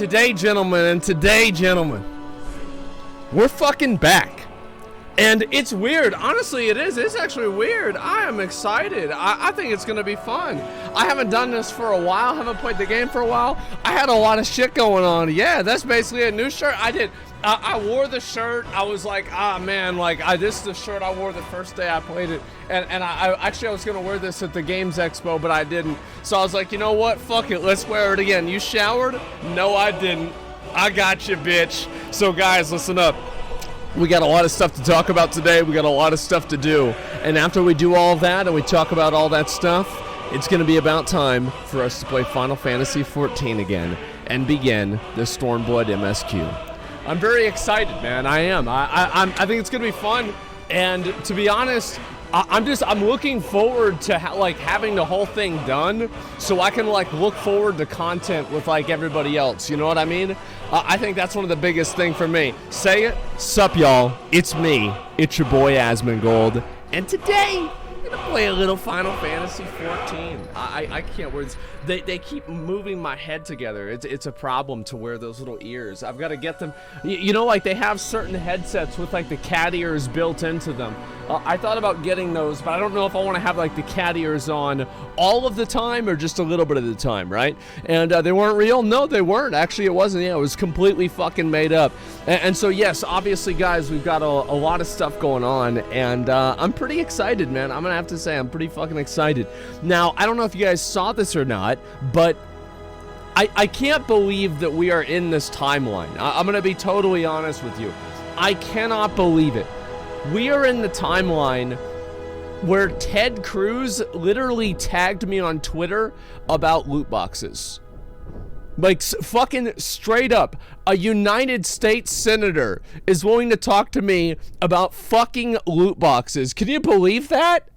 today, gentlemen, we're fucking back. And it's weird. Honestly, it is. It's actually weird. I am excited. I think it's going to be fun. I haven't done this for a while. Haven't played the game for a while. I had a lot of shit going on. Yeah, that's basically a new shirt. I did. I wore the shirt. I was like, man, like, this is the shirt I wore the first day I played it. And I was going to wear this at the Games Expo, but I didn't. So I was like, you know what? Fuck it. Let's wear it again. You showered? No, I didn't. I got you, bitch. So, guys, listen up. We got a lot of stuff to talk about today. We got a lot of stuff to do. And after we do all that and we talk about all that stuff, it's going to be about time for us to play Final Fantasy XIV again and begin the Stormblood MSQ. I'm very excited, man. I am. I think it's going to be fun. And to be honest, I'm looking forward to having the whole thing done so I can look forward to content with everybody else. You know what I mean? I think that's one of the biggest thing for me. Say it. Sup, y'all. It's me. It's your boy Asmongold. And today, I'm going to play a little Final Fantasy XIV. I can't wear this. They keep moving my head together. It's a problem to wear those little ears. I've got to get them. You know, they have certain headsets with the cat ears built into them. I thought about getting those, but I don't know if I want to have the cat ears on all of the time or just a little bit of the time, right? And they weren't real? No, they weren't. Actually, it wasn't. Yeah, it was completely fucking made up. And so, yes, obviously, guys, we've got a lot of stuff going on, and I'm pretty excited, man. I'm going to have to say I'm pretty fucking excited. Now, I don't know if you guys saw this or not, but I can't believe that we are in this timeline. I'm going to be totally honest with you. I cannot believe it. We are in the timeline where Ted Cruz literally tagged me on Twitter about loot boxes. Fucking straight up, a United States senator is willing to talk to me about fucking loot boxes. Can you believe that?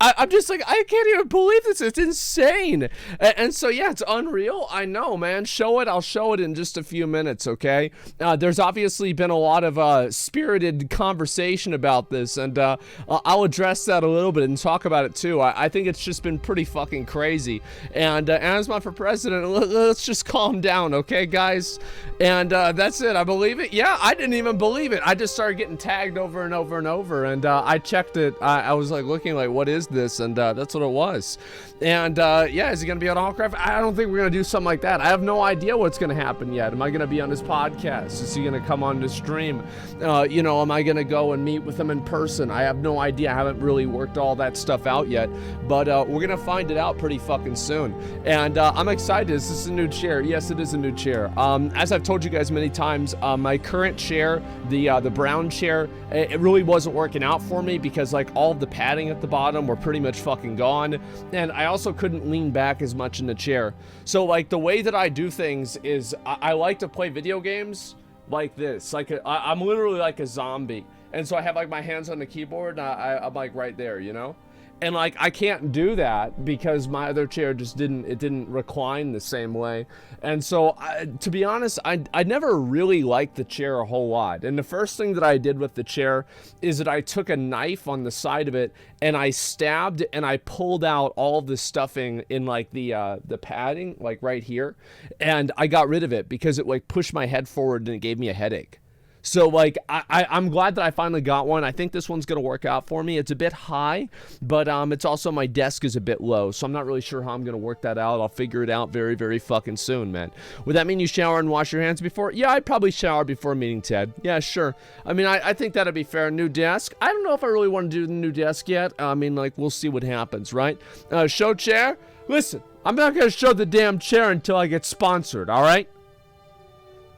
I'm just I can't even believe this. It's insane. And so, yeah, it's unreal. I know, man. Show it. I'll show it in just a few minutes, okay? There's obviously been a lot of spirited conversation about this, and I'll address that a little bit and talk about it, too. I think it's just been pretty fucking crazy. And Asma for president, let's just calm down, okay, guys? And that's it. I believe it. Yeah, I didn't even believe it. I just started getting tagged over and over and over, and I checked it. I was looking what is this? And that's what it was. And yeah, is he gonna be on Allcraft? I don't think we're gonna do something like that. I have no idea what's gonna happen yet. Am I gonna be on his podcast? Is he gonna come on the stream? You know, am I gonna go and meet with him in person? I have no idea. I haven't really worked all that stuff out yet, but we're gonna find it out pretty fucking soon. And I'm excited. Is this a new chair? Yes, it is a new chair. As I've told you guys many times, my current chair, the brown chair, it really wasn't working out for me because all of the padding at the bottom were pretty much fucking gone, and I also couldn't lean back as much in the chair. So the way that I do things is I like to play video games like this. I'm literally like a zombie, and so I have my hands on the keyboard, and I'm right there, you know? And I can't do that because my other chair just didn't recline the same way. And so to be honest, I never really liked the chair a whole lot. And the first thing that I did with the chair is that I took a knife on the side of it and I stabbed and I pulled out all the stuffing in the padding right here, and I got rid of it because it pushed my head forward and it gave me a headache. So I'm glad that I finally got one. I think this one's gonna work out for me. It's a bit high, but it's also, my desk is a bit low, so I'm not really sure how I'm gonna work that out. I'll figure it out very, very fucking soon, man. Would that mean you shower and wash your hands before? Yeah, I'd probably shower before meeting Ted. Yeah, sure. I mean, I think that'd be fair. New desk. I don't know if I really want to do the new desk yet. I mean, we'll see what happens, right? Show chair. Listen, I'm not gonna show the damn chair until I get sponsored. All right.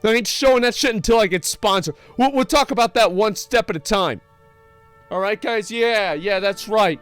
I ain't showing that shit until I get sponsored. We'll talk about that one step at a time. All right, guys? Yeah, that's right.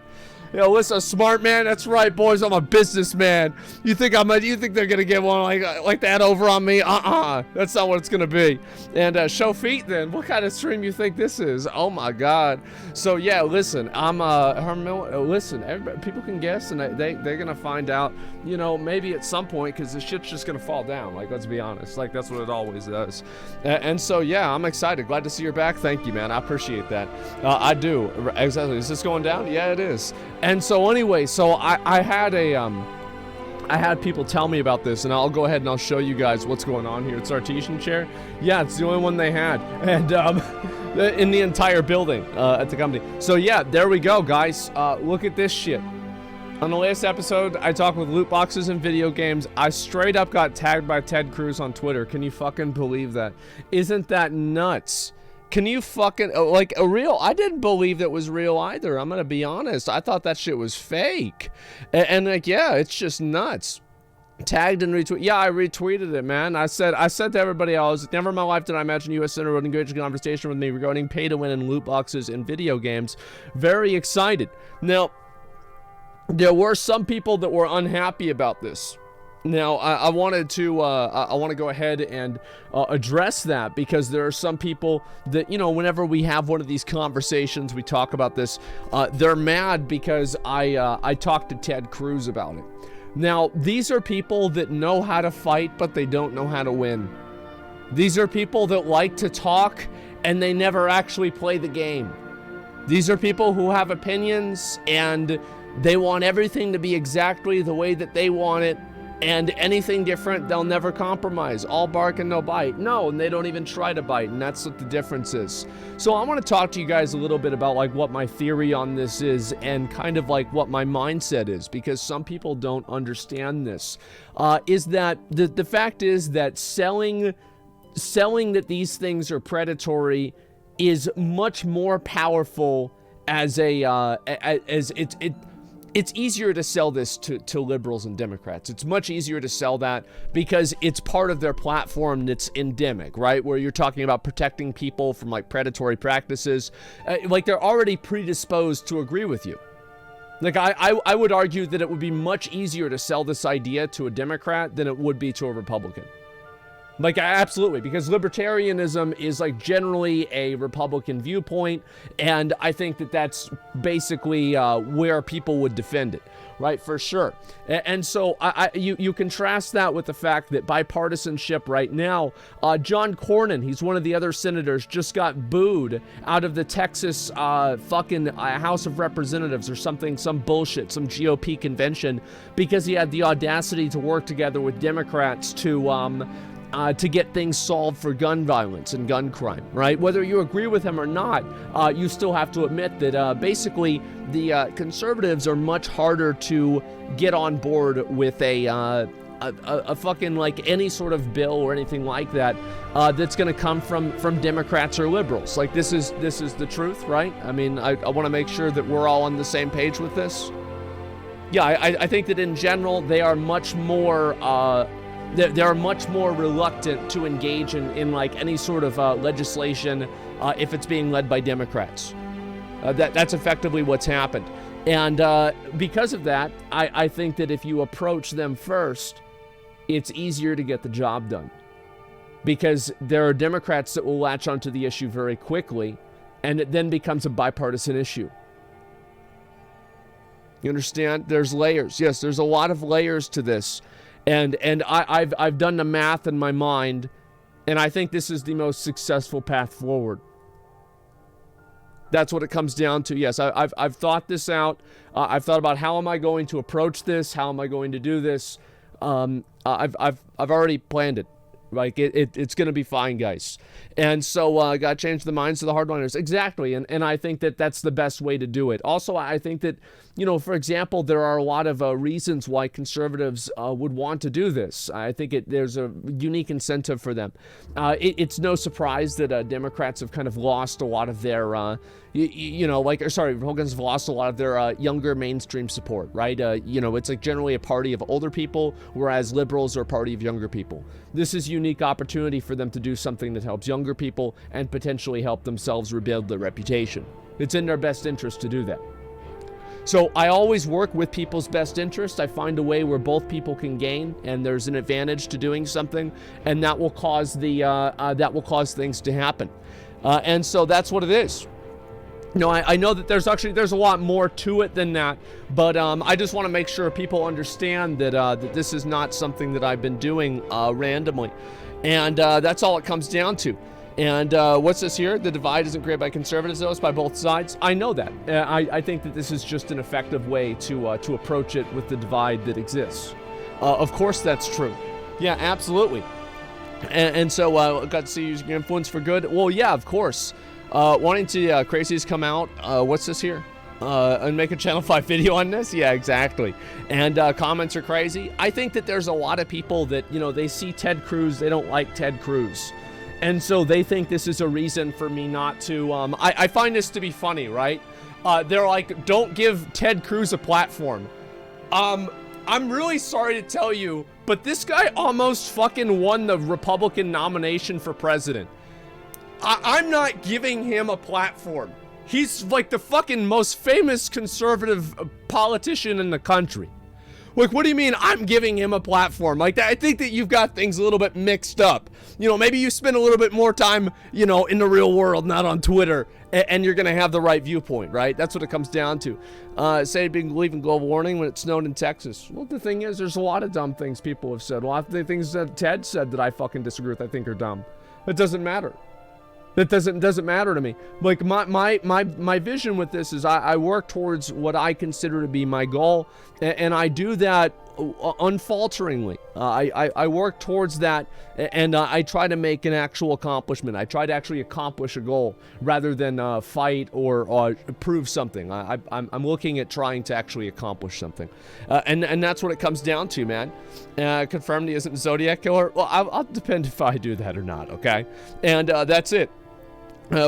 Yo, listen, a smart man. That's right, boys. I'm a businessman. You think they're gonna get one like that over on me? That's not what it's gonna be. And show feet then. What kind of stream you think this is? Oh my God. So yeah, listen. Listen. Everybody, people can guess, and they're gonna find out. You know, maybe at some point, because the shit's just gonna fall down. Let's be honest. That's what it always does. And so yeah, I'm excited. Glad to see you're back. Thank you, man. I appreciate that. I do. Exactly. Is this going down? Yeah, it is. And so anyway, I had a I had people tell me about this, and I'll go ahead and I'll show you guys what's going on here. It's Artesian chair. Yeah, it's the only one they had, and in the entire building at the company. So yeah, there we go, guys. Look at this shit. On the last episode, I talked with loot boxes and video games. I straight up got tagged by Ted Cruz on Twitter. Can you fucking believe that? Isn't that nuts? Can you fucking, like, a real, I didn't believe that was real either. I'm gonna be honest. I thought that shit was fake. And like, yeah, it's just nuts. Tagged and retweeted. Yeah, I retweeted it, man. I said to everybody else, never in my life did I imagine U.S. Senator would engage in conversation with me regarding pay to win and loot boxes in video games. Very excited. Now, there were some people that were unhappy about this. Now, I want to go ahead and address that, because there are some people that, you know, whenever we have one of these conversations, we talk about this, they're mad because I talked to Ted Cruz about it. Now, these are people that know how to fight, but they don't know how to win. These are people that like to talk, and they never actually play the game. These are people who have opinions, and they want everything to be exactly the way that they want it, and anything different, they'll never compromise. All bark and no bite. No, and they don't even try to bite, and that's what the difference is. So I want to talk to you guys a little bit about like what my theory on this is, and kind of like what my mindset is, because some people don't understand this. Is that the fact is that selling that these things are predatory is much more powerful as it's easier to sell this to liberals and Democrats. It's much easier to sell that because it's part of their platform that's endemic, right? Where you're talking about protecting people from like predatory practices. Like they're already predisposed to agree with you. Like I would argue that it would be much easier to sell this idea to a Democrat than it would be to a Republican. Like, absolutely, because libertarianism is, like, generally a Republican viewpoint, and I think that that's basically where people would defend it, right, for sure. And so you contrast that with the fact that bipartisanship right now, John Cornyn, he's one of the other senators, just got booed out of the Texas fucking House of Representatives or something, some bullshit, some GOP convention, because he had the audacity to work together with Democrats to get things solved for gun violence and gun crime, right? Whether you agree with him or not, you still have to admit that basically the conservatives are much harder to get on board with a fucking like any sort of bill or anything like that that's going to come from Democrats or liberals. Like this is the truth, right? I mean, I want to make sure that we're all on the same page with this. Yeah, I think that in general they are much more they're much more reluctant to engage in like any sort of legislation if it's being led by Democrats. That's effectively what's happened. And because of that, I think that if you approach them first, it's easier to get the job done. Because there are Democrats that will latch onto the issue very quickly, and it then becomes a bipartisan issue. You understand? There's layers. Yes, there's a lot of layers to this. And I've done the math in my mind, and I think this is the most successful path forward. That's what it comes down to. Yes, I've thought this out. I've thought about how am I going to approach this? How am I going to do this? I've already planned it. Like it's gonna be fine, guys. And so gotta change the minds of the hardliners. Exactly. And I think that that's the best way to do it. Also, I think that, you know, for example, there are a lot of reasons why conservatives would want to do this. I think there's a unique incentive for them. It's no surprise that Democrats have kind of lost a lot of their, Republicans have lost a lot of their younger mainstream support, right? It's like generally a party of older people, whereas liberals are a party of younger people. This is a unique opportunity for them to do something that helps younger people and potentially help themselves rebuild their reputation. It's in their best interest to do that. So I always work with people's best interest. I find a way where both people can gain, and there's an advantage to doing something, and that will cause things to happen. And so that's what it is. No, I know that there's a lot more to it than that, but I just want to make sure people understand that this is not something that I've been doing randomly, and that's all it comes down to. And what's this here? The divide isn't created by conservatives, though. It's by both sides. I know that. I think that this is just an effective way to approach it with the divide that exists. Of course that's true. Yeah, absolutely. And so got to see use your influence for good. Well, yeah, of course. Wanting to crazies come out. What's this here? And make a Channel 5 video on this? Yeah, exactly. And comments are crazy. I think that there's a lot of people that, you know, they see Ted Cruz, they don't like Ted Cruz. And so they think this is a reason for me not to, I find this to be funny, right? They're like, don't give Ted Cruz a platform. I'm really sorry to tell you, but this guy almost fucking won the Republican nomination for president. I'm not giving him a platform. He's like the fucking most famous conservative politician in the country. Like, what do you mean I'm giving him a platform? Like, I think that you've got things a little bit mixed up. You know, maybe you spend a little bit more time, you know, in the real world, not on Twitter, and you're going to have the right viewpoint, right? That's what it comes down to. Say being believe in global warming when it snowed in Texas. Well, the thing is, there's a lot of dumb things people have said. A lot of the things that Ted said that I fucking disagree with, I think are dumb. It doesn't matter. That doesn't matter to me. Like, my vision with this is I work towards what I consider to be my goal, and I do that unfalteringly. I work towards that, and I try to make an actual accomplishment. I try to actually accomplish a goal rather than fight or prove something. I'm looking at trying to actually accomplish something, and that's what it comes down to, man. Confirmed he isn't a Zodiac killer. Well, I'll depend if I do that or not. Okay, and that's it.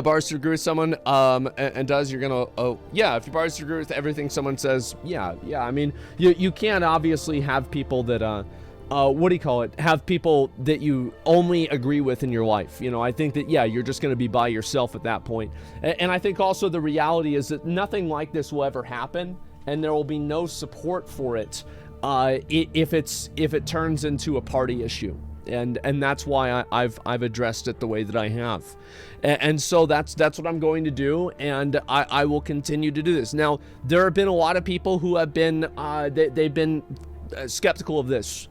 Bars to agree with someone, and does, you're gonna, yeah, if you bars to agree with everything someone says, yeah, I mean, you can't obviously have people that, what do you call it, have people that you only agree with in your life. You know, I think that, yeah, you're just gonna be by yourself at that point. And I think also the reality is that nothing like this will ever happen, and there will be no support for it, if it turns into a party issue. And that's why I've addressed it the way that I have, and so that's what I'm going to do, and I will continue to do this. Now, there have been a lot of people who have been they've been skeptical of this.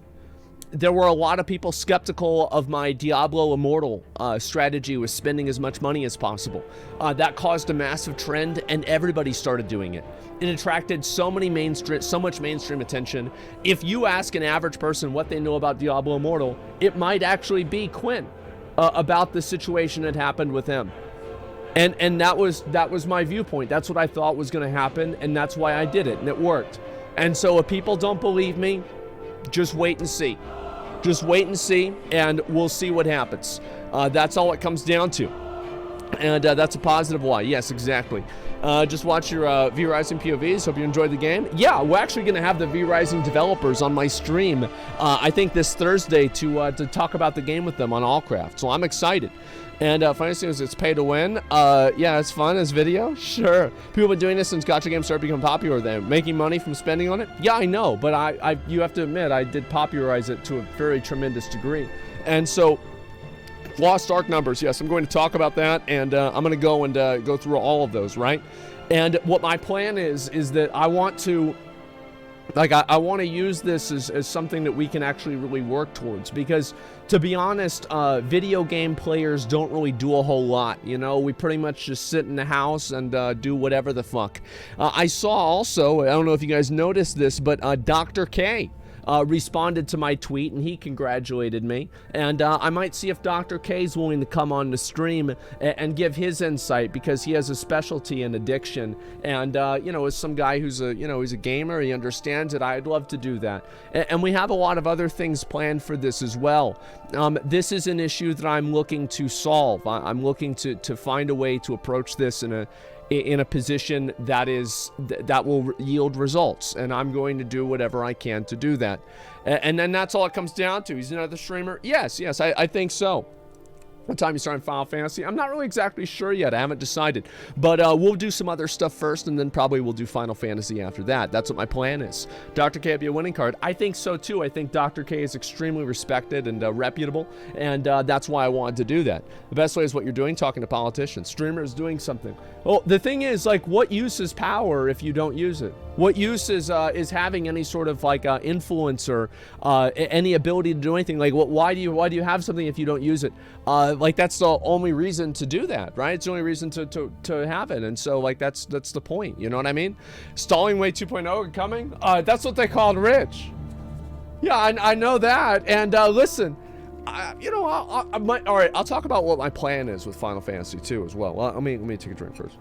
There were a lot of people skeptical of my Diablo Immortal strategy with spending as much money as possible. That caused a massive trend, and everybody started doing it. It attracted so much mainstream attention. If you ask an average person what they know about Diablo Immortal, it might actually be Quinn about the situation that happened with him. And that was my viewpoint. That's what I thought was going to happen, and that's why I did it, and it worked. And so if people don't believe me, just wait and see. Just wait and see, and we'll see what happens. That's all it comes down to. And that's a positive why. Yes, exactly. Just watch your V-Rising POVs. Hope you enjoyed the game. Yeah, we're actually going to have the V-Rising developers on my stream, I think this Thursday, to talk about the game with them on Allcraft. So I'm excited. And funniest thing is it's pay to win. Yeah, it's fun as video. Sure. People have been doing this since gacha games started becoming popular. They're making money from spending on it. Yeah, I know, but you have to admit, I did popularize it to a very tremendous degree. And so, Lost Ark numbers. Yes, I'm going to talk about that, and I'm going to go and go through all of those, right? And what my plan is that I want to, like, I want to use this as something that we can actually really work towards, because to be honest, video game players don't really do a whole lot. You know, we pretty much just sit in the house and do whatever the fuck. I saw also, I don't know if you guys noticed this, but Dr. K responded to my tweet, and he congratulated me. And I might see if Dr. K is willing to come on the stream and give his insight, because he has a specialty in addiction. And you know, as some guy who's he's a gamer, he understands it. I'd love to do that. And we have a lot of other things planned for this as well. This is an issue that I'm looking to solve. I'm looking to find a way to approach this in a position that will yield results, and I'm going to do whatever I can to do that. And then that's all it comes down to. He's another streamer. Yes, I think so. What time you starting Final Fantasy? I'm not really exactly sure yet. I haven't decided. But we'll do some other stuff first, and then probably we'll do Final Fantasy after that. That's what my plan is. Dr. K would be a winning card. I think so, too. I think Dr. K is extremely respected and reputable, and that's why I wanted to do that. The best way is what you're doing, talking to politicians. Streamers doing something. Well, the thing is, like, what use is power if you don't use it? What use is having any sort of, like, influence or any ability to do anything? Like, why do you have something if you don't use it? Like, that's the only reason to do that, right? It's the only reason to have it. And so, like, that's the point. You know what I mean? Stalling Way 2.0 coming? That's what they called Rich. Yeah, I know that. And listen, you know, I might, all right, I'll talk about what my plan is with Final Fantasy 2 as well. Let me take a drink first.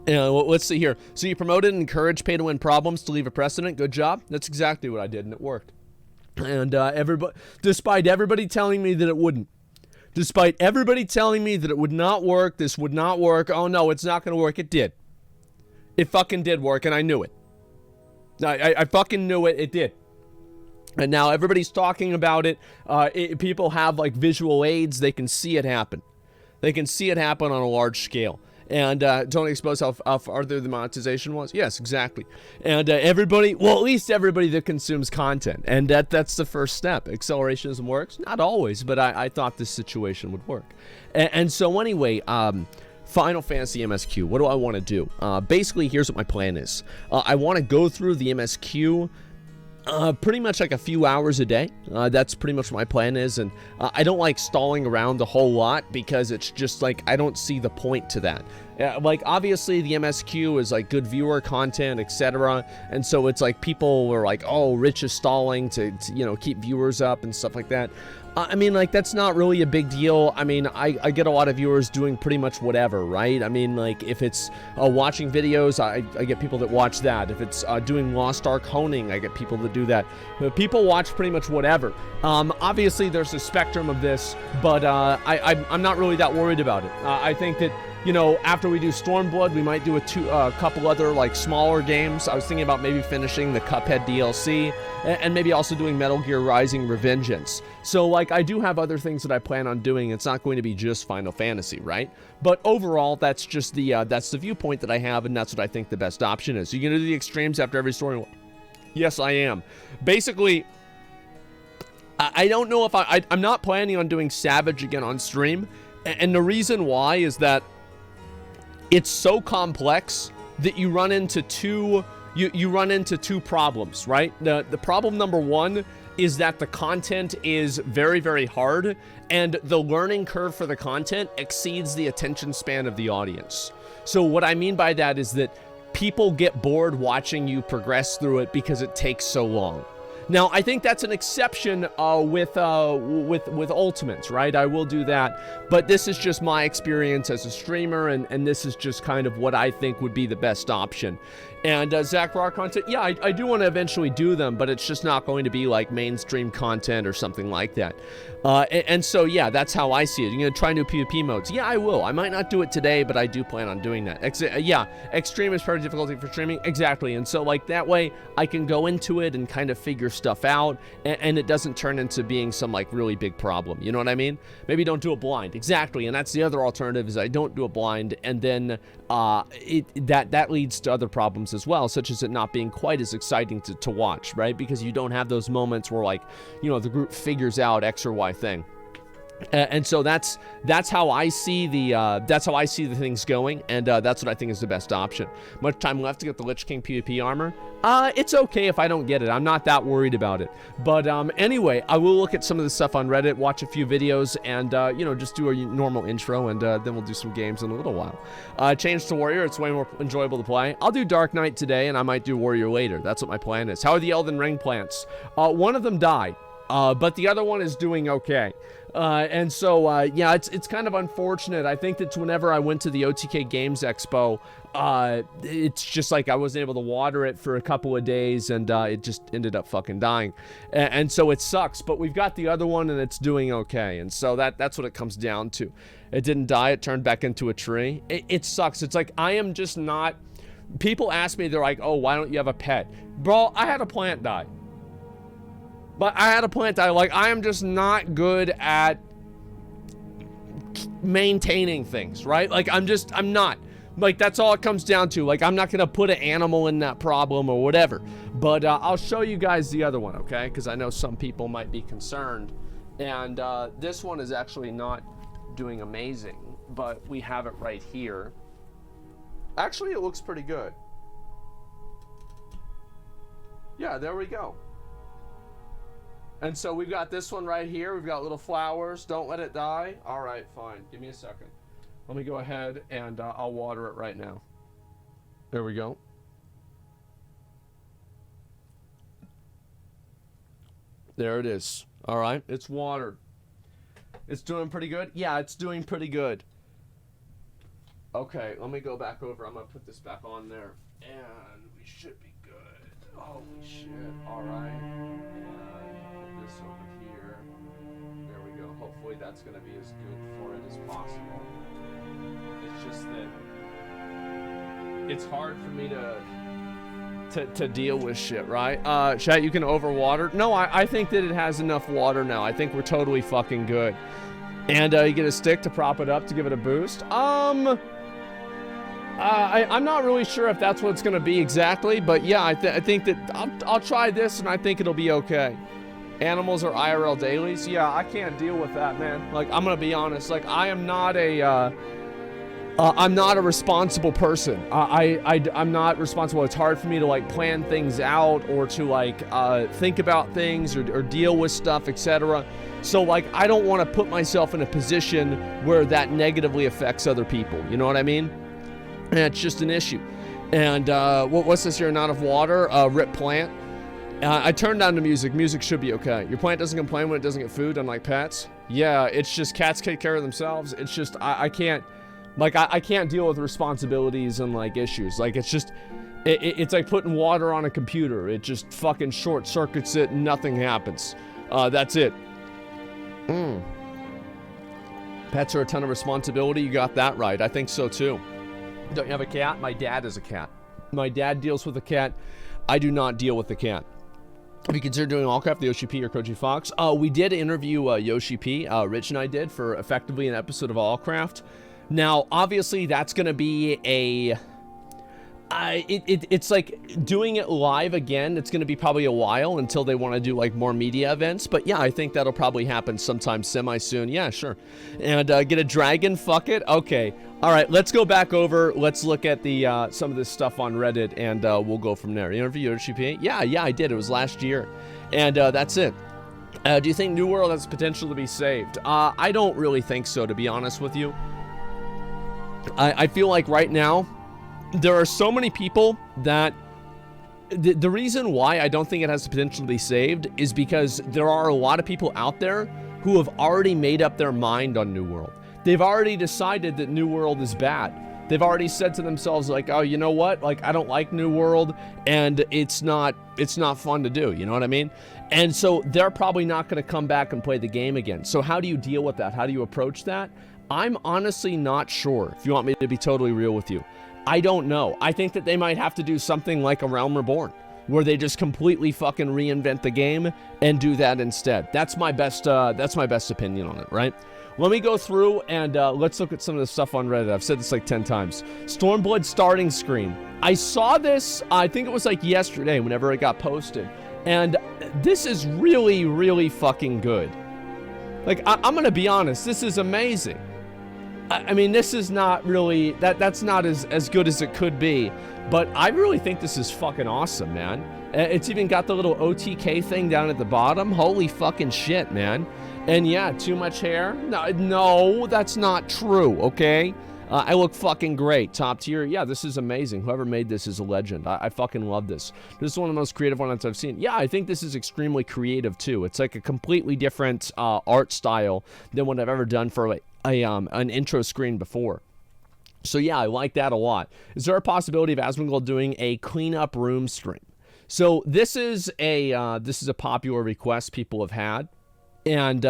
Let's see here. So you promoted and encouraged pay-to-win problems to leave a precedent. Good job. That's exactly what I did, and it worked. And despite everybody telling me that it wouldn't, despite everybody telling me that it would not work, this would not work, oh no, it's not going to work, it did. It fucking did work, and I knew it. I fucking knew it. It did. And now everybody's talking about it. People have like visual aids. They can see it happen. They can see it happen on a large scale. And don't expose how farther the monetization was. Yes, exactly. And everybody, well, at least everybody that consumes content. And that's the first step. Accelerationism works. Not always, but I thought this situation would work. And so anyway, Final Fantasy MSQ, what do I want to do? Basically, here's what my plan is. I want to go through the MSQ pretty much like a few hours a day. That's pretty much what my plan is. And I don't like stalling around a whole lot because it's just like, I don't see the point to that. Like, obviously, the MSQ is like good viewer content, etc. And so it's like people were like, oh, Rich is stalling to you know, keep viewers up and stuff like that. I mean, like, that's not really a big deal. I mean, I get a lot of viewers doing pretty much whatever, right? I mean, like, if it's watching videos, I get people that watch that. If it's doing Lost Ark honing, I get people that do that. People watch pretty much whatever. Obviously, there's a spectrum of this, but I'm not really that worried about it. I think that, you know, after we do Stormblood, we might do a couple other, like, smaller games. I was thinking about maybe finishing the Cuphead DLC, and maybe also doing Metal Gear Rising Revengeance. So, like, I do have other things that I plan on doing. It's not going to be just Final Fantasy, right? But overall, that's just that's the viewpoint that I have, and that's what I think the best option is. Are you going to do the extremes after every story? Yes, I am. Basically, I don't know if I'm not planning on doing Savage again on stream, and the reason why is that it's so complex that you run into two problems, right? The problem number one is that the content is very, very hard, and the learning curve for the content exceeds the attention span of the audience. So what I mean by that is that people get bored watching you progress through it because it takes so long. Now, I think that's an exception with Ultimates, right? I will do that, but this is just my experience as a streamer, and this is just kind of what I think would be the best option. And Zach Raw content, yeah, I do want to eventually do them, but it's just not going to be like mainstream content or something like that. And so, yeah, that's how I see it. You're going to try new PvP modes? Yeah, I will. I might not do it today, but I do plan on doing that. Yeah, extreme is part of difficulty for streaming. Exactly. And so, like, that way I can go into it and kind of figure stuff out, and it doesn't turn into being some, like, really big problem. You know what I mean? Maybe don't do a blind. Exactly. And that's the other alternative, is I don't do a blind, and then that leads to other problems as well, such as it not being quite as exciting to watch, right? Because you don't have those moments where, like, you know, the group figures out X or Y thing. And so that's how I see the things going, and that's what I think is the best option. Much time left to get the Lich King PvP armor? It's okay if I don't get it. I'm not that worried about it. But anyway, I will look at some of the stuff on Reddit, watch a few videos, and you know, just do a normal intro, and then we'll do some games in a little while. Change to Warrior, it's way more enjoyable to play. I'll do Dark Knight today, and I might do Warrior later. That's what my plan is. How are the Elden Ring plants? One of them died, but the other one is doing okay. And so, yeah, it's kind of unfortunate. I think that whenever I went to the OTK Games Expo, it's just like I wasn't able to water it for a couple of days, and it just ended up fucking dying. And so it sucks, but we've got the other one, and it's doing okay. And so that's what it comes down to. It didn't die. It turned back into a tree. It sucks. It's like I am just not... People ask me, they're like, oh, why don't you have a pet? Bro, I had a plant die. But I had a plant die. Like, I am just not good at maintaining things, right? Like, I'm not. Like, that's all it comes down to. Like, I'm not going to put an animal in that problem or whatever. But I'll show you guys the other one, okay? Because I know some people might be concerned. And this one is actually not doing amazing, but we have it right here. Actually, it looks pretty good. Yeah, there we go. And so we've got this one right here. We've got little flowers. Don't let it die. All right, fine. Give me a second. Let me go ahead and I'll water it right now. There we go. There it is. All right, it's watered. It's doing pretty good? Yeah, it's doing pretty good. Okay, let me go back over. I'm going to put this back on there. And we should be good. Holy shit. All right. And put this over here. There we go. Hopefully that's going to be as good for it as possible. It's just that it's hard for me to deal with shit, right? Chat, you can overwater. No, I think that it has enough water now. I think we're totally fucking good. And you get a stick to prop it up to give it a boost. I'm not really sure if that's what it's gonna be exactly, but yeah, I think that I'll try this and I think it'll be okay. Animals are IRL dailies. Yeah, I can't deal with that, man. Like, I'm gonna be honest. Like, I'm not a responsible person. I'm not responsible. It's hard for me to like plan things out or to like think about things or deal with stuff, etc. So like, I don't want to put myself in a position where that negatively affects other people. You know what I mean? And it's just an issue. And what's this here? Not of water. Rip plant. I turned down the music. Music should be okay. Your plant doesn't complain when it doesn't get food, unlike pets. Yeah, it's just cats take care of themselves. It's just I can't. Like, I can't deal with responsibilities and, like, issues. Like, it's just, it's like putting water on a computer. It just fucking short circuits it and nothing happens. That's it. Pets are a ton of responsibility. You got that right. I think so, too. Don't you have a cat? My dad is a cat. My dad deals with a cat. I do not deal with the cat. Have you considered doing Allcraft, the Yoshi P or Koji Fox? We did interview Yoshi P. Rich and I did for effectively an episode of Allcraft. Now, obviously, that's going to be it's like doing it live again. It's going to be probably a while until they want to do like more media events. But yeah, I think that'll probably happen sometime semi-soon. Yeah, sure. And get a dragon? Fuck it. Okay. All right, let's go back over. Let's look at the some of this stuff on Reddit, and we'll go from there. Interview Yoshi P? Yeah, I did. It was last year. And that's it. Do you think New World has potential to be saved? I don't really think so, to be honest with you. I feel like right now, there are so many people that the reason why I don't think it has the potential to be saved is because there are a lot of people out there who have already made up their mind on New World. They've already decided that New World is bad. They've already said to themselves, like, oh, you know what? Like, I don't like New World, and it's not fun to do. You know what I mean? And so they're probably not going to come back and play the game again. So how do you deal with that? How do you approach that? I'm honestly not sure, if you want me to be totally real with you. I don't know. I think that they might have to do something like A Realm Reborn, where they just completely fucking reinvent the game and do that instead. That's my best opinion on it, right? Let me go through and let's look at some of the stuff on Reddit. I've said this like 10 times. Stormblood starting screen. I saw this, I think it was like yesterday whenever it got posted. And this is really, really fucking good. Like, I'm going to be honest, this is amazing. I mean, this is not really, that's not as good as it could be, but I really think this is fucking awesome, man. It's even got the little OTK thing down at the bottom. Holy fucking shit, man. And yeah, too much hair? No, that's not true, okay? I look fucking great. Top tier. Yeah, this is amazing. Whoever made this is a legend. I fucking love this. This is one of the most creative ones I've seen. Yeah, I think this is extremely creative, too. It's like a completely different art style than what I've ever done for like an intro screen before. So yeah, I like that a lot. Is there a possibility of Asmongold doing a cleanup room stream? So this is a popular request people have had. And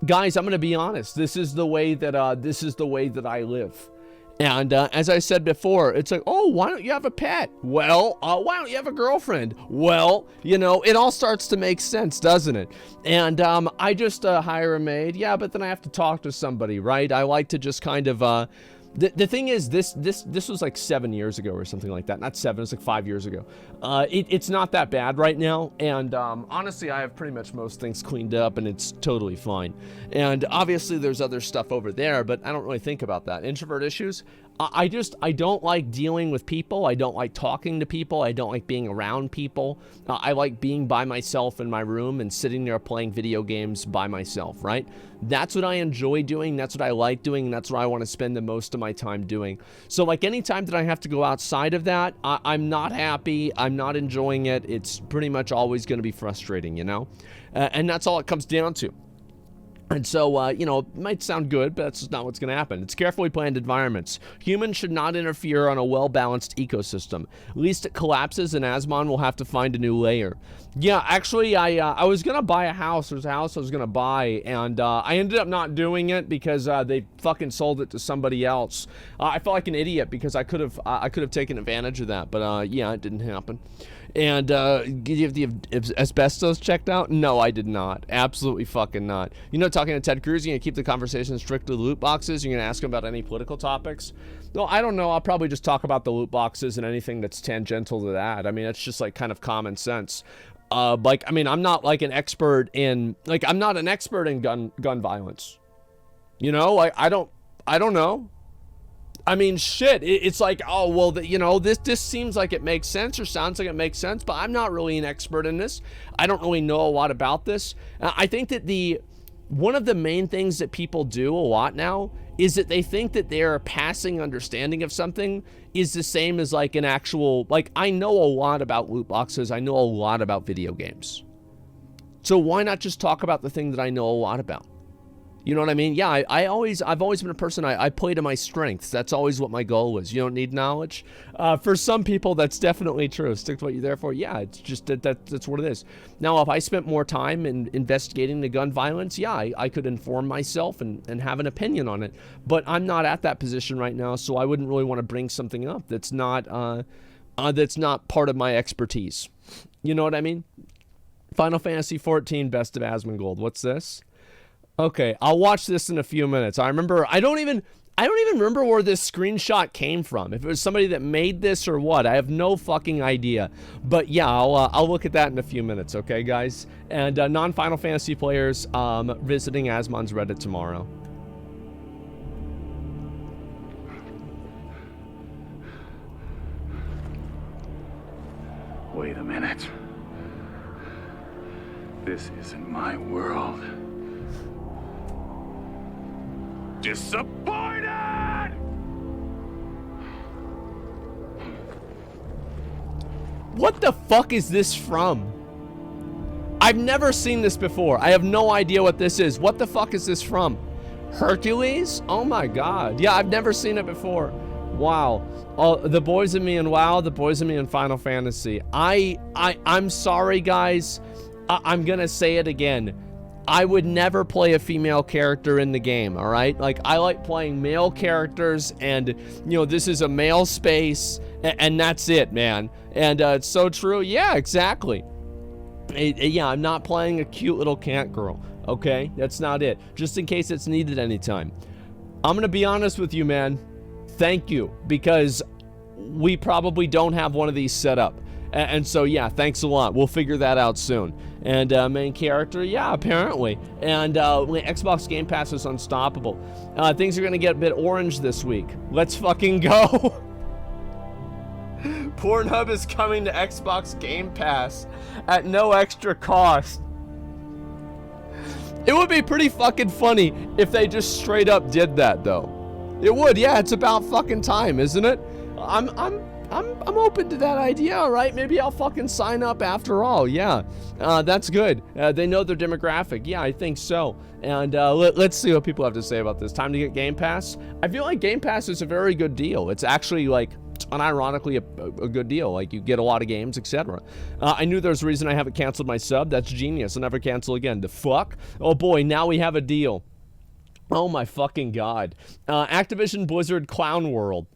guys, I'm going to be honest. This is the way that I live. And as I said before, it's like, oh, why don't you have a pet? Well, why don't you have a girlfriend? Well, you know, it all starts to make sense, doesn't it? And I just hire a maid. Yeah, but then I have to talk to somebody, right? I like to just kind of the thing is, this was like 7 years ago or something like that. Not 7, it was like 5 years ago. It's not that bad right now, and honestly, I have pretty much most things cleaned up, and it's totally fine. And obviously, there's other stuff over there, but I don't really think about that. Introvert issues? I don't like dealing with people. I don't like talking to people. I don't like being around people. I like being by myself in my room and sitting there playing video games by myself, right? That's what I enjoy doing. That's what I like doing. And that's what I want to spend the most of my time doing. So like anytime that I have to go outside of that, I'm not happy. I'm not enjoying it. It's pretty much always going to be frustrating, you know? And that's all it comes down to. And so, you know, it might sound good, but that's just not what's going to happen. It's carefully planned environments. Humans should not interfere on a well-balanced ecosystem. At least it collapses and Asmon will have to find a new layer. Yeah, actually, I was going to buy a house. There's a house I was going to buy, and I ended up not doing it because they fucking sold it to somebody else. I felt like an idiot because I could have taken advantage of that, but yeah, it didn't happen. And did you have the asbestos checked out? No, I did not. Absolutely fucking not. You know, talking to Ted Cruz, you're going to keep the conversation strictly loot boxes? You're going to ask him about any political topics? No, I don't know. I'll probably just talk about the loot boxes and anything that's tangential to that. I mean, it's just like kind of common sense. Like, I mean, I'm not like an expert in, like, I'm not an expert in gun violence. You know, like, I don't know. I mean, shit, it's like, oh, well, you know, this seems like it makes sense or sounds like it makes sense, but I'm not really an expert in this. I don't really know a lot about this. I think that one of the main things that people do a lot now is that they think that their passing understanding of something is the same as like an actual, like, I know a lot about loot boxes. I know a lot about video games. So why not just talk about the thing that I know a lot about? You know what I mean? Yeah, I've always been a person, I play to my strengths. That's always what my goal was. You don't need knowledge. For some people, that's definitely true. Stick to what you're there for. Yeah, it's just that's what it is. Now, if I spent more time in investigating the gun violence, yeah, I could inform myself and have an opinion on it. But I'm not at that position right now, so I wouldn't really want to bring something up that's not part of my expertise. You know what I mean? Final Fantasy XIV Best of Asmongold. What's this? Okay, I'll watch this in a few minutes. I don't even remember where this screenshot came from. If it was somebody that made this or what, I have no fucking idea. But yeah, I'll look at that in a few minutes, okay, guys? And non-Final Fantasy players visiting Asmon's Reddit tomorrow. Wait a minute. This isn't my world. Disappointed! What the fuck is this from? I've never seen this before. I have no idea what this is. What the fuck is this from? Hercules? Oh my god. Yeah, I've never seen it before. Wow. The boys and me in WoW, the boys and me in Final Fantasy. I'm sorry, guys. I'm gonna say it again. I would never play a female character in the game, all right? Like, I like playing male characters, and, you know, this is a male space, and that's it, man. And it's so true. Yeah, exactly. Yeah, I'm not playing a cute little cat girl, okay? That's not it. Just in case it's needed anytime. I'm going to be honest with you, man. Thank you, because we probably don't have one of these set up. And so, yeah, thanks a lot. We'll figure that out soon. And main character, yeah, apparently. And Xbox Game Pass is unstoppable. Things are going to get a bit orange this week. Let's fucking go. Pornhub is coming to Xbox Game Pass at no extra cost. It would be pretty fucking funny if they just straight up did that, though. It would, yeah, it's about fucking time, isn't it? I'm open to that idea, all right? Maybe I'll fucking sign up after all, yeah. That's good. They know their demographic. Yeah, I think so. And let's see what people have to say about this. Time to get Game Pass. I feel like Game Pass is a very good deal. It's actually, like, unironically a good deal. Like, you get a lot of games, etc. I knew there's a reason I haven't canceled my sub. That's genius. I'll never cancel again. The fuck? Oh boy, now we have a deal. Oh my fucking god. Activision Blizzard Clown World.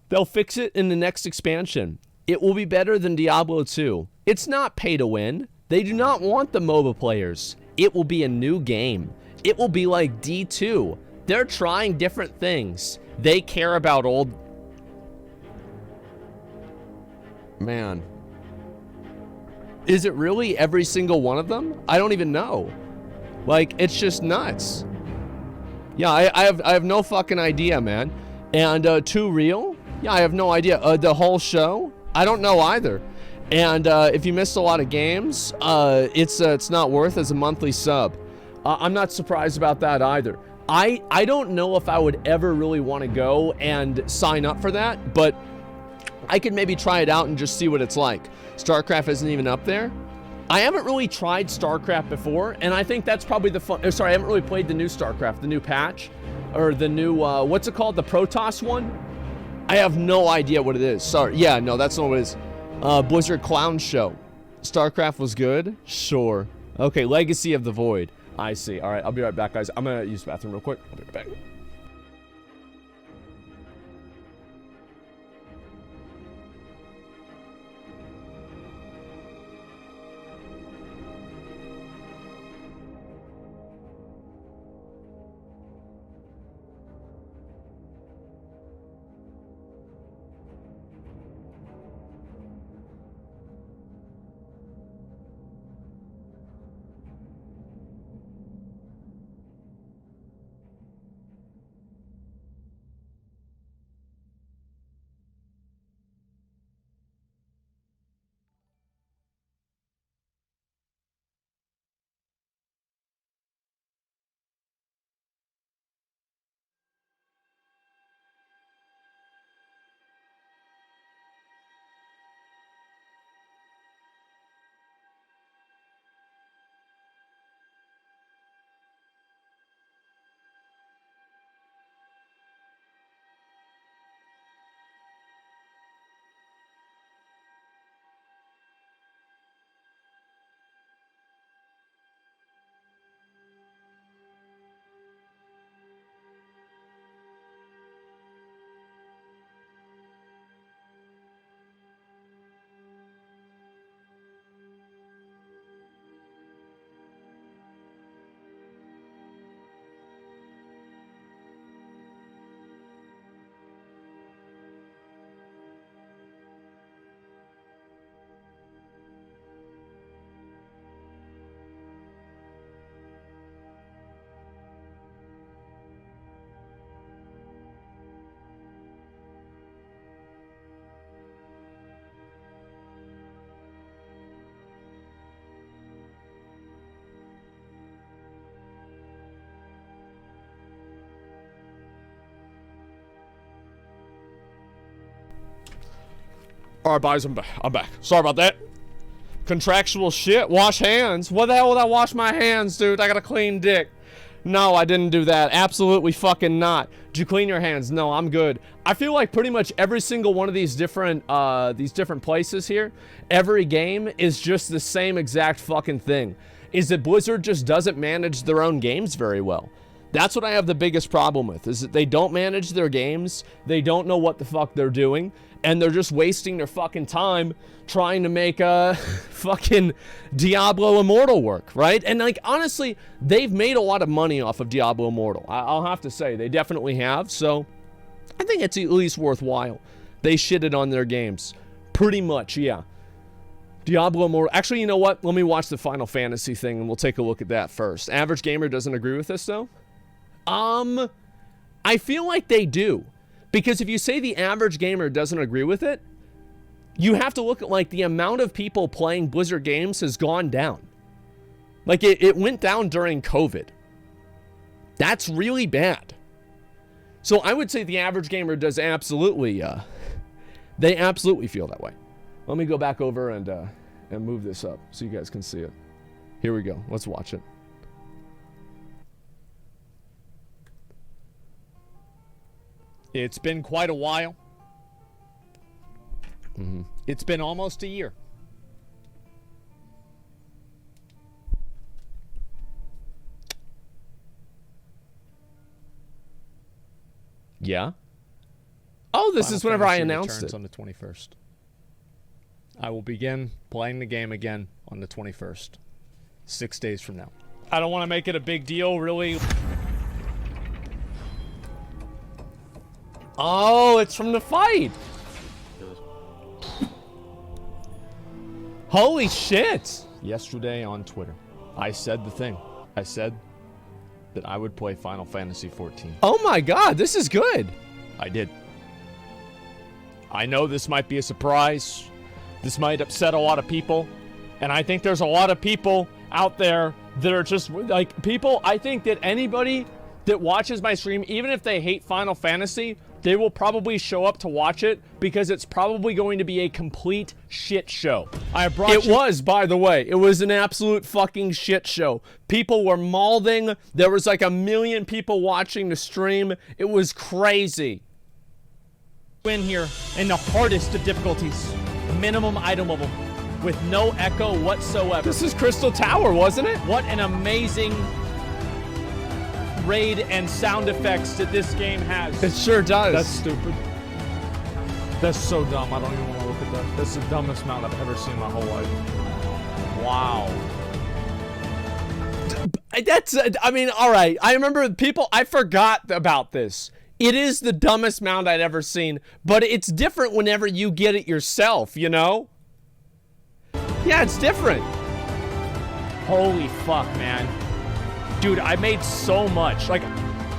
They'll fix it in the next expansion. It will be better than Diablo 2. It's not pay to win. They do not want the MOBA players. It will be a new game. It will be like D2. They're trying different things. They care about old... Man. Is it really every single one of them? I don't even know. Like, it's just nuts. Yeah, I have no fucking idea, man. And Too Real? Yeah, I have no idea. The whole show? I don't know either. And if you missed a lot of games, it's not worth as a monthly sub. I'm not surprised about that either. I don't know if I would ever really want to go and sign up for that, but I could maybe try it out and just see what it's like. StarCraft isn't even up there. I haven't really tried StarCraft before, and I think that's probably the fun. Sorry, I haven't really played the new StarCraft, the new patch, or the new, what's it called? The Protoss one? I have no idea what it is. Sorry. Yeah, no, that's not what it is. Blizzard Clown Show. StarCraft was good? Sure. Okay, Legacy of the Void. I see. All right, I'll be right back, guys. I'm going to use the bathroom real quick. I'll be right back. All right, boys, I'm back. Sorry about that. Contractual shit. Wash hands. What the hell would I wash my hands, dude? I got a clean dick. No, I didn't do that. Absolutely fucking not. Did you clean your hands? No, I'm good. I feel like pretty much every single one of these different places here, every game is just the same exact fucking thing. Is that Blizzard just doesn't manage their own games very well. That's what I have the biggest problem with, is that they don't manage their games, they don't know what the fuck they're doing, and they're just wasting their fucking time trying to make fucking Diablo Immortal work, right? And like, honestly, they've made a lot of money off of Diablo Immortal. I'll have to say, they definitely have, so I think it's at least worthwhile. They shitted on their games. Pretty much, yeah. Diablo Immortal. Actually, you know what? Let me watch the Final Fantasy thing, and we'll take a look at that first. Average Gamer doesn't agree with this, though? I feel like they do. Because if you say the average gamer doesn't agree with it, you have to look at, like, the amount of people playing Blizzard games has gone down. Like, it went down during COVID. That's really bad. So I would say the average gamer does absolutely, they absolutely feel that way. Let me go back over and move this up so you guys can see it. Here we go. Let's watch it. It's been quite a while. It's been almost a year. Yeah. Oh, this is whenever I announced it. On the 21st. I will begin playing the game again on the 21st. 6 days from now. I don't want to make it a big deal, really. Oh, it's from the fight. Holy shit. Yesterday on Twitter, I said the thing. I said that I would play Final Fantasy XIV. Oh my god, this is good. I did. I know this might be a surprise. This might upset a lot of people. And I think there's a lot of people out there that are just like people. I think that anybody that watches my stream, even if they hate Final Fantasy, they will probably show up to watch it because it's probably going to be a complete shit show. It was, by the way. It was an absolute fucking shit show. People were malding. There was like 1 million people watching the stream. It was crazy. In here in the hardest of difficulties, minimum item level, with no echo whatsoever. This is Crystal Tower, wasn't it? What an amazing raid and sound effects that this game has. It sure does. That's stupid. That's so dumb. I don't even want to look at that. That's the dumbest mount I've ever seen in my whole life. Wow. That's, I mean, all right. I remember people, I forgot about this. It is the dumbest mount I'd ever seen, but it's different whenever you get it yourself, you know? Yeah, it's different. Holy fuck, man. Dude, I made so much. Like,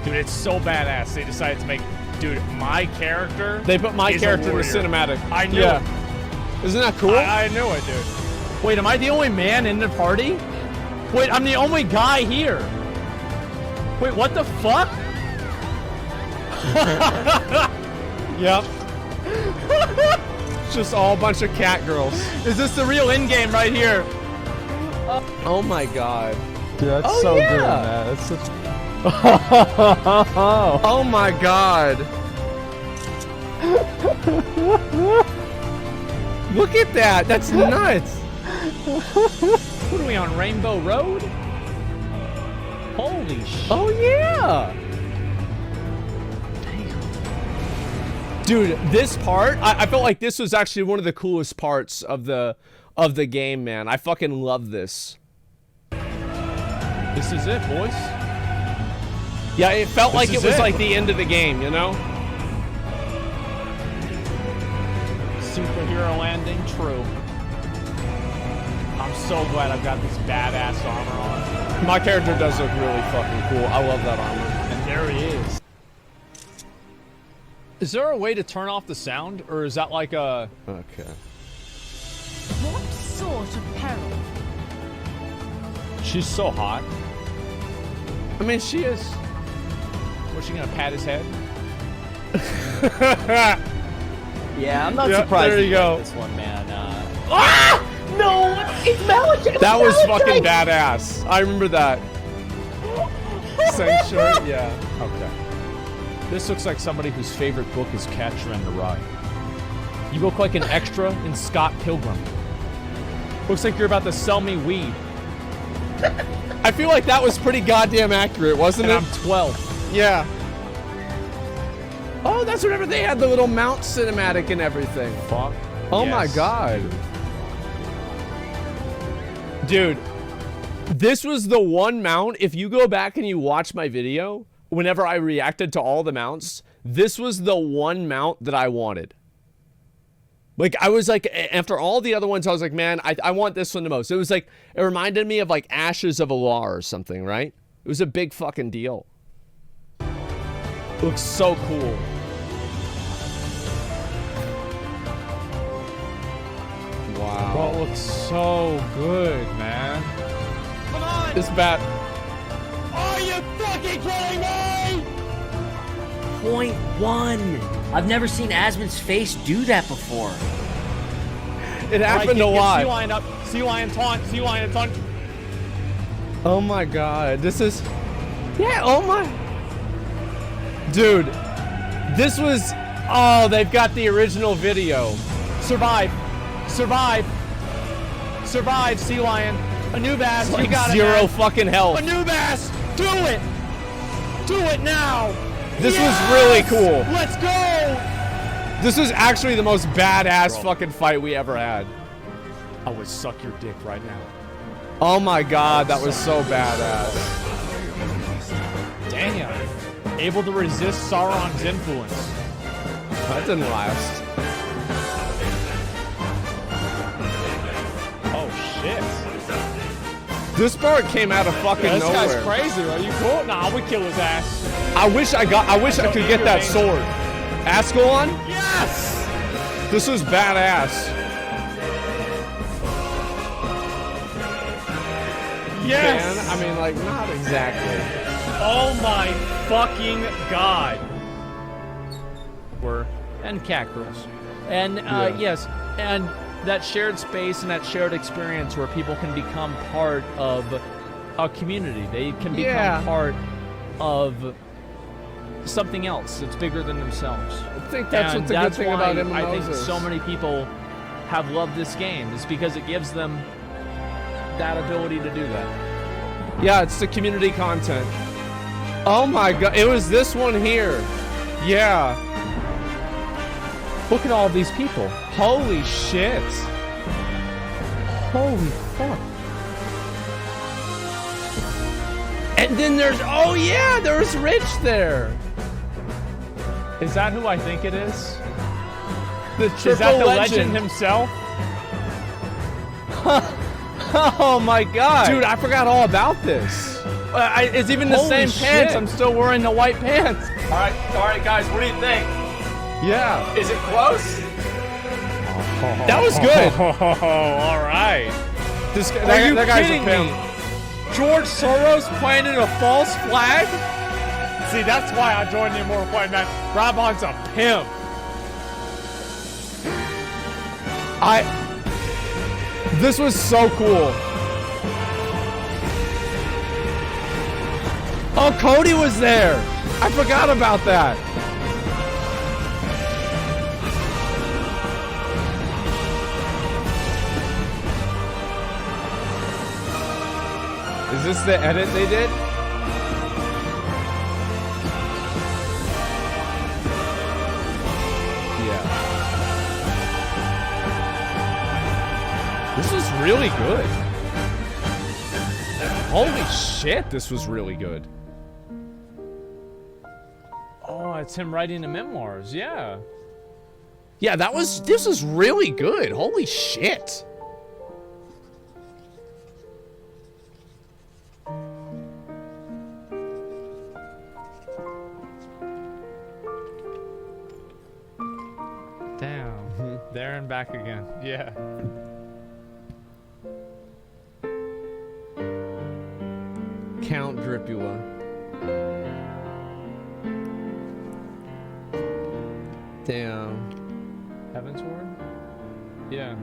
dude, it's so badass. They decided to make, dude, my character. They put my character in the cinematic. I knew it. Isn't that cool? I knew it, dude. Wait, am I the only man in the party? Wait, I'm the only guy here. Wait, what the fuck? Yep. It's just all a bunch of cat girls. Is this the real end game right here? Oh my god. Dude, that's Oh, so yeah. good, man. That's such. Oh my god. Look at that. That's nuts. What are we on, Rainbow Road? Holy shit. Oh yeah. Dude, this part, I felt like this was actually one of the coolest parts of the game, man. I fucking love this. This is it, boys. Yeah, it felt like This it is was it. like the end of the game, you know? Superhero landing, true. I'm so glad I've got this badass armor on. My character does look really fucking cool. I love that armor. And there he is. Is there a way to turn off the sound, or is that like a... Okay. What sort of peril? She's so hot. I mean, she is. Was she gonna pat his head? Yeah, I'm not Yep, surprised there you go. like this one, man. No, it's Malachite. That was fucking badass. I remember that. Same shirt, yeah. Okay. This looks like somebody whose favorite book is Catcher in the Rye. You look like an extra in Scott Pilgrim. Looks like you're about to sell me weed. I feel like that was pretty goddamn accurate, wasn't And it? I'm 12. Yeah. Oh, that's whenever they had the little mount cinematic and everything. Fuck. Oh my Yes. god. Dude, this was the one mount, if you go back and you watch my video, whenever I reacted to all the mounts, this was the one mount that I wanted. Like, I was like, after all the other ones, I was like, man, I want this one the most. It was like, it reminded me of like Ashes of Alar or something, right? It was a big fucking deal. It looks so cool. Wow. Bro, it looks so good, man. Come on! This bat. Are you fucking kidding me? .1. I've never seen Asmon's face do that before. It happened a lot. Sea lion up. Sea lion taunt. Sea lion taunt. Oh my god, this is... Yeah, oh my... Dude, this was... Oh, they've got the original video. Survive. Survive. Survive, sea lion. Anubis, Like you got zero it, man. fucking health. Anubis, do it. Do it now. This Yes! was really cool. Let's go. This was actually the most badass fucking fight we ever had. I would suck your dick right now. Oh my god, that was so badass. Damn. Able to resist Sauron's influence. That didn't last. Oh, shit. This bird came out of fucking This nowhere. guy's crazy. Are you cool? Nah, we kill his ass. I wish I could get that sword. Asmongold? Yes! This was badass. Yes! Man, I mean, like, not exactly. Oh my fucking god. And cat girls. And yes, and that shared space and that shared experience where people can become part of a community. They can become part of something else that's bigger than themselves. I think that's what the good thing about MMOs I think is. so many people have loved this game is because it gives them that ability to do that. Yeah, it's the community content. Oh my god, it was this one here. Yeah. Look at all these people. Holy shit. Holy fuck. And then there's, oh yeah, there's Rich there. Is that who I think it is? The triple Is that the legend legend himself? Oh my god. Dude, I forgot all about this. It's even the Holy same pants. shit. I'm still wearing the white pants. All right, guys, what do you think? Yeah. Is it close? That was good. All right. This guy, Are you that guy's kidding a pimp. me? George Soros planted a false flag? See, that's why I joined the Immortal Fight match. Rabon's a pimp. This was so cool. Oh, Cody was there. I forgot about that. Is this the edit they did? Yeah. This was really good. Holy shit, this was really good. Oh, it's him writing the memoirs. Yeah. Yeah, this was really good. Holy shit. Damn. There and back again. Yeah. Count Dripula. Damn. Heaven's Ward? Yeah.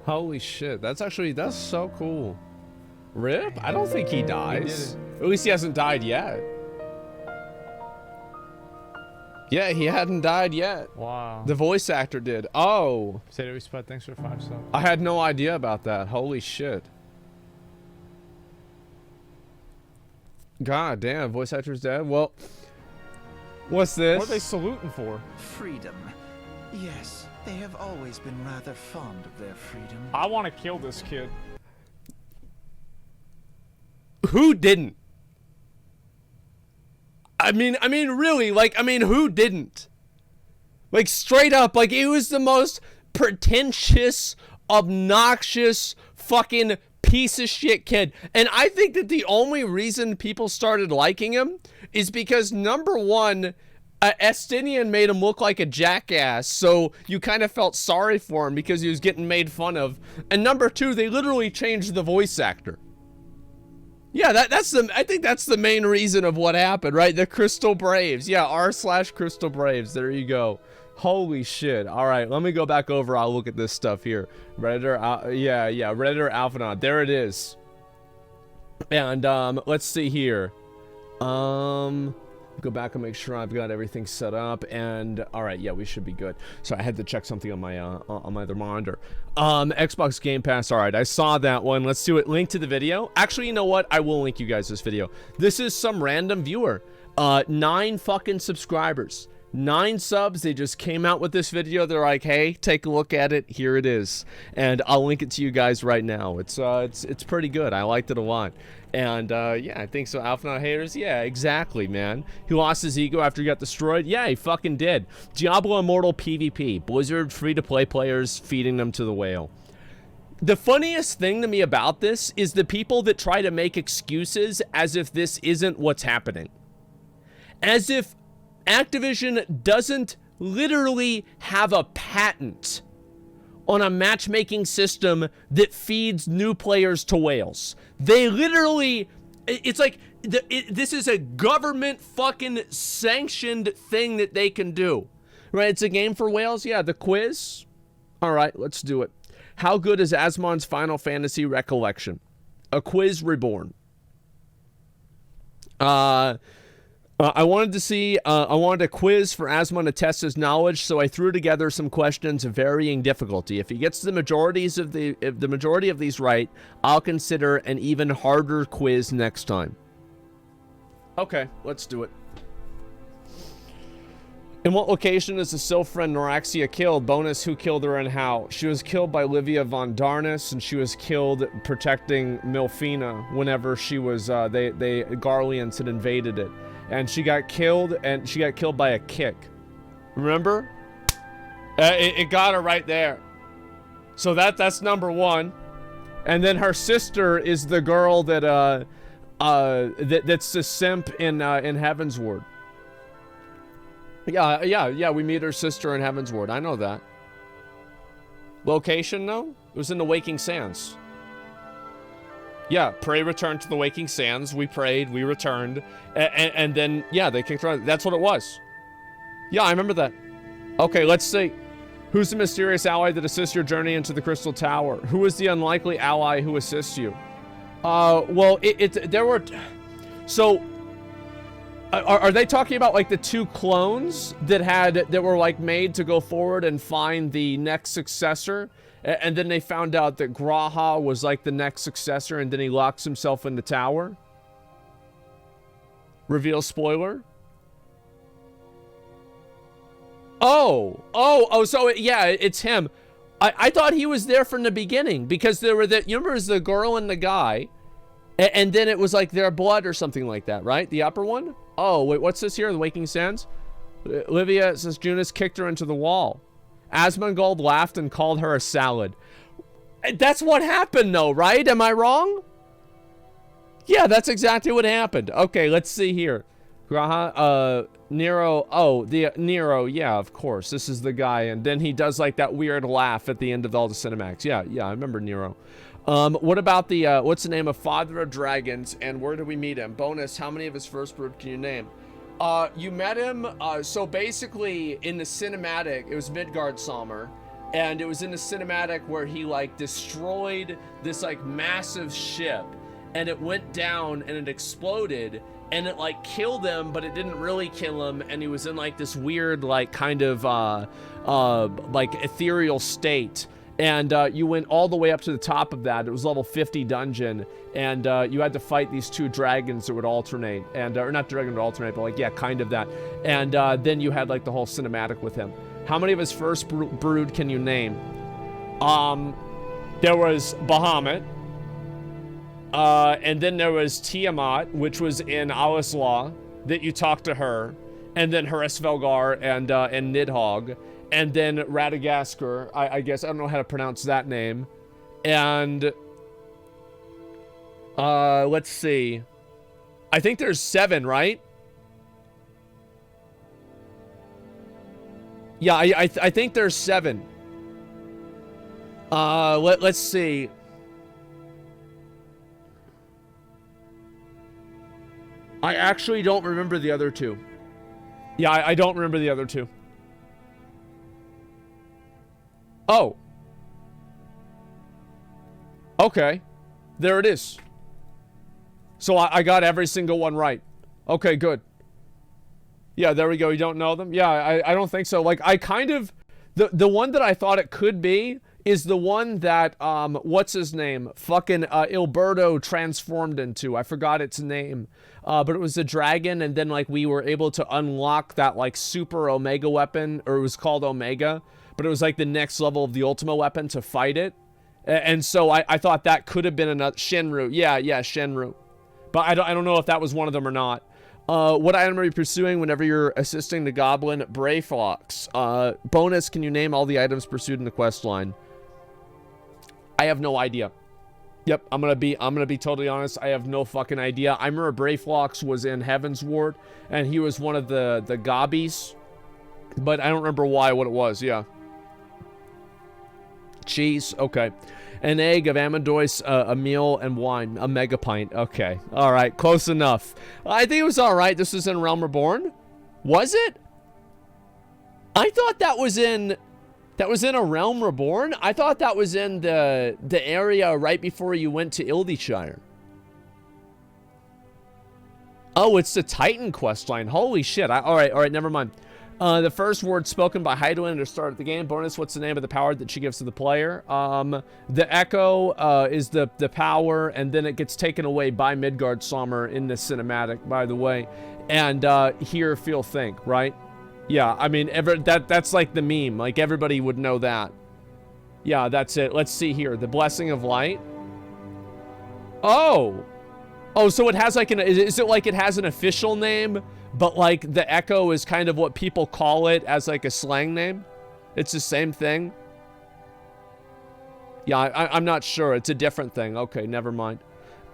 Holy shit. That's so cool. Rip? I don't think he dies. At least he hasn't died yet. Yeah, he hadn't died yet. Wow. The voice actor did. Oh. Potato Spud, thanks for 5 subs. I had no idea about that. Holy shit. God damn, voice actor's dead? Well, what's this? What are they saluting for? Freedom. Yes, they have always been rather fond of their freedom. I want to kill this kid. Who didn't? I mean, really, like, who didn't? Like, straight up, like, it was the most pretentious, obnoxious, fucking piece of shit kid. And I think that the only reason people started liking him is because, number one, Estinian made him look like a jackass, so you kind of felt sorry for him because he was getting made fun of. And number two, they literally changed the voice actor. Yeah, I think that's the main reason of what happened, right? The Crystal Braves. Yeah, r/Crystal Braves. There you go. Holy shit. All right, let me go back over. I'll look at this stuff here. Redditor, Redditor Alphanon. There it is. And let's see here. Go back and make sure I've got everything set up. And all right, yeah, we should be good. So I had to check something on my other monitor. Xbox Game Pass. All right, I saw that one. Let's do it. Link to the video. Actually, you know what? I will link you guys this video. This is some random viewer. 9 fucking subscribers. 9 subs. They just came out with this video. They're like, hey, take a look at it. Here it is. And I'll link it to you guys right now. It's pretty good. I liked it a lot. And yeah, I think so. Alpha Not Haters, yeah, exactly, man. He lost his ego after he got destroyed. Yeah, he fucking did. Diablo Immortal PvP. Blizzard free-to-play players feeding them to the whale. The funniest thing to me about this is the people that try to make excuses as if this isn't what's happening. As if Activision doesn't literally have a patent on a matchmaking system that feeds new players to whales. They literally, it's like, this is a government fucking sanctioned thing that they can do. Right, it's a game for whales? Yeah, the quiz? All right, let's do it. How good is Asmon's Final Fantasy recollection? A quiz reborn. I wanted a quiz for Asmon to test his knowledge, so I threw together some questions of varying difficulty. If he gets the majority of these right, I'll consider an even harder quiz next time. Okay, let's do it. In what location is the Sylph friend Noraxia killed? Bonus, who killed her and how? She was killed by Livia von Darnus, and she was killed protecting Milfina whenever she was, the Garleans had invaded it. And she got killed by a kick. Remember? It got her right there. So that's number 1. And then her sister is the girl that's the simp in Heavensward. Yeah, we meet her sister in Heavensward. I know that. Location, though? It was in the Waking Sands. Yeah, Prey returned to the Waking Sands. We prayed, we returned. And then, yeah, they kicked her out. That's what it was. Yeah, I remember that. Okay, let's see. Who's the mysterious ally that assists your journey into the Crystal Tower? Who is the unlikely ally who assists you? Well, there were... So... Are they talking about like the 2 clones that were like made to go forward and find the next successor, and then they found out that Graha was like the next successor, and then he locks himself in the tower? Reveal spoiler. Oh, so yeah, it's him. I thought he was there from the beginning because there were you remember it was the girl and the guy, and then it was like their blood or something like that, right? The upper one. Oh, wait, what's this here? The Waking Sands? Livia says Junis kicked her into the wall. Asmongold laughed and called her a salad. That's what happened, though, right? Am I wrong? Yeah, that's exactly what happened. Okay, let's see here. Nero. Oh, the Nero. Yeah, of course. This is the guy. And then he does, like, that weird laugh at the end of all the cinematics. Yeah, I remember Nero. What about the, what's the name of Father of Dragons, and where do we meet him? Bonus, how many of his first brood can you name? You met him, so basically, in the cinematic, it was Midgardsormr, and it was in the cinematic where he, like, destroyed this, like, massive ship, and it went down, and it exploded, and it, like, killed him, but it didn't really kill him, and he was in, like, this weird, like, kind of, like, ethereal state. And you went all the way up to the top of that. It was level 50 dungeon, and you had to fight these 2 dragons that would alternate, and or not dragon would alternate, but like, yeah, kind of that. And then you had like the whole cinematic with him. How many of his first brood can you name? There was Bahamut, and then there was Tiamat, which was in Alisla, that you talked to her, and then Hraesvelgar and Nidhogg. And then Radagast, I guess, I don't know how to pronounce that name. And, let's see. I think there's 7, right? Yeah, I think there's 7. Let's see. I actually don't remember the other 2. Yeah, I don't remember the other 2. Oh. Okay. There it is. So I got every single one right. Okay, good. Yeah, there we go. You don't know them? Yeah, I don't think so. Like, I kind of... The one that I thought it could be is the one that, what's his name? Fucking Ilberto transformed into. I forgot its name. But it was a dragon, and then, like, we were able to unlock that, like, super Omega weapon, or it was called Omega, but it was, like, the next level of the Ultima weapon to fight it. And so I thought that could have been another Shenru. Yeah, Shenru. But I don't know if that was one of them or not. What item are you pursuing whenever you're assisting the goblin Brayfox? Bonus, can you name all the items pursued in the quest line? I have no idea. Yep, I'm gonna be totally honest. I have no fucking idea. I remember Brayfox was in Heaven's Ward, and he was one of the gobbies, but I don't remember what it was. Yeah. Cheese, okay. An egg of Amandois, a meal, and wine. A mega pint. Okay. All right. Close enough. I think it was all right. This is in Realm Reborn. Was it? I thought that was in a Realm Reborn. I thought that was in the area right before you went to Ildyshire. Oh, it's the Titan questline. Holy shit. All right. Never mind. The first word spoken by Heidelin at the start of the game. Bonus, what's the name of the power that she gives to the player? The Echo is the power, and then it gets taken away by Midgard Sommer in the cinematic, by the way. And hear, feel, think, right? Yeah, I mean, that's like the meme. Like, everybody would know that. Yeah, that's it. Let's see here. The Blessing of Light. Oh, so it has like is it like it has an official name? But, like, the Echo is kind of what people call it as, like, a slang name. It's the same thing. Yeah, I'm not sure. It's a different thing. Okay, never mind.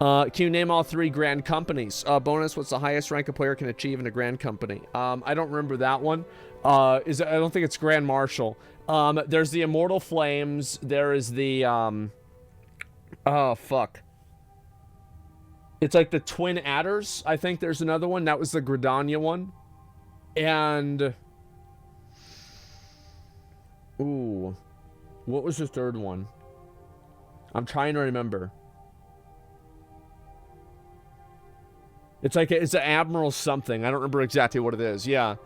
Can you name all 3 Grand Companies? Bonus, what's the highest rank a player can achieve in a Grand Company? I don't remember that one. I don't think it's Grand Marshal. There's the Immortal Flames. There is the, oh, fuck. It's like the Twin Adders. I think there's another one. That was the Gridania one. And... ooh. What was the third one? I'm trying to remember. It's like it's an Admiral something. I don't remember exactly what it is. Yeah.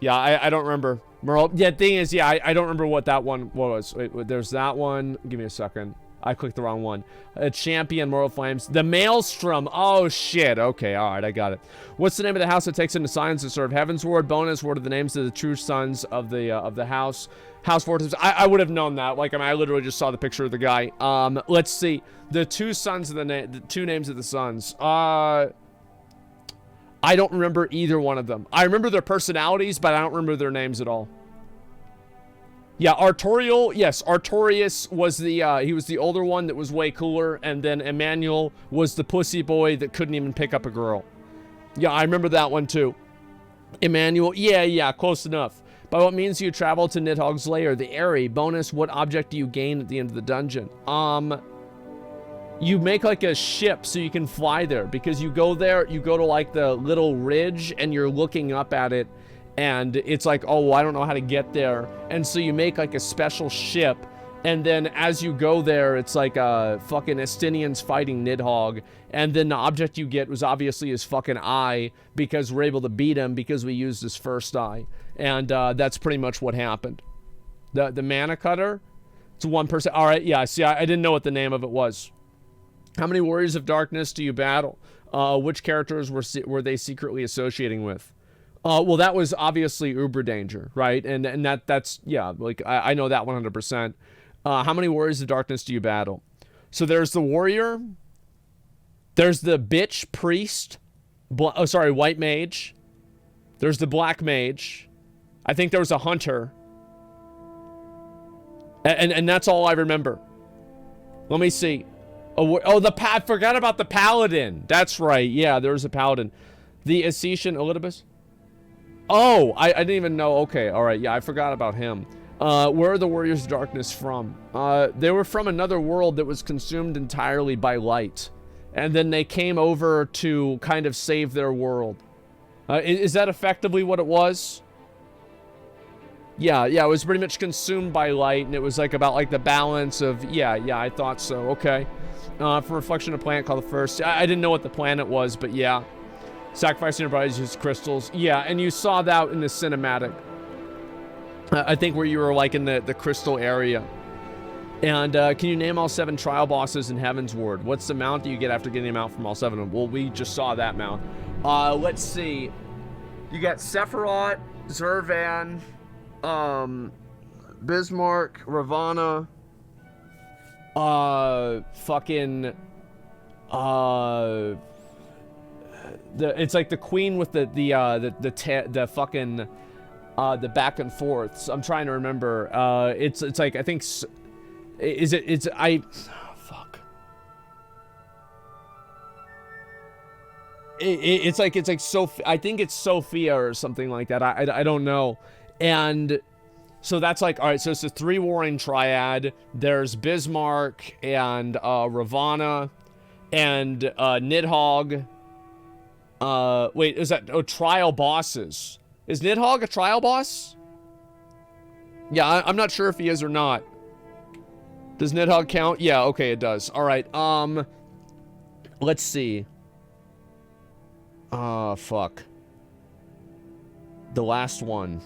Yeah, I don't remember. Merle. Yeah, thing is, yeah, I don't remember what that one was. Wait, there's that one. Give me a second. I clicked the wrong one. A Champion, Moral Flames. The Maelstrom. Oh, shit. Okay, all right, I got it. What's the name of the house that takes into signs to serve Heaven's Ward? Bonus, what are the names of the true sons of the house? House Fortress. I would have known that. Like, I literally just saw the picture of the guy. Let's see. The two sons of the two names of the sons. I don't remember either one of them. I remember their personalities, but I don't remember their names at all. Yeah, Artorial, yes, Artorius was he was the older one that was way cooler, and then Emmanuel was the pussy boy that couldn't even pick up a girl. Yeah, I remember that one too. Emmanuel, yeah, close enough. By what means do you travel to Nidhogg's lair? The Airy. Bonus, what object do you gain at the end of the dungeon? You make like a ship so you can fly there, because you go there, you go to like the little ridge, and you're looking up at it, and it's like, oh, I don't know how to get there. And so you make like a special ship, and then as you go there, it's like fucking Estinians fighting Nidhogg, and then the object you get was obviously his fucking eye, because we're able to beat him because we used his first eye. And that's pretty much what happened. The Mana Cutter, it's 1%. All right, yeah, see, I didn't know what the name of it was. How many Warriors of Darkness do you battle? Which characters were they secretly associating with? Well, that was obviously Uber Danger, right? And that's, yeah, like, I know that 100%. How many Warriors of Darkness do you battle? So there's the Warrior. There's the Bitch Priest. White Mage. There's the Black Mage. I think there was a Hunter. And that's all I remember. Let me see. I forgot about the Paladin. That's right. Yeah, there was a Paladin. The Essetian Elidibus. Oh, I didn't even know. Okay, all right. Yeah, I forgot about him. Where are the Warriors of Darkness from? They were from another world that was consumed entirely by light. And then they came over to kind of save their world. Is that effectively what it was? Yeah, it was pretty much consumed by light, and it was like about like the balance of, yeah, I thought so. Okay. For reflection of a planet called the First. I didn't know what the planet was, but yeah. Sacrificing your bodies use crystals. Yeah, and you saw that in the cinematic. I think where you were like in the crystal area. And can you name all 7 trial bosses in Heaven's Ward? What's the mount that you get after getting a mount from all 7 of them? Well, we just saw that mount. Let's see. You got Sephiroth, Zurvan, Bismarck, Ravana, it's like the queen with the fucking the back and forths. I'm trying to remember. It's like, I think, fuck. It's like Sophia. I think it's Sophia or something like that. I don't know. And so that's like, all right, so it's a 3 warring triad. There's Bismarck and Ravana and Nidhogg. Wait, is that, trial bosses? Is Nidhogg a trial boss? Yeah, I'm not sure if he is or not. Does Nidhogg count? Yeah, okay, it does. All right, let's see. Fuck. The last one.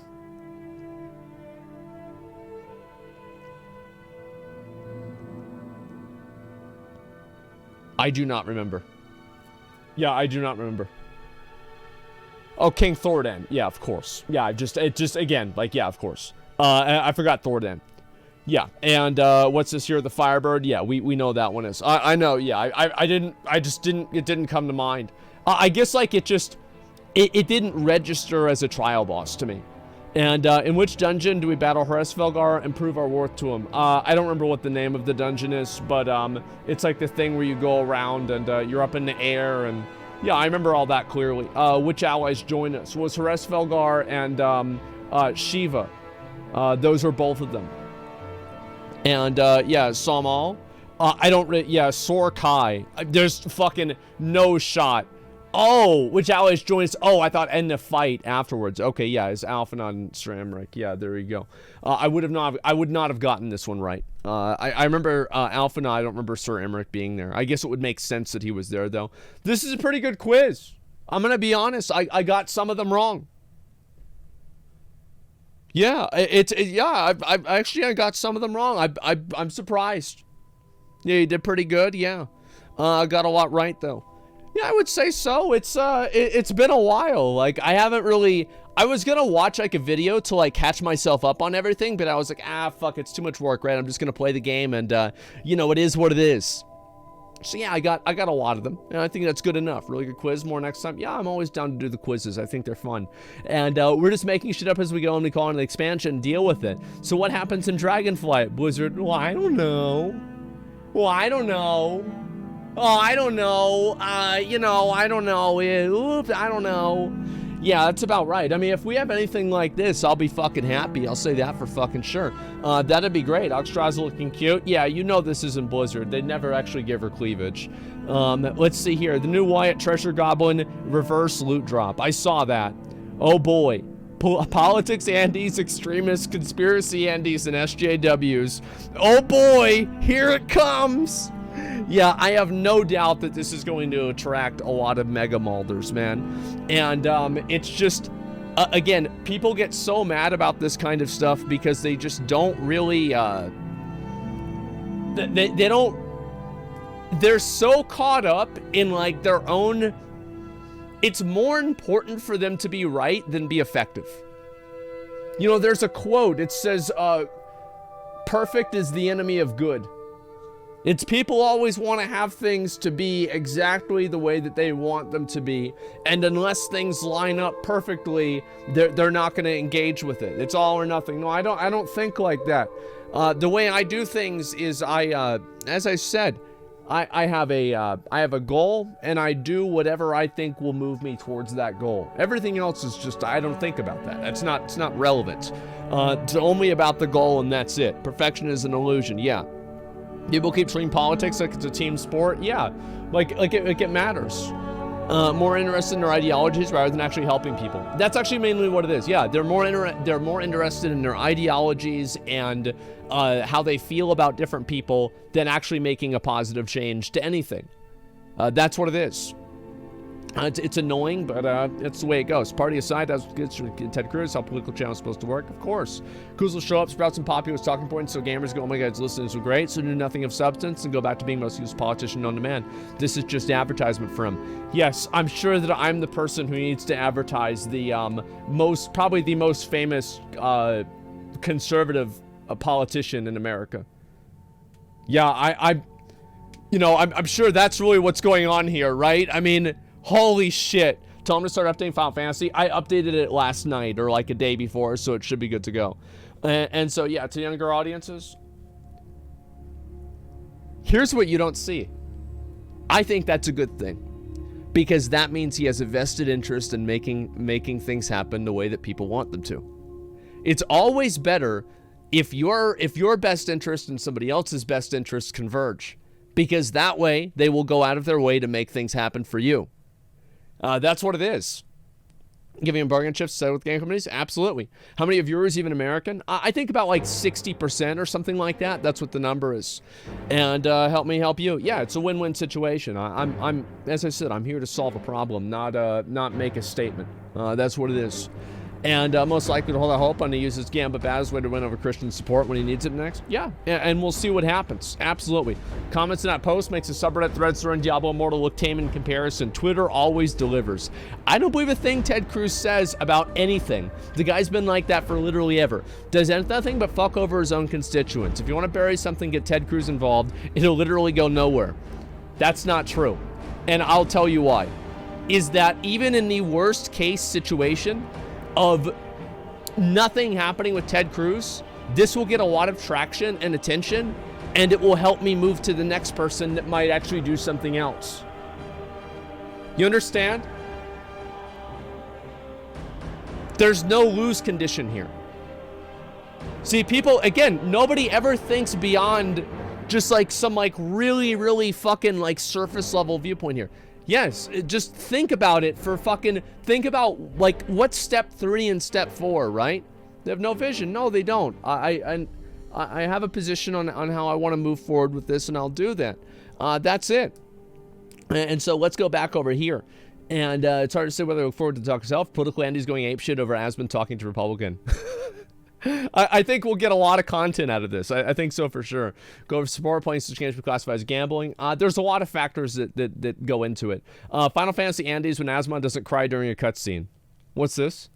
I do not remember. Yeah, I do not remember. Oh, King Thordan. Yeah, of course. Yeah, again, like, yeah, of course. I forgot Thordan. Yeah, and what's this here? The Firebird? Yeah, we know that one is. I know, yeah, it didn't come to mind. I guess, like, it didn't register as a trial boss to me. And in which dungeon do we battle Hresvelgar and prove our worth to him? I don't remember what the name of the dungeon is, but it's like the thing where you go around and you're up in the air, and yeah, I remember all that clearly. Which allies joined us? Was Hresvelgar and Shiva. Those were both of them. And yeah, Samal. Sor Kai. There's fucking no shot. Oh, which allies join us? Oh, I thought end the fight afterwards. Okay, yeah, it's Alphanon and Sir Emmerich. Yeah, there you go. I would not have gotten this one right. I remember Alphanon. I don't remember Sir Emmerich being there. I guess it would make sense that he was there, though. This is a pretty good quiz. I'm gonna be honest. I got some of them wrong. Yeah, I got some of them wrong. I'm surprised. Yeah, you did pretty good. Yeah, I got a lot right though. Yeah, I would say so. It's been a while. Like, I was gonna watch like a video to like catch myself up on everything, but I was like, fuck, it's too much work, right? I'm just gonna play the game, and you know, it is what it is. So yeah, I got a lot of them, and I think that's good enough. Really good quiz. More next time. Yeah, I'm always down to do the quizzes. I think they're fun, and we're just making shit up as we go, and we call it an expansion and deal with it. So what happens in Dragonflight, Blizzard? Well, I don't know. Oh, I don't know. You know, I don't know. Oops, I don't know. Yeah, that's about right. I mean, if we have anything like this, I'll be fucking happy. I'll say that for fucking sure. That'd be great. Oxtra's looking cute. Yeah, you know this isn't Blizzard. They never actually give her cleavage. Let's see here. The new Wyatt Treasure Goblin reverse loot drop. I saw that. Oh boy. Politics Andes, extremists, conspiracy Andes, and SJWs. Oh boy, here it comes. Yeah, I have no doubt that this is going to attract a lot of Mega Malders, man. And it's just, again, people get so mad about this kind of stuff because they just don't really, they're so caught up in like their own, it's more important for them to be right than be effective. You know, there's a quote, it says, perfect is the enemy of good. It's people always want to have things to be exactly the way that they want them to be, and unless things line up perfectly, they're not going to engage with it. It's all or nothing. No, I don't think like that. The way I do things is as I said, I have a goal, and I do whatever I think will move me towards that goal. Everything else is just, I don't think about that. It's not relevant. It's only about the goal, and that's it. Perfection is an illusion. Yeah. People keep treating politics like it's a team sport. Yeah, like it matters. More interested in their ideologies rather than actually helping people. That's actually mainly what it is. Yeah, they're more interested in their ideologies and how they feel about different people than actually making a positive change to anything. That's what it is. It's annoying, but it's the way it goes. Party aside, as Ted Cruz, how political channel is supposed to work, of course. Cruz will show up, sprout some populist talking points, so gamers go, oh my god, it's listening so great, so do nothing of substance, and go back to being most used politician known to man. This is just advertisement for him. Yes, I'm sure that I'm the person who needs to advertise the probably the most famous conservative politician in America. Yeah, I'm sure that's really what's going on here, right? I mean, holy shit. Tell him to start updating Final Fantasy. I updated it last night or like a day before, so it should be good to go. And so, yeah, to younger audiences, here's what you don't see. I think that's a good thing, because that means he has a vested interest in making things happen the way that people want them to. It's always better if your best interest and somebody else's best interest converge, because that way they will go out of their way to make things happen for you. That's what it is. Giving them bargain chips to settle with game companies? Absolutely. How many of yours even American? I think about like 60% or something like that. That's what the number is. And help me help you. Yeah, it's a win-win situation. I'm as I said, I'm here to solve a problem, not make a statement. That's what it is. And most likely to hold out hope on to use his Gambit Baz way to win over Christian support when he needs it next. Yeah, and we'll see what happens. Absolutely. Comments in that post makes a subreddit thread surrounding Diablo Immortal look tame in comparison. Twitter always delivers. I don't believe a thing Ted Cruz says about anything. The guy's been like that for literally ever. Does nothing but fuck over his own constituents. If you want to bury something, get Ted Cruz involved. It'll literally go nowhere. That's not true. And I'll tell you why. Is that even in the worst case situation of nothing happening with Ted Cruz, this will get a lot of traction and attention, and it will help me move to the next person that might actually do something else. You understand? There's no lose condition here. See, people, again, nobody ever thinks beyond just like some like really fucking like surface level viewpoint here. Yes, just think about it for fucking, think about like what's step 3 and step 4, right? They have no vision. No, they don't. I have a position on how I want to move forward with this, and I'll do that. That's it. And so let's go back over here. And it's hard to say whether I look forward to the talk itself. Political Andy's going apeshit over Asmon talking to Republican. I think we'll get a lot of content out of this. I think so for sure. Go over support points to change be classified as gambling. There's a lot of factors that go into it. Final Fantasy Andy's when Asmon doesn't cry during a cutscene. What's this?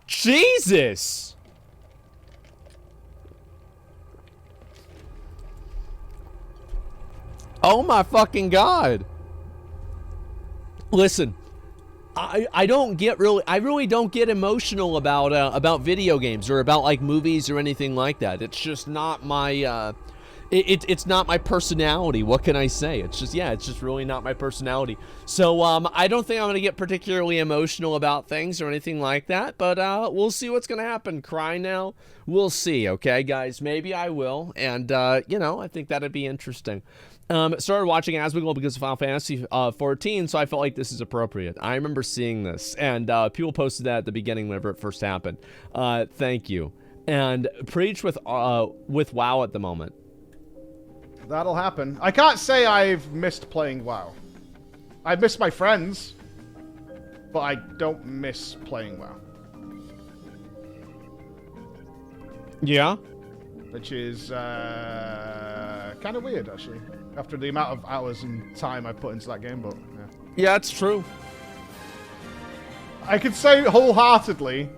Jesus! Oh my fucking god! Listen, I really don't get emotional about video games or about like movies or anything like that. It's just not my it's not my personality. What can I say? It's just really not my personality. So I don't think I'm gonna get particularly emotional about things or anything like that. But we'll see what's gonna happen. Cry now? We'll see. Okay, guys. Maybe I will. And I think that'd be interesting. Started watching Asmongold because of Final Fantasy 14, so I felt like this is appropriate. I remember seeing this, and people posted that at the beginning whenever it first happened. Thank you. And preach with WoW at the moment. That'll happen. I can't say I've missed playing WoW. I've missed my friends, but I don't miss playing WoW. Yeah? Which is kind of weird, actually. After the amount of hours and time I put into that game, but yeah. Yeah, it's true. I could say wholeheartedly,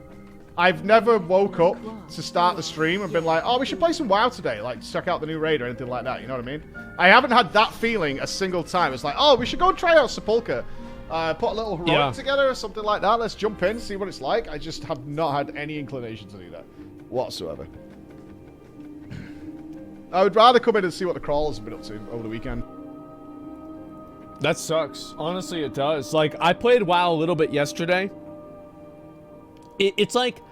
I've never woke up to start the stream and been like, oh, we should play some WoW today, like check out the new raid or anything like that, you know what I mean? I haven't had that feeling a single time. It's like, oh, we should go try out Sepulchre. Put a little heroic together or something like that. Let's jump in, see what it's like. I just have not had any inclination to do that whatsoever. I would rather come in and see what the crawlers have been up to over the weekend. That sucks. Honestly, it does. Like, I played WoW a little bit yesterday. It's like,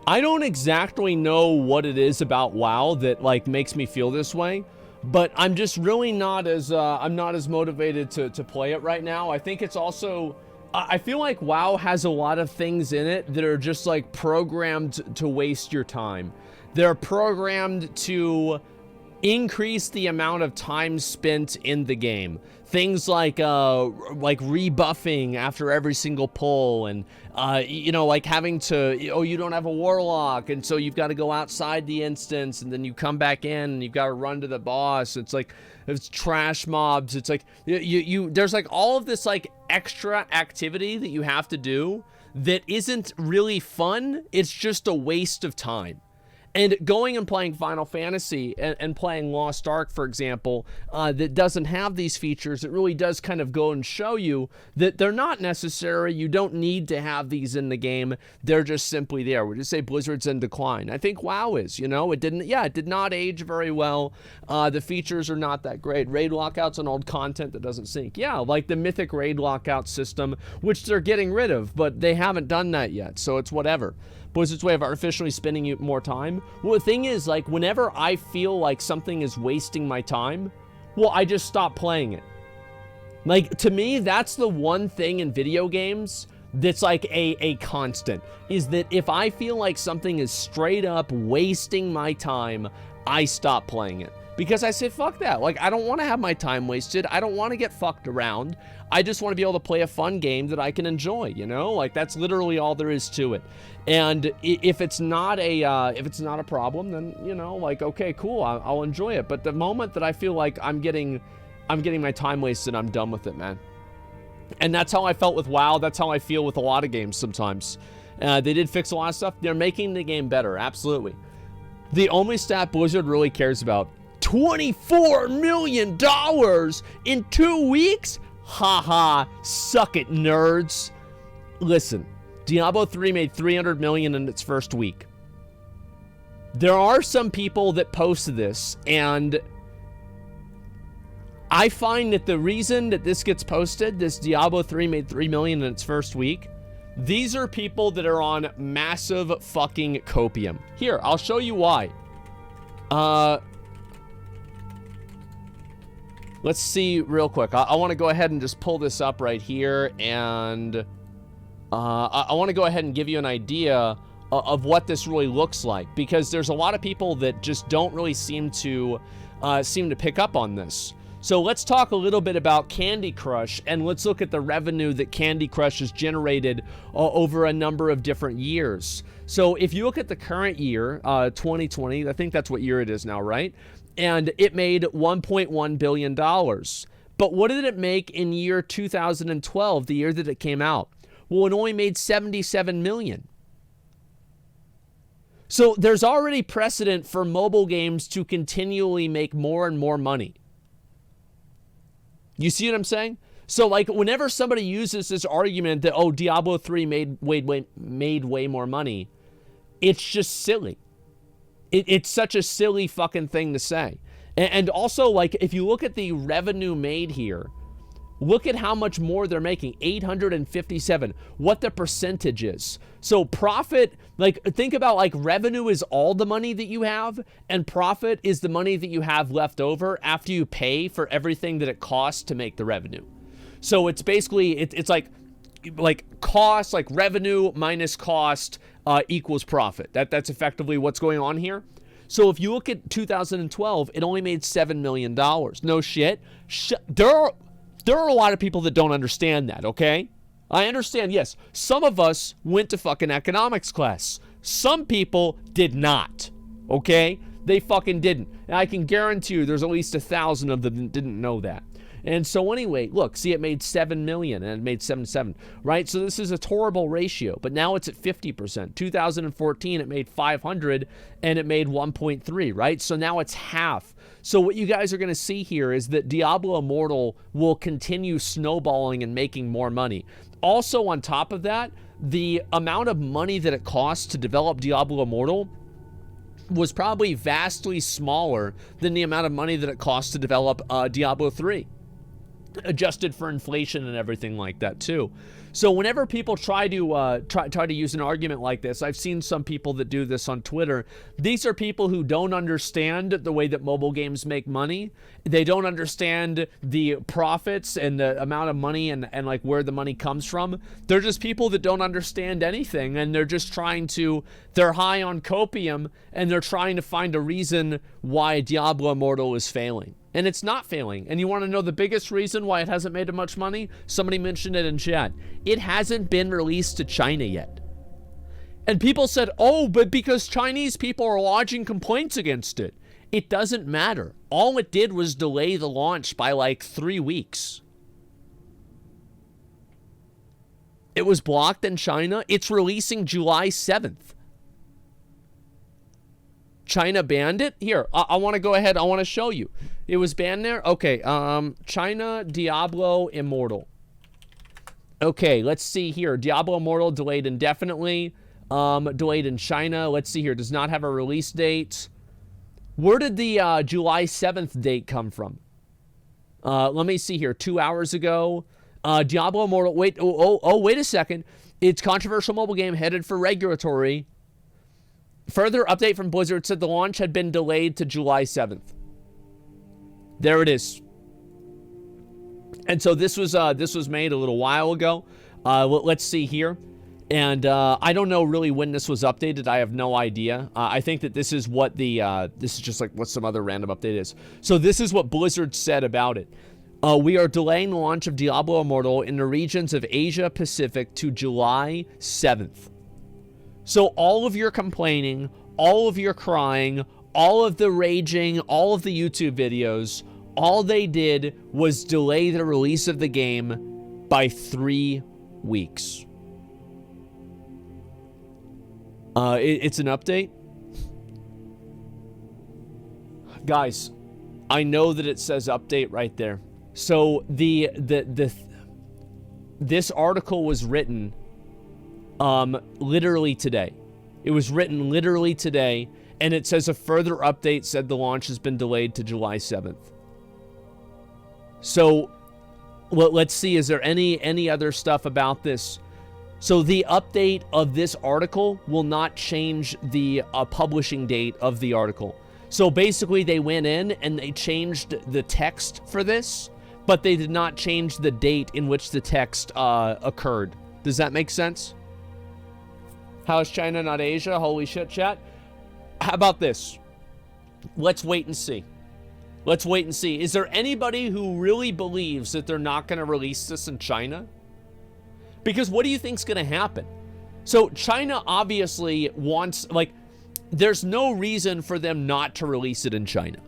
I don't exactly know what it is about WoW that, like, makes me feel this way. But I'm just really not as, I'm not as motivated to play it right now. I think it's also, I feel like WoW has a lot of things in it that are just, like, programmed to waste your time. They're programmed to increase the amount of time spent in the game. Things like rebuffing after every single pull, and you know, like having to, oh, you don't have a warlock, and so you've got to go outside the instance, and then you come back in and you've got to run to the boss. It's like, it's trash mobs. It's like there's like all of this like extra activity that you have to do that isn't really fun. It's just a waste of time. And going and playing Final Fantasy and playing Lost Ark, for example, that doesn't have these features, it really does kind of go and show you that they're not necessary. You don't need to have these in the game. They're just simply there. Would you say Blizzard's in decline? I think WoW is, you know, it did not age very well. The features are not that great. Raid lockouts on old content that doesn't sync. Yeah, like the Mythic raid lockout system, which they're getting rid of, but they haven't done that yet, so it's whatever. Blizzard's way of artificially spending you more time. Well, the thing is, like, whenever I feel like something is wasting my time, well, I just stop playing it. Like, to me, that's the one thing in video games that's like a constant, is that if I feel like something is straight up wasting my time, I stop playing it. Because I say, fuck that. Like, I don't want to have my time wasted. I don't want to get fucked around. I just want to be able to play a fun game that I can enjoy, you know? Like, that's literally all there is to it. And if it's not a problem, then, you know, like, okay, cool, I'll enjoy it. But the moment that I feel like I'm getting my time wasted, I'm done with it, man. And that's how I felt with WoW. That's how I feel with a lot of games sometimes. They did fix a lot of stuff. They're making the game better, absolutely. The only stat Blizzard really cares about, $24 million in 2 weeks? Haha, suck it, nerds. Listen, Diablo 3 made $300 million in its first week. There are some people that post this, and I find that the reason that this gets posted, this Diablo 3 made $3 million in its first week, these are people that are on massive fucking copium. Here, I'll show you why. Let's see real quick. I want to go ahead and just pull this up right here, and I want to go ahead and give you an idea of what this really looks like, because there's a lot of people that just don't really seem to pick up on this. So let's talk a little bit about Candy Crush, and let's look at the revenue that Candy Crush has generated over a number of different years. So if you look at the current year, 2020, I think that's what year it is now, right? And it made $1.1 billion. But what did it make in year 2012, the year that it came out? Well, it only made $77 million. So there's already precedent for mobile games to continually make more and more money. You see what I'm saying? So, like, whenever somebody uses this argument that, oh, Diablo 3 made way more money, it's just silly. It's such a silly fucking thing to say. And also, like, if you look at the revenue made here, look at how much more they're making, 857, what the percentage is. So profit, like, think about, like, revenue is all the money that you have, and profit is the money that you have left over after you pay for everything that it costs to make the revenue. So it's basically, it's like cost, like revenue minus cost equals profit. That's effectively what's going on here. So if you look at 2012, it only made $7 million. No shit. There are a lot of people that don't understand that, okay? I understand, yes, some of us went to fucking economics class. Some people did not, okay? They fucking didn't. And I can guarantee you there's at least 1,000 of them that didn't know that. And so anyway, look, see, it made 7 million and it made 77, right? So this is a horrible ratio, but now it's at 50%. 2014, it made 500 and it made 1.3, right? So now it's half. So what you guys are going to see here is that Diablo Immortal will continue snowballing and making more money. Also, on top of that, the amount of money that it costs to develop Diablo Immortal was probably vastly smaller than the amount of money that it costs to develop Diablo 3. adjusted for inflation and everything like that too. So whenever people try to use an argument like this, I've seen some people that do this on Twitter. These are people who don't understand the way that mobile games make money. They don't understand the profits and the amount of money and like where the money comes from. They're just people that don't understand anything, and they're just they're high on copium, and they're trying to find a reason why Diablo Immortal is failing. And it's not failing. And you want to know the biggest reason why it hasn't made much money? Somebody mentioned it in chat. It hasn't been released to China yet. And people said, oh, but because Chinese people are lodging complaints against it. It doesn't matter. All it did was delay the launch by like 3 weeks. It was blocked in China. It's releasing July 7th. China banned it? Here, I want to go ahead. I want to show you. It was banned there? Okay, China Diablo Immortal. Okay, let's see here. Diablo Immortal delayed indefinitely. Delayed in China. Let's see here. Does not have a release date. Where did the July 7th date come from? Let me see here. 2 hours ago. Diablo Immortal. Wait, wait a second. It's controversial mobile game headed for regulatory. Further update from Blizzard said the launch had been delayed to July 7th. There it is. And so this was made a little while ago. Let's see here. And I don't know really when this was updated. I have no idea. I think that this is what this is just like what some other random update is. So this is what Blizzard said about it. We are delaying the launch of Diablo Immortal in the regions of Asia Pacific to July 7th. So all of your complaining, all of your crying, all of the raging, all of the YouTube videos, all they did was delay the release of the game by 3 weeks. It's an update. Guys, I know that it says update right there. So this article was written literally today. It was written literally today, and it says a further update said the launch has been delayed to July 7th. So, let's see, is there any other stuff about this? So the update of this article will not change the publishing date of the article. So basically they went in and they changed the text for this, but they did not change the date in which the text occurred. Does that make sense? How is China not Asia? Holy shit, chat. How about this? Let's wait and see. Let's wait and see. Is there anybody who really believes that they're not going to release this in China? Because what do you think's going to happen? So China obviously wants, like, there's no reason for them not to release it in China.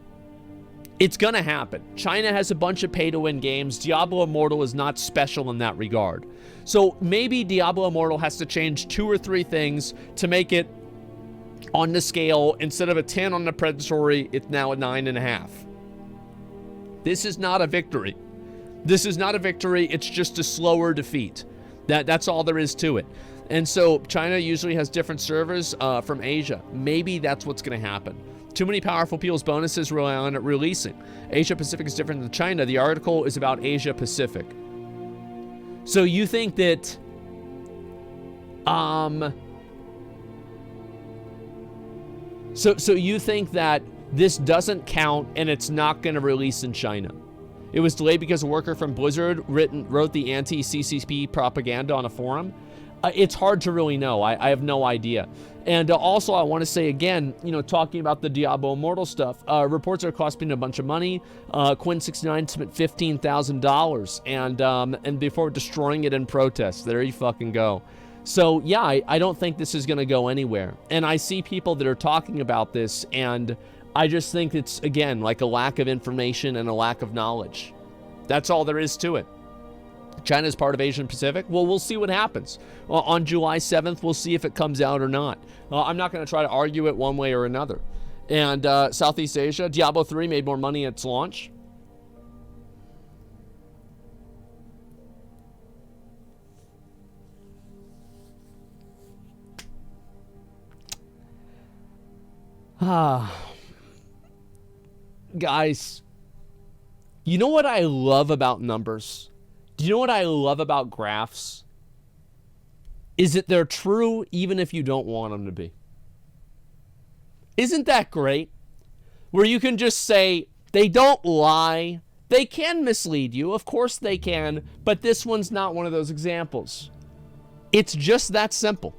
It's going to happen. China has a bunch of pay-to-win games. Diablo Immortal is not special in that regard. So maybe Diablo Immortal has to change 2 or 3 things to make it on the scale. Instead of a 10 on the Predatory, it's now a 9.5. This is not a victory. This is not a victory. It's just a slower defeat. That's all there is to it. And so China usually has different servers from Asia. Maybe that's what's going to happen. Too many powerful people's bonuses rely on it releasing. Asia Pacific is different than China. The article is about Asia Pacific. So you think that so you think that this doesn't count and it's not going to release in China? It was delayed because a worker from Blizzard wrote the anti-CCP propaganda on a forum. It's hard to really know. I have no idea. And also, I want to say again, you know, talking about the Diablo Immortal stuff, reports are costing a bunch of money. Quinn69 spent $15,000 and before destroying it in protest. There you fucking go. So yeah, I don't think this is going to go anywhere. And I see people that are talking about this, and I just think it's, again, like a lack of information and a lack of knowledge. That's all there is to it. China's part of Asian Pacific. Well, we'll see what happens. On July 7th, we'll see if it comes out or not. I'm not going to try to argue it one way or another. And Southeast Asia, Diablo 3 made more money at its launch. Guys, You know what I love about numbers? Do you know what I love about graphs? Is that they're true even if you don't want them to be. Isn't that great? Where you can just say, they don't lie. They can mislead you. Of course they can. But this one's not one of those examples. It's just that simple.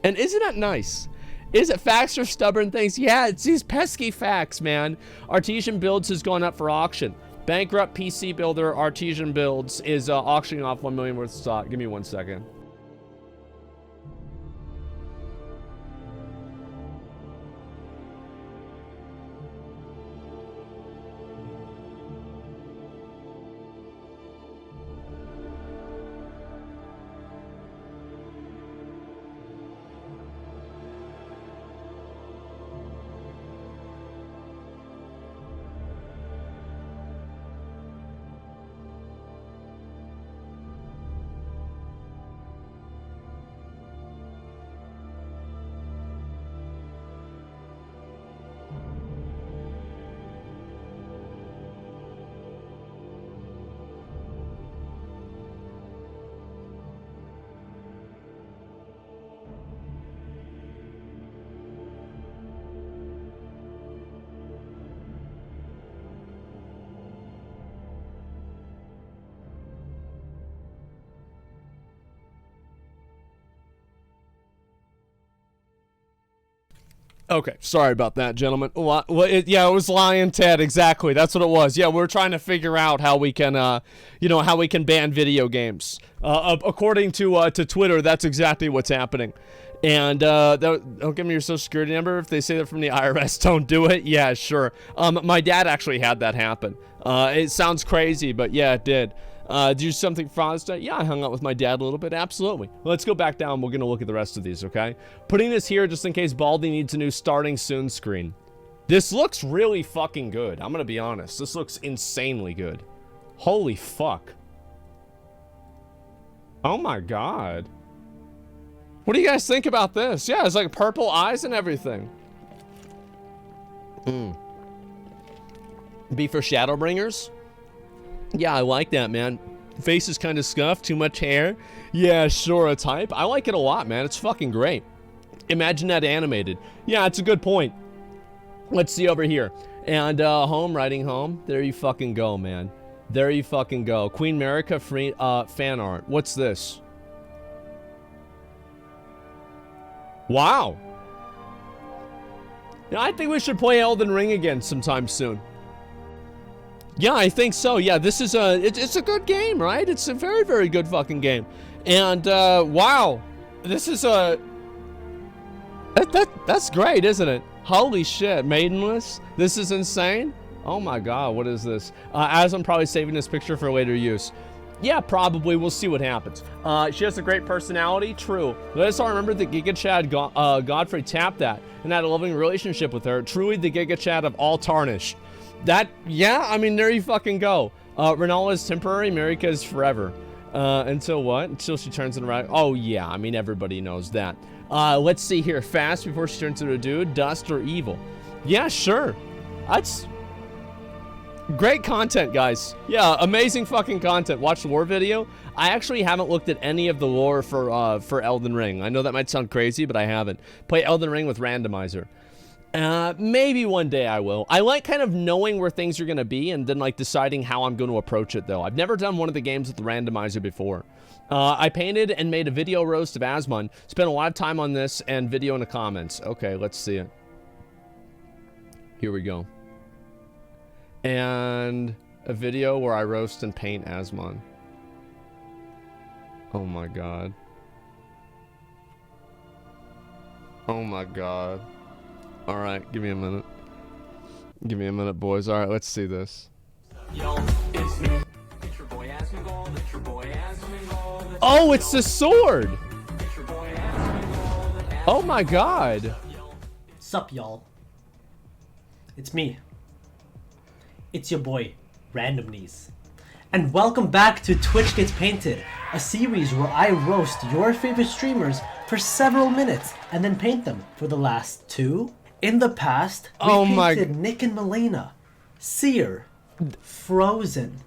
And isn't that nice? Is it facts or stubborn things? Yeah, it's these pesky facts, man. Artesian Builds has gone up for auction. Bankrupt PC builder Artesian Builds is auctioning off 1 million worth of stock. Give me 1 second. Okay, sorry about that, gentlemen. Yeah, it was Lion Ted, exactly. That's what it was. Yeah, we're trying to figure out how we can, how we can ban video games. According to Twitter, that's exactly what's happening. And don't give me your social security number. If they say that from the IRS, don't do it. Yeah, sure. My dad actually had that happen. It sounds crazy, but yeah, it did. Do something for Father's Day? Yeah, I hung out with my dad a little bit. Absolutely. Let's go back down. We're going to look at the rest of these, okay? Putting this here just in case Baldy needs a new starting soon screen. This looks really fucking good. I'm going to be honest. This looks insanely good. Holy fuck. Oh my god. What do you guys think about this? Yeah, it's like purple eyes and everything. Be for Shadowbringers? Yeah, I like that, man. Face is kind of scuffed, too much hair. Yeah, sure, a type. I like it a lot, man. It's fucking great. Imagine that animated. Yeah, it's a good point. Let's see over here. And home, writing home. There you fucking go, man. There you fucking go. Queen America free fan art. What's this? Wow. Yeah, I think we should play Elden Ring again sometime soon. Yeah, I think so. Yeah, this is it's a good game, right? It's a very, very good fucking game. And wow, this is that's great, isn't it? Holy shit, Maidenless. This is insane. Oh my god, what is this? As I'm probably saving this picture for later use. Yeah, probably. We'll see what happens. She has a great personality. True. Let us all remember that Giga Chad Godfrey tapped that and had a loving relationship with her. Truly the Giga Chad of all tarnished. That, yeah, I mean, there you fucking go. Renala is temporary, Marika is forever. Until what? Until she turns it around. Oh, yeah, I mean, everybody knows that. Let's see here. Fast before she turns into a dude. Dust or evil. Yeah, sure. That's great content, guys. Yeah, amazing fucking content. Watch the lore video. I actually haven't looked at any of the lore for Elden Ring. I know that might sound crazy, but I haven't. Play Elden Ring with randomizer. Maybe one day I will. I like kind of knowing where things are going to be and then like deciding how I'm going to approach it though. I've never done one of the games with the randomizer before. I painted and made a video roast of Asmon. Spent a lot of time on this and video in the comments. Okay, let's see it. Here we go. And a video where I roast and paint Asmon. Oh my god. Oh my god. Alright, give me a minute. Give me a minute, boys. Alright, let's see this. Oh, it's the sword! Oh my god. Sup, y'all? It's me. It's your boy, Random Knees. And welcome back to Twitch Gets Painted, a series where I roast your favorite streamers for several minutes and then paint them for the last 2. In the past, we painted Nick and Milena, Seer, Frozen,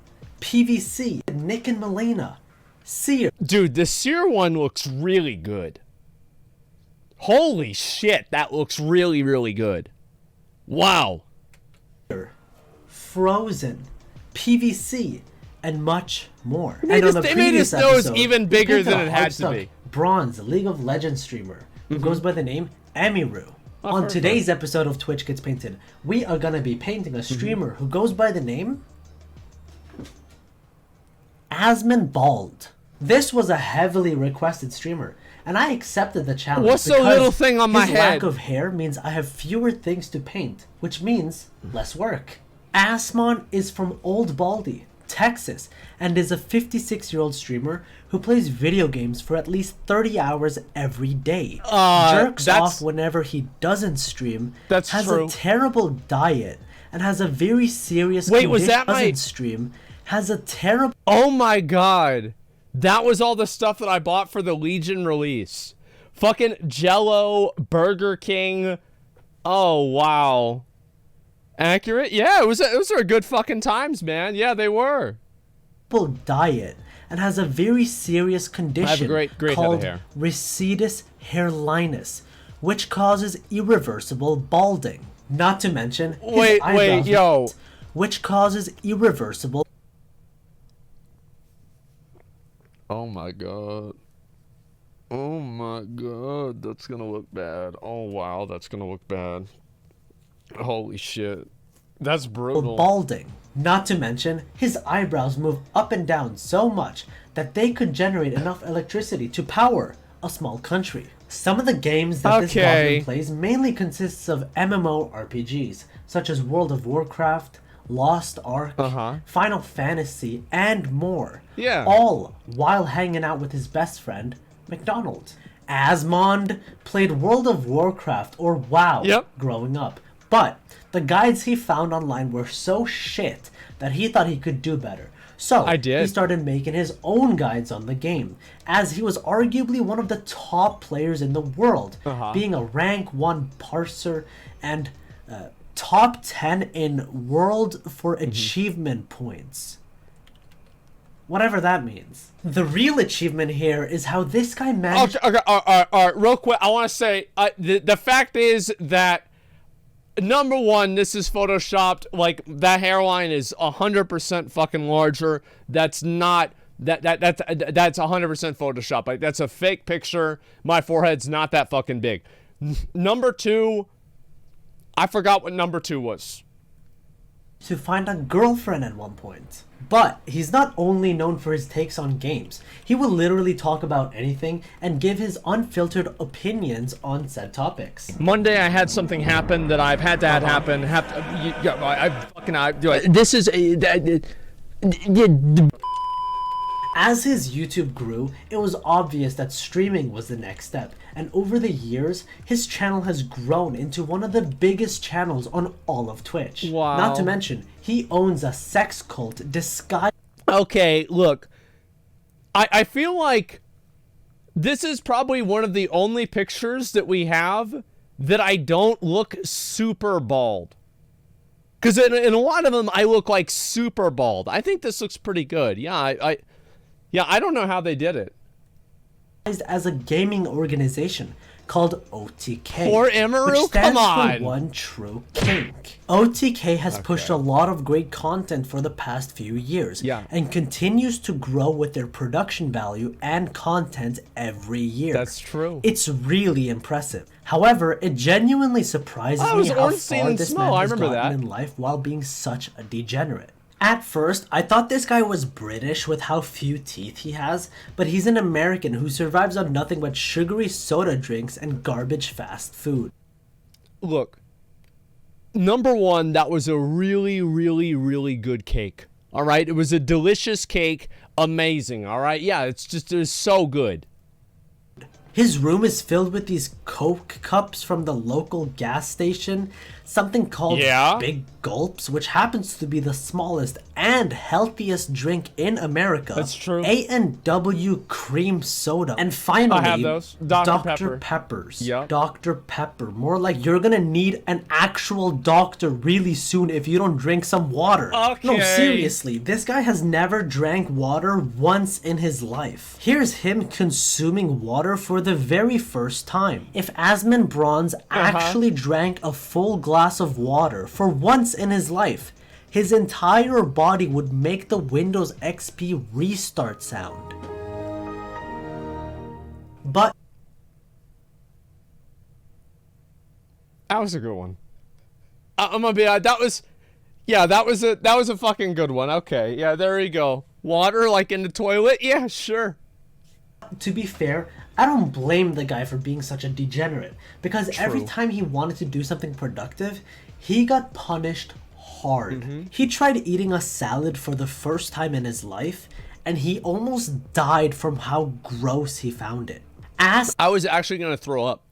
PVC, Nick and Melena, Seer. Dude, the Seer one looks really good. Holy shit, that looks really, really good. Wow. Frozen, PVC, and much more. They And on the made his previous nose episode, even we bigger picked than a it had to hard-stuck be. Bronze League of Legends streamer who goes by the name Amiru. On heard today's episode of Twitch Gets Painted, we are gonna be painting a streamer who goes by the name Asmongold. This was a heavily requested streamer, and I accepted the challenge. What's the because little thing on my his lack head? of hair means I have fewer things to paint, which means less work. Asmon is from Old Baldy, Texas, and is a 56-year-old streamer who plays video games for at least 30 hours every day. Jerks off whenever he doesn't stream. That's has true. a terrible diet and has a very serious Wait, condition. was that doesn't my- stream. Has a terrible. Oh my god. That was all the stuff that I bought for the Legion release. Fucking Jello, Burger King. Oh, wow. Accurate? Yeah, it was a good fucking times, man. Yeah, they were. Diet and has a very serious condition great head of called hair. recedus hairliness, which causes irreversible balding. Not to mention his Wait, eyebrows, yo. which causes irreversible. Oh my god. Oh my god, that's gonna look bad. Oh wow, that's gonna look bad. Holy shit. That's brutal. Balding. Not to mention, his eyebrows move up and down so much that they could generate enough electricity to power a small country. Some of the games that this goblin plays mainly consists of MMORPGs, such as World of Warcraft, Lost Ark, Final Fantasy, and more. Yeah. All while hanging out with his best friend, McDonald. Asmond played World of Warcraft or WoW growing up, but the guides he found online were so shit that he thought he could do better. So he started making his own guides on the game, as he was arguably one of the top players in the world, being a rank 1 parser and top 10 in world for achievement points. Whatever that means. The real achievement here is how this guy managed... Okay, all right, real quick, I want to say, the fact is that, number one, this is photoshopped. Like, that hairline is 100% fucking larger. That's not... That's 100% photoshopped. Like, that's a fake picture. My forehead's not that fucking big. Number two, I forgot what number 2 was. To find a girlfriend at one point. But he's not only known for his takes on games. He will literally talk about anything and give his unfiltered opinions on said topics. Monday I had something happen that I've had to have happen. This is As his YouTube grew, it was obvious that streaming was the next step, and over the years, his channel has grown into one of the biggest channels on all of Twitch. Wow. Not to mention, he owns a sex cult disguised... Okay, look, I feel like this is probably one of the only pictures that we have that I don't look super bald. Because in a lot of them, I look like super bald. I think this looks pretty good. Yeah, I don't know how they did it. As a gaming organization called OTK. Poor Emiru, which stands come on. for One True Kink. OTK has pushed a lot of great content for the past few years and continues to grow with their production value and content every year. That's true. It's really impressive. However, it genuinely surprises me how far this man has gotten in life while being such a degenerate. At first, I thought this guy was British with how few teeth he has, but he's an American who survives on nothing but sugary soda drinks and garbage fast food. Look, number one, that was a really, really, really good cake. All right? It was a delicious cake. Amazing. All right? Yeah, it was so good. His room is filled with these Coke cups from the local gas station, something called Big Gulps, which happens to be the smallest and healthiest drink in America. That's true. A&W cream soda. And finally, I have those. Dr. Peppers. Yep. Dr. Pepper. More like you're gonna need an actual doctor really soon if you don't drink some water. Okay. No, seriously, this guy has never drank water once in his life. Here's him consuming water for the very first time. If Asmon Bronze actually drank a full glass of water for once in his life, his entire body would make the Windows XP restart sound. But that was a good one. I'm gonna be that was a fucking good one. Okay, yeah, there you go. Water like in the toilet? Yeah, sure. to be fair, I don't blame the guy for being such a degenerate, because every time he wanted to do something productive, he got punished hard. He tried eating a salad for the first time in his life, and he almost died from how gross he found it. I was actually gonna throw up.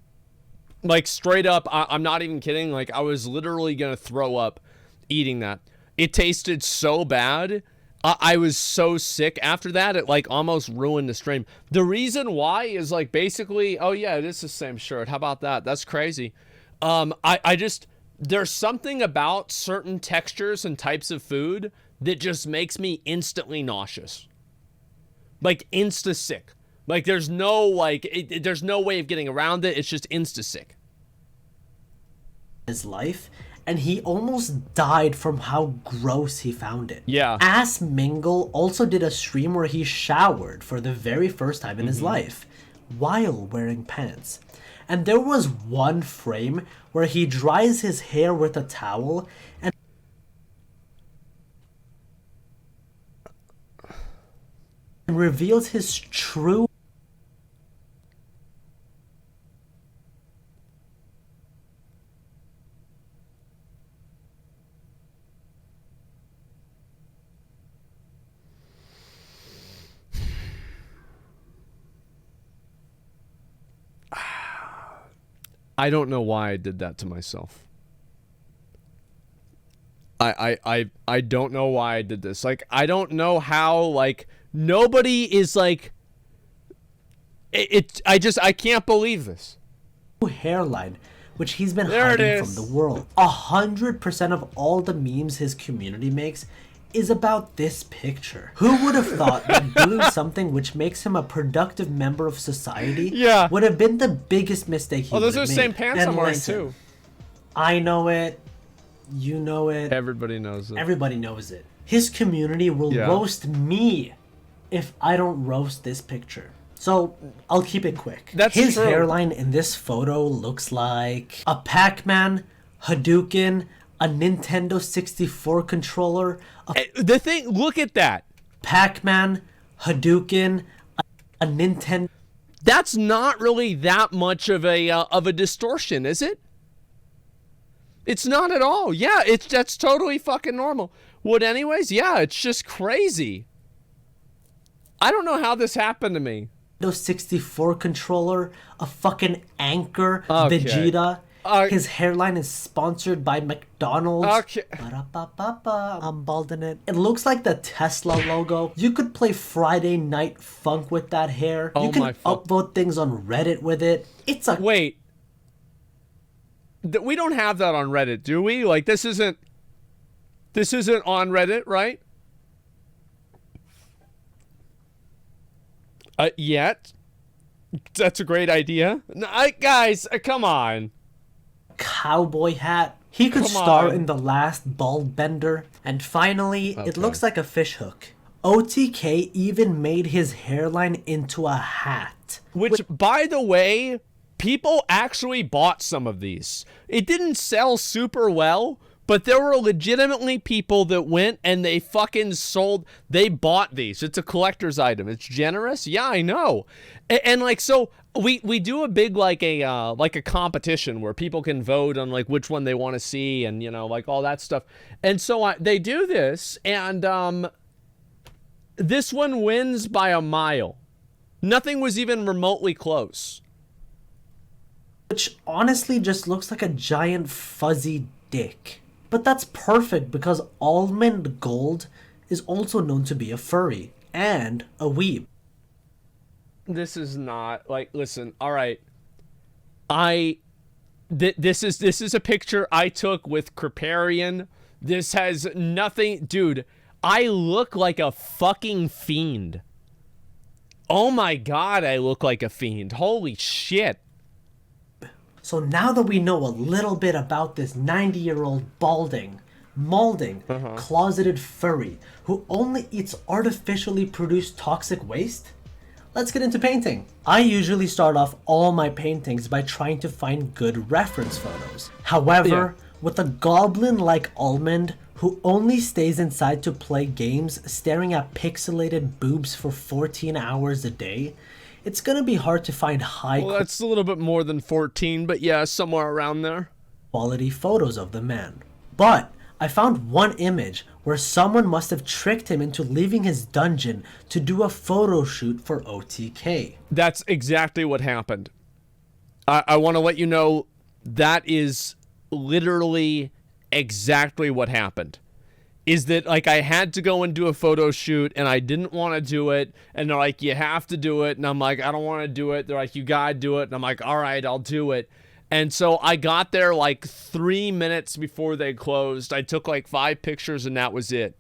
Like, straight up, I'm not even kidding. Like, I was literally gonna throw up eating that. It tasted so bad. I was so sick after that, it like almost ruined the stream. The reason why is like basically, oh yeah, it is the same shirt. How about that? That's crazy. I just, there's something about certain textures and types of food that just makes me instantly nauseous. Like insta sick. Like there's no there's no way of getting around it. It's just insta sick. His life, and he almost died from how gross he found it. Yeah. Asmongold also did a stream where he showered for the very first time in his life while wearing pants. And there was one frame where he dries his hair with a towel and reveals his true I don't know why I did that to myself. I don't know why I did this. Like, I don't know how, like, nobody is like, I can't believe this. hairline, which he's been hiding from the world. 100% of all the memes his community makes is about this picture. Who would have thought that doing something which makes him a productive member of society would have been the biggest mistake he would have made? Those are the same pants I'm wearing too. I know it. You know it. Everybody knows it. Everybody knows it. His community will roast me if I don't roast this picture. So, I'll keep it quick. His hairline in this photo looks like a Pac-Man, Hadouken, a Nintendo 64 controller, the thing, look at that. Pac-Man, Hadouken, a Nintendo. That's not really that much of a distortion, is it? It's not at all. Yeah, that's totally fucking normal. What anyways? Yeah, it's just crazy. I don't know how this happened to me. 64 controller, a fucking Anchor, Vegeta. His hairline is sponsored by McDonald's. Okay. I'm balding it. It looks like the Tesla logo. You could play Friday Night Funk with that hair. You can upvote things on Reddit with it. It's a... Wait. We don't have that on Reddit, do we? Like, this isn't on Reddit, right? Yet. That's a great idea. Guys, come on. Cowboy hat. He could star in The Last Bald Bender. And finally, it looks like a fishhook. OTK even made his hairline into a hat. Which, by the way, people actually bought some of these. It didn't sell super well, but there were legitimately people that went and they fucking sold. They bought these. It's a collector's item. It's generous. Yeah, I know. And like, so we do a big like a competition where people can vote on like which one they want to see and, you know, like all that stuff. And so they do this, and this one wins by a mile. Nothing was even remotely close. which honestly just looks like a giant fuzzy dick. But that's perfect because Asmongold is also known to be a furry and a weeb. This is not like, listen, all right. This is a picture I took with Kriparian. This has nothing, dude. I look like a fucking fiend. Oh my god, I look like a fiend. Holy shit. So now that we know a little bit about this 90-year-old maulding, closeted furry who only eats artificially produced toxic waste, let's get into painting. I usually start off all my paintings by trying to find good reference photos. However, with a goblin like Almond who only stays inside to play games staring at pixelated boobs for 14 hours a day, it's gonna be hard to find Well, that's a little bit more than 14, but yeah, somewhere around there. quality photos of the man. But I found one image where someone must have tricked him into leaving his dungeon to do a photo shoot for OTK. That's exactly what happened. I want to let you know that is literally exactly what happened. Is that, like, I had to go and do a photo shoot and I didn't want to do it, and they're like, you have to do it, and I'm like, I don't want to do it. They're like, you gotta do it, and I'm like, all right, I'll do it. And so I got there like 3 minutes before they closed. I took like 5 pictures and that was it.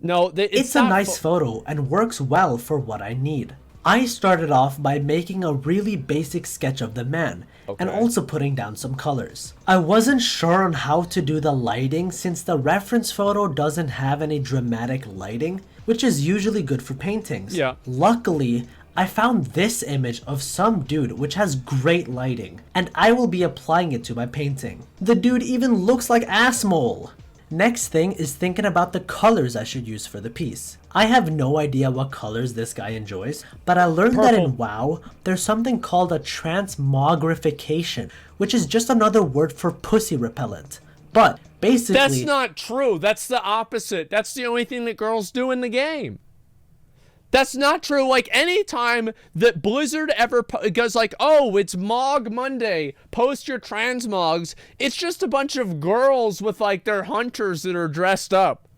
No, it's a nice photo and works well for what I need. I started off by making a really basic sketch of the man, and also putting down some colors. I wasn't sure on how to do the lighting since the reference photo doesn't have any dramatic lighting, which is usually good for paintings. Yeah. Luckily, I found this image of some dude which has great lighting, and I will be applying it to my painting. The dude even looks like Asmongold. Next thing is thinking about the colors I should use for the piece. I have no idea what colors this guy enjoys, but I learned that in WoW, there's something called a transmogrification, which is just another word for pussy repellent. But basically... That's not true. That's the opposite. That's the only thing that girls do in the game. That's not true. Like, anytime that Blizzard ever goes like, oh, it's Mog Monday, post your transmogs, it's just a bunch of girls with, like, their hunters that are dressed up.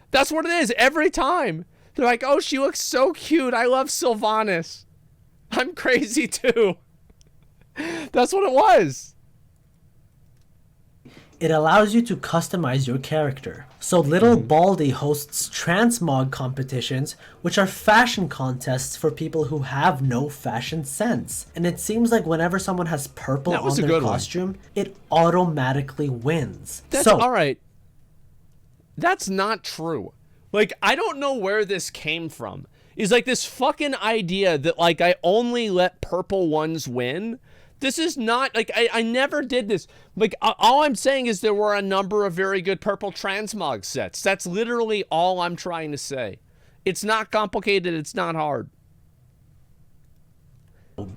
That's what it is every time. They're like, oh, she looks so cute. I love Sylvanas. I'm crazy, too. That's what it was. It allows you to customize your character. So Little Baldy hosts transmog competitions, which are fashion contests for people who have no fashion sense. And it seems like whenever someone has purple on their costume, it automatically wins. That's all right. That's not true. Like, I don't know where this came from. Is like this fucking idea that, like, I only let purple ones win. This is not, like, I never did this. Like, all I'm saying is there were a number of very good purple transmog sets. That's literally all I'm trying to say. It's not complicated. It's not hard.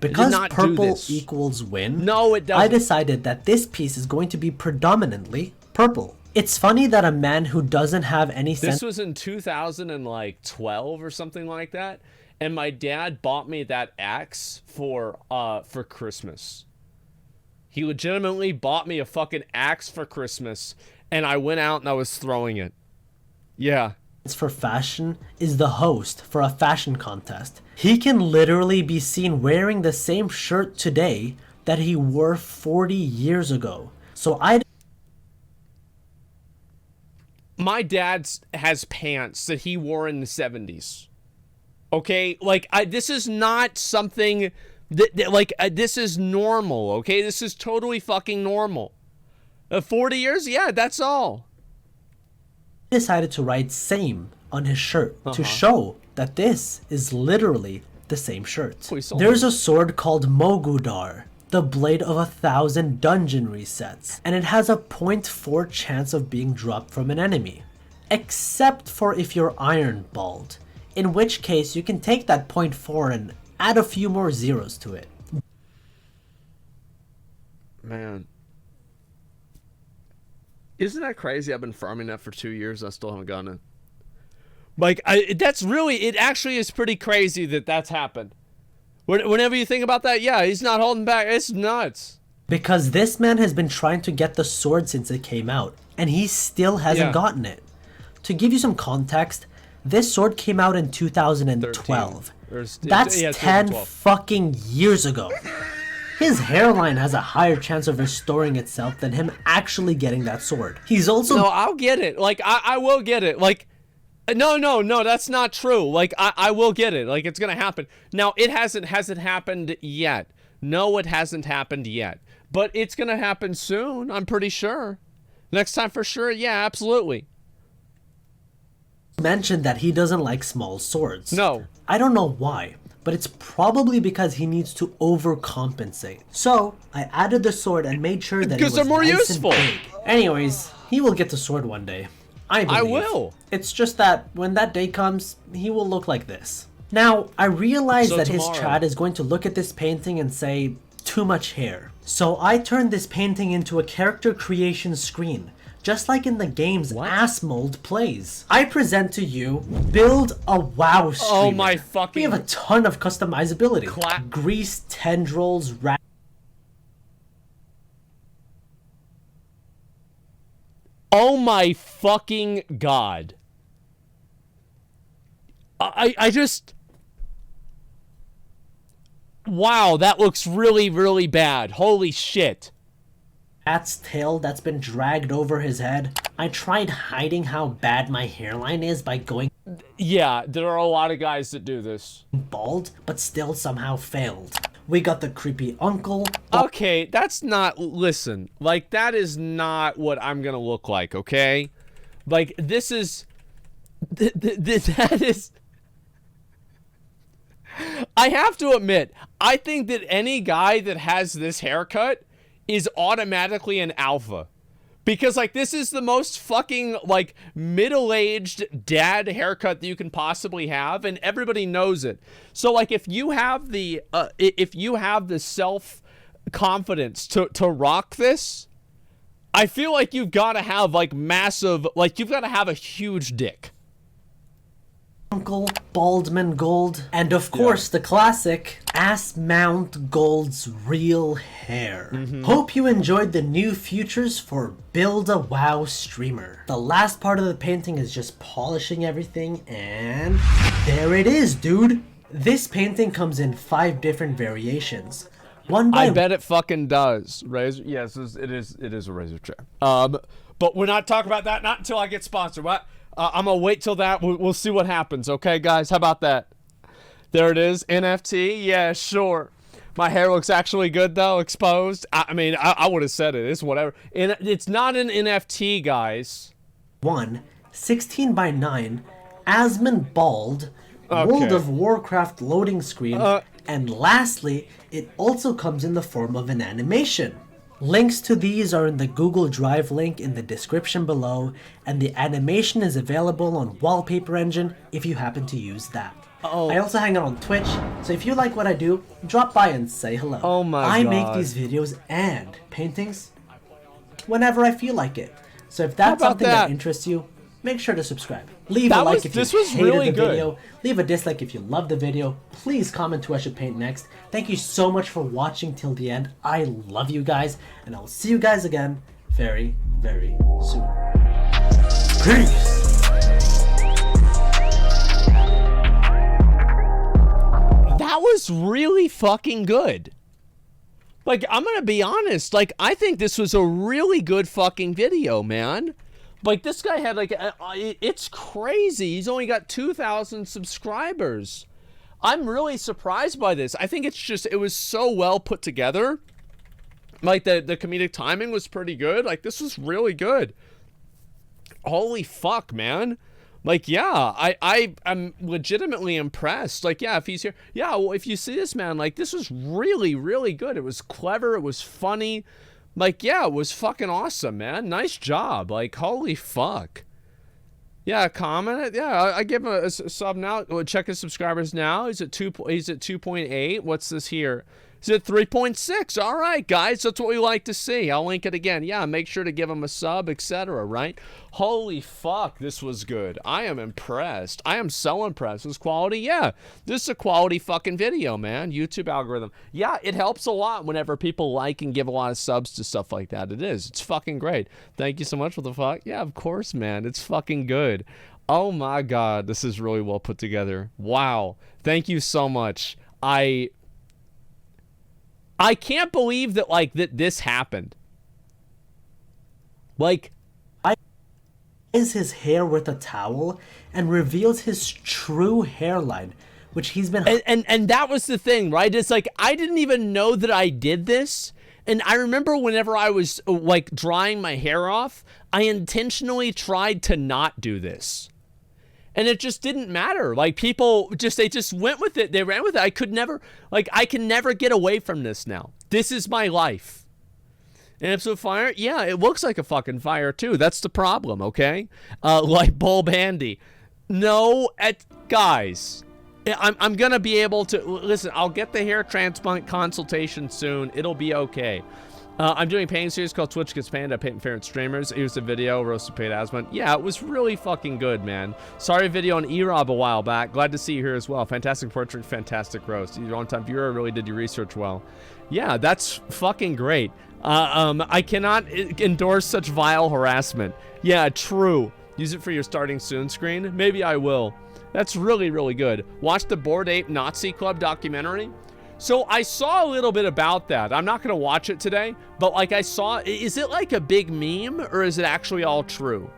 Because purple equals win, no, it doesn't. I decided that this piece is going to be predominantly purple. It's funny that a man who doesn't have any sense... This was in 2012 or something like that. And my dad bought me that axe for Christmas. He legitimately bought me a fucking axe for Christmas, and I went out and I was throwing it. Yeah. For fashion is the host for a fashion contest. He can literally be seen wearing the same shirt today that he wore 40 years ago. So my dad has pants that he wore in the 70s. Okay, like, this is not something that this is normal, okay? This is totally fucking normal. 40 years? Yeah, that's all. Decided to write same on his shirt to show that this is literally the same shirt. There's a sword called Mogudar, the blade of 1,000 dungeon resets, and it has a 0.4 chance of being dropped from an enemy, except for if you're Iron Balled. In which case, you can take that 0.4 and add a few more zeros to it. Man. Isn't that crazy? I've been farming that for 2 years. I still haven't gotten it. Like, that's really... It actually is pretty crazy that that's happened. Whenever you think about that, yeah, he's not holding back. It's nuts. Because this man has been trying to get the sword since it came out, and he still hasn't gotten it. To give you some context, this sword came out in 2012. That's 10 fucking years ago. His hairline has a higher chance of restoring itself than him actually getting that sword. He's also... No, I'll get it. Like, I will get it. Like, no, that's not true. Like, I will get it. Like, it's gonna happen. Now, has it happened yet? No, it hasn't happened yet. But it's gonna happen soon, I'm pretty sure. Next time for sure, yeah, absolutely. Mentioned that he doesn't like small swords. No. I don't know why, but it's probably because he needs to overcompensate. So, I added the sword and made sure that it was they're more nice useful. and big. Anyways, he will get the sword one day. I believe. will. It's just that when that day comes, he will look like this. Now, I realize that his chat is going to look at this painting and say, too much hair. So I turned this painting into a character creation screen, just like in the games Asmongold plays. I present to you, build a WoW streamer. Oh my fucking... We have a ton of customizability. Grease, tendrils, Oh my fucking god. I just... Wow, that looks really, really bad. Holy shit. Rat's tail that's been dragged over his head. I tried hiding how bad my hairline is by going... Yeah, there are a lot of guys that do this. Bald, but still somehow failed. We got the creepy uncle. Okay, that's not... Listen, like, that is not what I'm gonna look like, okay? Like, this is... That is... I have to admit, I think that any guy that has this haircut is automatically an alpha. Because, like, this is the most fucking, like, middle-aged dad haircut that you can possibly have, and everybody knows it. So, like, if you have the self-confidence to rock this, I feel like you've got to have, like, massive, like, you've got to have a huge dick. Uncle Asmongold, and of course the classic Asmongold's real hair. Hope you enjoyed the new features for Build a WoW Streamer. The last part of the painting is just polishing everything, and there it is, dude. This painting comes in 5 different variations. One by I bet it fucking does. Razor, yes, it is a razor chair. But we're not talking about that, not until I get sponsored. What? I'm gonna wait till that. We'll see what happens. Okay, guys, how about that? There it is, NFT. Yeah, sure. My hair looks actually good though, exposed. I mean, I would have said it. It's whatever. It's not an NFT, guys. 16 by 9, Asmongold, World of Warcraft loading screen, and lastly, it also comes in the form of an animation. Links to these are in the Google Drive link in the description below, and the animation is available on Wallpaper Engine if you happen to use that. I also hang out on Twitch, so if you like what I do, drop by and say hello. Oh my god. I make these videos and paintings whenever I feel like it. So if that's something that interests you, make sure to subscribe. Leave a like if you hated the video. Leave a dislike if you loved the video. Please comment who I should paint next. Thank you so much for watching till the end. I love you guys, and I'll see you guys again very, very soon. Peace! That was really fucking good. Like, I'm gonna be honest. Like, I think this was a really good fucking video, man. Like, this guy had, like, it's crazy. He's only got 2,000 subscribers. I'm really surprised by this. I think it's just, it was so well put together. Like, the comedic timing was pretty good. Like, this was really good. Holy fuck, man. Like, yeah, I'm legitimately impressed. Like, yeah, if he's here. Yeah, well, if you see this, man, like, this was really, really good. It was clever. It was funny. Like, yeah, it was fucking awesome, man. Nice job. Like, holy fuck. Yeah, comment it. Yeah, I give him a sub now. Check his subscribers now. He's at 2.8. What's this here? He's at 3.6. All right, guys, that's what we like to see. I'll link it again. Yeah, make sure to give him a sub, etc., right? Holy fuck, this was good. I am impressed. I am so impressed. This quality, yeah. This is a quality fucking video, man. YouTube algorithm. Yeah, it helps a lot whenever people like and give a lot of subs to stuff like that. It is. It's fucking great. Thank you so much for the fuck. Yeah, of course, man. It's fucking good. Oh my god, this is really well put together. Wow. Thank you so much. I can't believe that, like, that this happened. Like, is his hair with a towel and reveals his true hairline, which he's been... And that was the thing, right? It's like, I didn't even know that I did this. And I remember whenever I was, like, drying my hair off, I intentionally tried to not do this. And it just didn't matter. Like, people just, they just went with it. They ran with it. I could never, like, I can never get away from this now. This is my life. An absolute fire? Yeah, it looks like a fucking fire, too. That's the problem, okay? Light bulb handy. No, guys, I'm going to be able to, listen, I'll get the hair transplant consultation soon. It'll be okay. I'm doing a painting series called Twitch Gets Painted. I paint favorite streamers. Here's a video, Roasted Paid Asmon. Yeah, it was really fucking good, man. Sorry video on E-Rob a while back. Glad to see you here as well. Fantastic portrait, fantastic roast. You're on time viewer, really did your research well. Yeah, that's fucking great. I cannot endorse such vile harassment. Yeah, true. Use it for your starting soon screen. Maybe I will. That's really, really good. Watch the Bored Ape Nazi Club documentary. So I saw a little bit about that. I'm not going to watch it today, but like I saw, is it like a big meme or is it actually all true?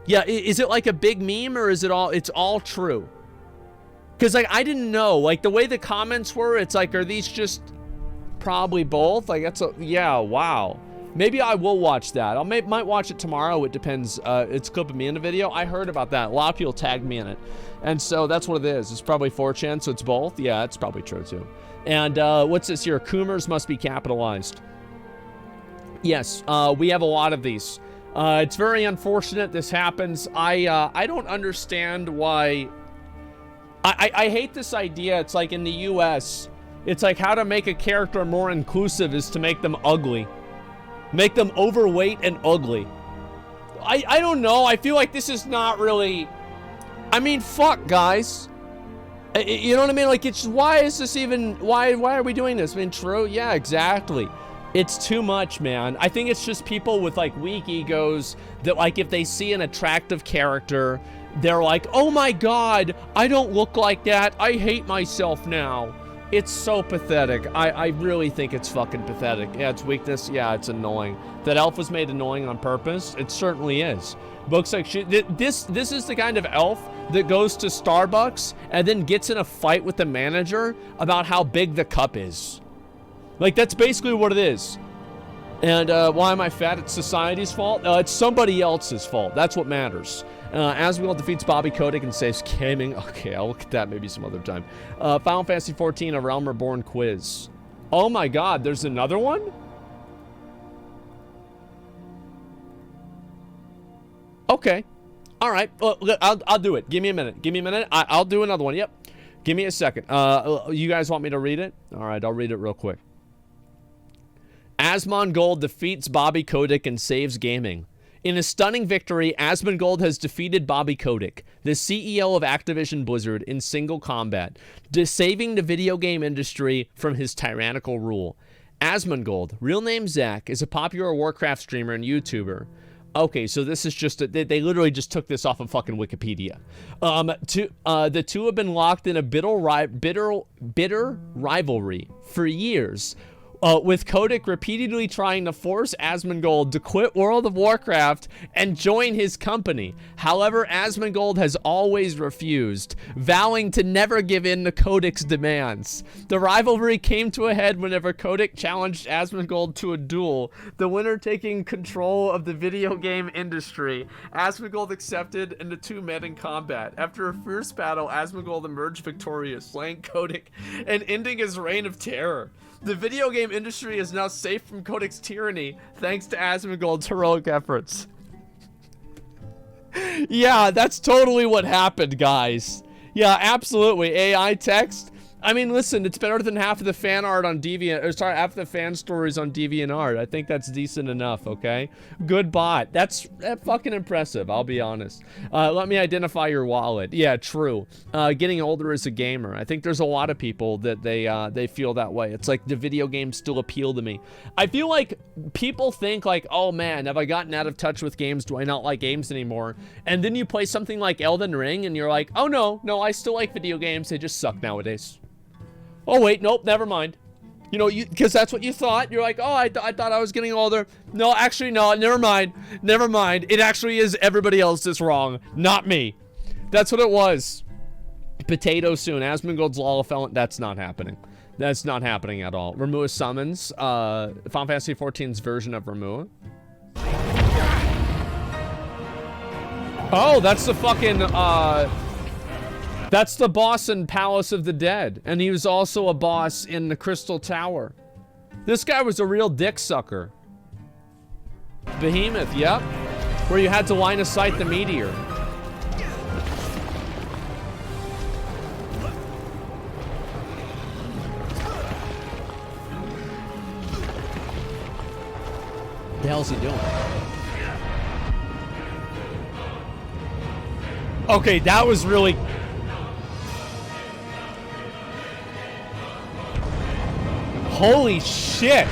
Yeah, is it like a big meme or is it all, it's all true? Because like, I didn't know, like the way the comments were, it's like, are these just probably both? Like that's a, yeah, wow. Maybe I will watch that. I might watch it tomorrow. It depends. It's clipping me in the video. I heard about that. A lot of people tagged me in it. And so that's what it is. It's probably 4chan, so it's both. Yeah, it's probably true too. And what's this here? Coomers must be capitalized. Yes, we have a lot of these. It's very unfortunate this happens. I don't understand why. I hate this idea. It's like in the US, it's like how to make a character more inclusive is to make them ugly. Make them overweight and ugly. I don't know. I feel like this is not really... I mean, fuck, guys. You know what I mean? Like, it's... Why is this even... Why are we doing this? I mean, true? Yeah, exactly. It's too much, man. I think it's just people with, like, weak egos that, like, if they see an attractive character, they're like, oh my god, I don't look like that. I hate myself now. It's so pathetic. I really think it's fucking pathetic. Yeah, it's weakness. Yeah, it's annoying. That elf was made annoying on purpose. It certainly is. Looks like shit. This is the kind of elf that goes to Starbucks and then gets in a fight with the manager about how big the cup is. Like, that's basically what it is. And why am I fat? It's society's fault? It's somebody else's fault. That's what matters. Asmongold defeats Bobby Kotick and saves gaming. Okay, I'll look at that maybe some other time. Final Fantasy XIV, A Realm Reborn quiz. Oh my god, there's another one? Okay. All right. I'll do it. Give me a minute. Give me a minute. I'll do another one. Yep. Give me a second. You guys want me to read it? All right, I'll read it real quick. Asmongold defeats Bobby Kotick and saves gaming. In a stunning victory, Asmongold has defeated Bobby Kotick, the CEO of Activision Blizzard, in single combat, saving the video game industry from his tyrannical rule. Asmongold, real name Zach, is a popular Warcraft streamer and YouTuber. Okay, so this is just, they literally just took this off of fucking Wikipedia. The two have been locked in a bitter rivalry for years, with Kotick repeatedly trying to force Asmongold to quit World of Warcraft and join his company. However, Asmongold has always refused, vowing to never give in to Kotick's demands. The rivalry came to a head whenever Kotick challenged Asmongold to a duel, the winner taking control of the video game industry. Asmongold accepted, and the two met in combat. After a fierce battle, Asmongold emerged victorious, slaying Kotick and ending his reign of terror. The video game industry is now safe from Kotick's tyranny, thanks to Asmongold's heroic efforts. Yeah, that's totally what happened, guys. Yeah, absolutely. AI text. I mean, listen, it's better than half of the fan art on Deviant, or sorry, half of the fan stories on DeviantArt. I think that's decent enough, okay? Good bot. That's fucking impressive, I'll be honest. Let me identify your wallet. Yeah, true. Getting older as a gamer. I think there's a lot of people that they feel that way. It's like the video games still appeal to me. I feel like people think like, oh man, have I gotten out of touch with games? Do I not like games anymore? And then you play something like Elden Ring and you're like, oh no, I still like video games. They just suck nowadays. Oh wait, nope, never mind. You know, because that's what you thought. You're like, oh, I thought I was getting older. No, actually, no, never mind. Never mind. It actually is everybody else that's wrong, not me. That's what it was. Potato soon. Asmongold's Lollifellant. That's not happening. That's not happening at all. Remua summons. Final Fantasy XIV's version of Remua. Oh, that's the fucking, that's the boss in Palace of the Dead. And he was also a boss in the Crystal Tower. This guy was a real dick sucker. Behemoth, yep. Where you had to line of sight the meteor. What the hell's he doing? Okay, that was really... Holy shit!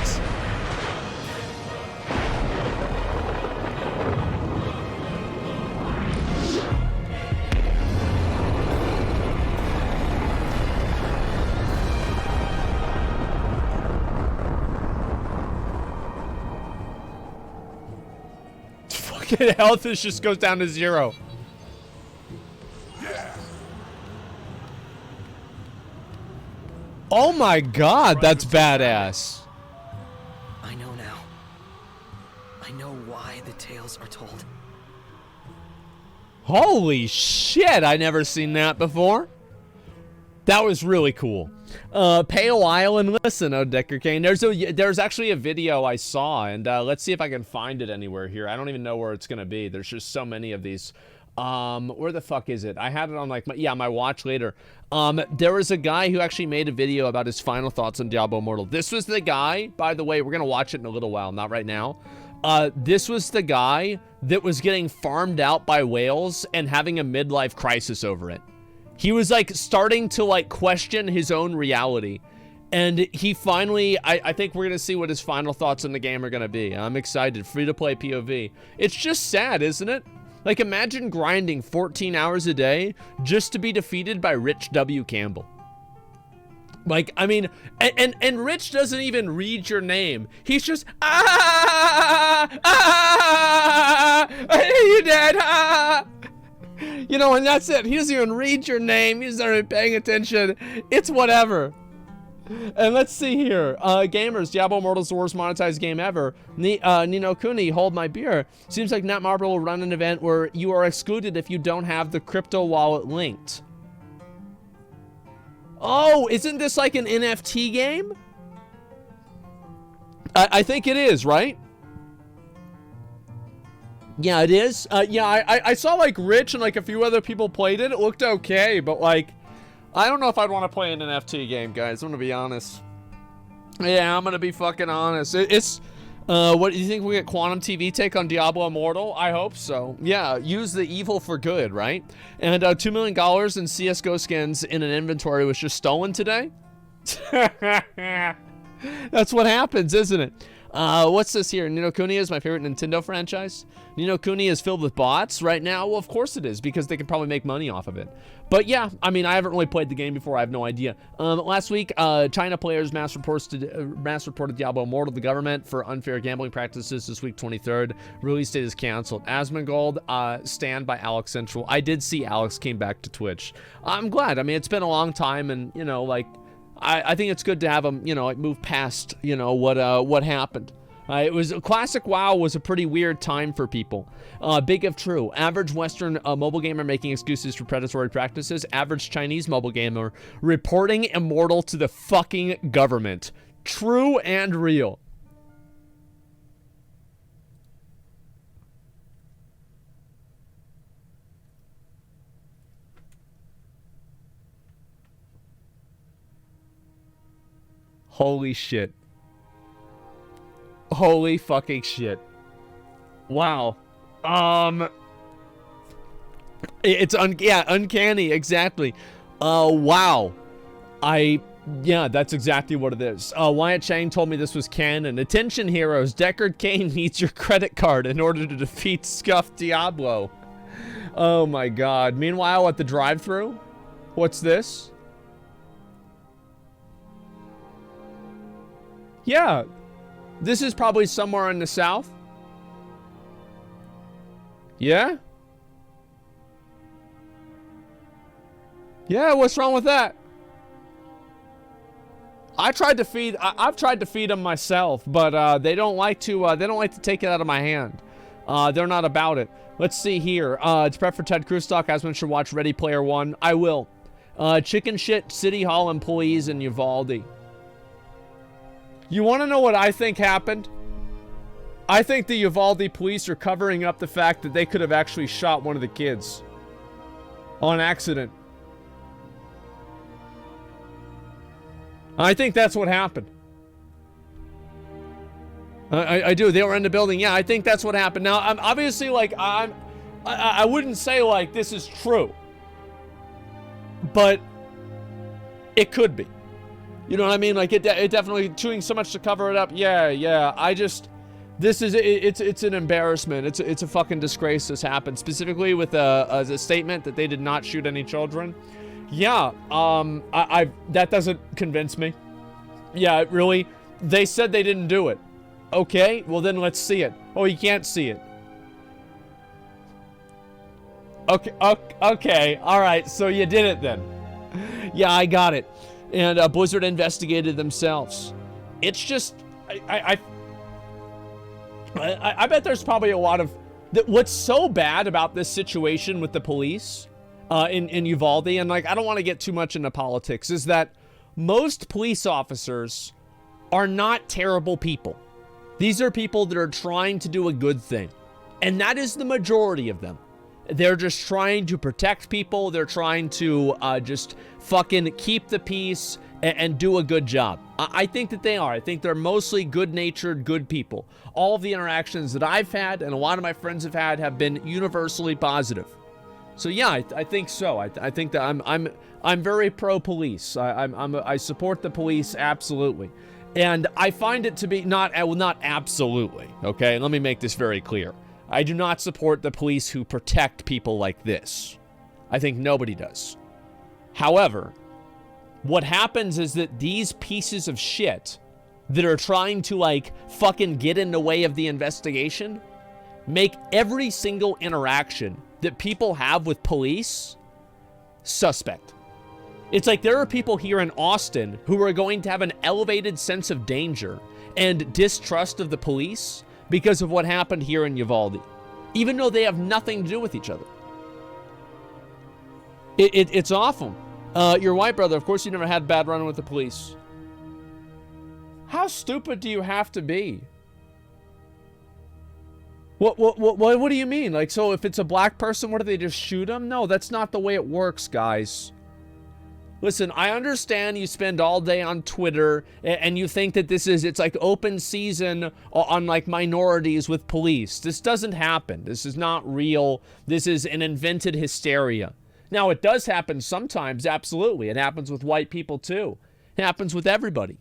Fucking health just goes down to 0. Oh my god, that's badass. I know now. I know why the tales are told. Holy shit, I never seen that before. That was really cool. Pay a while and listen, oh Decker Kane. There's actually a video I saw, and let's see if I can find it anywhere here. I don't even know where it's gonna be. There's just so many of these. Where the fuck is it? I had it on like my watch later. There was a guy who actually made a video about his final thoughts on Diablo Immortal. This was the guy, by the way, we're gonna watch it in a little while, not right now. This was the guy that was getting farmed out by whales and having a midlife crisis over it. He was like starting to like question his own reality. And he finally, I think we're gonna see what his final thoughts on the game are gonna be. I'm excited. Free to play POV. It's just sad, isn't it? Like, imagine grinding 14 hours a day just to be defeated by Rich W. Campbell. Like, I mean, and Rich doesn't even read your name. He's just, you dead, You know, and that's it. He doesn't even read your name. He's not even paying attention. It's whatever. And let's see here. Gamers, Diablo Immortal's the worst monetized game ever. Nino Kuni, hold my beer. Seems like Netmarble will run an event where you are excluded if you don't have the crypto wallet linked. Oh, isn't this like an NFT game? I think it is, right? Yeah, it is. Yeah, I saw like Rich and like a few other people played it. It looked okay, but like, I don't know if I'd want to play an NFT game, guys. I'm gonna be honest. Yeah, I'm gonna be fucking honest. It's, what do you think we get? Quantum TV take on Diablo Immortal? I hope so. Yeah, use the evil for good, right? And $2 million in CSGO skins in an inventory was just stolen today. That's what happens, isn't it? What's this here? Ni no Kuni is my favorite Nintendo franchise. Ni no Kuni is filled with bots right now. Well, of course it is, because they can probably make money off of it. But yeah, I mean, I haven't really played the game before. I have no idea. Last week, China players mass reported Diablo Immortal to the government for unfair gambling practices this week, 23rd. Release date is canceled. Asmongold, stand by Alex Central. I did see Alex came back to Twitch. I'm glad. I mean, it's been a long time, and, you know, like, I think it's good to have him, you know, like move past, you know, what happened. It was classic WoW was a pretty weird time for people. Big if true. Average Western mobile gamer making excuses for predatory practices. Average Chinese mobile gamer reporting Immortal to the fucking government. True and real. Holy shit. Holy fucking shit. Wow. It's uncanny, exactly. Wow. Yeah, that's exactly what it is. Wyatt Chang told me this was canon. Attention heroes, Deckard Cain needs your credit card in order to defeat Scuffed Diablo. Oh my god. Meanwhile, at the drive-thru, what's this? Yeah, this is probably somewhere in the south. Yeah? Yeah, what's wrong with that? I've tried to feed them myself, but they don't like to take it out of my hand. They're not about it. Let's see here. It's prep for Ted Cruz talk. Asmon should watch Ready Player One. I will. Chicken shit City Hall employees in Uvalde. You want to know what I think happened? I think the Uvalde police are covering up the fact that they could have actually shot one of the kids on accident. I think that's what happened. I do. They were in the building. Yeah, I think that's what happened. Now, I'm obviously like I wouldn't say like this is true, but it could be. You know what I mean? Like it definitely doing so much to cover it up. Yeah. It's an embarrassment. It's a fucking disgrace this happened. Specifically with a statement that they did not shoot any children. Yeah, that doesn't convince me. Yeah, really? They said they didn't do it. Okay, well then let's see it. Oh, you can't see it. Okay, alright, so you did it then. Yeah, I got it. And Blizzard investigated themselves. It's just, I bet there's probably a lot of... What's so bad about this situation with the police... in Uvalde, and like I don't want to get too much into politics, is that most police officers are not terrible people. These are people that are trying to do a good thing, and that is the majority of them. They're just trying to protect people. They're trying to just fucking keep the peace and do a good job. I think that they are. I think they're mostly good-natured, good people. All of the interactions that I've had and a lot of my friends have had have been universally positive. So yeah, I think so. I think that I'm very pro-police. I support the police absolutely, and I find it to be not absolutely. Okay, let me make this very clear. I do not support the police who protect people like this. I think nobody does. However, what happens is that these pieces of shit that are trying to like fucking get in the way of the investigation make every single interaction that people have with police suspect. It's like there are people here in Austin who are going to have an elevated sense of danger and distrust of the police because of what happened here in Uvalde, even though they have nothing to do with each other. It's awful. Your white brother, of course you never had bad run with the police. How stupid do you have to be? What do you mean? Like, so if it's a black person, what do they just shoot them? No, that's not the way it works, guys. Listen, I understand you spend all day on Twitter and you think that it's like open season on like minorities with police. This doesn't happen. This is not real. This is an invented hysteria. Now, it does happen sometimes, absolutely. It happens with white people too. It happens with everybody.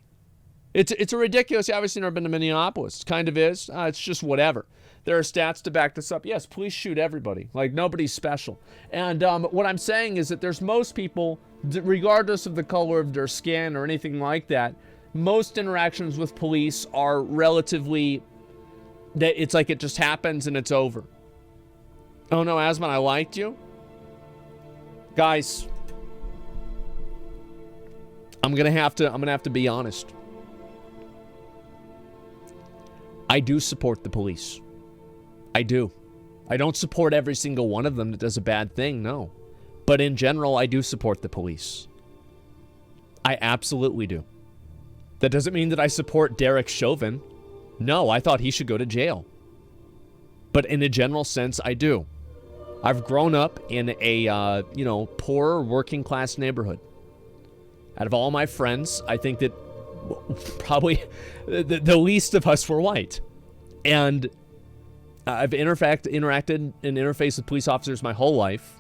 It's a ridiculous. You obviously never been to Minneapolis. It kind of is. It's just whatever. There are stats to back this up. Yes, police shoot everybody. Like, nobody's special. And what I'm saying is that there's most people, regardless of the color of their skin or anything like that, most interactions with police are relatively, it's like it just happens and it's over. Oh no, Asmon, I liked you? Guys, I'm gonna have to be honest. I do support the police. I do. I don't support every single one of them that does a bad thing, no. But in general, I do support the police. I absolutely do. That doesn't mean that I support Derek Chauvin. No, I thought he should go to jail. But in a general sense, I do. I've grown up in a, poorer working class neighborhood. Out of all my friends, I think that probably the least of us were white. And I've interacted and interfaced with police officers my whole life.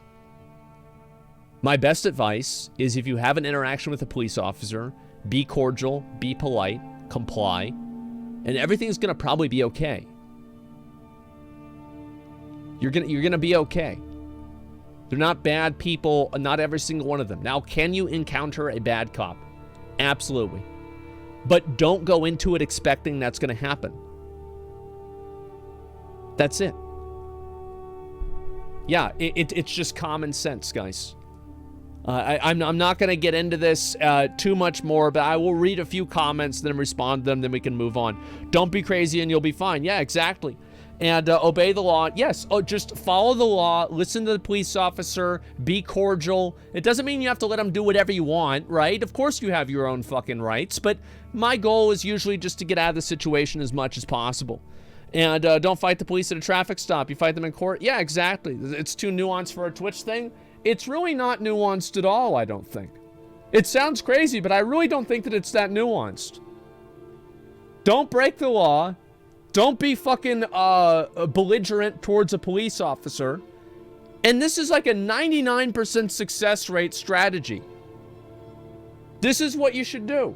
My best advice is if you have an interaction with a police officer, be cordial, be polite, comply, and everything's gonna probably be okay. You're gonna be okay. They're not bad people, not every single one of them. Now, can you encounter a bad cop? Absolutely. But don't go into it expecting that's gonna happen. That's it. Yeah, it's just common sense, guys. I'm not going to get into this too much more, but I will read a few comments, then respond to them, then we can move on. Don't be crazy and you'll be fine. Yeah, exactly. And obey the law. Yes, just follow the law, listen to the police officer, be cordial. It doesn't mean you have to let them do whatever you want, right? Of course you have your own fucking rights, but my goal is usually just to get out of the situation as much as possible. And don't fight the police at a traffic stop. You fight them in court. Yeah, exactly. It's too nuanced for a Twitch thing. It's really not nuanced at all, I don't think. It sounds crazy, but I really don't think that it's that nuanced. Don't break the law. Don't be fucking belligerent towards a police officer. And this is like a 99% success rate strategy. This is what you should do.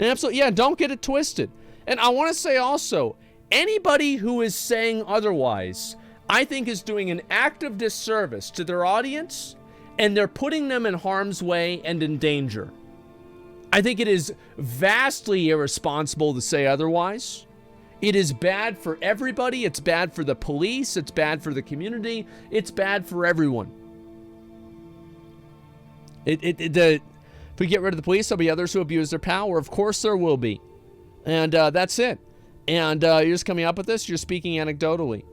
And absolutely, yeah, don't get it twisted. And I want to say also, anybody who is saying otherwise, I think is doing an active disservice to their audience, and they're putting them in harm's way and in danger. I think it is vastly irresponsible to say otherwise. It is bad for everybody. It's bad for the police. It's bad for the community. It's bad for everyone. If we get rid of the police, there'll be others who abuse their power. Of course there will be. And that's it. And you're just coming up with this? You're speaking anecdotally.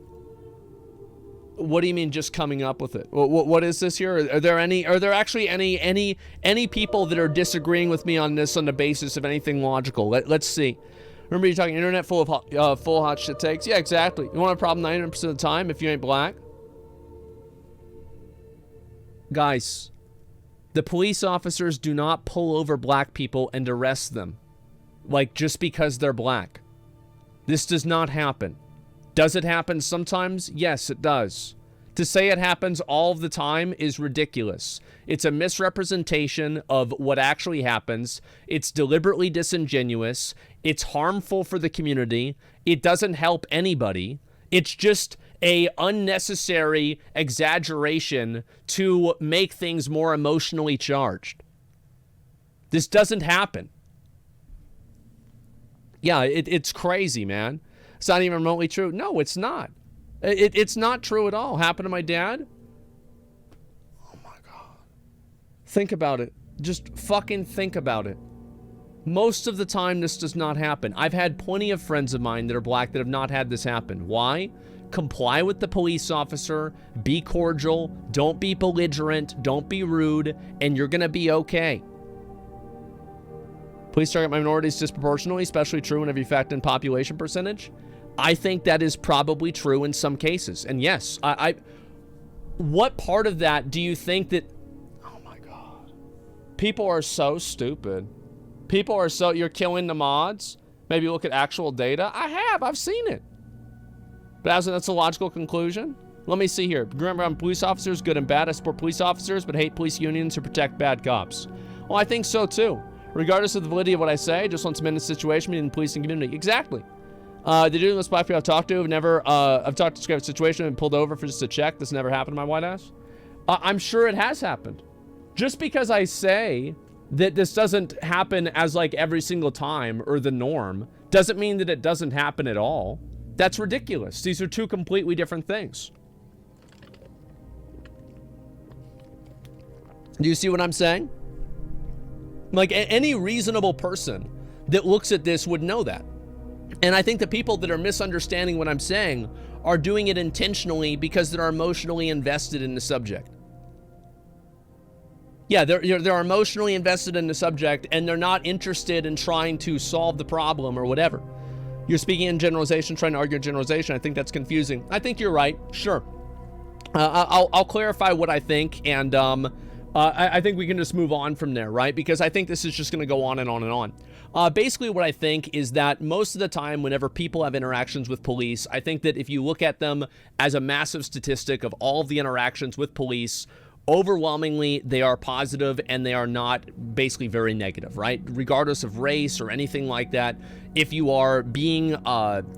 What do you mean just coming up with it? What is this here? Are there actually any people that are disagreeing with me on this on the basis of anything logical? Let's see. Remember, you're talking internet full of full hot shit takes? Yeah, exactly. You want a problem 99% of the time if you ain't black? Guys, the police officers do not pull over black people and arrest them. Like, just because they're black. This does not happen. Does it happen sometimes? Yes, it does. To say it happens all the time is ridiculous. It's a misrepresentation of what actually happens. It's deliberately disingenuous. It's harmful for the community. It doesn't help anybody. It's just a unnecessary exaggeration to make things more emotionally charged. This doesn't happen. Yeah, it's crazy, man. It's not even remotely true. No, it's not. It's not true at all. Happened to my dad? Oh my God. Think about it. Just fucking think about it. Most of the time, this does not happen. I've had plenty of friends of mine that are black that have not had this happen. Why? Comply with the police officer. Be cordial. Don't be belligerent. Don't be rude. And you're going to be okay. Police target minorities disproportionately, especially true whenever you factor in population percentage. I think that is probably true in some cases. And yes, what part of that do you think that... Oh my God. People are so stupid. People are so... You're killing the mods? Maybe look at actual data? I've seen it. But that's a logical conclusion. Let me see here. Remember, I'm police officers, good and bad. I support police officers, but hate police unions who protect bad cops. Well, I think so too. Regardless of the validity of what I say, just want to amend the situation in the policing community. Exactly. The dude in the black people I've talked to have never, I've talked to describe a situation and pulled over for just a check. This never happened to my white ass. I'm sure it has happened. Just because I say that this doesn't happen as like every single time or the norm, doesn't mean that it doesn't happen at all. That's ridiculous. These are two completely different things. Do you see what I'm saying? Like, any reasonable person that looks at this would know that. And I think the people that are misunderstanding what I'm saying are doing it intentionally because they're emotionally invested in the subject. Yeah, they're emotionally invested in the subject and they're not interested in trying to solve the problem or whatever. You're speaking in generalization, trying to argue generalization. I think that's confusing. I think you're right. Sure. I'll clarify what I think, and I think we can just move on from there, right? Because I think this is just going to go on and on and on. Basically, what I think is that most of the time, whenever people have interactions with police, I think that if you look at them as a massive statistic of all of the interactions with police, overwhelmingly, they are positive and they are not basically very negative, right? Regardless of race or anything like that, if you are being,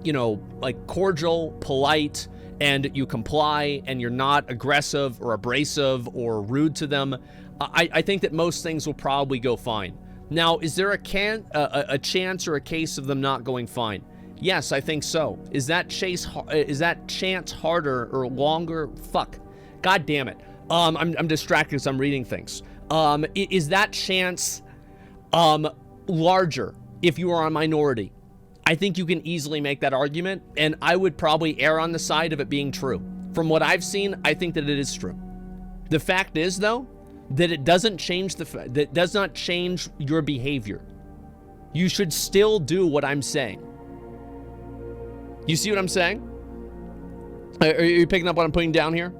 you know, like cordial, polite, and you comply and you're not aggressive or abrasive or rude to them, I think that most things will probably go fine. Now, is there a chance or a case of them not going fine? Yes, I think so. Is that chance harder or longer? Fuck. God damn it. I'm distracted because I'm reading things. Is that chance larger if you are a minority? I think you can easily make that argument, and I would probably err on the side of it being true. From what I've seen, I think that it is true. The fact is, though, that it doesn't change that does not change your behavior. You should still do what I'm saying. You see what I'm saying? Are you picking up what I'm putting down here?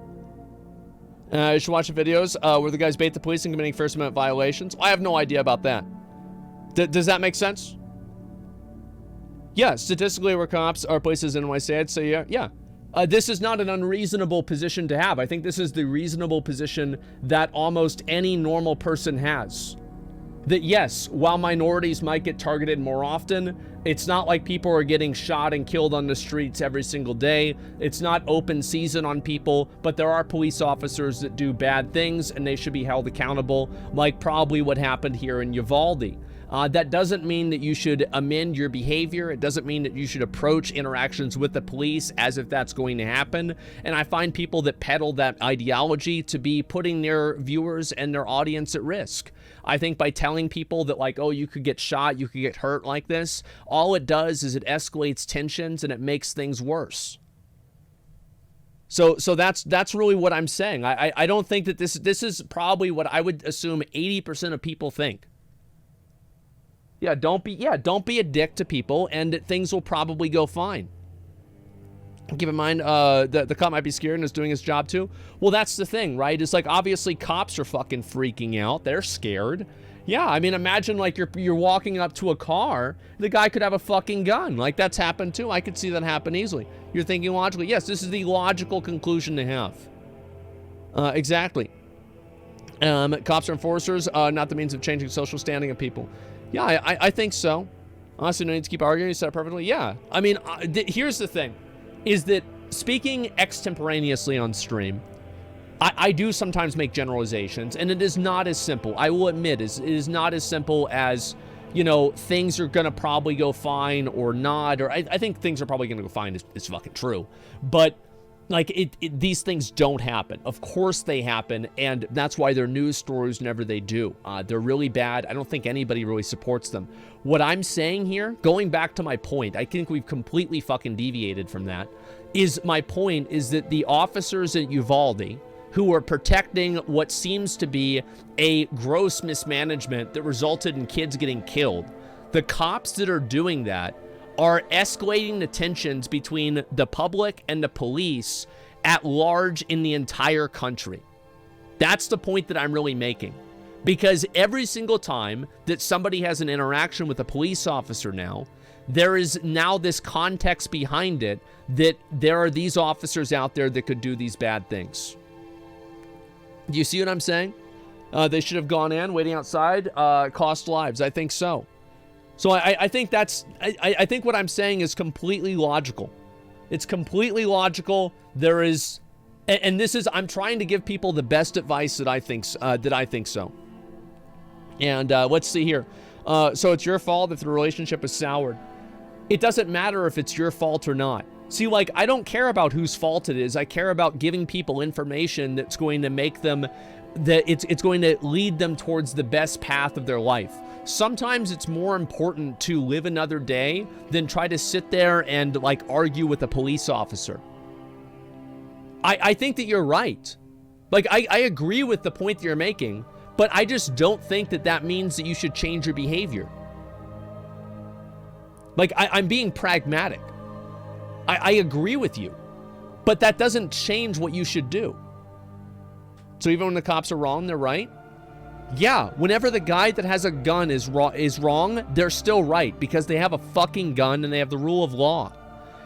You should watch the videos where the guys bait the police and committing First Amendment violations. I have no idea about that. Does that make sense? Yeah, statistically, where cops are places in NYC, I'd say yeah. This is not an unreasonable position to have. I think this is the reasonable position that almost any normal person has. That yes, while minorities might get targeted more often, it's not like people are getting shot and killed on the streets every single day. It's not open season on people, but there are police officers that do bad things and they should be held accountable, like probably what happened here in Uvalde. That doesn't mean that you should amend your behavior. It doesn't mean that you should approach interactions with the police as if that's going to happen. And I find people that peddle that ideology to be putting their viewers and their audience at risk. I think by telling people that like, oh, you could get shot, you could get hurt like this, all it does is it escalates tensions and it makes things worse. So that's really what I'm saying. I don't think that this is probably what I would assume 80% of people think. Yeah, don't be a dick to people, and things will probably go fine. Keep in mind, the cop might be scared and is doing his job too. Well, that's the thing, right? It's like, obviously, cops are fucking freaking out. They're scared. Yeah, I mean, imagine, like, you're walking up to a car, the guy could have a fucking gun. Like, that's happened too. I could see that happen easily. You're thinking logically. Yes, this is the logical conclusion to have. Exactly. Cops are enforcers, not the means of changing social standing of people. Yeah, I think so. Honestly, no need to keep arguing. You said it perfectly. Yeah. I mean, here's the thing, is that speaking extemporaneously on stream, I do sometimes make generalizations, and it is not as simple. I will admit, it is not as simple as, you know, things are going to probably go fine or not, or I think things are probably going to go fine is fucking true. But like, these things don't happen. Of course they happen, and that's why they're news stories whenever they do. They're really bad. I don't think anybody really supports them. What I'm saying here, going back to my point, I think we've completely fucking deviated from that, is my point is that the officers at Uvalde, who are protecting what seems to be a gross mismanagement that resulted in kids getting killed, the cops that are doing that are escalating the tensions between the public and the police at large in the entire country. That's the point that I'm really making. Because every single time that somebody has an interaction with a police officer now, there is now this context behind it that there are these officers out there that could do these bad things. Do you see what I'm saying? They should have gone in, waiting outside, cost lives. I think so. So I think that's, I think what I'm saying is completely logical. It's completely logical. There is, and this is, I'm trying to give people the best advice that I think so. And let's see here. So it's your fault if the relationship is soured. It doesn't matter if it's your fault or not. See, like, I don't care about whose fault it is. I care about giving people information that's going to make them, that it's going to lead them towards the best path of their life. Sometimes it's more important to live another day than try to sit there and like argue with a police officer. I think that you're right. Like, I agree with the point that you're making, but I just don't think that that means that you should change your behavior. Like, I'm being pragmatic. I agree with you, but that doesn't change what you should do. So even when the cops are wrong, they're right? Yeah, whenever the guy that has a gun is wrong, they're still right because they have a fucking gun and they have the rule of law.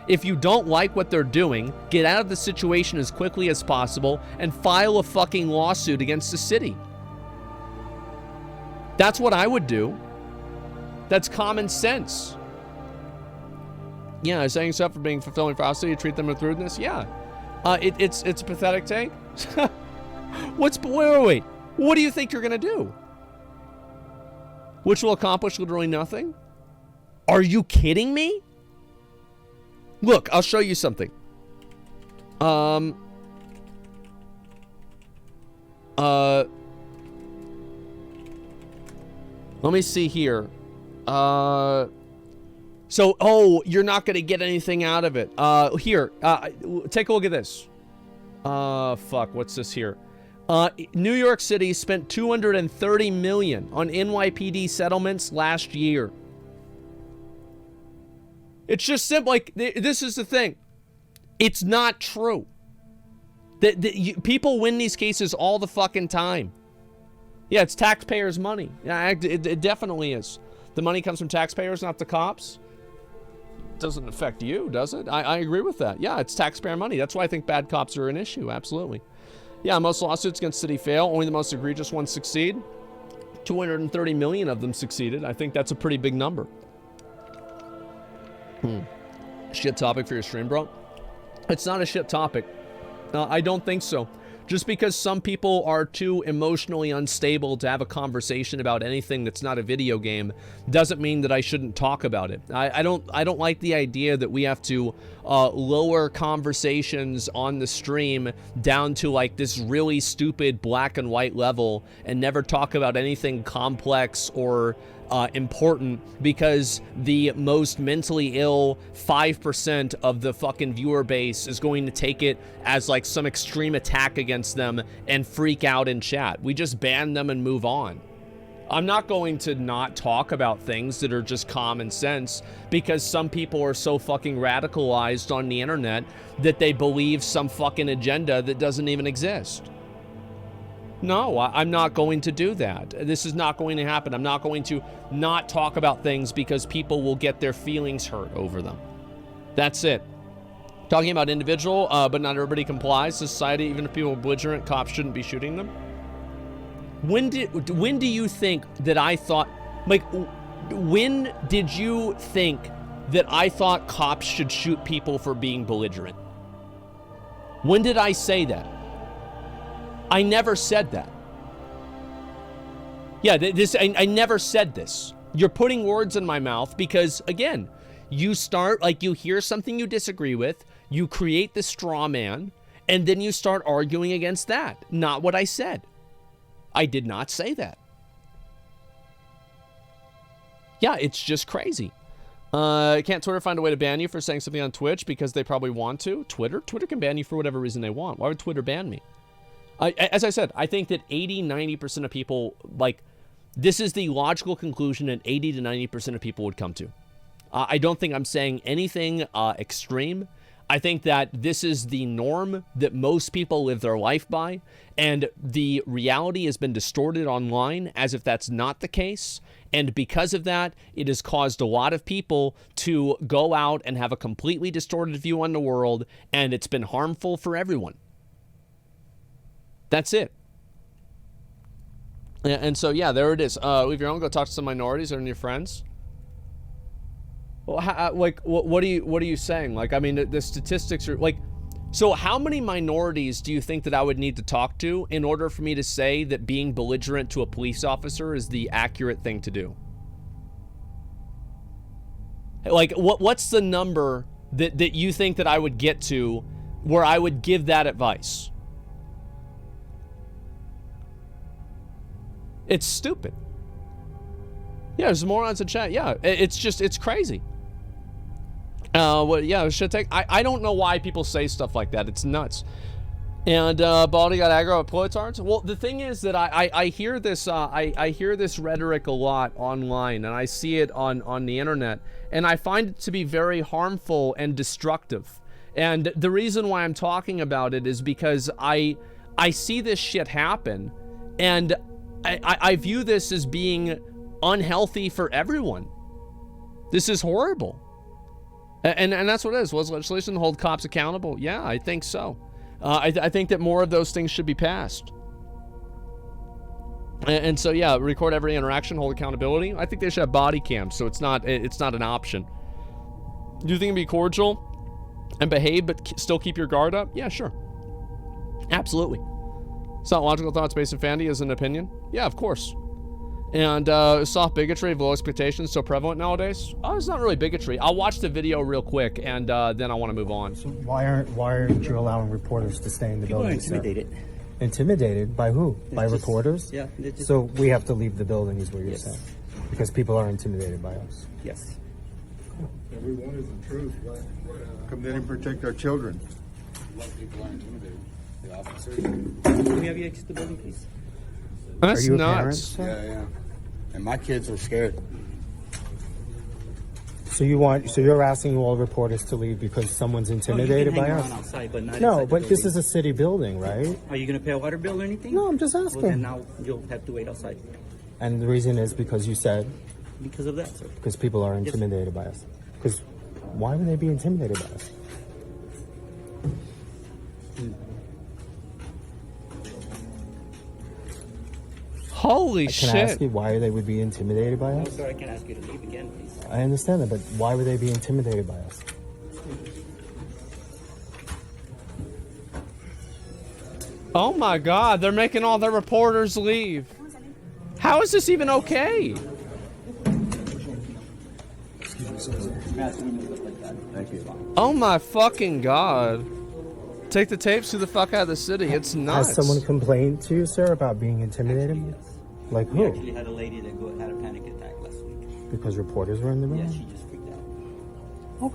If you don't like what they're doing, get out of the situation as quickly as possible and file a fucking lawsuit against the city. That's what I would do. That's common sense. Yeah, saying stuff for being fulfilling for us, so you treat them with rudeness. Yeah, it's a pathetic take. Wait. What do you think you're gonna do? Which will accomplish literally nothing? Are you kidding me? Look, I'll show you something. Let me see here. So, you're not gonna get anything out of it. Here, take a look at this. Fuck, what's this here? New York City spent $230 million on NYPD settlements last year. It's just simple. Like, this is the thing. It's not true. People win these cases all the fucking time. Yeah, it's taxpayers' money. Yeah, it definitely is. The money comes from taxpayers, not the cops. Doesn't affect you, does it? I agree with that. Yeah, it's taxpayer money. That's why I think bad cops are an issue. Absolutely. Yeah, most lawsuits against city fail. Only the most egregious ones succeed. 230 million of them succeeded. I think that's a pretty big number. Shit topic for your stream, bro? It's not a shit topic. I don't think so. Just because some people are too emotionally unstable to have a conversation about anything that's not a video game doesn't mean that I shouldn't talk about it. I don't like the idea that we have to lower conversations on the stream down to like this really stupid black and white level and never talk about anything complex or important because the most mentally ill 5% of the fucking viewer base is going to take it as like some extreme attack against them and freak out in chat. We just ban them and move on. I'm not going to not talk about things that are just common sense because some people are so fucking radicalized on the internet that they believe some fucking agenda that doesn't even exist. No, I'm not going to do that. This is not going to happen. I'm not going to not talk about things because people will get their feelings hurt over them. That's it. Talking about individual, but not everybody complies. Society, even if people are belligerent, cops shouldn't be shooting them. When do you think that I thought, like, when did you think that I thought cops should shoot people for being belligerent? When did I say that? I never said that. Yeah, I never said this. You're putting words in my mouth because, again, you start, like, you hear something you disagree with, you create the straw man, and then you start arguing against that. Not what I said. I did not say that. Yeah, it's just crazy. Can't Twitter find a way to ban you for saying something on Twitch because they probably want to? Twitter can ban you for whatever reason they want. Why would Twitter ban me? As I said, I think that 80-90% of people, like, this is the logical conclusion that 80 to 90% of people would come to. I don't think I'm saying anything extreme. I think that this is the norm that most people live their life by, and the reality has been distorted online as if that's not the case. And because of that, it has caused a lot of people to go out and have a completely distorted view on the world, and it's been harmful for everyone. That's it. And so, yeah, there it is. Leave your own, go talk to some minorities or your friends. Well, what are you saying? Like, I mean, the statistics are like, so how many minorities do you think that I would need to talk to in order for me to say that being belligerent to a police officer is the accurate thing to do? Like, what's the number that you think that I would get to where I would give that advice? It's stupid. Yeah, there's morons in chat. Yeah, it's crazy. Yeah, it should take. I don't know why people say stuff like that. It's nuts. And Baldy got aggro at Plotards. Well, the thing is that I hear this I hear this rhetoric a lot online, and I see it on the internet, and I find it to be very harmful and destructive. And the reason why I'm talking about it is because I see this shit happen, and I view this as being unhealthy for everyone. This is horrible. And that's what it is. Was legislation to hold cops accountable? Yeah, I think so. I think that more of those things should be passed. And so, yeah, record every interaction, hold accountability. I think they should have body cams, so it's not an option. Do you think it'd be cordial and behave, but still keep your guard up? Yeah, sure. Absolutely. It's not logical thoughts based on fantasy as an opinion. Yeah, of course. And soft bigotry, low expectations, so prevalent nowadays. Oh, it's not really bigotry. I'll watch the video real quick, and then I want to move on. So why aren't you allowing reporters to stay in the building? People are intimidated. Intimidated by who? By reporters? Yeah. So we have to leave the building, is what you're saying, because people are intimidated by us. Yes. We wanted the truth. Come in and protect our children. A lot of people are intimidated. The officers. Can we have you exit the building, please? That's are you nuts. A parent, Yeah. And my kids are scared. So you're asking all reporters to leave because someone's intimidated by us? Outside, but not No, inside but the this building. is a city building, right? Are you going to pay a water bill or anything? No, I'm just asking. Well, then now you'll have to wait outside. And the reason is because you said? Because of that, sir. Because people are intimidated by us. Because why would they be intimidated by us? Holy shit. Can I ask you why they would be intimidated by us? No, sir, I can ask you to leave again, please. I understand that, but why would they be intimidated by us? Oh my God, they're making all their reporters leave. How is this even okay? Oh my fucking God. Take the tapes to the fuck out of the city. It's nuts. Has someone complained to you, sir, about being intimidated? Yes. Like We who? actually had a lady that had a panic attack last week. Because reporters were in the room? Yeah, she just freaked out.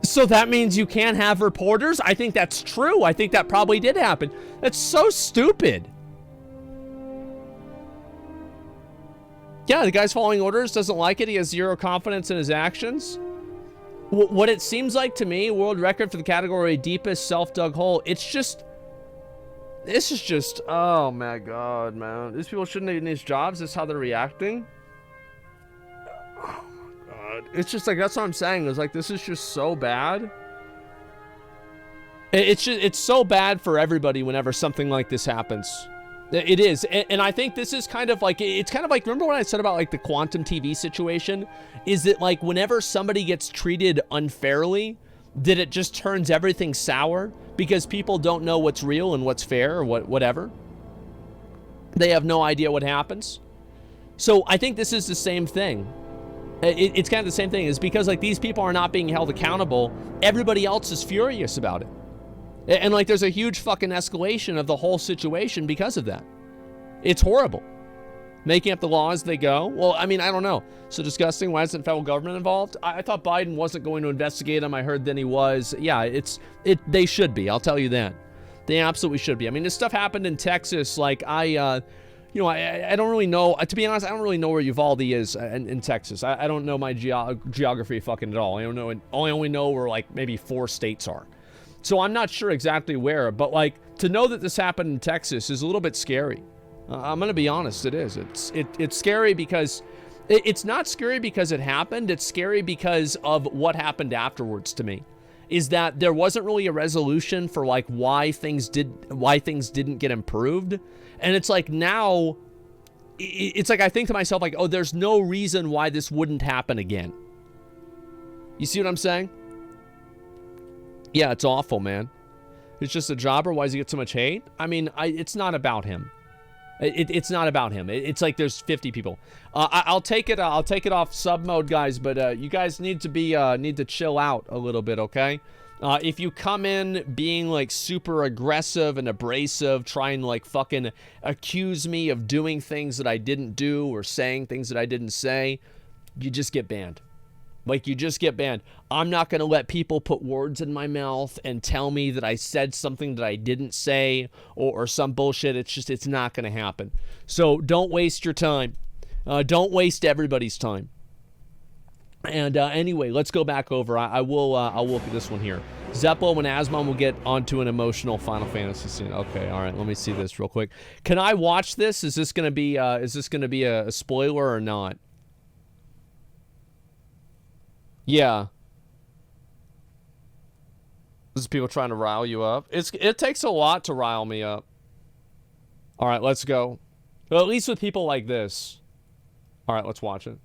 So that means you can't have reporters? I think that's true. I think that probably did happen. That's so stupid. Yeah, the guy's following orders, doesn't like it. He has zero confidence in his actions. What it seems like to me, world record for the category deepest self-dug hole, this is just, oh my God, man. These people shouldn't be in these jobs. This is how they're reacting. Oh my God. It's just like, that's what I'm saying. It's like, this is just so bad. It's so bad for everybody whenever something like this happens. It is. And I think this is kind of like, it's kind of like, remember what I said about like the quantum TV situation? Is that like whenever somebody gets treated unfairly, that it just turns everything sour because people don't know what's real and what's fair or whatever. They have no idea what happens. So I think this is the same thing. It's kind of the same thing. Is because like these people are not being held accountable. Everybody else is furious about it. And like there's a huge fucking escalation of the whole situation because of that. It's horrible. Making up the law as they go. Well, I mean, I don't know. So disgusting. Why isn't federal government involved? I thought Biden wasn't going to investigate him. I heard then he was. Yeah, they should be. I'll tell you that. They absolutely should be. I mean, this stuff happened in Texas. Like I don't really know. To be honest, I don't really know where Uvalde is in Texas. I don't know my geography fucking at all. I only know where like maybe 4 states are. So I'm not sure exactly where, but like to know that this happened in Texas is a little bit scary. I'm gonna be honest, it is. It's scary because it's not scary because it happened. It's scary because of what happened afterwards to me. Is that there wasn't really a resolution for like why things didn't get improved. And it's like now, it's like I think to myself like, oh, there's no reason why this wouldn't happen again. You see what I'm saying? Yeah, it's awful, man. It's just a jobber. Why does he get so much hate? I mean, it's not about him. It's not about him. It's like there's 50 people. I'll take it off sub mode, guys. But you guys need to chill out a little bit, okay? If you come in being like super aggressive and abrasive, trying to like fucking accuse me of doing things that I didn't do or saying things that I didn't say, you just get banned. Like, you just get banned. I'm not going to let people put words in my mouth and tell me that I said something that I didn't say or some bullshit. It's not going to happen. So don't waste your time. Don't waste everybody's time. And anyway, let's go back over. I'll look at this one here. Zeppo and Asmon will get onto an emotional Final Fantasy scene. Okay, all right. Let me see this real quick. Can I watch this? Is this gonna be a spoiler or not? Yeah. This is people trying to rile you up. It takes a lot to rile me up. All right, let's go. Well, at least with people like this. All right, let's watch it.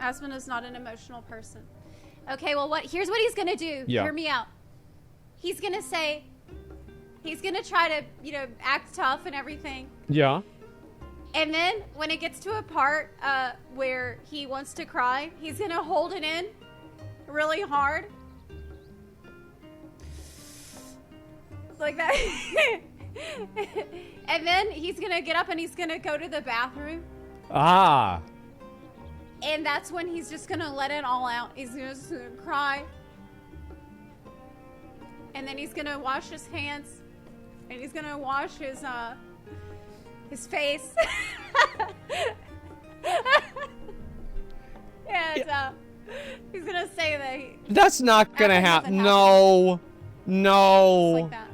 Asmon is not an emotional person. Okay, well, here's what he's gonna do. Yeah. Hear me out. He's gonna try to, act tough and everything. Yeah. And then when it gets to a part where he wants to cry, he's gonna hold it in really hard. Like that. And then he's gonna get up and he's gonna go to the bathroom. Ah. And that's when he's just gonna let it all out. He's just gonna cry. And then he's gonna wash his hands. And he's gonna wash his face. And he's gonna say that that's not gonna happen. No. No. Just like that.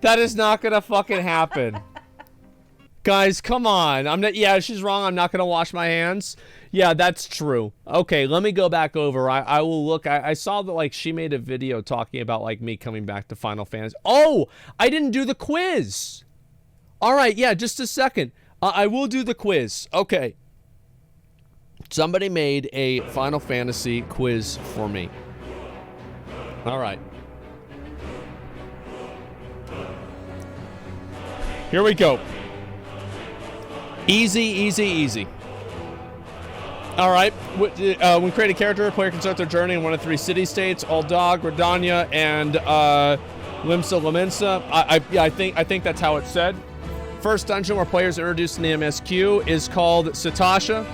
That is not gonna fucking happen. Guys, come on. Yeah, she's wrong. I'm not gonna wash my hands. Yeah, that's true. Okay, let me go back over. I will look. I saw that, like, she made a video talking about, like, me coming back to Final Fantasy. Oh, I didn't do the quiz. All right, yeah, just a second. I will do the quiz. Okay. Somebody made a Final Fantasy quiz for me. All right. Here we go. Easy, easy, easy. All right. When create a character, a player can start their journey in one of 3 city-states: Aldog, Gridania, and Limsa Laminsa. I think that's how it's said. First dungeon where players are introduced in the MSQ is called Satasha.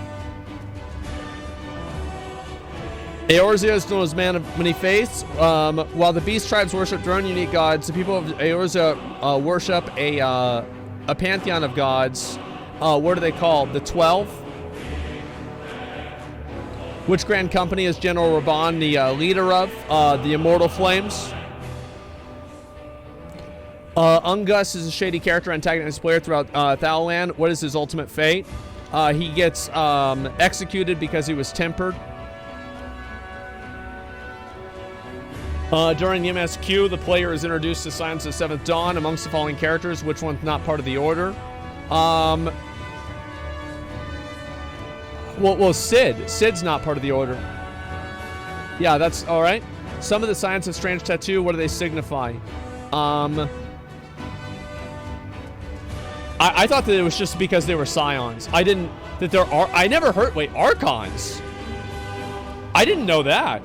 Eorzea is known as Man of Many Faiths. While the Beast tribes worship their own unique gods, the people of Eorzea worship a pantheon of gods. What are they called? The 12. Which grand company is General Raban the leader of? The Immortal Flames. Ungus is a shady character antagonist player throughout Thauland. What is his ultimate fate? He gets executed because he was tempered. During the MSQ, the player is introduced to Science of Seventh Dawn amongst the following characters. Which one's not part of the order? Well, Sid's not part of the order. Yeah, that's all right. Some of the Science of Strange Tattoo, what do they signify? I thought that it was just because they were Scions. I never heard, wait, Archons? I didn't know that.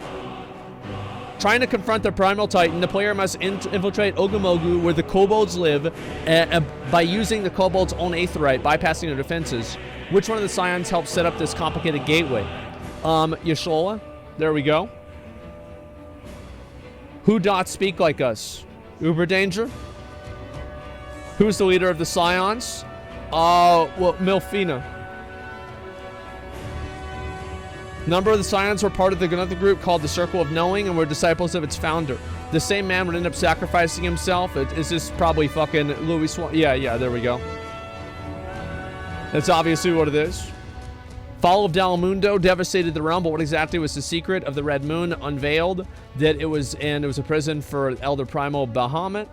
Trying to confront the Primal Titan, the player must infiltrate Ogamogu, where the kobolds live, by using the kobolds' own aetheryte, bypassing their defenses. Which one of the Scions helped set up this complicated gateway? Yashola. There we go. Who doth speak like us? Uber Danger. Who's the leader of the Scions? Well, Milfina. Number of the Scions were part of another group called the Circle of Knowing and were disciples of its founder. The same man would end up sacrificing himself. Is this probably fucking Louis Swan? Yeah, there we go. That's obviously what it is. Fall of Dalamundo devastated the realm, but what exactly was the secret of the Red Moon unveiled? That it was a prison for Elder Primal Bahamut.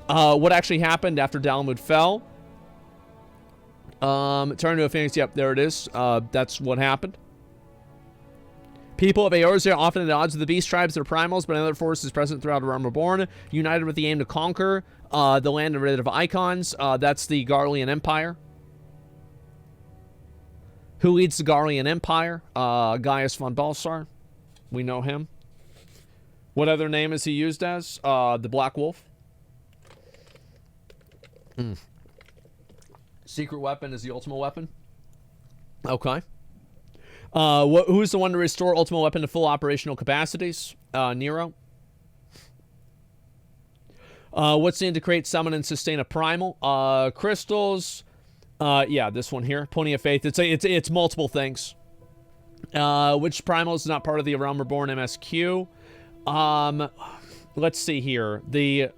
What actually happened after Dalamud fell? Turn to a phoenix. Yep, there it is. That's what happened. People of Eorzea are often at odds with the beast tribes, their primals, but another force is present throughout A Realm Reborn, united with the aim to conquer the land of relative icons. That's the Garlean Empire. Who leads the Garlean Empire? Gaius von Balsar. We know him. What other name is he used as? The Black Wolf. Secret weapon is the ultimate weapon. Okay. Who's the one to restore ultimate weapon to full operational capacities? Nero. What's needed to create, summon, and sustain a primal? Crystals, Yeah, this one here. Pony of Faith. It's multiple things. Which primal is not part of the Realm Reborn MSQ? Let's see here. The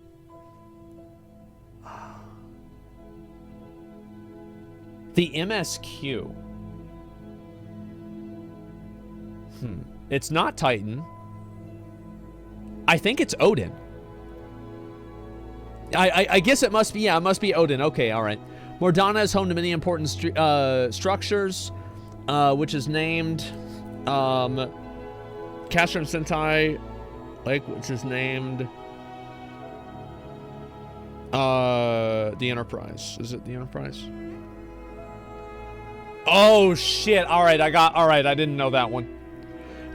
MSQ. It's not Titan. I think it's Odin. I guess it must be, yeah, it must be Odin. Okay, all right. Mordana is home to many important structures, which is named Castron Sentai Lake, which is named the Enterprise. Is it the Enterprise? Oh shit! All right, I didn't know that one.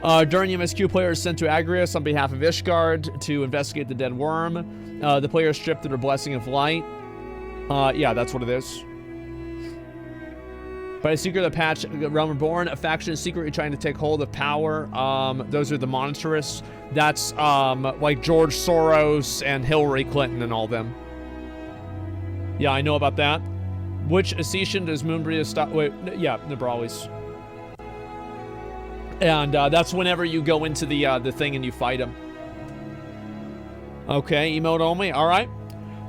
During MSQ, player is sent to Agrius on behalf of Ishgard to investigate the dead worm. The player is stripped of their blessing of light. Yeah, that's what it is. By a secret of the patch, Realm Reborn, a faction is secretly trying to take hold of power. Those are the Monetarists. That's like George Soros and Hillary Clinton and all them. Yeah, I know about that. Which Assetian does Moonbreeze stop? Wait, yeah, Nebralis. And that's whenever you go into the thing and you fight him. Okay, emote only. All right.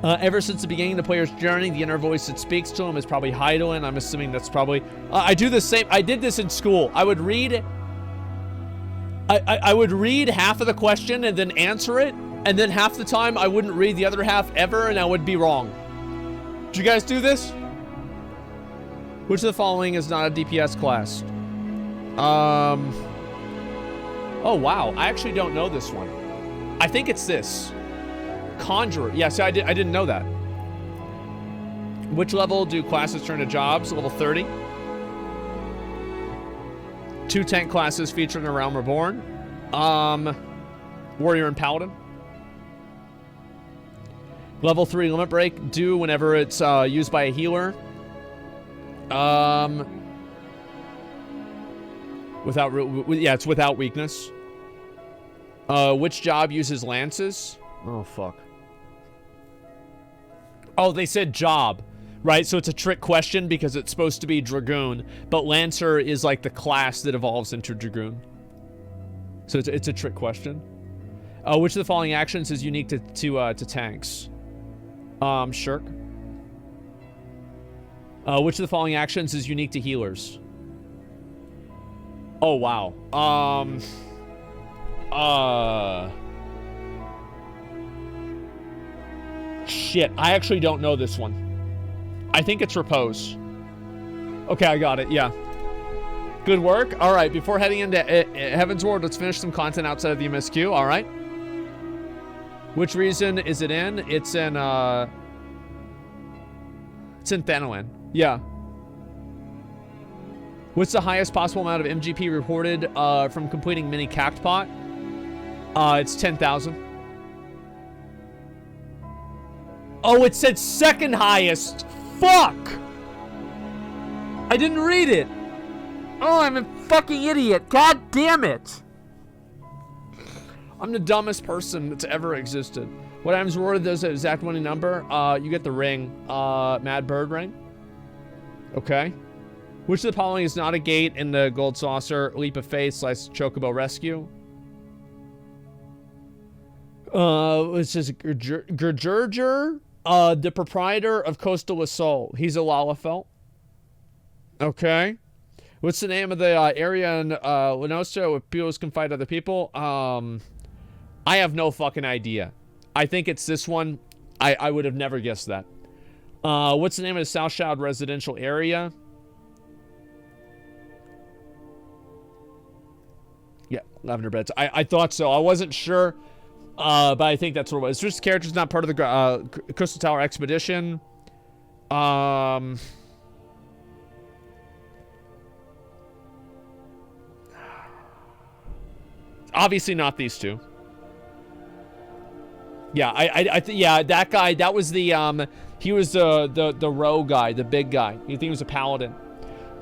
Ever since the beginning of the player's journey, the inner voice that speaks to him is probably Hydaelyn. I'm assuming that's probably... I do the same. I did this in school. I would read... I would read half of the question and then answer it, and then half the time I wouldn't read the other half ever, and I would be wrong. Did you guys do this? Which of the following is not a DPS class? Oh, wow. I actually don't know this one. I think it's this. Conjurer. Yeah, see, I didn't know that. Which level do classes turn to jobs? Level 30. 2 tank classes featured in a Realm Reborn. Warrior and Paladin. Level 3 Limit Break. Do whenever it's used by a healer. It's without weakness. Which job uses lances? Oh, fuck. Oh, they said job, right? So it's a trick question because it's supposed to be Dragoon, but Lancer is like the class that evolves into Dragoon. So it's a trick question. Which of the following actions is unique to tanks? Shirk. Which of the following actions is unique to healers? Oh, wow. Shit, I actually don't know this one. I think it's Repose. Okay, I got it, yeah. Good work. All right, before heading into Heaven's Ward, let's finish some content outside of the MSQ, all right? Which reason is it in? It's in Thanalan. Yeah. What's the highest possible amount of MGP reported from completing mini Cactpot? It's 10,000. Oh, it said second highest. Fuck! I didn't read it. Oh, I'm a fucking idiot. God damn it. I'm the dumbest person that's ever existed. What happens rewarded those exact winning number? You get the ring. Mad Bird ring. Okay. Which of the following is not a gate in the Gold Saucer? Leap of Faith / Chocobo Rescue. It's just Gergerger, the proprietor of Coastal Assault. He's a Lalafell. Okay. What's the name of the area in Lenoso where people can fight other people? I have no fucking idea. I think it's this one. I would have never guessed that. What's the name of the South Shroud residential area? Yeah, Lavender Beds. I thought so. I wasn't sure. But I think that's what it was. Just characters not part of the Crystal Tower expedition. Obviously not these two. Yeah, yeah, that guy, that was the he was the row guy, the big guy. You think he was a paladin.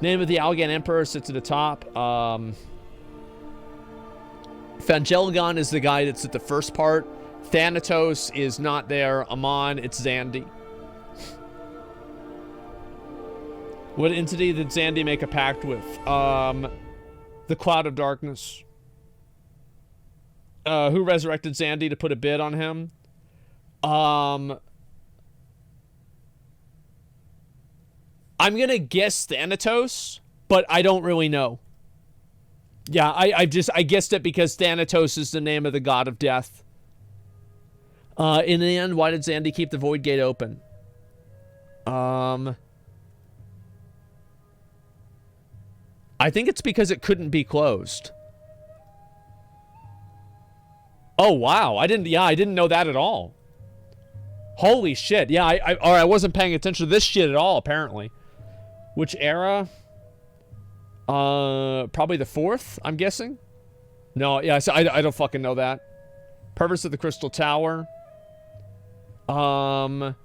Name of the Algan Emperor sits at the top. Fangeligon is the guy that's at the first part. Thanatos is not there. Amon, it's Zandy. What entity did Zandy make a pact with? The Cloud of Darkness. Who resurrected Zandy to put a bid on him? I'm gonna guess Thanatos, but I don't really know. Yeah, I guessed it because Thanatos is the name of the god of death. In the end, why did Zandy keep the Void Gate open? I think it's because it couldn't be closed. Oh wow, I didn't know that at all. Holy shit. Yeah, I wasn't paying attention to this shit at all, apparently. Which era? Probably the 4th, I'm guessing. No, yeah, so I don't fucking know that. Purpose of the Crystal Tower. To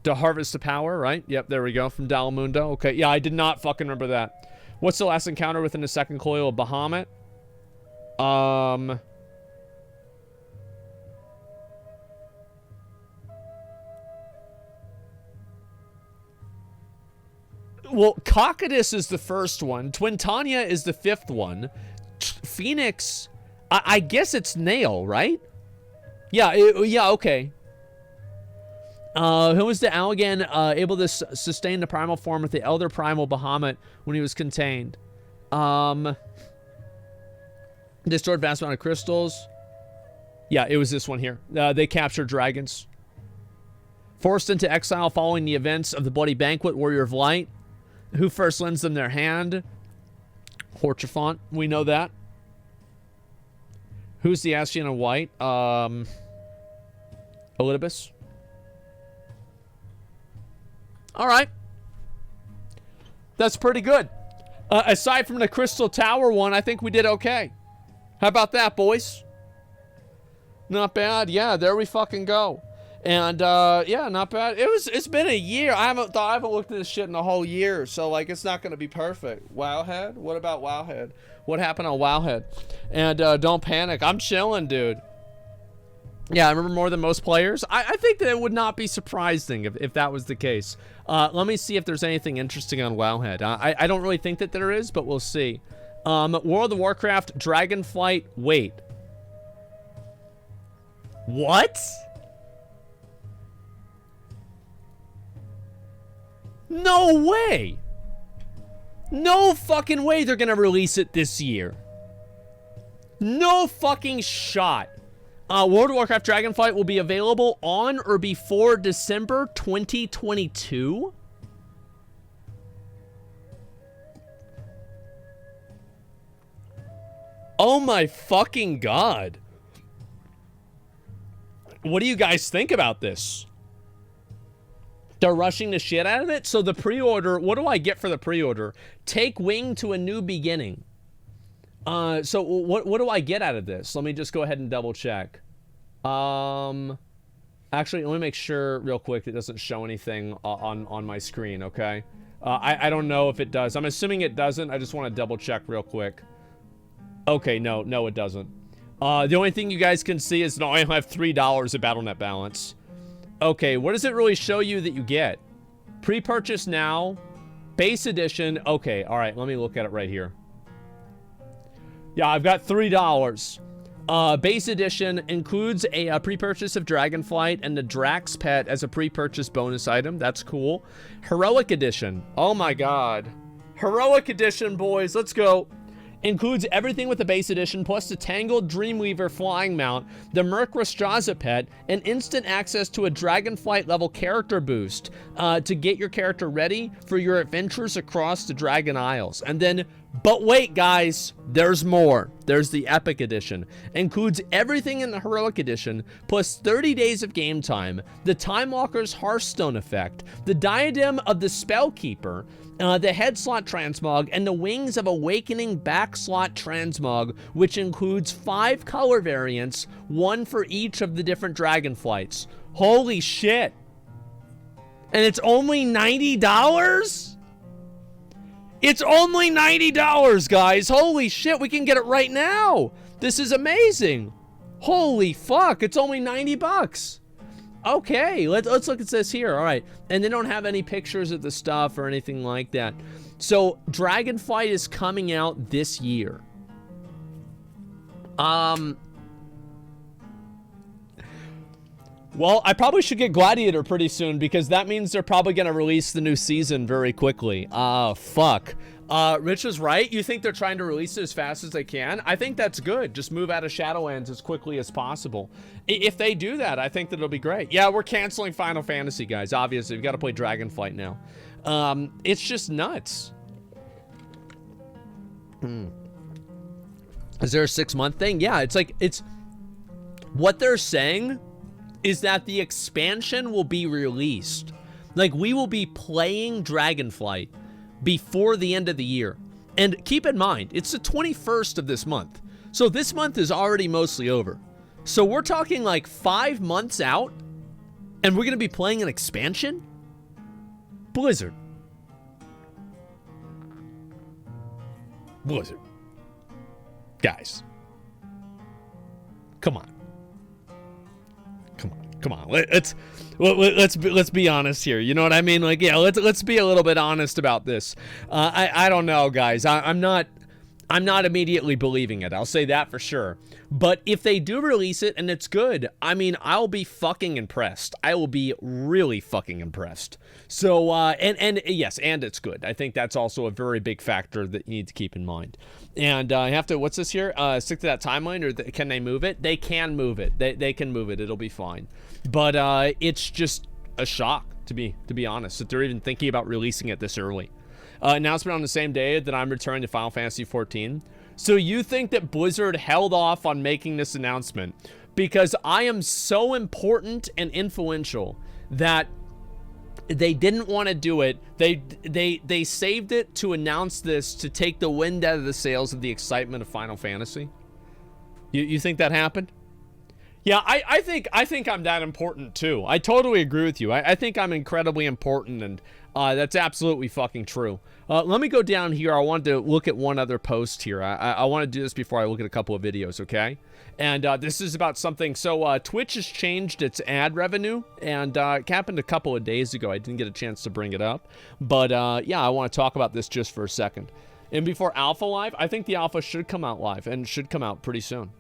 harvest the power, right? Yep, there we go, from Dalamundo. Okay, yeah, I did not fucking remember that. What's the last encounter within the second coil of Bahamut? Well, Cocytus is the first one. Twintania is the 5th one. Phoenix, I guess it's Nail, right? Yeah, yeah, okay. Who was the Allagan able to sustain the primal form with the Elder Primal Bahamut when he was contained? Destroyed vast amount of crystals. Yeah, it was this one here. They captured dragons. Forced into exile following the events of the Bloody Banquet, Warrior of Light. Who first lends them their hand? Horchafont, we know that. Who's the Ascian of White? Elidibus. Alright. That's pretty good. Aside from the Crystal Tower one, I think we did okay. How about that, boys? Not bad. Yeah, there we fucking go. And yeah, not bad. It's been a year. I haven't looked at this shit in a whole year, so like it's not gonna be perfect. Wowhead? What about Wowhead? What happened on Wowhead? And don't panic. I'm chilling, dude. Yeah, I remember more than most players. I think that it would not be surprising if that was the case. Let me see if there's anything interesting on Wowhead. I don't really think that there is, but we'll see. World of Warcraft, Dragonflight, wait. What? No way! No fucking way they're gonna release it this year. No fucking shot. World of Warcraft Dragonflight will be available on or before December 2022? Oh my fucking god. What do you guys think about this? They're rushing the shit out of it? So the pre-order, what do I get for the pre-order? Take Wing to a New Beginning. So what do I get out of this? Let me just go ahead and double check. Actually, let me make sure real quick it doesn't show anything on my screen, okay? I don't know if it does. I'm assuming it doesn't. I just want to double check real quick. Okay, no, it doesn't. The only thing you guys can see is no, I have $3 of BattleNet balance. Okay, what does it really show you that you get? Pre-purchase now, base edition. Okay, all right, let me look at it right here. Yeah, I've got $3. Base edition includes a pre-purchase of Dragonflight and the Drax pet as a pre-purchase bonus item. That's cool. Heroic edition. Oh my god. Heroic edition, boys. Let's go. Includes everything with the base edition, plus the Tangled Dreamweaver flying mount, the Merc Rastraza pet, and instant access to a Dragonflight level character boost to get your character ready for your adventures across the Dragon Isles. And then, but wait guys, there's more. There's the Epic Edition. Includes everything in the Heroic Edition, plus 30 days of game time, the Time Walker's Hearthstone effect, the Diadem of the Spellkeeper, the head slot transmog, and the Wings of Awakening back slot transmog, which includes 5 color variants, 1 for each of the different Dragonflights. Holy shit. And it's only $90? It's only $90, guys. Holy shit, we can get it right now. This is amazing. Holy fuck, it's only 90 bucks. Okay, let's look at this here. All right, and they don't have any pictures of the stuff or anything like that. So Dragonflight is coming out this year. Well, I probably should get Gladiator pretty soon because that means they're probably gonna release the new season very quickly. Fuck. Rich is right. You think they're trying to release it as fast as they can? I think that's good. Just move out of Shadowlands as quickly as possible. If they do that, I think that it'll be great. Yeah, we're canceling Final Fantasy, guys. Obviously, we've got to play Dragonflight now. It's just nuts. Is there a 6-month thing? Yeah, it's like, it's... What they're saying is that the expansion will be released. Like, we will be playing Dragonflight before the end of the year. And keep in mind, it's the 21st of this month. So this month is already mostly over. So we're talking like 5 months out, and we're going to be playing an expansion? Blizzard. Blizzard. Guys. Come on. Come on. Let's be honest here. You know what I mean? Like, yeah, let's be a little bit honest about this. I don't know, guys. I'm not immediately believing it. I'll say that for sure. But if they do release it and it's good, I mean, I'll be fucking impressed. I will be really fucking impressed. So, and yes, and it's good. I think that's also a very big factor that you need to keep in mind. And I have to, what's this here? Stick to that timeline, or can they move it? They can move it. They can move it. It'll be fine. But it's just a shock, to be honest, that they're even thinking about releasing it this early. Announcement on the same day that I'm returning to Final Fantasy XIV. So you think that Blizzard held off on making this announcement because I am so important and influential that they didn't want to do it. They saved it to announce this to take the wind out of the sails of the excitement of Final Fantasy. You think that happened? Yeah, I think I'm that important too. I totally agree with you. I think I'm incredibly important, and that's absolutely fucking true. Let me go down here. I wanted to look at one other post here. I want to do this before I look at a couple of videos, okay? And this is about something. So Twitch has changed its ad revenue, and it happened a couple of days ago. I didn't get a chance to bring it up. But yeah, I want to talk about this just for a second. And before Alpha Live, I think the Alpha should come out live, and should come out pretty soon.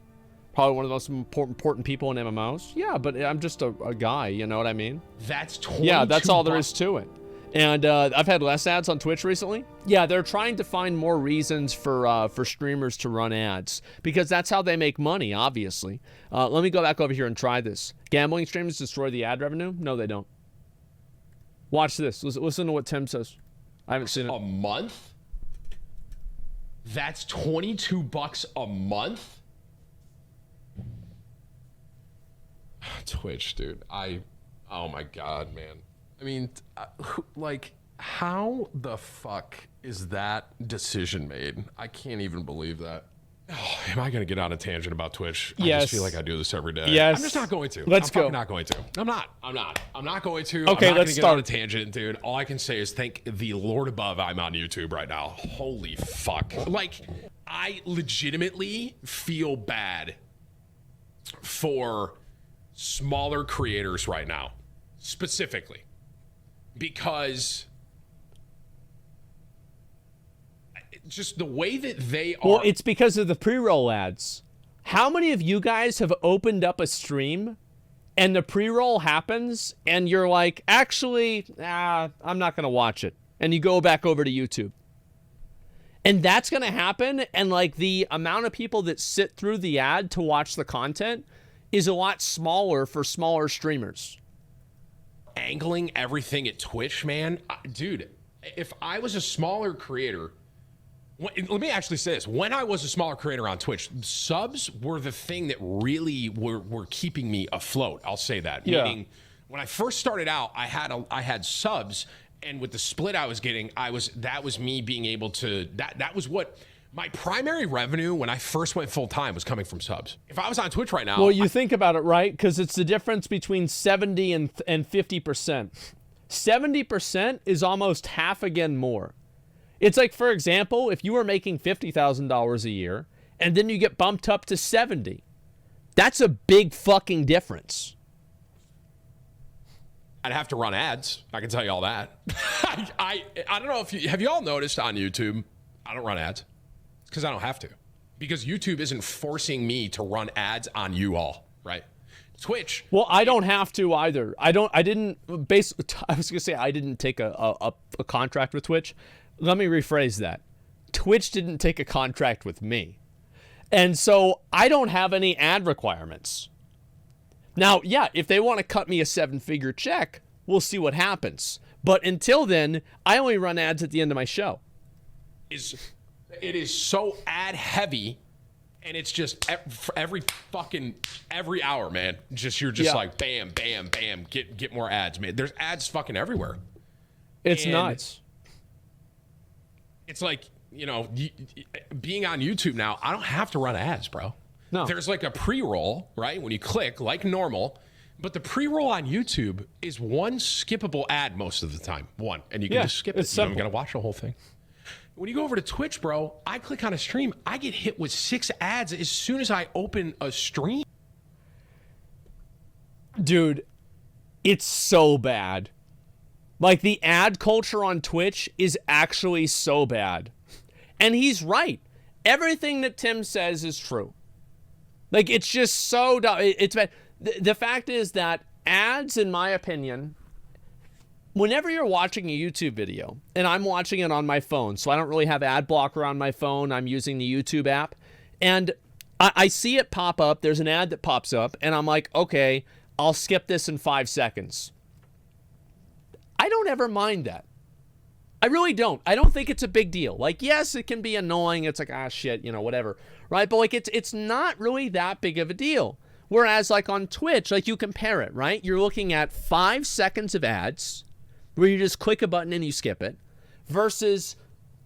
Probably one of the most important people in MMOs. Yeah, but I'm just a guy, you know what I mean? That's 22 Yeah, that's all there is to it. And I've had less ads on Twitch recently. Yeah, they're trying to find more reasons for streamers to run ads, because that's how they make money, obviously. Let me go back over here and try this. Gambling streamers destroy the ad revenue? No, they don't. Watch this. Listen to what Tim says. I haven't seen it. A month? That's $22 a month? Twitch, dude. Oh my god, man. I mean, like, how the fuck is that decision made? I can't even believe that. Oh, am I going to get on a tangent about Twitch? Yes. I just feel like I do this every day. Yes. I'm just not going to. Let's go. I'm not going to. I'm not going to. Okay, I'm not let's get start. on a tangent, dude. All I can say is thank the Lord above I'm on YouTube right now. Holy fuck. Like, I legitimately feel bad for smaller creators right now, specifically, because just the way that they are. Well, it's because of the pre-roll ads. How many of you guys have opened up a stream and the pre-roll happens and you're like, actually, I'm not going to watch it. And you go back over to YouTube. And that's going to happen. And like the amount of people that sit through the ad to watch the content is a lot smaller for smaller streamers. Angling everything at Twitch, man. Dude, if I was a smaller creator, let me actually say this. When I was a smaller creator on Twitch, subs were the thing that really were keeping me afloat. I'll say that. Yeah. Meaning, when I first started out, I had subs, and with the split I was getting, that was me being able to, that was what my primary revenue when I first went full time was coming from subs. If I was on Twitch right now, well, you think about it, right? Because it's the difference between 70 and 50%. 70% is almost half again more. It's like, for example, if you were making $50,000 a year and then you get bumped up to 70, that's a big fucking difference. I'd have to run ads. I can tell you all that. I don't know if you all noticed on YouTube, I don't run ads because I don't have to, because YouTube isn't forcing me to run ads on you all, right? Twitch. Well, I don't have to either. I didn't take a contract with Twitch. Let me rephrase that. Twitch didn't take a contract with me. And so I don't have any ad requirements. Now, yeah, if they want to cut me a 7-figure check, we'll see what happens. But until then, I only run ads at the end of my show. It is so ad heavy, and it's just every hour, man. You're just like bam, bam, bam, get more ads, man. There's ads fucking everywhere. It's nuts. It's like, you know, being on YouTube now, I don't have to run ads, bro. No. There's like a pre-roll, right? When you click, like normal. But the pre-roll on YouTube is one skippable ad most of the time. One. And you can just skip it. You don't got to watch the whole thing. When you go over to Twitch, bro, I click on a stream. I get hit with 6 ads as soon as I open a stream. Dude, it's so bad. Like, the ad culture on Twitch is actually so bad. And he's right. Everything that Tim says is true. Like, it's just so dumb. It's bad. The fact is that ads, in my opinion, whenever you're watching a YouTube video, and I'm watching it on my phone, so I don't really have ad blocker on my phone, I'm using the YouTube app, and I see it pop up, there's an ad that pops up, and I'm like, okay, I'll skip this in 5 seconds. I don't ever mind that. I really don't. I don't think it's a big deal. Like, yes, it can be annoying. It's like, ah, shit, you know, whatever. Right? But, like, it's not really that big of a deal. Whereas, like, on Twitch, like, you compare it, right? You're looking at 5 seconds of ads where you just click a button and you skip it versus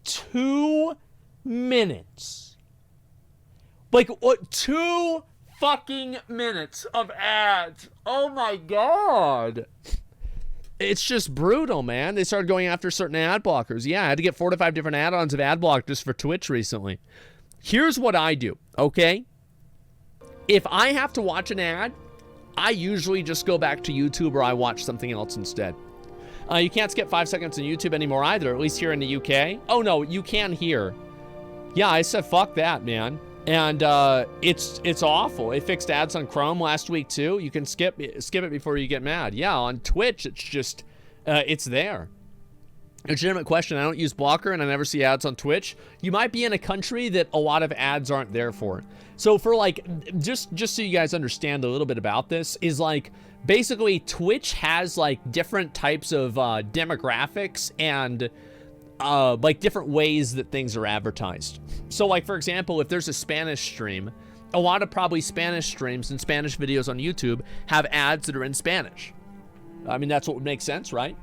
2 minutes. Like, what? 2 fucking minutes of ads. Oh, my God. It's just brutal, man. They started going after certain ad blockers. Yeah, I had to get 4 to 5 different add-ons of ad block just for Twitch recently. Here's what I do, okay? If I have to watch an ad, I usually just go back to YouTube or I watch something else instead. You can't skip 5 seconds on YouTube anymore either, at least here in the UK. Oh, no, you can here. Yeah, I said fuck that, man. And it's awful. It fixed ads on Chrome last week too. You can skip it before you get mad. Yeah, on Twitch, it's just, it's there. Legitimate question. I don't use blocker and I never see ads on Twitch. You might be in a country that a lot of ads aren't there for. So for like, just so you guys understand a little bit about this, is like, basically Twitch has like different types of demographics and like different ways that things are advertised. So like, for example, if there's a Spanish stream, a lot of probably Spanish streams and Spanish videos on YouTube have ads that are in Spanish. I mean, that's what would make sense, right?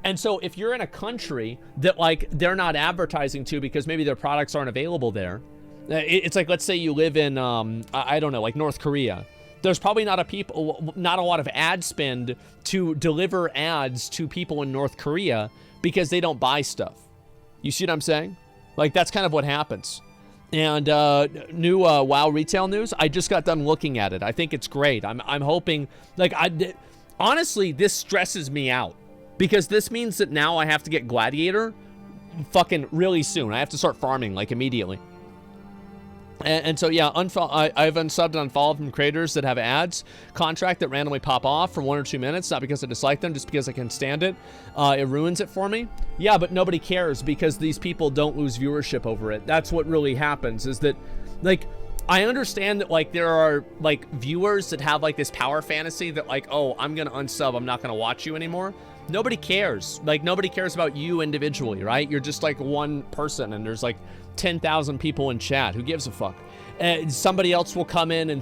And so if you're in a country that like they're not advertising to because maybe their products aren't available there, it's like, let's say you live in, I don't know, like North Korea. There's probably not a lot of ad spend to deliver ads to people in North Korea because they don't buy stuff. You see what I'm saying? Like, that's kind of what happens. And new WoW retail news, I just got done looking at it. I think it's great. I'm hoping, like, honestly, this stresses me out because this means that now I have to get Gladiator fucking really soon. I have to start farming, like, immediately. And so, yeah, I've unsubbed and unfollowed from creators that have ads, contract that randomly pop off for 1 or 2 minutes, not because I dislike them, just because I can stand it. It ruins it for me. Yeah, but nobody cares because these people don't lose viewership over it. That's what really happens, is that, like, I understand that, like, there are, like, viewers that have, like, this power fantasy that, like, oh, I'm going to unsub, I'm not going to watch you anymore. Nobody cares. Like, nobody cares about you individually, right? You're just, like, one person, and there's, like, 10,000 people in chat. Who gives a fuck? Somebody else will come in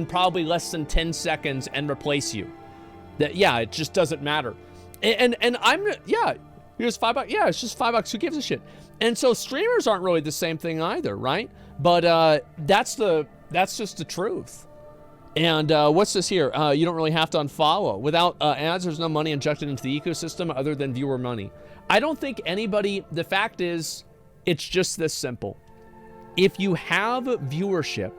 probably less than 10 seconds and replace you. Yeah, it just doesn't matter. And here's $5. Yeah, it's just $5. Who gives a shit? And so streamers aren't really the same thing either, right? But that's just the truth. And what's this here? You don't really have to unfollow. Without ads, there's no money injected into the ecosystem other than viewer money. I don't think anybody, the fact is, it's just this simple. If you have viewership,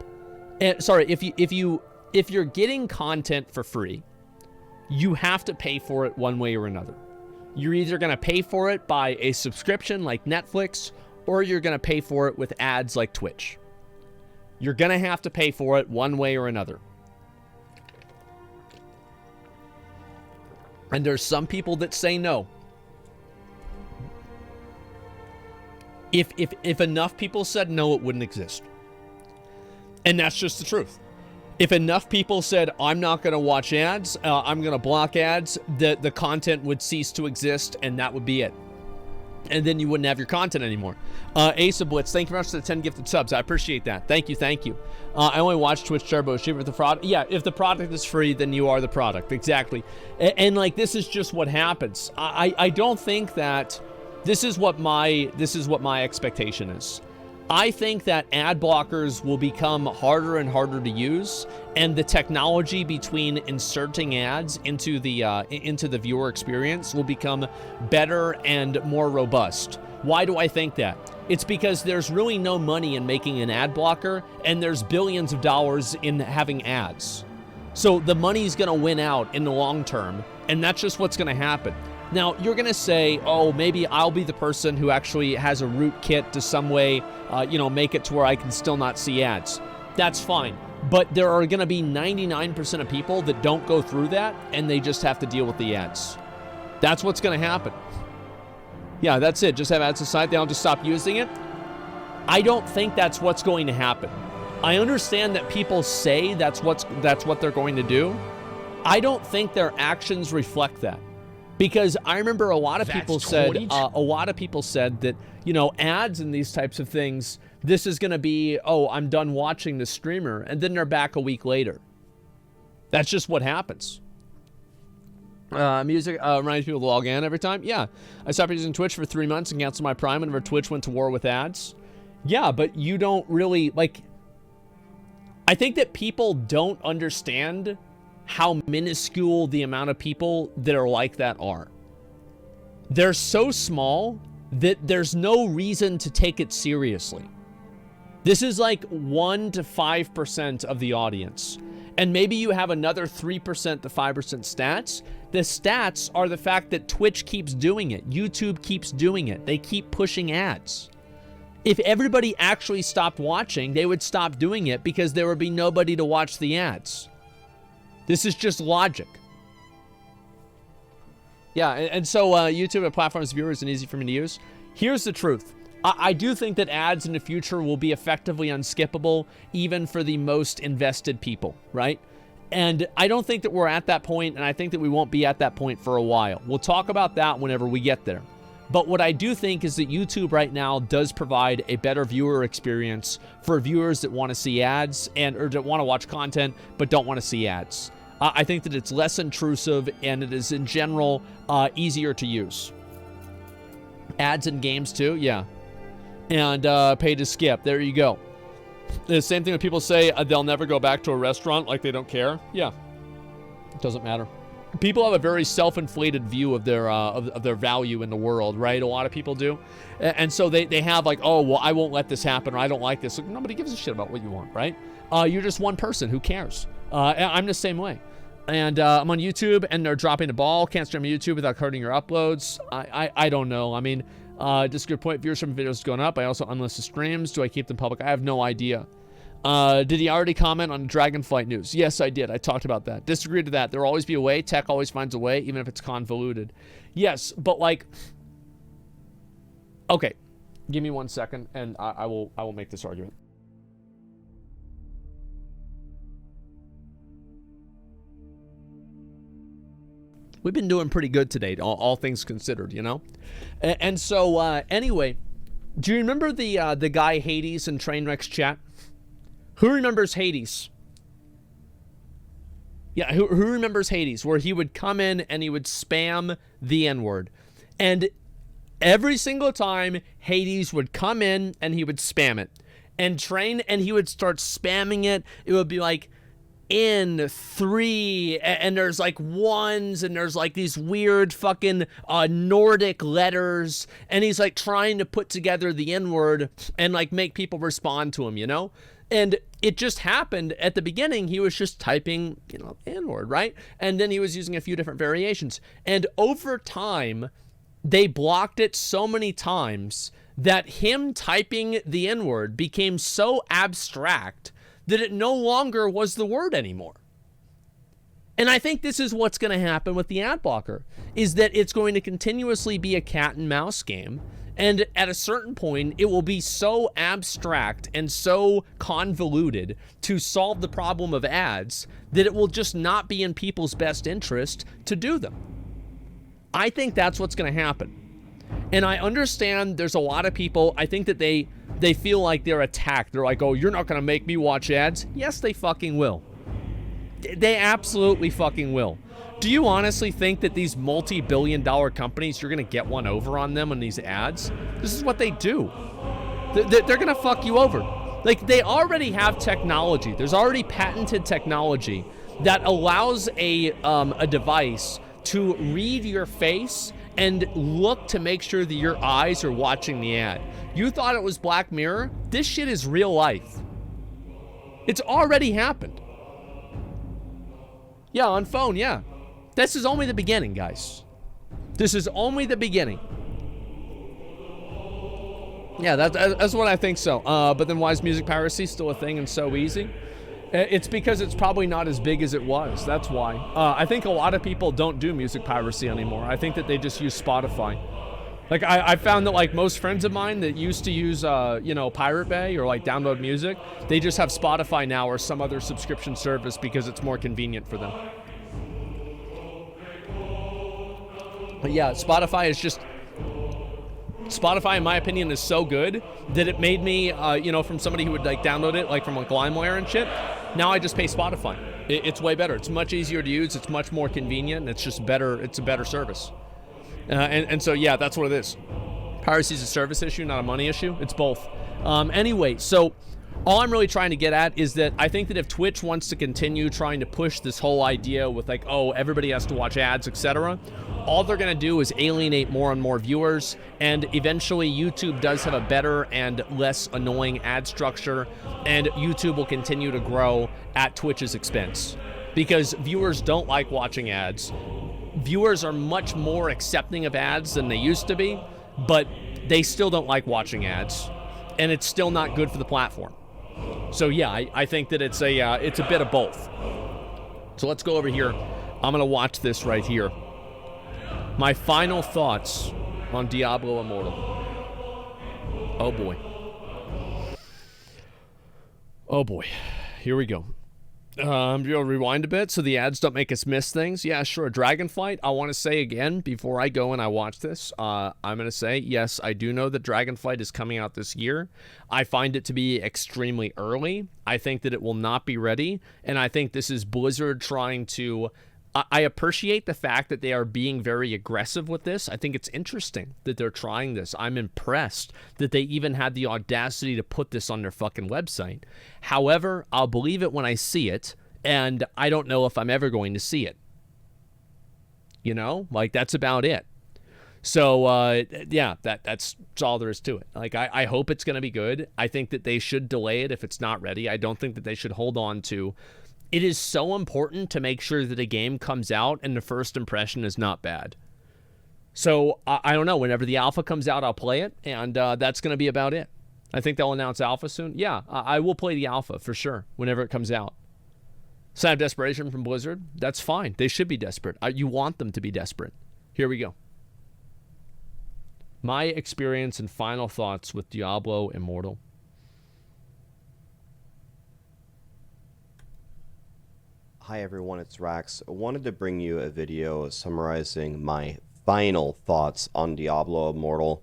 if you're getting content for free, you have to pay for it one way or another. You're either going to pay for it by a subscription like Netflix, or you're going to pay for it with ads like Twitch. You're going to have to pay for it one way or another. And there's some people that say no. If enough people said no, it wouldn't exist. And that's just the truth. If enough people said, I'm not going to watch ads, I'm going to block ads, the content would cease to exist, and that would be it. And then you wouldn't have your content anymore. Asa Blitz, thank you very much for the 10 gifted subs. I appreciate that. Thank you, thank you. I only watch Twitch Turbo. Shoot with the product. Yeah, if the product is free, then you are the product. Exactly. And like, this is just what happens. I don't think that this is what my expectation is. I think that ad blockers will become harder and harder to use, and the technology between inserting ads into the viewer experience will become better and more robust. Why do I think that? It's because there's really no money in making an ad blocker, and there's billions of dollars in having ads. So the money's going to win out in the long term, and that's just what's going to happen. Now, you're going to say, oh, maybe I'll be the person who actually has a rootkit to some way, make it to where I can still not see ads. That's fine. But there are going to be 99% of people that don't go through that, and they just have to deal with the ads. That's what's going to happen. Yeah, that's it. Just have ads aside. They'll just stop using it. I don't think that's what's going to happen. I understand that people say that's what they're going to do. I don't think their actions reflect that. Because I remember a lot of people said that, ads and these types of things, this is going to be, oh, I'm done watching the streamer, and then they're back a week later. That's just what happens. Music reminds people to log in every time. Yeah, I stopped using Twitch for 3 months and canceled my Prime whenever Twitch went to war with ads. Yeah, but you don't really, I think that people don't understand how minuscule the amount of people that are like that are. They're so small that there's no reason to take it seriously. This is like 1 to 5% of the audience. And maybe you have another 3% to 5% stats. The stats are the fact that Twitch keeps doing it. YouTube keeps doing it. They keep pushing ads. If everybody actually stopped watching, they would stop doing it because there would be nobody to watch the ads. This is just logic. Yeah, and so YouTube and platforms viewers and easy for me to use. Here's the truth. I do think that ads in the future will be effectively unskippable, even for the most invested people, right? And I don't think that we're at that point, and I think that we won't be at that point for a while. We'll talk about that whenever we get there. But what I do think is that YouTube right now does provide a better viewer experience for viewers that want to see ads or that want to watch content but don't want to see ads. I think that it's less intrusive, and it is in general easier to use. Ads in games too, yeah. And pay to skip, there you go. The same thing when people say they'll never go back to a restaurant, like they don't care. Yeah, it doesn't matter. People have a very self-inflated view of their value in the world, right? A lot of people do. And so they have like, oh, well, I won't let this happen, or I don't like this. Like, nobody gives a shit about what you want, right? You're just one person. Who cares? I'm the same way. And I'm on YouTube, and they're dropping the ball. Can't stream on YouTube without hurting your uploads. I don't know. I mean, just a good point. Viewership from videos is going up. I also unlist the streams. Do I keep them public? I have no idea. Did he already comment on Dragonflight news? Yes, I did. I talked about that. Disagree to that. There will always be a way. Tech always finds a way, even if it's convoluted. Yes, but like, okay, give me 1 second, and I will make this argument. We've been doing pretty good today, all things considered, you know? And so, anyway, do you remember the guy Hades in Trainwreck's chat? Who remembers Hades? Yeah, who remembers Hades, where he would come in and he would spam the N-word? And every single time, Hades would come in and he would spam it. And he would start spamming it. It would be like, in 3, and there's like ones, and there's like these weird fucking Nordic letters, and he's like trying to put together the N-word and like make people respond to him, you know? And it just happened at the beginning. He was just typing, you know, the N-word, right? And then he was using a few different variations. And over time, they blocked it so many times that him typing the N-word became so abstract that it no longer was the word anymore. And I think this is what's going to happen with the ad blocker, is that it's going to continuously be a cat and mouse game. And at a certain point, it will be so abstract and so convoluted to solve the problem of ads that it will just not be in people's best interest to do them. I think that's what's going to happen. And I understand there's a lot of people, I think that they feel like they're attacked. They're like, oh, you're not going to make me watch ads? Yes, they fucking will. They absolutely fucking will. Do you honestly think that these multi-billion-dollar companies, you're going to get one over on them on these ads? This is what they do. They're going to fuck you over. Like, they already have technology. There's already patented technology that allows a device to read your face and look to make sure that your eyes are watching the ad. You thought it was Black Mirror? This shit is real life. It's already happened. Yeah, on phone, yeah. This is only the beginning, guys. This is only the beginning. Yeah, that's what I think so. But then why is music piracy still a thing and so easy? It's because it's probably not as big as it was. That's why. I think a lot of people don't do music piracy anymore. I think that they just use Spotify. Like, I found that, like, most friends of mine that used to use, you know, Pirate Bay or, like, download music, they just have Spotify now or some other subscription service because it's more convenient for them. But yeah, Spotify, in my opinion, is so good that it made me, you know, from somebody who would, like, download it, like, from, like, LimeWire and shit, now I just pay Spotify. It's way better. It's much easier to use. It's much more convenient. And it's just better. It's a better service. And so, yeah, that's what it is. Piracy is a service issue, not a money issue. It's both. Anyway, so all I'm really trying to get at is that I think that if Twitch wants to continue trying to push this whole idea with, like, oh, everybody has to watch ads, etc., all they're going to do is alienate more and more viewers, and eventually YouTube does have a better and less annoying ad structure, and YouTube will continue to grow at Twitch's expense because viewers don't like watching ads. Viewers are much more accepting of ads than they used to be, but they still don't like watching ads, and it's still not good for the platform. So yeah, I think that it's a bit of both. So let's go over here. I'm gonna watch this right here. My final thoughts on Diablo Immortal. Oh boy. Oh boy. Here we go. You'll rewind a bit so the ads don't make us miss things. Yeah, sure. Dragonflight, I want to say again, before I go and I watch this, I'm going to say, yes, I do know that Dragonflight is coming out this year. I find it to be extremely early. I think that it will not be ready, and I think this is Blizzard trying to... I appreciate the fact that they are being very aggressive with this. I think it's interesting that they're trying this. I'm impressed that they even had the audacity to put this on their fucking website. However, I'll believe it when I see it, and I don't know if I'm ever going to see it. You know? Like, that's about it. So, yeah, that's all there is to it. Like, I hope it's going to be good. I think that they should delay it if it's not ready. I don't think that they should hold on to... It is so important to make sure that a game comes out and the first impression is not bad. So, I don't know. Whenever the alpha comes out, I'll play it, and that's going to be about it. I think they'll announce alpha soon. Yeah, I will play the alpha for sure whenever it comes out. Sign of desperation from Blizzard. That's fine. They should be desperate. You want them to be desperate. Here we go. My experience and final thoughts with Diablo Immortal. Hi everyone, it's Rax. I wanted to bring you a video summarizing my final thoughts on Diablo Immortal,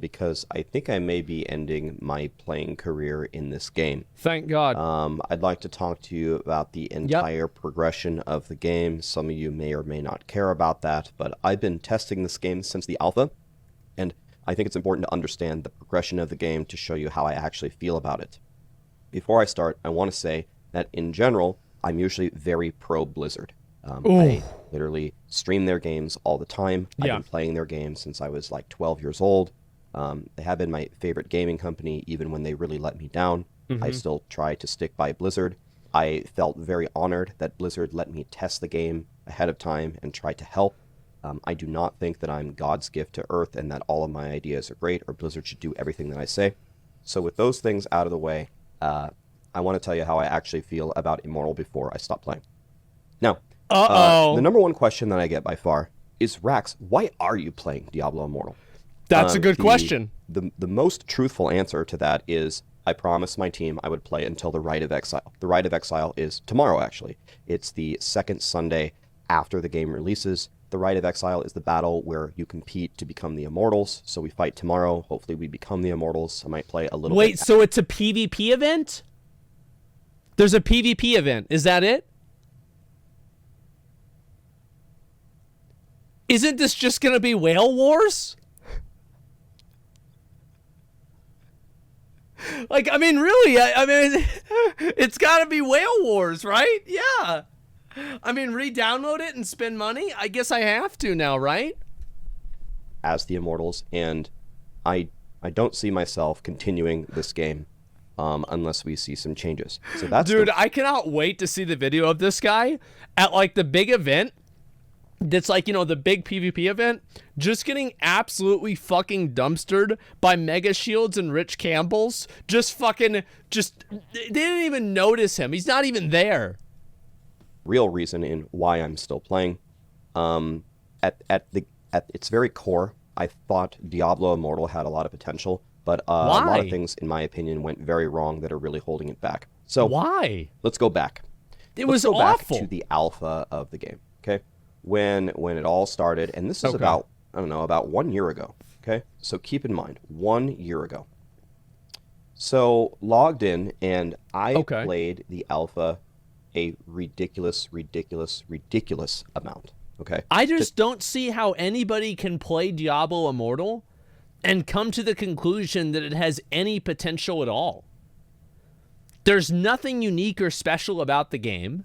because I think I may be ending my playing career in this game. Thank God. I'd like to talk to you about the entire progression of the game. Some of you may or may not care about that, but I've been testing this game since the alpha, and I think it's important to understand the progression of the game to show you how I actually feel about it. Before I start, I want to say that in general, I'm usually very pro Blizzard. I literally stream their games all the time. I've been playing their games since I was like 12 years old. They have been my favorite gaming company even when they really let me down. I still try to stick by Blizzard. I felt very honored that Blizzard let me test the game ahead of time and try to help. I do not think that I'm God's gift to Earth and that all of my ideas are great, or Blizzard should do everything that I say. So with those things out of the way, I want to tell you how I actually feel about Immortal before I stop playing. Now, the number one question that I get by far is, Rax, why are you playing Diablo Immortal? That's a good question. The most truthful answer to that is, I promised my team I would play until the Rite of Exile. The Rite of Exile is tomorrow, actually. It's the second Sunday after the game releases. The Rite of Exile is the battle where you compete to become the Immortals. So we fight tomorrow. Hopefully we become the Immortals. I might play a little bit. Wait, so it's a PvP event? There's a PvP event. Is that it? Isn't this just going to be Whale Wars? Like, I mean, really, I mean, it's got to be Whale Wars, right? Yeah. I mean, re-download it and spend money? I guess I have to now, right? As the Immortals, and I don't see myself continuing this game unless we see some changes. So that's Dude, I cannot wait to see the video of this guy at, like, the big event. That's like, you know, the big PvP event, just getting absolutely fucking dumpstered by Mega Shields and Rich Campbells. They didn't even notice him. He's not even there. Real reason in why I'm still playing. At its very core, I thought Diablo Immortal had a lot of potential, but a lot of things, in my opinion, went very wrong that are really holding it back. So why? Let's go back. Let's go awful. Back to the alpha of the game. Okay. When it all started, and this is about 1 year ago, okay? So keep in mind, 1 year ago. So logged in, and I played the alpha a ridiculous amount, okay? I just don't see how anybody can play Diablo Immortal and come to the conclusion that it has any potential at all. There's nothing unique or special about the game.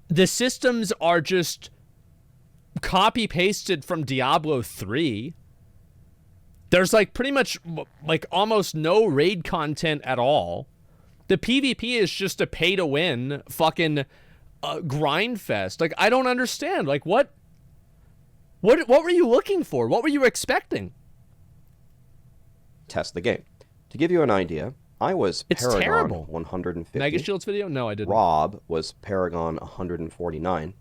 The systems are just copy-pasted from Diablo 3. There's like pretty much like almost no raid content at all. The PvP is just a pay-to-win fucking grind fest. Like, I don't understand. Like, what were you looking for? What were you expecting? Test the game. To give you an idea, I was Paragon terrible. 150. Mega Shields video? No, I didn't. Rob was Paragon 149.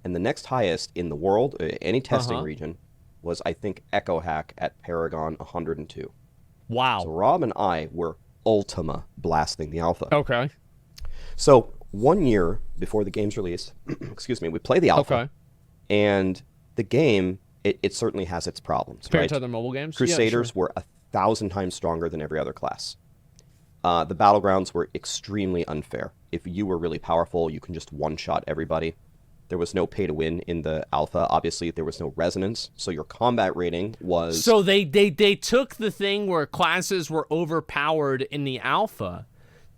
And the next highest in the world, any testing region, was, I think, Echo Hack at Paragon 102. Wow. So Rob and I were Ultima blasting the alpha. Okay. So 1 year before the game's release, excuse me, we play the alpha. Okay. And the game, it certainly has its problems. Compared to other mobile games? Crusaders were 1,000 times stronger than every other class. The battlegrounds were extremely unfair. If you were really powerful, you can just one-shot everybody. There was no pay-to-win in the alpha. Obviously, there was no resonance, so your combat rating was... So they took the thing where classes were overpowered in the alpha,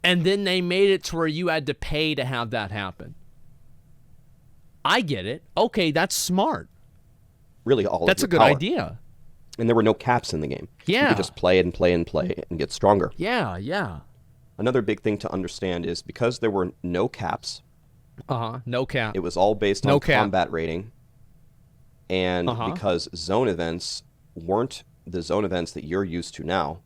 and then they made it to where you had to pay to have that happen. I get it. Okay, that's smart. Really, all that's of your a good power. idea. And there were no caps in the game. Yeah. You could just play and play and play and get stronger. Yeah, yeah. Another big thing to understand is because there were no caps. No cap. It was all based on combat rating. And because zone events weren't the zone events that you're used to now,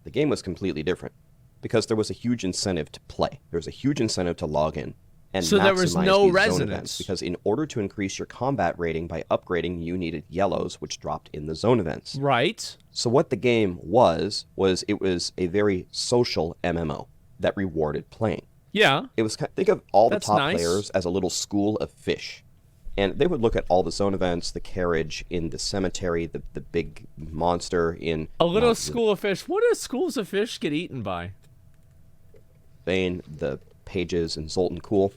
the game was completely different. Because there was a huge incentive to play. There was a huge incentive to log in. And so there was no resonance. Events, because in order to increase your combat rating by upgrading, you needed yellows, which dropped in the zone events. Right. So what the game was it was a very social MMO that rewarded playing. Yeah. It was, think of all the top players as a little school of fish. And they would look at all the zone events, the carriage in the cemetery, the big monster in... A little school of fish. What do schools of fish get eaten by? Vane, the Pages, and Zoltan Cool.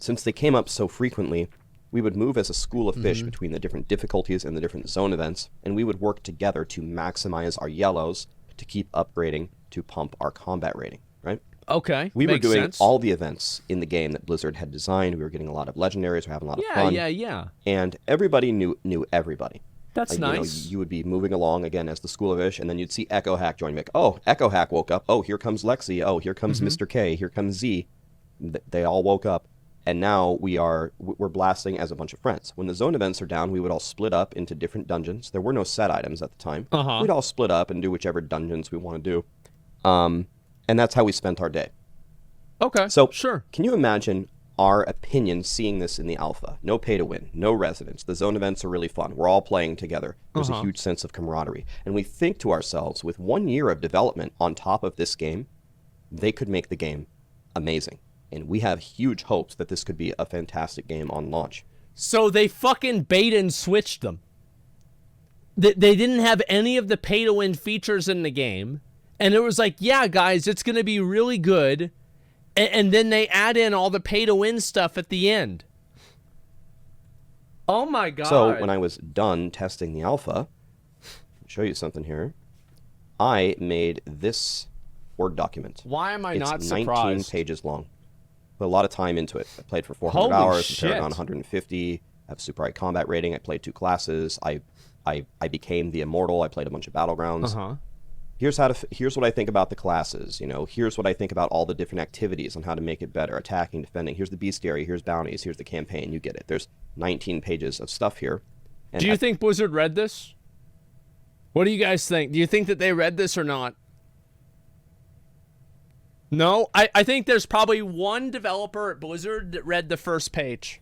Since they came up so frequently, we would move as a school of fish between the different difficulties and the different zone events, and we would work together to maximize our yellows to keep upgrading to pump our combat rating, right? Okay, we were doing sense. all the events in the game that Blizzard had designed. We were getting a lot of legendaries. We were having a lot of fun. Yeah. And everybody knew everybody. That's like, nice. You would be moving along again as the School of Ish, and then you'd see Echo Hack join. Like, oh, Echo Hack woke up. Oh, here comes Lexi. Oh, here comes Mr. K. Here comes Z. They all woke up, and now we're blasting as a bunch of friends. When the zone events are down, we would all split up into different dungeons. There were no set items at the time. We'd all split up and do whichever dungeons we want to do, and that's how we spent our day. Okay. So sure. Can you imagine our opinion seeing this in the alpha? No pay to win, no residence. The zone events are really fun. We're all playing together. There's a huge sense of camaraderie. And we think to ourselves, with 1 year of development on top of this game, they could make the game amazing. And we have huge hopes that this could be a fantastic game on launch. So they fucking bait and switched them. They didn't have any of the pay to win features in the game. And it was like, yeah, guys, it's going to be really good. And then they add in all the pay-to-win stuff at the end. Oh my god. So when I was done testing the alpha, I'll show you something here. I made this Word document. Why am I not surprised? It's 19 pages long. Put a lot of time into it. I played for 400 hours, Paragon 150. I have super high combat rating. I played 2 classes. I became the Immortal. I played a bunch of Battlegrounds. Here's what I think about the classes. Here's what I think about all the different activities on how to make it better. Attacking, defending. Here's the bestiary. Here's bounties. Here's the campaign. You get it. There's 19 pages of stuff here. And do you think Blizzard read this? What do you guys think? Do you think that they read this or not? No? I think there's probably one developer at Blizzard that read the first page.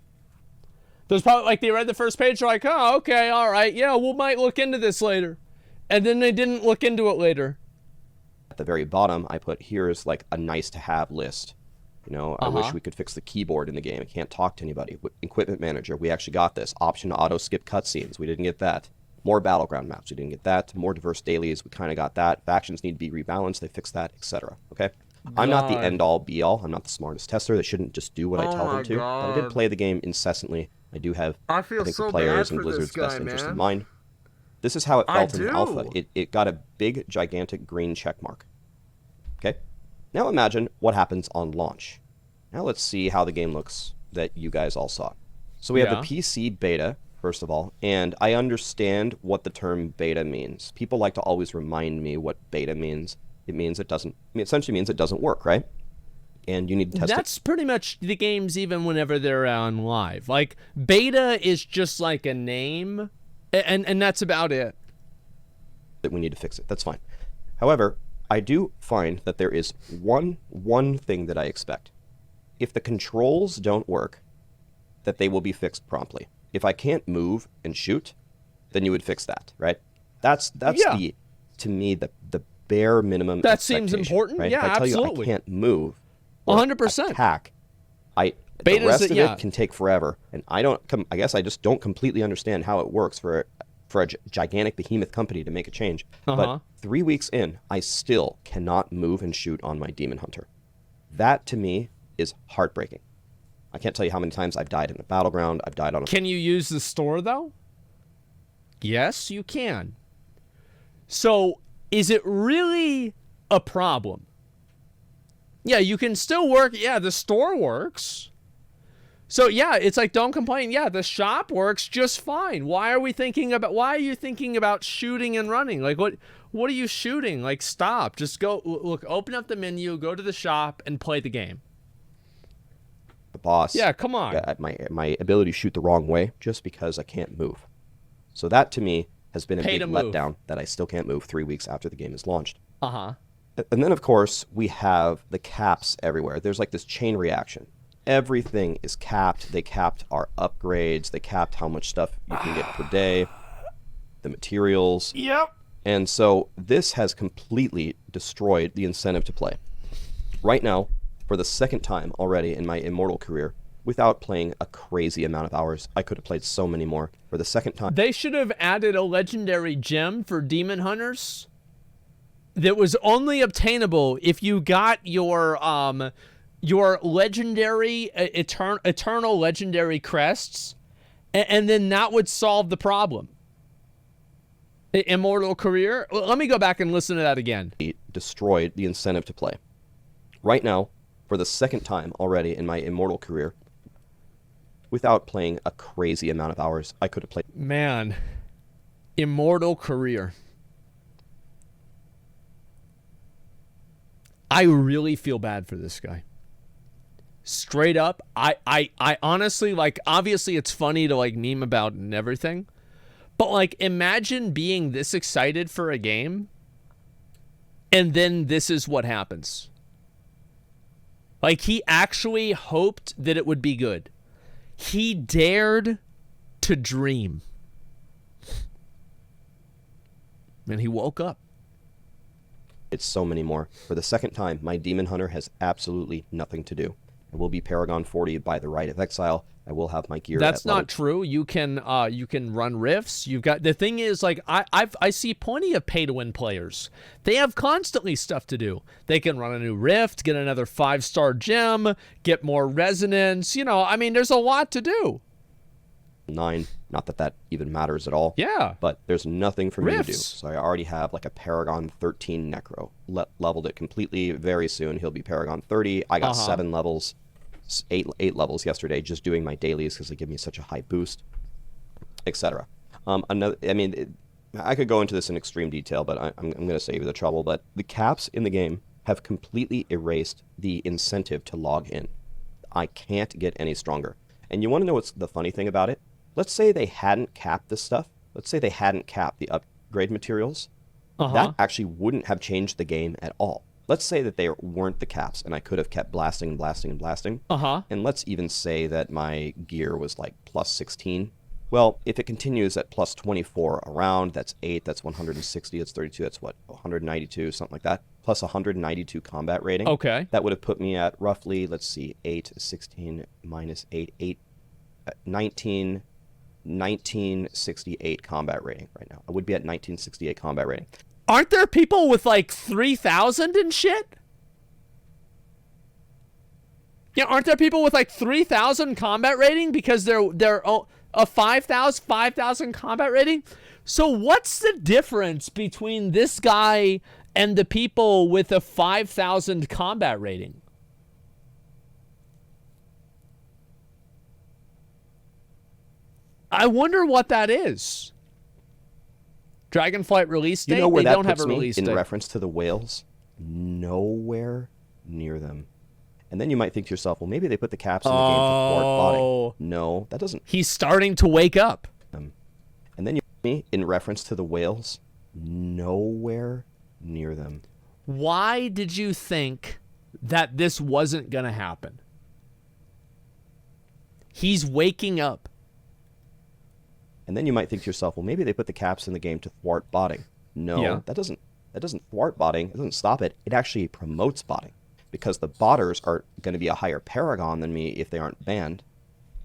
There's probably, they read the first page, they're like, oh, okay, all right, yeah, we might look into this later. And then they didn't look into it later. At the very bottom, I put, here's a nice-to-have list. I wish we could fix the keyboard in the game. I can't talk to anybody. Equipment manager, we actually got this. Option to auto-skip cutscenes, we didn't get that. More battleground maps, we didn't get that. More diverse dailies, we kind of got that. Factions need to be rebalanced, they fixed that, etc. Okay? I'm not the end-all, be-all. I'm not the smartest tester. They shouldn't just do what I tell them to. But I did play the game incessantly. I do have, I think, the players and Blizzard's best interest in mind. This is how it felt in alpha. It got a big, gigantic green check mark. Okay? Now imagine what happens on launch. Now let's see how the game looks that you guys all saw. So we have the PC beta, first of all, and I understand what the term beta means. People like to always remind me what beta means. It means it doesn't, essentially means it doesn't work, right? And you need to test it. That's pretty much the games even whenever they're on live. Beta is just like a name. And that's about it. That we need to fix it. That's fine. However, I do find that there is one thing that I expect. If the controls don't work, that they will be fixed promptly. If I can't move and shoot, then you would fix that, right? That's to me the bare minimum. That seems important. Right? Yeah, if I tell absolutely. you I can't move, 100%. Attack. The rest of it can take forever, and I guess I just don't completely understand how it works for a gigantic behemoth company to make a change. But 3 weeks in, I still cannot move and shoot on my Demon Hunter. That to me is heartbreaking. I can't tell you how many times I've died in a battleground. I've died on a. Can you use the store though? Yes, you can. So, is it really a problem? Yeah, you can still work. Yeah, the store works. So yeah, it's don't complain. Yeah, the shop works just fine. Why are you thinking about shooting and running? What are you shooting? Stop. Just go, look, open up the menu, go to the shop, and play the game. The boss. Yeah, come on. My ability to shoot the wrong way just because I can't move. So that to me has been a big letdown that I still can't move 3 weeks after the game is launched. And then of course we have the caps everywhere. There's this chain reaction. Everything is capped. They capped our upgrades. They capped how much stuff you can get per day. The materials. Yep. And so this has completely destroyed the incentive to play. Right now, for the second time already in my Immortal career, without playing a crazy amount of hours, I could have played so many more. For the second time. They should have added a legendary gem for Demon Hunters that was only obtainable if you got your legendary eternal legendary crests, and then that would solve the problem. Immortal career. Let me go back and listen to that again. It destroyed the incentive to play. Right now, for the second time already in my Immortal career, without playing a crazy amount of hours, I could have played. Man, Immortal career. I really feel bad for this guy. Straight up, I honestly, like, obviously it's funny to, like, meme about and everything, but, like, imagine being this excited for a game, and then this is what happens. Like, he actually hoped that it would be good. He dared to dream. And he woke up. It's so many more. For the second time, my Demon Hunter has absolutely nothing to do. I will be Paragon 40 by the Rite of Exile. I will have my gear. That's not true. You can run rifts. You've got, the thing is, like, I see plenty of pay to win players. They have constantly stuff to do. They can run a new rift, get another 5-star gem, get more resonance. You know, I mean, there's a lot to do. 9. Not that that even matters at all. Yeah. But there's nothing for me to do. Rifts. So I already have like a Paragon 13 Necro. Leveled it completely very soon. He'll be Paragon 30. I got 7 levels, 8 levels yesterday just doing my dailies because they give me such a high boost, etc. I could go into this in extreme detail, but I'm going to save you the trouble. But the caps in the game have completely erased the incentive to log in. I can't get any stronger. And you want to know what's the funny thing about it? Let's say they hadn't capped this stuff. Let's say they hadn't capped the upgrade materials. That actually wouldn't have changed the game at all. Let's say that they weren't the caps, and I could have kept blasting and blasting and blasting. And let's even say that my gear was like plus 16. Well, if it continues at plus 24 around, that's 8, that's 160, that's 32, that's what, 192, something like that. Plus 192 combat rating. Okay. That would have put me at roughly, let's see, 8, 16, minus 8, 1968 combat rating right now. I would be at 1968 combat rating. Aren't there people with like 3,000 and shit? Yeah, aren't there people with like 3,000 combat rating because they're a 5,000 combat rating? So what's the difference between this guy and the people with a 5,000 combat rating? I wonder what that is. Dragonflight release date? You know where they that don't have puts a me release in date. reference to the whales? Nowhere near them. And then you might think to yourself, well, maybe they put the caps in the game to thwart botting. No, that doesn't. He's starting to wake up. And then you me in reference to the whales? Nowhere near them. Why did you think that this wasn't going to happen? He's waking up. And then you might think to yourself, well, maybe they put the caps in the game to thwart botting. No, that doesn't thwart botting. It doesn't stop it. It actually promotes botting because the botters are going to be a higher paragon than me if they aren't banned,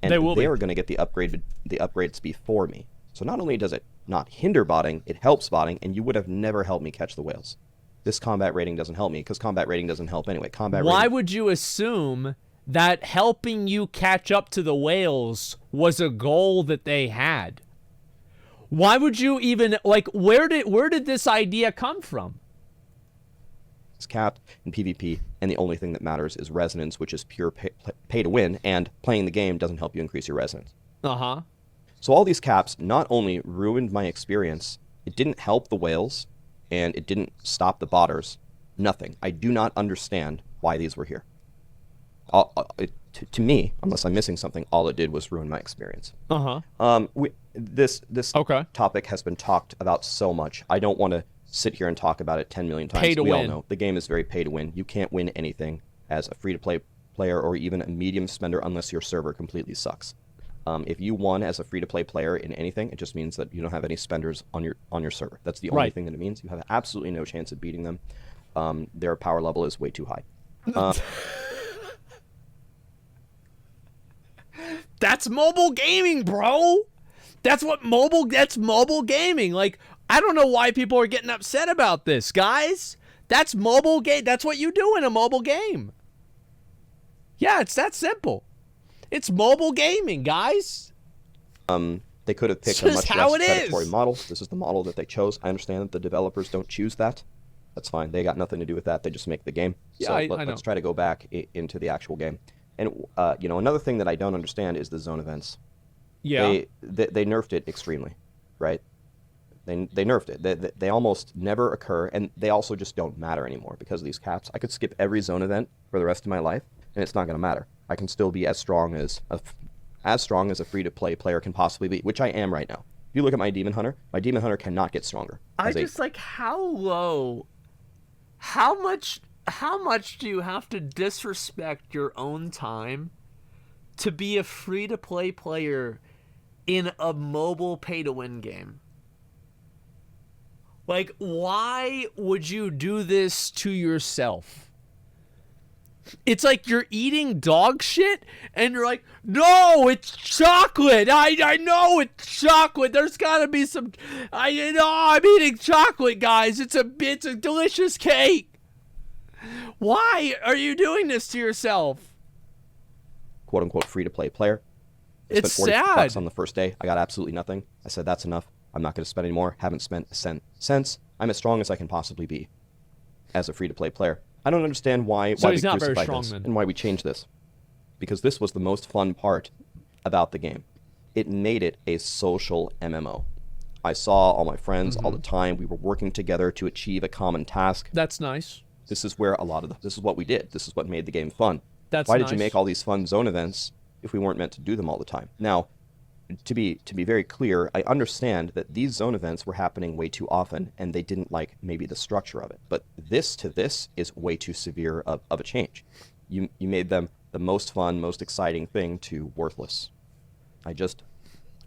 and they are going to get the upgrades before me. So not only does it not hinder botting, it helps botting, and you would have never helped me catch the whales. This combat rating doesn't help me because combat rating doesn't help anyway. Why would you assume that helping you catch up to the whales was a goal that they had? Why would you even, like, where did this idea come from? It's capped in PvP, and the only thing that matters is resonance, which is pure pay to win, and playing the game doesn't help you increase your resonance. So all these caps not only ruined my experience, it didn't help the whales, and it didn't stop the botters. Nothing. I do not understand why these were here. To me, unless I'm missing something, all it did was ruin my experience. This topic has been talked about so much. I don't want to sit here and talk about it 10 million times. Pay to we win. all know the game is very pay to win. You can't win anything as a free-to-play player or even a medium spender unless your server completely sucks. If you won as a free-to-play player in anything, it just means that you don't have any spenders on your server. That's the only thing that it means. You have absolutely no chance of beating them. Their power level is way too high. That's mobile gaming, bro. That's mobile gaming. Like, I don't know why people are getting upset about this, guys. That's mobile game. That's what you do in a mobile game. Yeah, it's that simple. It's mobile gaming, guys. They could have picked a much less predatory model. This is the model that they chose. I understand that the developers don't choose that. That's fine. They got nothing to do with that. They just make the game. Yeah, so I know. Let's try to go back into the actual game. And another thing that I don't understand is the zone events. Yeah. They nerfed it extremely, right? They nerfed it. They almost never occur, and they also just don't matter anymore because of these caps. I could skip every zone event for the rest of my life, and it's not going to matter. I can still be as strong as a free-to-play player can possibly be, which I am right now. If you look at my Demon Hunter cannot get stronger. I just like how low, how much do you have to disrespect your own time to be a free-to-play player in a mobile pay-to-win game? Like, why would you do this to yourself? It's like you're eating dog shit, and you're like, no, it's chocolate. I know it's chocolate. There's gotta be some. I'm eating chocolate, guys. It's a delicious cake. Why are you doing this to yourself? "Quote unquote" free-to-play player. It's spent 40 sad. bucks on the first day. I got absolutely nothing. I said that's enough. I'm not going to spend any more. Haven't spent a cent since. I'm as strong as I can possibly be as a free-to-play player. I don't understand why So we he's not very crucified strong this then. and why we changed this. Because this was the most fun part about the game. It made it a social MMO. I saw all my friends all the time. We were working together to achieve a common task. That's nice. This is where this is what we did. This is what made the game fun. That's Why did you nice. make all these fun zone events if we weren't meant to do them all the time? Now, to be very clear, I understand that these zone events were happening way too often, and they didn't like maybe the structure of it. But this is way too severe of a change. You made them the most fun, most exciting thing to worthless.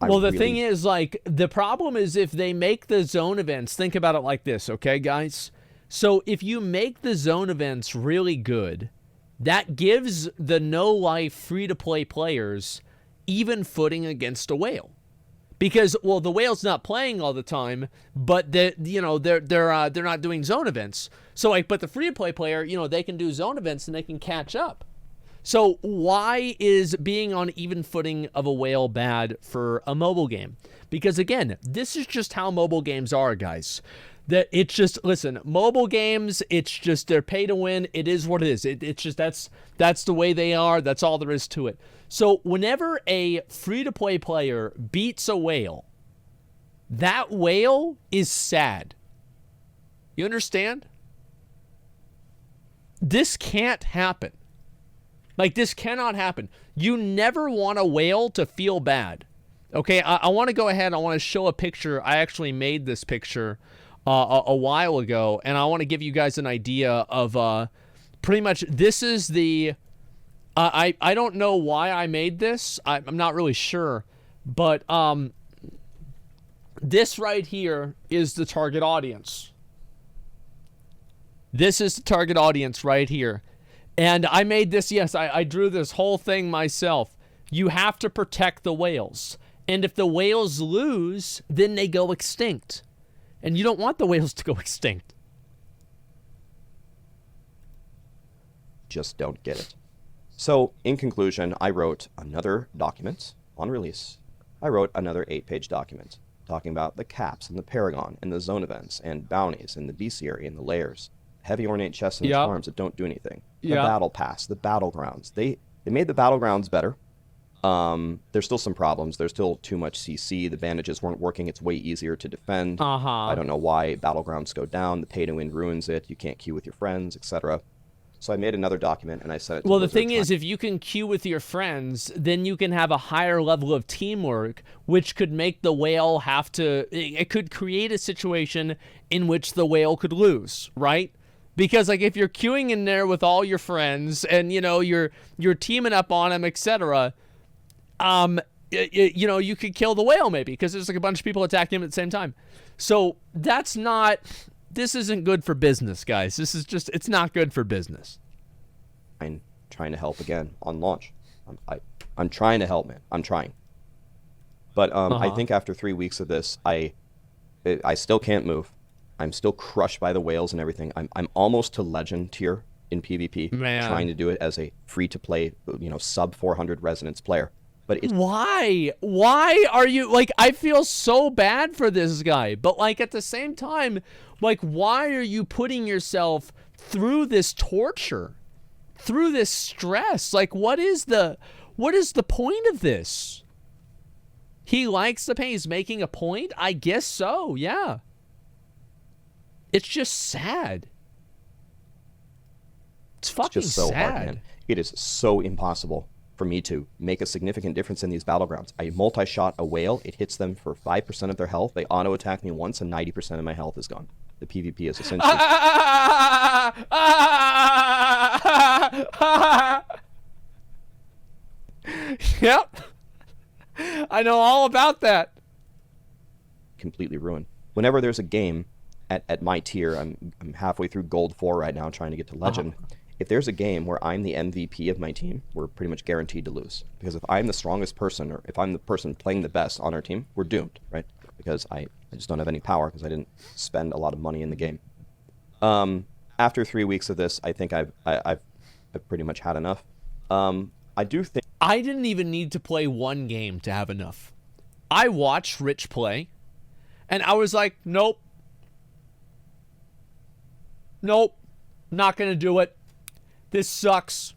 Well, the thing is, like, the problem is if they make the zone events, think about it like this, okay, guys? So if you make the zone events really good, that gives the no-life free-to-play players even footing against a whale. Because, well, the whale's not playing all the time, but they're not doing zone events. So, like, but the free-to-play player, they can do zone events and they can catch up. So why is being on even footing of a whale bad for a mobile game? Because, again, this is just how mobile games are, guys. That it's just, listen, mobile games, it's just, they're pay to win. It is what it is. It's just, that's the way they are. That's all there is to it. So whenever a free-to-play player beats a whale, that whale is sad. You understand? This can't happen. Like, this cannot happen. You never want a whale to feel bad. Okay, I want to go ahead. I want to show a picture. I actually made this picture a while ago, and I want to give you guys an idea of pretty much this is the... I don't know why I made this. I'm not really sure. But this right here is the target audience. This is the target audience right here. And I made this, yes, I drew this whole thing myself. You have to protect the whales. And if the whales lose, then they go extinct. And you don't want the whales to go extinct. Just don't get it. So, in conclusion, I wrote another document on release. I wrote another 8-page document talking about the caps and the Paragon and the zone events and bounties and the bestiary and the layers. Heavy ornate chests and charms that don't do anything. The battle pass, the battlegrounds. They made the battlegrounds better. There's still some problems. There's still too much CC. The bandages weren't working. It's way easier to defend. I don't know why battlegrounds go down. The pay-to-win ruins it. You can't queue with your friends, etc. So I made another document and I sent it to Well, the Blizzard thing is, if you can queue with your friends, then you can have a higher level of teamwork, which could make the whale have to... It could create a situation in which the whale could lose, right? Because, like, if you're queuing in there with all your friends and, you're teaming up on them, etc., you could kill the whale maybe because there's, like, a bunch of people attacking him at the same time. So that's not... This isn't good for business, guys. This is just... It's not good for business. I'm trying to help again on launch. I'm trying to help, man. I'm trying. But I think after 3 weeks of this, I still can't move. I'm still crushed by the whales and everything. I'm almost to legend tier in PvP, trying to do it as a free-to-play, sub 400 resonance player. But it's... Why? Why are you... Like, I feel so bad for this guy. But, like, at the same time, like, why are you putting yourself through this torture? Through this stress? Like, what is the point of this? He likes the pain. He's making a point? I guess so, yeah. It's just sad. It's fucking just so sad. hard, man. It is so impossible for me to make a significant difference in these battlegrounds. I multi-shot a whale. It hits them for 5% of their health. They auto-attack me once, and 90% of my health is gone. The PvP is essentially... Yep. I know all about that. Completely ruined. Whenever there's a game at my tier, I'm halfway through Gold 4 right now, trying to get to Legend. If there's a game where I'm the MVP of my team, we're pretty much guaranteed to lose. Because if I'm the strongest person, or if I'm the person playing the best on our team, we're doomed, right? Because I just don't have any power, because I didn't spend a lot of money in the game. After 3 weeks of this, I think I've pretty much had enough. I do think... I didn't even need to play one game to have enough. I watched Rich play, and I was like, nope. Nope. Not gonna do it. This sucks.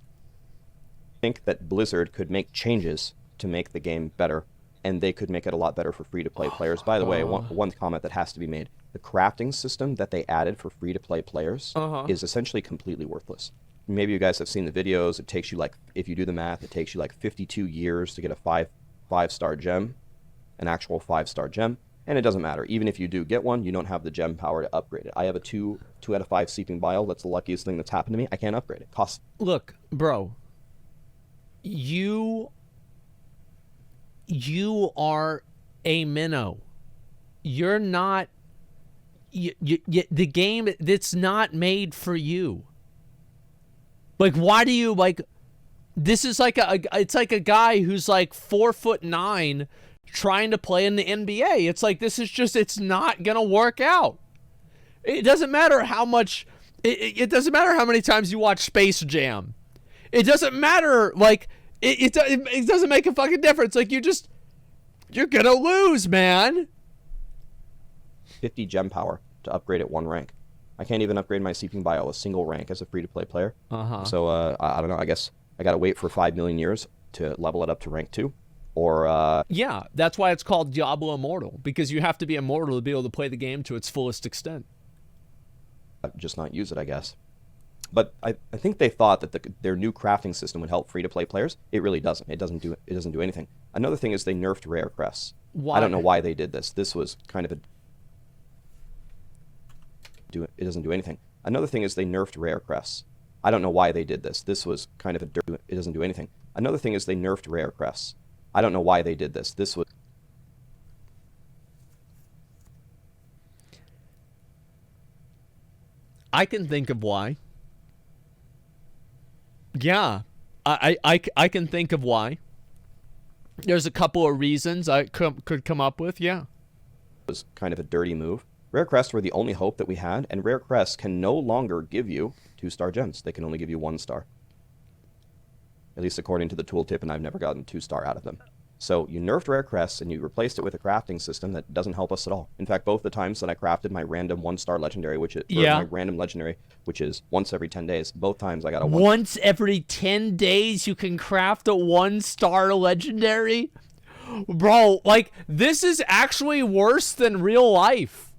I think that Blizzard could make changes to make the game better, and they could make it a lot better for free-to-play players. By the way, one comment that has to be made. The crafting system that they added for free-to-play players is essentially completely worthless. Maybe you guys have seen the videos. It takes you, like, if you do the math, it takes you like 52 years to get a five-star gem, an actual 5-star gem. And it doesn't matter. Even if you do get one, you don't have the gem power to upgrade it. I have a 2 out of 5 Seeping Bile. That's the luckiest thing that's happened to me. I can't upgrade it. Costs. Look, bro. You are a minnow. You're not... the game, it's not made for you. Like, why do you, like... This is like it's like a guy who's like 4'9", trying to play in the NBA. It's like, this is just, it's not gonna work out. It doesn't matter how much, it doesn't matter how many times you watch Space Jam. It doesn't matter, like, it doesn't make a fucking difference. Like, you're gonna lose, man. 50 gem power to upgrade at 1 rank. I can't even upgrade my Seeping Bile a single rank as a free-to-play player. So, I don't know, I guess I gotta wait for 5 million years to level it up to rank 2. Or, yeah, that's why it's called Diablo Immortal, because you have to be immortal to be able to play the game to its fullest extent. Just not use it, I guess. But I think they thought that their new crafting system would help free-to-play players. It really doesn't. It doesn't do anything. Another thing is they nerfed rare crests. Why? I don't know why they did this. This was kind of a... It doesn't do anything. Another thing is they nerfed rare crests. I don't know why they did this. This was kind of a... It doesn't do anything. Another thing is they nerfed rare crests. I don't know why they did this. This was... I can think of why. Yeah, I can think of why. There's a couple of reasons I could come up with, yeah. It was kind of a dirty move. Rare crests were the only hope that we had, and rare crests can no longer give you 2-star gems. They can only give you 1 star. At least according to the tooltip, and I've never gotten 2-star out of them. So you nerfed rare crests, and you replaced it with a crafting system that doesn't help us at all. In fact, both the times that I crafted my random 1-star legendary, my random legendary, which is once every 10 days, both times I got a 1. Once every 10 days you can craft a 1-star legendary? Bro, like, this is actually worse than real life.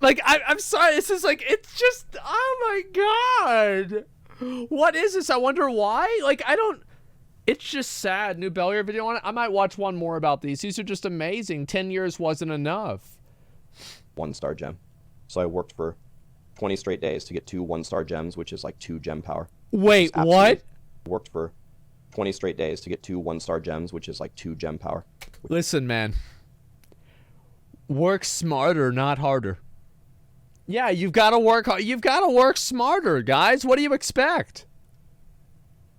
Like, I'm sorry, this is like, it's just, oh my god. What is this? I wonder why? Like, I don't... It's just sad. New Bellier video on it. I might watch one more about these. These are just amazing. 10 years wasn't enough. 1-star gem. So I worked for 20 straight days to get 2 1-star gems, which is like 2 gem power. Wait, what? Worked for 20 straight days to get 2 1-star gems, which is like 2 gem power. Listen, man. Work smarter, not harder. Yeah, you've got to work hard. You've got to work smarter, guys. What do you expect?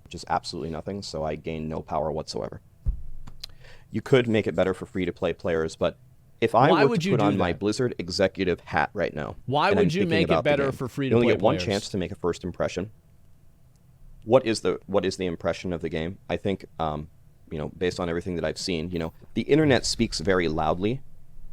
Which is absolutely nothing, so I gain no power whatsoever. You could make it better for free-to-play players, but if I were to put on my Blizzard executive hat right now... Why would you make it better for free-to-play players? You only get one chance to make a first impression. What is the impression of the game? I think, based on everything that I've seen, the internet speaks very loudly,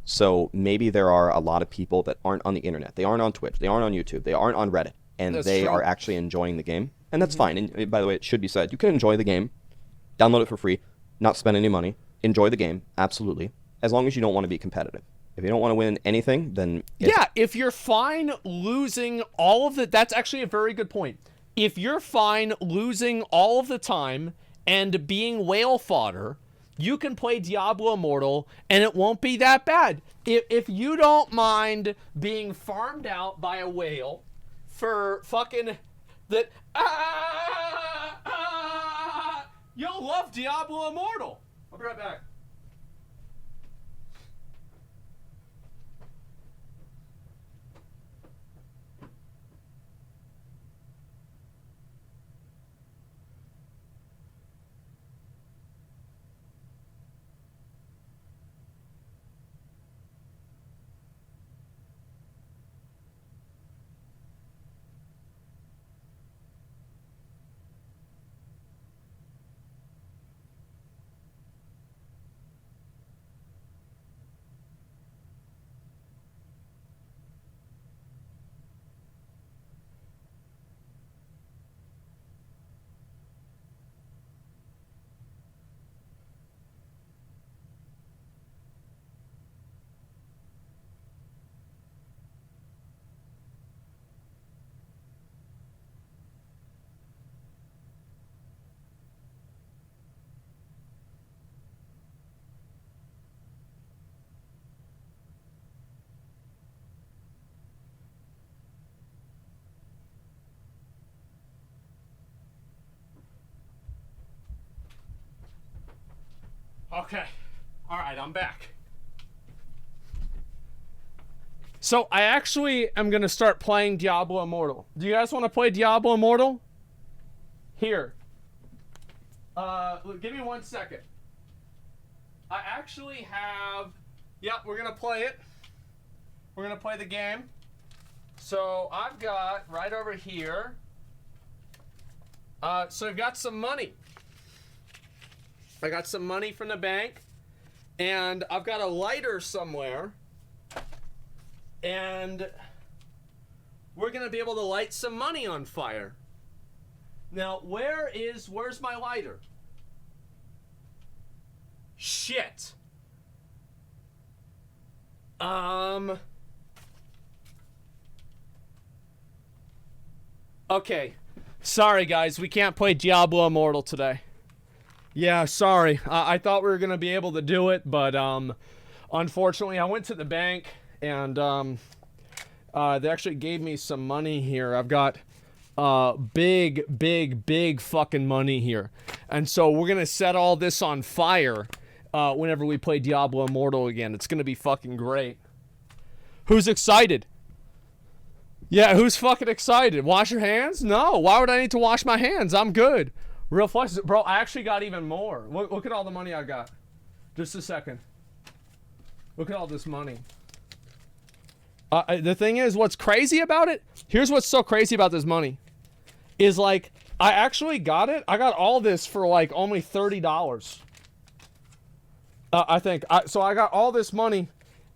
so maybe there are a lot of people that aren't on the internet. They aren't on Twitch. They aren't on YouTube. They aren't on Reddit. And they are actually enjoying the game. And that's fine. And by the way, it should be said, you can enjoy the game, download it for free, not spend any money, enjoy the game, absolutely, as long as you don't want to be competitive. If you don't want to win anything, then... Yeah, if you're fine losing all of the... That's actually a very good point. If you're fine losing all of the time and being whale fodder, you can play Diablo Immortal and it won't be that bad. If you don't mind being farmed out by a whale for fucking... You'll love Diablo Immortal. I'll be right back. Okay. All right, I'm back. So I actually am going to start playing Diablo Immortal. Do you guys want to play Diablo Immortal? Here. Give me 1 second. I actually have... Yep, we're going to play it. We're going to play the game. So I've got right over here. So I've got some money. I got some money from the bank, and I've got a lighter somewhere, and we're gonna be able to light some money on fire. Now, where's my lighter? Shit. Okay. Sorry, guys, we can't play Diablo Immortal today. Yeah, sorry. I thought we were going to be able to do it, but unfortunately, I went to the bank, and they actually gave me some money here. I've got big fucking money here. And so we're going to set all this on fire whenever we play Diablo Immortal again. It's going to be fucking great. Who's excited? Yeah, who's fucking excited? Wash your hands? No, why would I need to wash my hands? I'm good. Real flex, bro, I actually got even more. Look at all the money I got. Just a second. Look at all this money. The thing is, what's crazy about it, here's what's so crazy about this money, is like, I actually got it. I got all this for like only $30. I think. So I got all this money,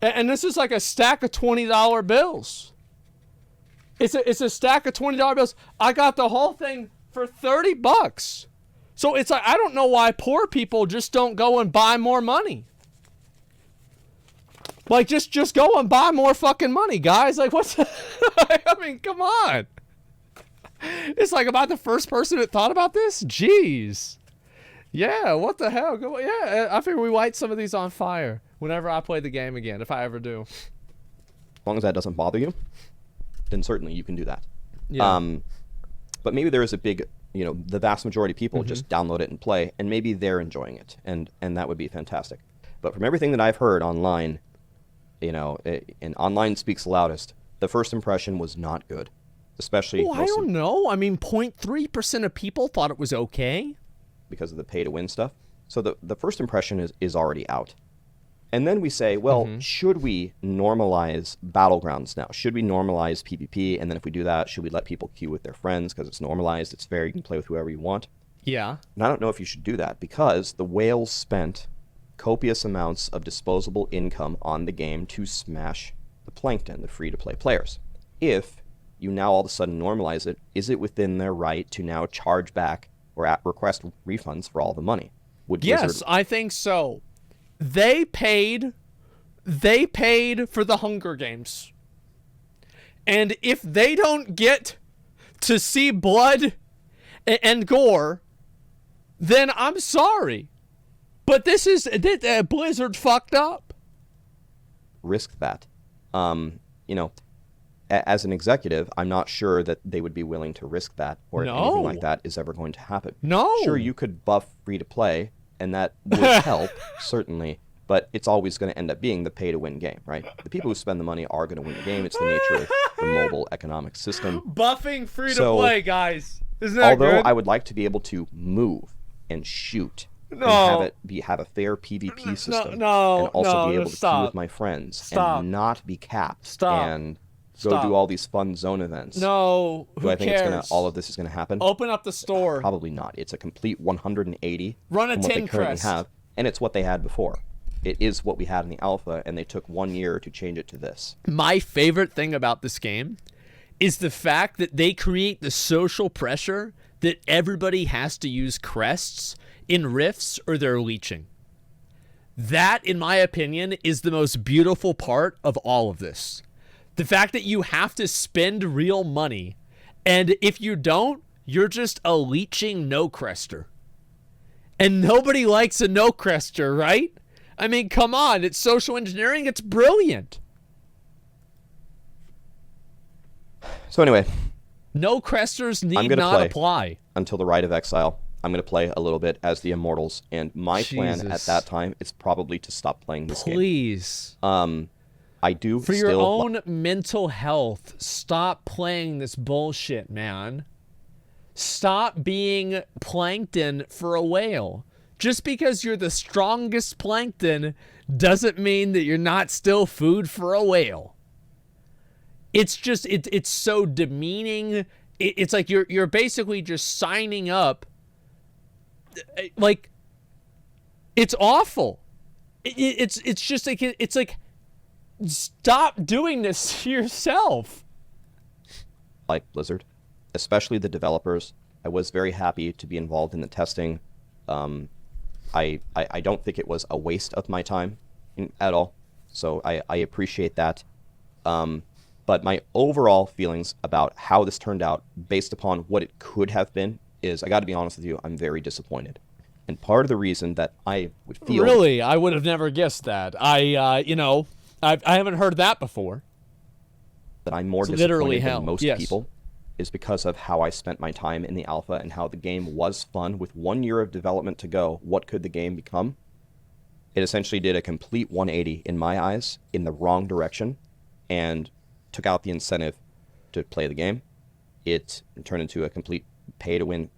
and this is like a stack of $20 bills. It's a stack of $20 bills. I got the whole thing for $30. So it's like, I don't know why poor people just don't go and buy more money. Like, just go and buy more fucking money, guys. Like, what's... I mean, come on. It's like about the first person that thought about this? Jeez. Yeah, what the hell? Yeah, I figure we light some of these on fire whenever I play the game again, if I ever do. As long as that doesn't bother you, then certainly you can do that. Yeah. But maybe there is a big, the vast majority of people just download it and play, and maybe they're enjoying it, and that would be fantastic. But from everything that I've heard online, and online speaks loudest, the first impression was not good, especially... Oh, I don't know. I mean, 0.3% of people thought it was okay. Because of the pay-to-win stuff. So the first impression is already out. And then we say, well, should we normalize Battlegrounds now? Should we normalize PvP? And then if we do that, should we let people queue with their friends because it's normalized, it's fair, you can play with whoever you want? Yeah. And I don't know if you should do that because the whales spent copious amounts of disposable income on the game to smash the plankton, the free-to-play players. If you now all of a sudden normalize it, is it within their right to now charge back or request refunds for all the money? Yes, I think so. They paid for the Hunger Games. And if they don't get to see blood and gore, then I'm sorry. But this is Blizzard fucked up. Risk that. You know, as an executive, I'm not sure that they would be willing to risk that, or anything like that is ever going to happen. No. Sure, you could buff free to play, and that would help, certainly, but it's always going to end up being the pay-to-win game, right? The people who spend the money are going to win the game. It's the nature of the mobile economic system. Buffing free to play, guys. Isn't that although good? I would like to be able to move and shoot No. and have a fair PvP system, and also be able to queue with my friends and not be capped and go do all these fun zone events. No, who Do I think cares? all of this is gonna happen? Open up the store. Probably not. It's a complete 180 Run a from what they tin currently crest. have, and it's what they had before. It is what we had in the alpha, and they took 1 year to change it to this. My favorite thing about this game is the fact that they create the social pressure that everybody has to use crests in rifts or they're leeching. That, in my opinion, is the most beautiful part of all of this. The fact that you have to spend real money, and if you don't, you're just a leeching no-crester. And nobody likes a no-crester, right? I mean, come on, it's social engineering, it's brilliant. So anyway, no-cresters I'm need gonna not play apply. until the Rite of Exile. I'm going to play a little bit as the Immortals, and my plan at Jesus. that time is probably to stop playing this game. Please. I do For still your own mental health, stop playing this bullshit, man. Stop being plankton for a whale. Just because you're the strongest plankton doesn't mean that you're not still food for a whale. It's just, it's so demeaning. It's like you're basically just signing up. Like, it's awful. It's just like, it's like, stop doing this to yourself. Like Blizzard, especially the developers. I was very happy to be involved in the testing. I don't think it was a waste of my time at all. So I appreciate that. But my overall feelings about how this turned out, based upon what it could have been, is, I got to be honest with you, I'm very disappointed. And part of the reason that I would feel... Really? I would have never guessed that. I haven't heard that before. That I'm more It's disappointed literally than hell. most Yes. people is because of how I spent my time in the alpha and how the game was fun. With 1 year of development to go, what could the game become? It essentially did a complete 180 in my eyes, in the wrong direction, and took out the incentive to play the game. It turned into a complete pay-to-win,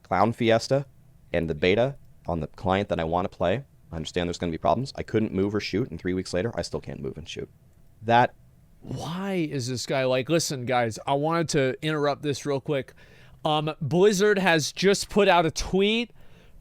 clown fiesta, and the beta on the client that I want to play. I understand there's going to be problems. I couldn't move or shoot, and 3 weeks later, I still can't move and shoot. That... Why is this guy like, listen, guys, I wanted to interrupt this real quick. Blizzard has just put out a tweet.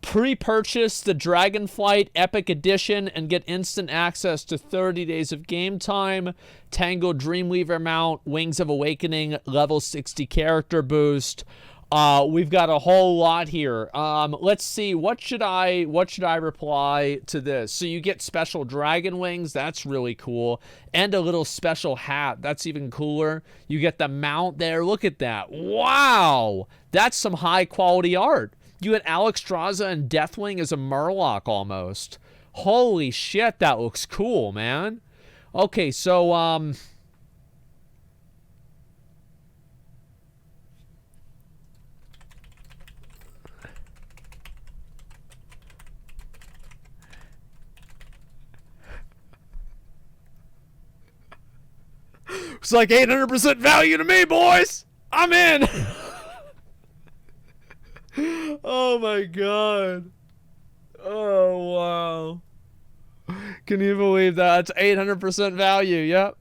Pre-purchase the Dragonflight Epic Edition and get instant access to 30 days of game time, Tangled Dreamweaver mount, Wings of Awakening, level 60 character boost. We've got a whole lot here. Let's see, what should I reply to this? So you get special dragon wings, that's really cool, and a little special hat, that's even cooler. You get the mount there, look at that. Wow, that's some high quality art. You had Alexstrasza and Deathwing as a Murloc almost. Holy shit, that looks cool, man. Okay, so it's like 800% value to me, boys. I'm in. Oh my god. Oh wow. Can you believe that? It's 800% value, yep.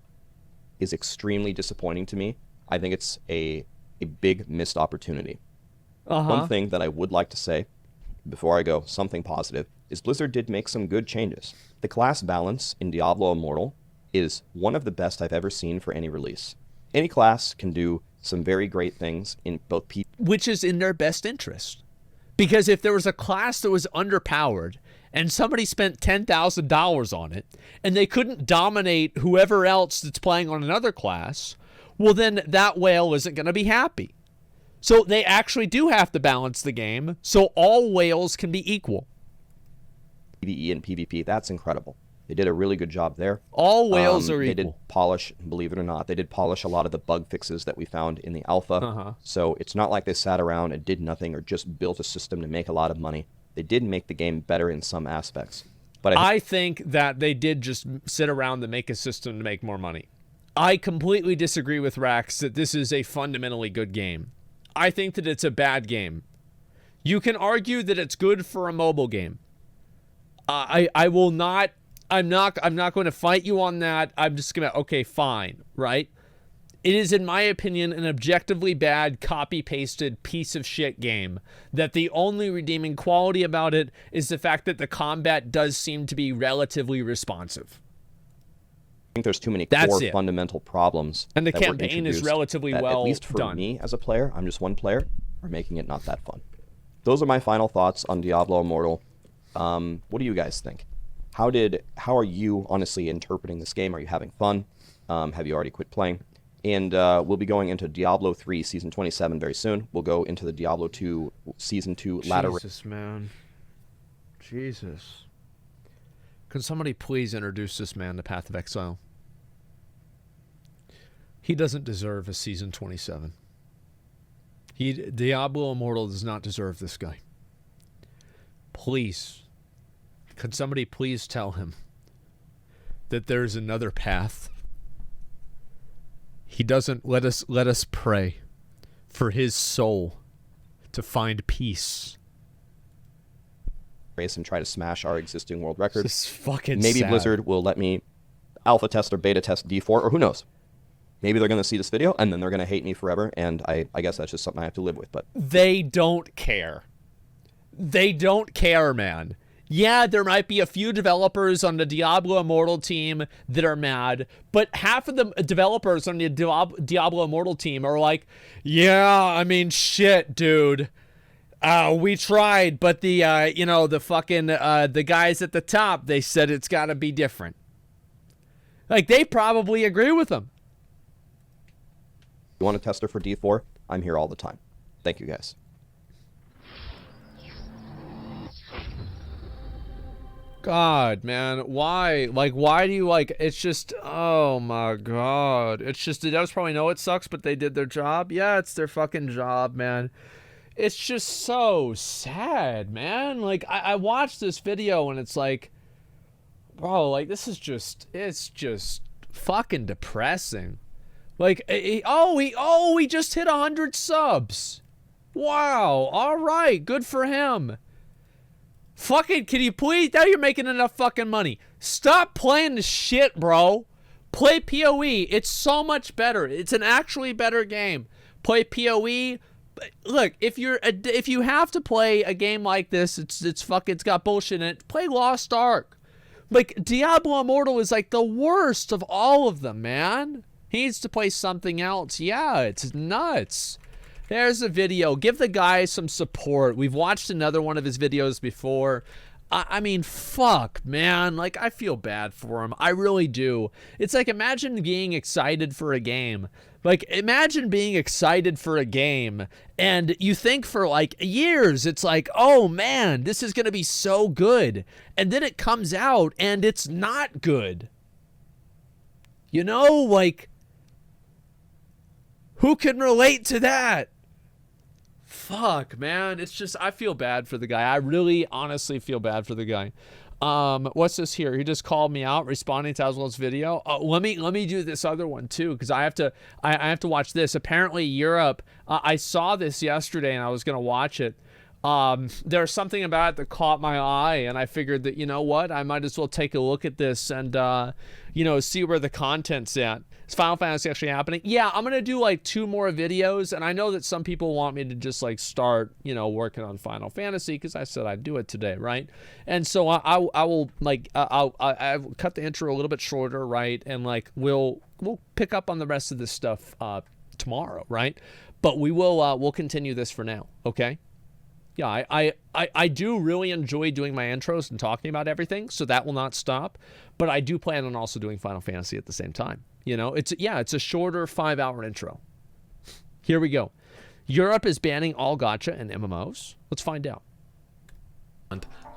is extremely disappointing to me. I think it's a big missed opportunity. One thing that I would like to say, before I go, something positive, is Blizzard did make some good changes. The class balance in Diablo Immortal is one of the best I've ever seen for any release. Any class can do some very great things in both people. Which is in their best interest. Because if there was a class that was underpowered and somebody spent $10,000 on it and they couldn't dominate whoever else that's playing on another class, well, then that whale isn't going to be happy. So they actually do have to balance the game so all whales can be equal. PvE and PvP, that's incredible. They did a really good job there. All whales are They equal. did polish, believe it or not, they did polish a lot of the bug fixes that we found in the alpha. So it's not like they sat around and did nothing or just built a system to make a lot of money. They did make the game better in some aspects. But I think that they did just sit around to make a system to make more money. I completely disagree with Rax that this is a fundamentally good game. I think that it's a bad game. You can argue that it's good for a mobile game. I will not. I'm not going to fight you on that. I'm just gonna, okay, fine, right? It is, in my opinion, an objectively bad, copy-pasted piece of shit game that the only redeeming quality about it is the fact that the combat does seem to be relatively responsive. I think there's too many That's core it. fundamental problems. And the that were campaign is introduced relatively that, well at least for done. me as a player, I'm just one player, are making it not that fun. Those are my final thoughts on Diablo Immortal. What do you guys think? How are you honestly interpreting this game? Are you having fun? Have you already quit playing? And we'll be going into Diablo 3 Season 27 very soon. We'll go into the Diablo 2 Season 2 ladder. Jesus, man. Jesus. Can somebody please introduce this man to Path of Exile? He doesn't deserve a Season 27. Diablo Immortal does not deserve this guy. Please. Could somebody please tell him that there's another path? He doesn't let us pray for his soul to find peace. Race and try to smash our existing world record. This is fucking Maybe sad. Blizzard will let me alpha test or beta test D4, or who knows? Maybe they're going to see this video and then they're going to hate me forever, and I guess that's just something I have to live with. But they don't care. They don't care, man. Yeah, there might be a few developers on the Diablo Immortal team that are mad, but half of the developers on the Diablo Immortal team are like, yeah, I mean, shit, dude. We tried, but the guys at the top, they said it's got to be different. Like, they probably agree with them. you want a tester for D4? I'm here all the time. Thank you, guys. God, man, why? Like, why do you, like, it's just, oh my God. It's just, the devs probably know it sucks, but they did their job. Yeah, it's their fucking job, man. It's just so sad, man. Like, I watched this video and it's like, bro, like, this is just, it's just fucking depressing. Like, he just hit 100 subs. Wow, all right, good for him. Fucking, can you please? Now you're making enough fucking money. Stop playing the shit, bro. Play PoE. It's so much better. It's an actually better game. Play PoE. Look, if you have to play a game like this, it's got bullshit in it. Play Lost Ark. Like, Diablo Immortal is like the worst of all of them, man. He needs to play something else. Yeah, it's nuts. There's a video. Give the guy some support. We've watched another one of his videos before. I mean, fuck, man. Like, I feel bad for him. I really do. It's like, imagine being excited for a game. Like, imagine being excited for a game, and you think for, like, years, it's like, oh, man, this is going to be so good. And then it comes out, and it's not good. You know, like, who can relate to that? Fuck, man. It's just, I feel bad for the guy. I really, honestly feel bad for the guy. What's this here? He just called me out responding to Asmongold's video. Let me do this other one too, because I have to watch this. Apparently Europe, I saw this yesterday and I was gonna watch it. There's something about it that caught my eye, and I figured that, you know what, I might as well take a look at this and see where the content's at. Is Final Fantasy actually happening? Yeah, I'm gonna do like 2 more videos, and I know that some people want me to just like start, working on Final Fantasy because I said I'd do it today, right? And so I will like I'll cut the intro a little bit shorter, right? And like we'll pick up on the rest of this stuff tomorrow, right? But we'll continue this for now, okay? Yeah, I do really enjoy doing my intros and talking about everything, so that will not stop. But I do plan on also doing Final Fantasy at the same time. You know, it's a shorter 5-hour intro. Here we go. Europe is banning all gacha and MMOs. Let's find out.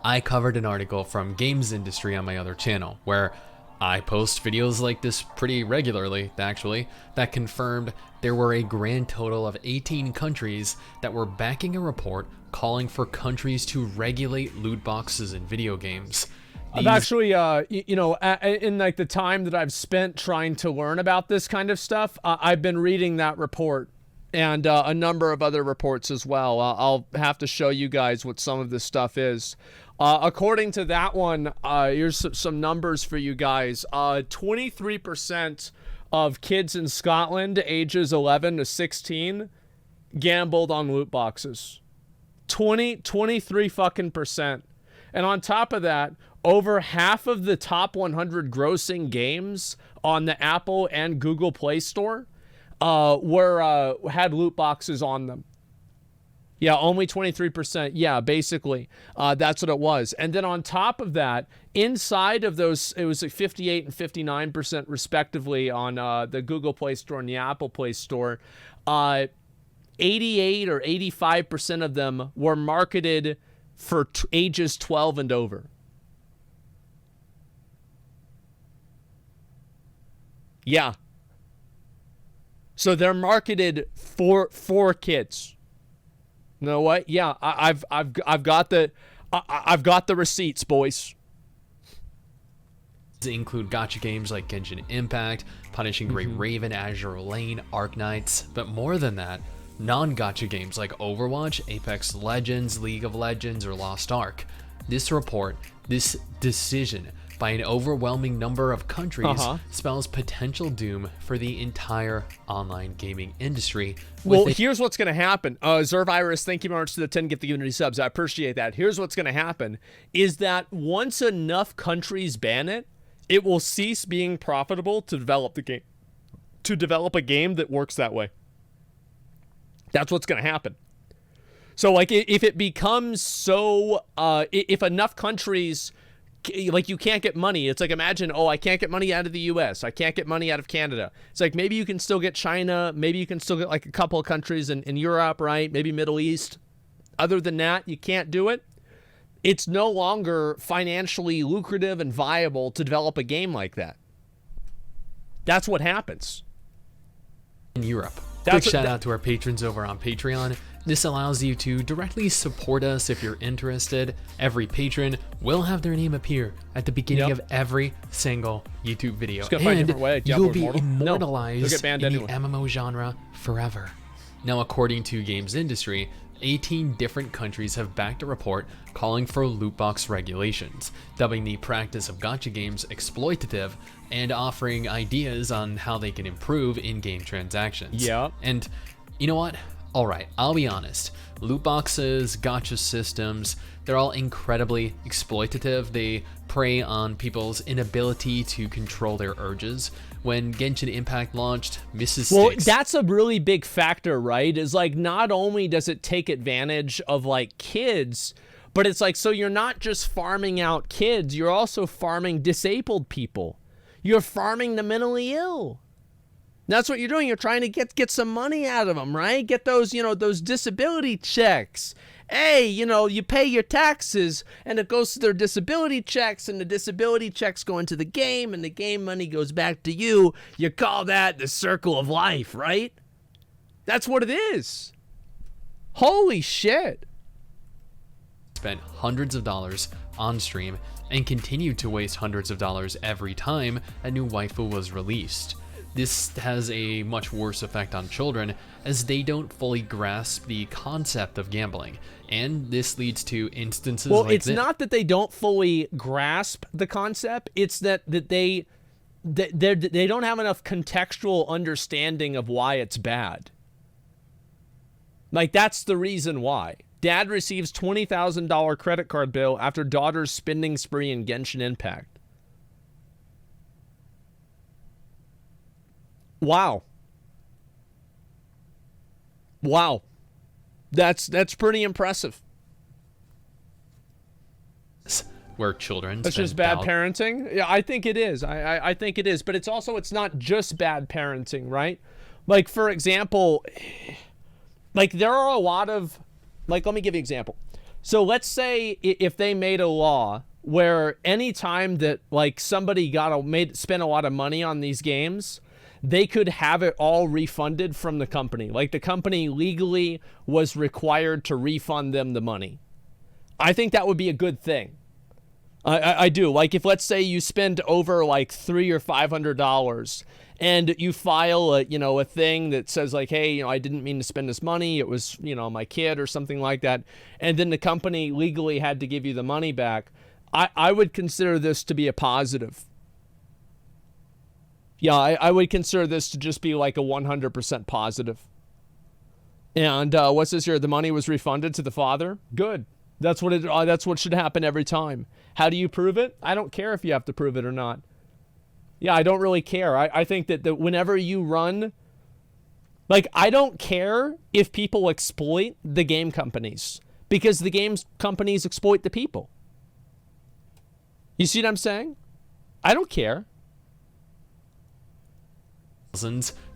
I covered an article from Games Industry on my other channel, where I post videos like this pretty regularly, actually, that confirmed there were a grand total of 18 countries that were backing a report calling for countries to regulate loot boxes in video games. I've actually, you know, in like the time that I've spent trying to learn about this kind of stuff, I've been reading that report and a number of other reports as well. I'll have to show you guys what some of this stuff is. According to that one, here's some numbers for you guys. 23% of kids in Scotland ages 11 to 16 gambled on loot boxes. 23 fucking percent. And on top of that, over half of the top 100 grossing games on the Apple and Google Play Store had loot boxes on them. Yeah, only 23%. Yeah, basically, that's what it was. And then on top of that, inside of those, it was like 58 and 59% respectively on the Google Play Store and the Apple Play Store. 88 or 85% of them were marketed for ages 12 and over. Yeah. So they're marketed for kids. You know what? Yeah, I've got the receipts, boys. Include gacha games like Genshin Impact, Punishing Great Raven, Azure Lane, Arknights, but more than that, non-gacha games like Overwatch, Apex Legends, League of Legends, or Lost Ark. This report, this decision by an overwhelming number of countries spells potential doom for the entire online gaming industry. Well, here's what's going to happen. Zervirus, thank you very much to the 10 gift the community subs. I appreciate that. Here's what's going to happen is that once enough countries ban it, it will cease being profitable to develop the game, to develop a game that works that way. That's what's going to happen. So, like, if it becomes so, if enough countries, like, you can't get money. It's like, imagine, oh, I can't get money out of the US. I can't get money out of Canada. It's like, maybe you can still get China. Maybe you can still get, like, a couple of countries in Europe, right? Maybe Middle East. Other than that, you can't do it. It's no longer financially lucrative and viable to develop a game like that. That's what happens. In Europe. Quick shout out to our patrons over on Patreon. This allows you to directly support us if you're interested. Every patron will have their name appear at the beginning of every single YouTube video. And you'll be immortalized in the MMO genre forever. Now, according to Games Industry, 18 different countries have backed a report calling for loot box regulations, dubbing the practice of gacha games exploitative and offering ideas on how they can improve in-game transactions. Yeah. And you know what? Alright, I'll be honest. Loot boxes, gacha systems, they're all incredibly exploitative. They prey on people's inability to control their urges. When Genshin Impact launched, Mrs. Well, Sticks... that's a really big factor, right? Is like, not only does it take advantage of like kids, but it's like, so you're not just farming out kids, you're also farming disabled people. You're farming the mentally ill. That's what you're doing. You're trying to get some money out of them, right? Get those, you know, those disability checks. Hey, you know, you pay your taxes and it goes to their disability checks, and the disability checks go into the game and the game money goes back to you. You call that the circle of life, right? That's what it is. Holy shit. Spent hundreds of dollars on stream and continued to waste hundreds of dollars every time a new waifu was released. This has a much worse effect on children, as they don't fully grasp the concept of gambling, and this leads to instances like this. Well, it's not that they don't fully grasp the concept, it's that they don't have enough contextual understanding of why it's bad. Like, that's the reason why. Dad receives $20,000 credit card bill after daughter's spending spree in Genshin Impact. Wow. Wow. That's pretty impressive. where children That's spend just bad thou- parenting. Yeah, I think it is. I think it is. But it's not just bad parenting, right? Like, for example, like there are a lot of, like, let me give you an example. So let's say if they made a law where any time that like somebody spent a lot of money on these games, they could have it all refunded from the company. Like the company legally was required to refund them the money. I think that would be a good thing. I do. Like if let's say you spend over like $300 or $500 and you file a thing that says like, hey, I didn't mean to spend this money. It was, my kid or something like that. And then the company legally had to give you the money back. I would consider this to be a positive. Yeah, I would consider this to just be like a 100% positive. And what's this here? The money was refunded to the father? Good. That's what should happen every time. How do you prove it? I don't care if you have to prove it or not. Yeah, I don't really care. I think that whenever you run, like, I don't care if people exploit the game companies because the games companies exploit the people. You see what I'm saying? I don't care.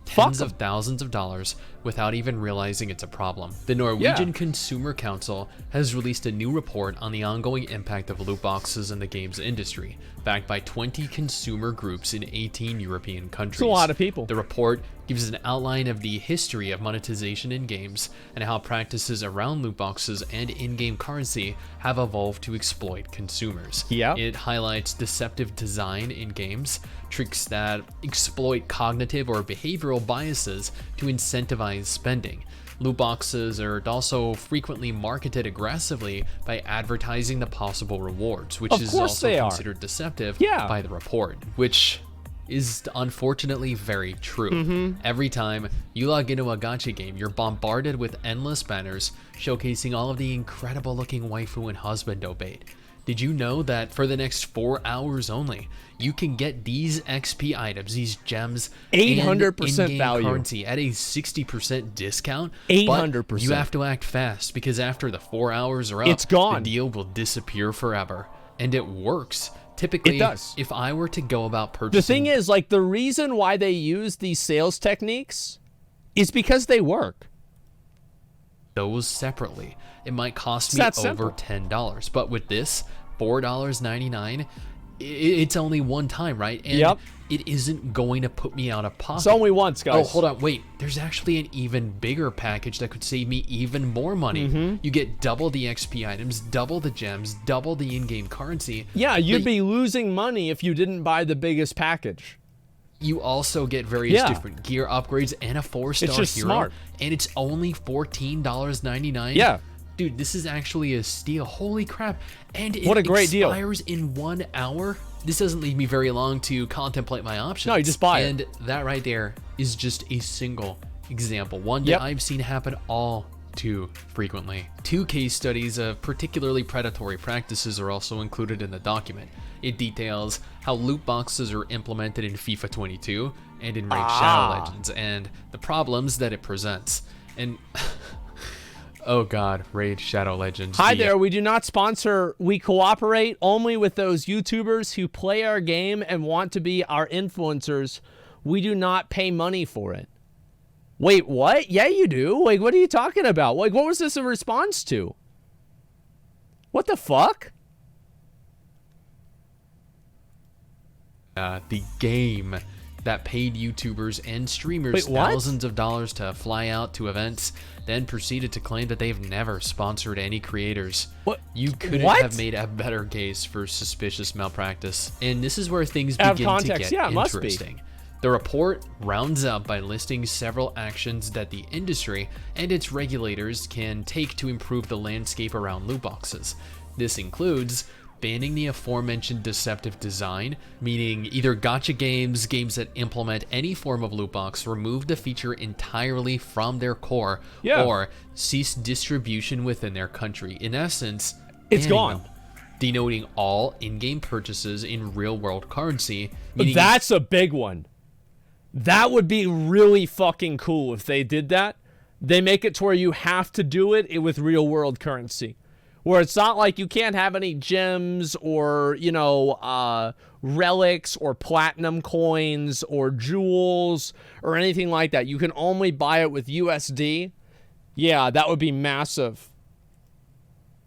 Tens of thousands of dollars without even realizing it's a problem. The Norwegian Consumer Council has released a new report on the ongoing impact of loot boxes in the games industry, backed by 20 consumer groups in 18 European countries. It's a lot of people. The report gives an outline of the history of monetization in games and how practices around loot boxes and in-game currency have evolved to exploit consumers. Yeah. It highlights deceptive design in games, tricks that exploit cognitive or behavioral biases to incentivize spending. Loot boxes are also frequently marketed aggressively by advertising the possible rewards, which is also considered deceptive by the report, which is unfortunately very true. Every time you log into a gacha game, you're bombarded with endless banners showcasing all of the incredible looking waifu and husbando bait. Did you know that for the next 4 hours only, you can get these XP items, these gems, 800% value currency at a 60% discount? 800%. But you have to act fast because after the 4 hours are up, it's gone. The deal will disappear forever, and it works. Typically, it does. If I were to go about purchasing, the thing is, like, the reason why they use these sales techniques is because they work. Those separately, it might cost me over $10, but with this $4.99, it's only one time, right? And it isn't going to put me out of pocket. It's only once, guys. Oh, hold on, wait. There's actually an even bigger package that could save me even more money. You get double the XP items, double the gems, double the in-game currency. Yeah, you'd be losing money if you didn't buy the biggest package. You also get various different gear upgrades and a 4-star hero. It's just smart. And it's only $14.99. Yeah. Dude, this is actually a steal. Holy crap. And what a great deal. It expires in 1 hour. This doesn't leave me very long to contemplate my options. No, you just buy it. And that right there is just a single example. One that I've seen happen all too frequently. 2 case studies of particularly predatory practices are also included in the document. It details how loot boxes are implemented in FIFA 22 and in Raid Shadow Legends and the problems that it presents. And oh god, Raid Shadow Legends. Hi there, we do not sponsor. We cooperate only with those YouTubers who play our game and want to be our influencers. We do not pay money for it. Wait, what? Yeah, you do. Like, what are you talking about? Like, what was this a response to? What the fuck? The game that paid YouTubers and streamers thousands of dollars to fly out to events, then proceeded to claim that they've never sponsored any creators. What? You couldn't have made a better case for suspicious malpractice. And this is where things begin to get interesting. The report rounds up by listing several actions that the industry and its regulators can take to improve the landscape around loot boxes. This includes banning the aforementioned deceptive design, meaning either gacha games, games that implement any form of loot box, remove the feature entirely from their core, or cease distribution within their country. In essence, it's gone. Denoting all in-game purchases in real-world currency. That's a big one. That would be really fucking cool if they did that. They make it to where you have to do it with real-world currency. where it's not like you can't have any gems or, you know, relics or platinum coins or jewels or anything like that. You can only buy it with USD. Yeah, that would be massive.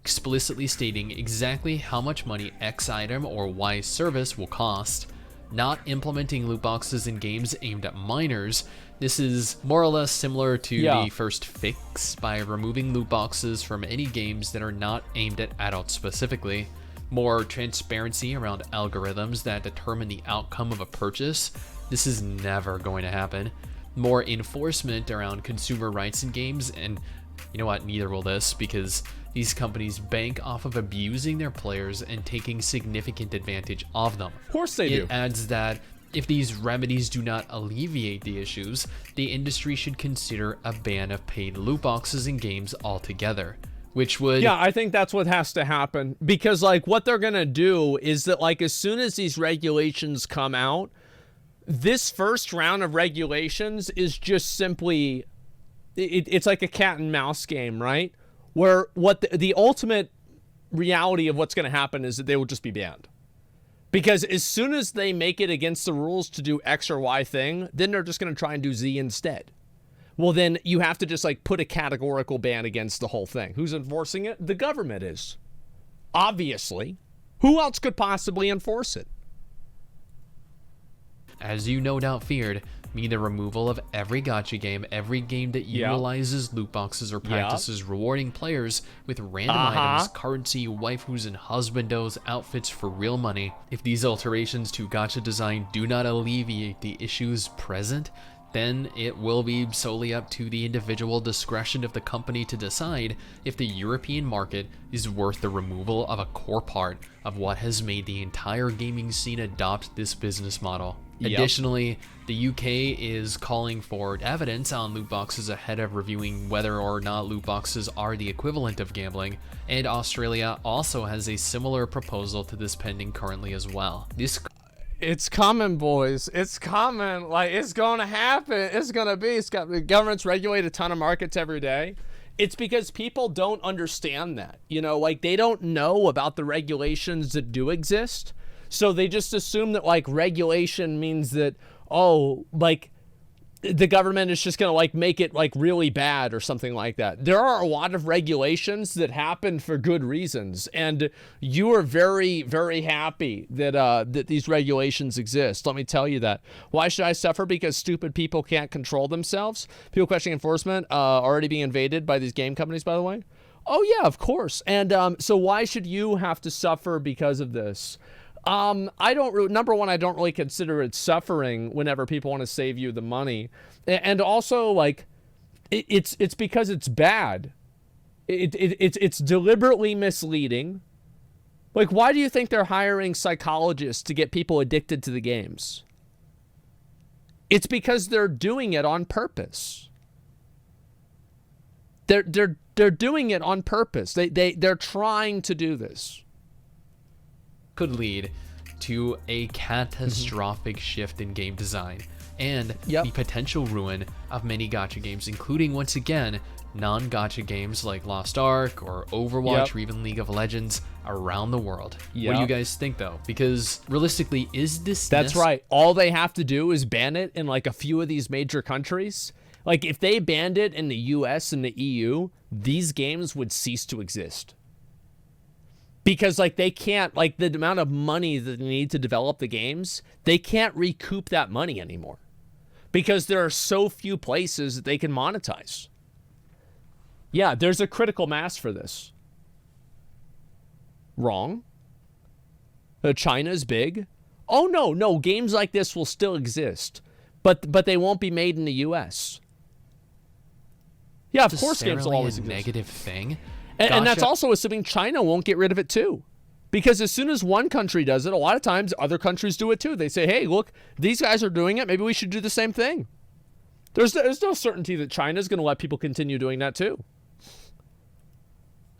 Explicitly stating exactly how much money X item or Y service will cost, not implementing loot boxes in games aimed at minors. This is more or less similar to the first fix by removing loot boxes from any games that are not aimed at adults specifically. More transparency around algorithms that determine the outcome of a purchase. This is never going to happen. More enforcement around consumer rights in games, and you know what, neither will this, because these companies bank off of abusing their players and taking significant advantage of them. Of course they do. It adds that if these remedies do not alleviate the issues, the industry should consider a ban of paid loot boxes in games altogether, which would... Yeah, I think that's what has to happen, because like what they're gonna do is that like as soon as these regulations come out, this first round of regulations is just simply, it's like a cat and mouse game, right? Where what the ultimate reality of what's going to happen is that they will just be banned. Because as soon as they make it against the rules to do X or Y thing, then they're just going to try and do Z instead. Well, then you have to just like put a categorical ban against the whole thing. Who's enforcing it? The government is. Obviously. Who else could possibly enforce it? As you no doubt feared, mean the removal of every gacha game, every game that utilizes loot boxes or practices rewarding players with random items, currency, waifus, and husbandos outfits for real money. If these alterations to gacha design do not alleviate the issues present, then it will be solely up to the individual discretion of the company to decide if the European market is worth the removal of a core part of what has made the entire gaming scene adopt this business model. Additionally, the UK is calling for evidence on loot boxes ahead of reviewing whether or not loot boxes are the equivalent of gambling, and Australia also has a similar proposal to this pending currently as well. It's coming, boys. It's coming. Like, it's going to happen. It's going to be. The governments regulate a ton of markets every day. It's because people don't understand that. You know, like, they don't know about the regulations that do exist. So they just assume that, like, regulation means that, oh, like, the government is just going to, like, make it, like, really bad or something like that. There are a lot of regulations that happen for good reasons. And you are very, very happy that, that these regulations exist. Let me tell you that. Why should I suffer? Because stupid people can't control themselves? People questioning enforcement already being invaded by these game companies, by the way? Oh, yeah, of course. And so why should you have to suffer because of this? Number one, I don't really consider it suffering whenever people want to save you the money. And also, like, it's because it's bad. It's deliberately misleading. Like, why do you think they're hiring psychologists to get people addicted to the games? It's because they're doing it on purpose. They're doing it on purpose. They're trying to do this. Could lead to a catastrophic shift in game design and the potential ruin of many gacha games, including, once again, non-gacha games like Lost Ark or Overwatch or even League of Legends around the world. What do you guys think, though? Because realistically, is this... That's right. All they have to do is ban it in like a few of these major countries. Like, if they banned it in the US and the EU, these games would cease to exist. Because, like, they can't, like, the amount of money that they need to develop the games, they can't recoup that money anymore. Because there are so few places that they can monetize. Yeah, there's a critical mass for this. Wrong. China's big. Oh, no, games like this will still exist. But they won't be made in the US. Yeah, of course games will always exist. Negative thing. And that's also assuming China won't get rid of it too. Because as soon as one country does it, a lot of times other countries do it too. They say, hey, look, these guys are doing it. Maybe we should do the same thing. There's no certainty that China's going to let people continue doing that too.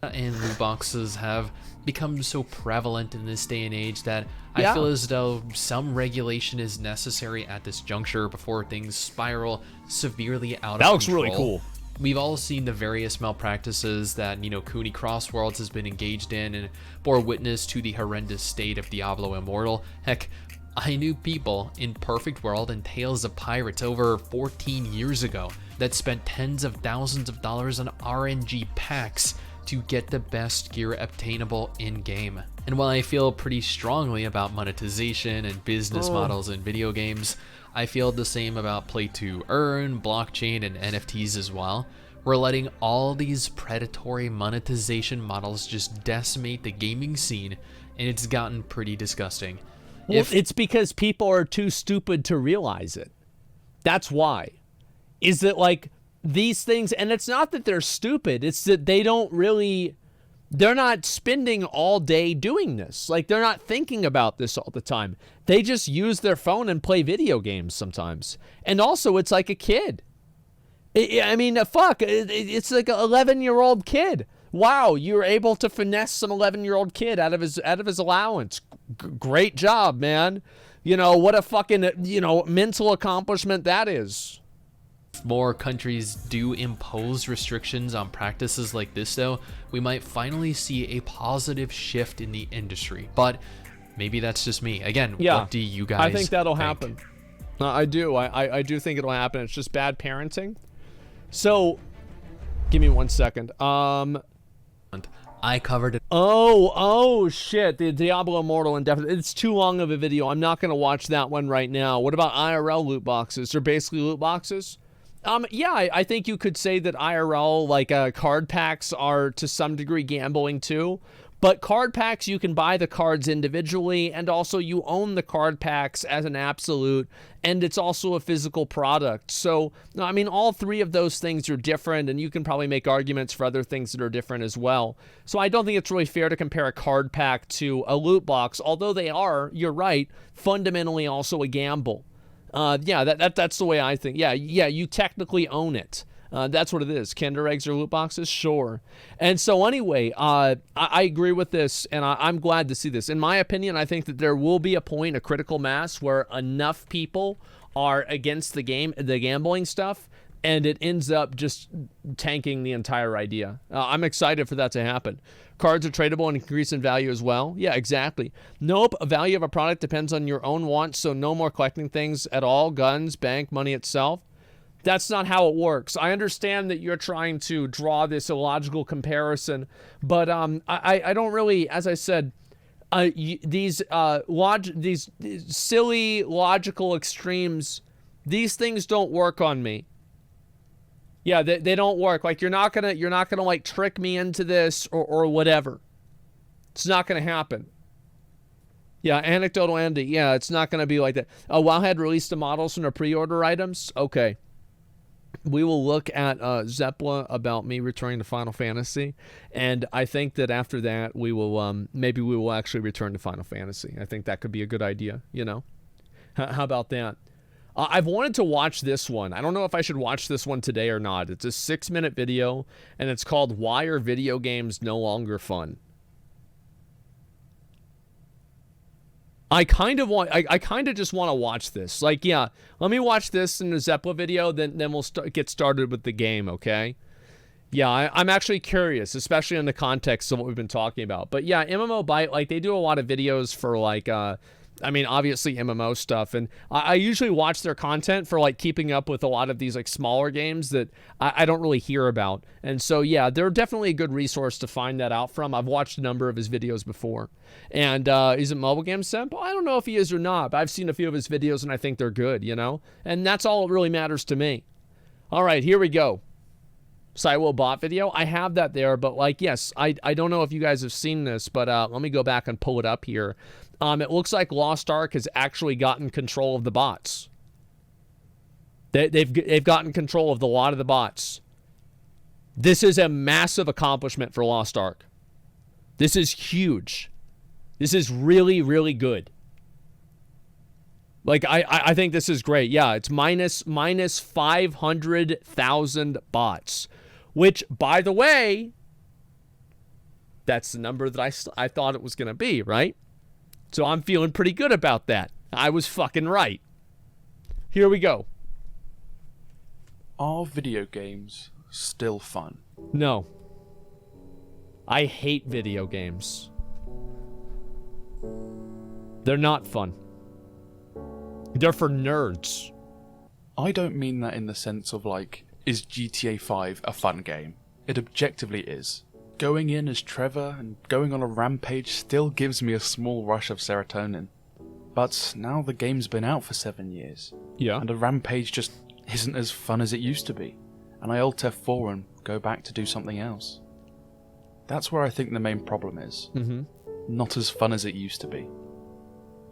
And loot boxes have become so prevalent in this day and age that I feel as though some regulation is necessary at this juncture before things spiral severely out of control. That looks really cool. We've all seen the various malpractices that, Cooney Crossworlds has been engaged in and bore witness to the horrendous state of Diablo Immortal. Heck, I knew people in Perfect World and Tales of Pirates over 14 years ago that spent tens of thousands of dollars on RNG packs to get the best gear obtainable in-game. And while I feel pretty strongly about monetization and business models in video games, I feel the same about play to earn, blockchain, and NFTs as well. We're letting all these predatory monetization models just decimate the gaming scene, and it's gotten pretty disgusting. Well, it's because people are too stupid to realize it. That's why. Is that like these things, and it's not that they're stupid, it's that they're not spending all day doing this. Like, they're not thinking about this all the time. They just use their phone and play video games sometimes. And also, it's like a kid. It's like an 11-year-old kid. Wow, you were able to finesse some 11-year-old kid out of his allowance. Great job, man. What a fucking, mental accomplishment that is. If more countries do impose restrictions on practices like this, though, we might finally see a positive shift in the industry. But maybe that's just me. Again, what do you guys think? I think that'll think? happen. I do. I do think it'll happen. It's just bad parenting. So, give me 1 second. I covered it. Oh shit, the Diablo Immortal Indefinite. It's too long of a video. I'm not going to watch that one right now. What about IRL loot boxes? They're basically loot boxes. Yeah, I think you could say that IRL, card packs are to some degree gambling too. But card packs, you can buy the cards individually, and also you own the card packs as an absolute, and it's also a physical product. So, all three of those things are different, and you can probably make arguments for other things that are different as well. So I don't think it's really fair to compare a card pack to a loot box, although they are, you're right, fundamentally also a gamble. That's the way I think. Yeah, you technically own it. That's what it is. Kinder eggs or loot boxes? Sure. And so anyway, I agree with this, and I'm glad to see this. In my opinion, I think that there will be a point, a critical mass, where enough people are against the gambling stuff, and it ends up just tanking the entire idea. I'm excited for that to happen. Cards are tradable and increase in value as well. Yeah, exactly. Nope, a value of a product depends on your own wants, so no more collecting things at all. Guns, bank, money itself. That's not how it works. I understand that you're trying to draw this illogical comparison, but I don't really, as I said, these silly logical extremes, these things don't work on me. Yeah, they don't work. Like, you're not gonna like trick me into this or whatever. It's not gonna happen. Yeah, anecdotal Andy. Yeah, it's not gonna be like that. Oh, Wowhead released the models from their pre-order items. Okay. We will look at Zeppla about me returning to Final Fantasy, and I think that after that we will maybe we will actually return to Final Fantasy. I think that could be a good idea. How about that? I've wanted to watch this one. I don't know if I should watch this one today or not. It's a 6-minute video, and it's called "Why Are Video Games No Longer Fun?" I kind of just want to watch this. Like, yeah, let me watch this in the Zeppla video, then we'll get started with the game, okay? Yeah, I'm actually curious, especially in the context of what we've been talking about. But yeah, MMO Byte, like, they do a lot of videos for, like, obviously MMO stuff, and I usually watch their content for, like, keeping up with a lot of these, like, smaller games that I don't really hear about. And so, yeah, they're definitely a good resource to find that out from. I've watched a number of his videos before. And is it Mobile Game Simp? I don't know if he is or not, but I've seen a few of his videos, and I think they're good, And that's all that really matters to me. All right, here we go. Cywell bot video. I have that there, but, like, yes, I don't know if you guys have seen this, but let me go back and pull it up here. It looks like Lost Ark has actually gotten control of the bots. They've gotten control of a lot of the bots. This is a massive accomplishment for Lost Ark. This is huge. This is really, really good. Like, I think this is great. Yeah, it's minus 500,000 bots. Which, by the way, that's the number that I thought it was going to be, right? So I'm feeling pretty good about that. I was fucking right. Here we go. Are video games still fun? No. I hate video games. They're not fun. They're for nerds. I don't mean that in the sense of like, is GTA 5 a fun game? It objectively is. Going in as Trevor and going on a rampage still gives me a small rush of serotonin. But now the game's been out for 7 years. Yeah. And a rampage just isn't as fun as it used to be. And I Alt F4 and go back to do something else. That's where I think the main problem is. Mm-hmm. Not as fun as it used to be.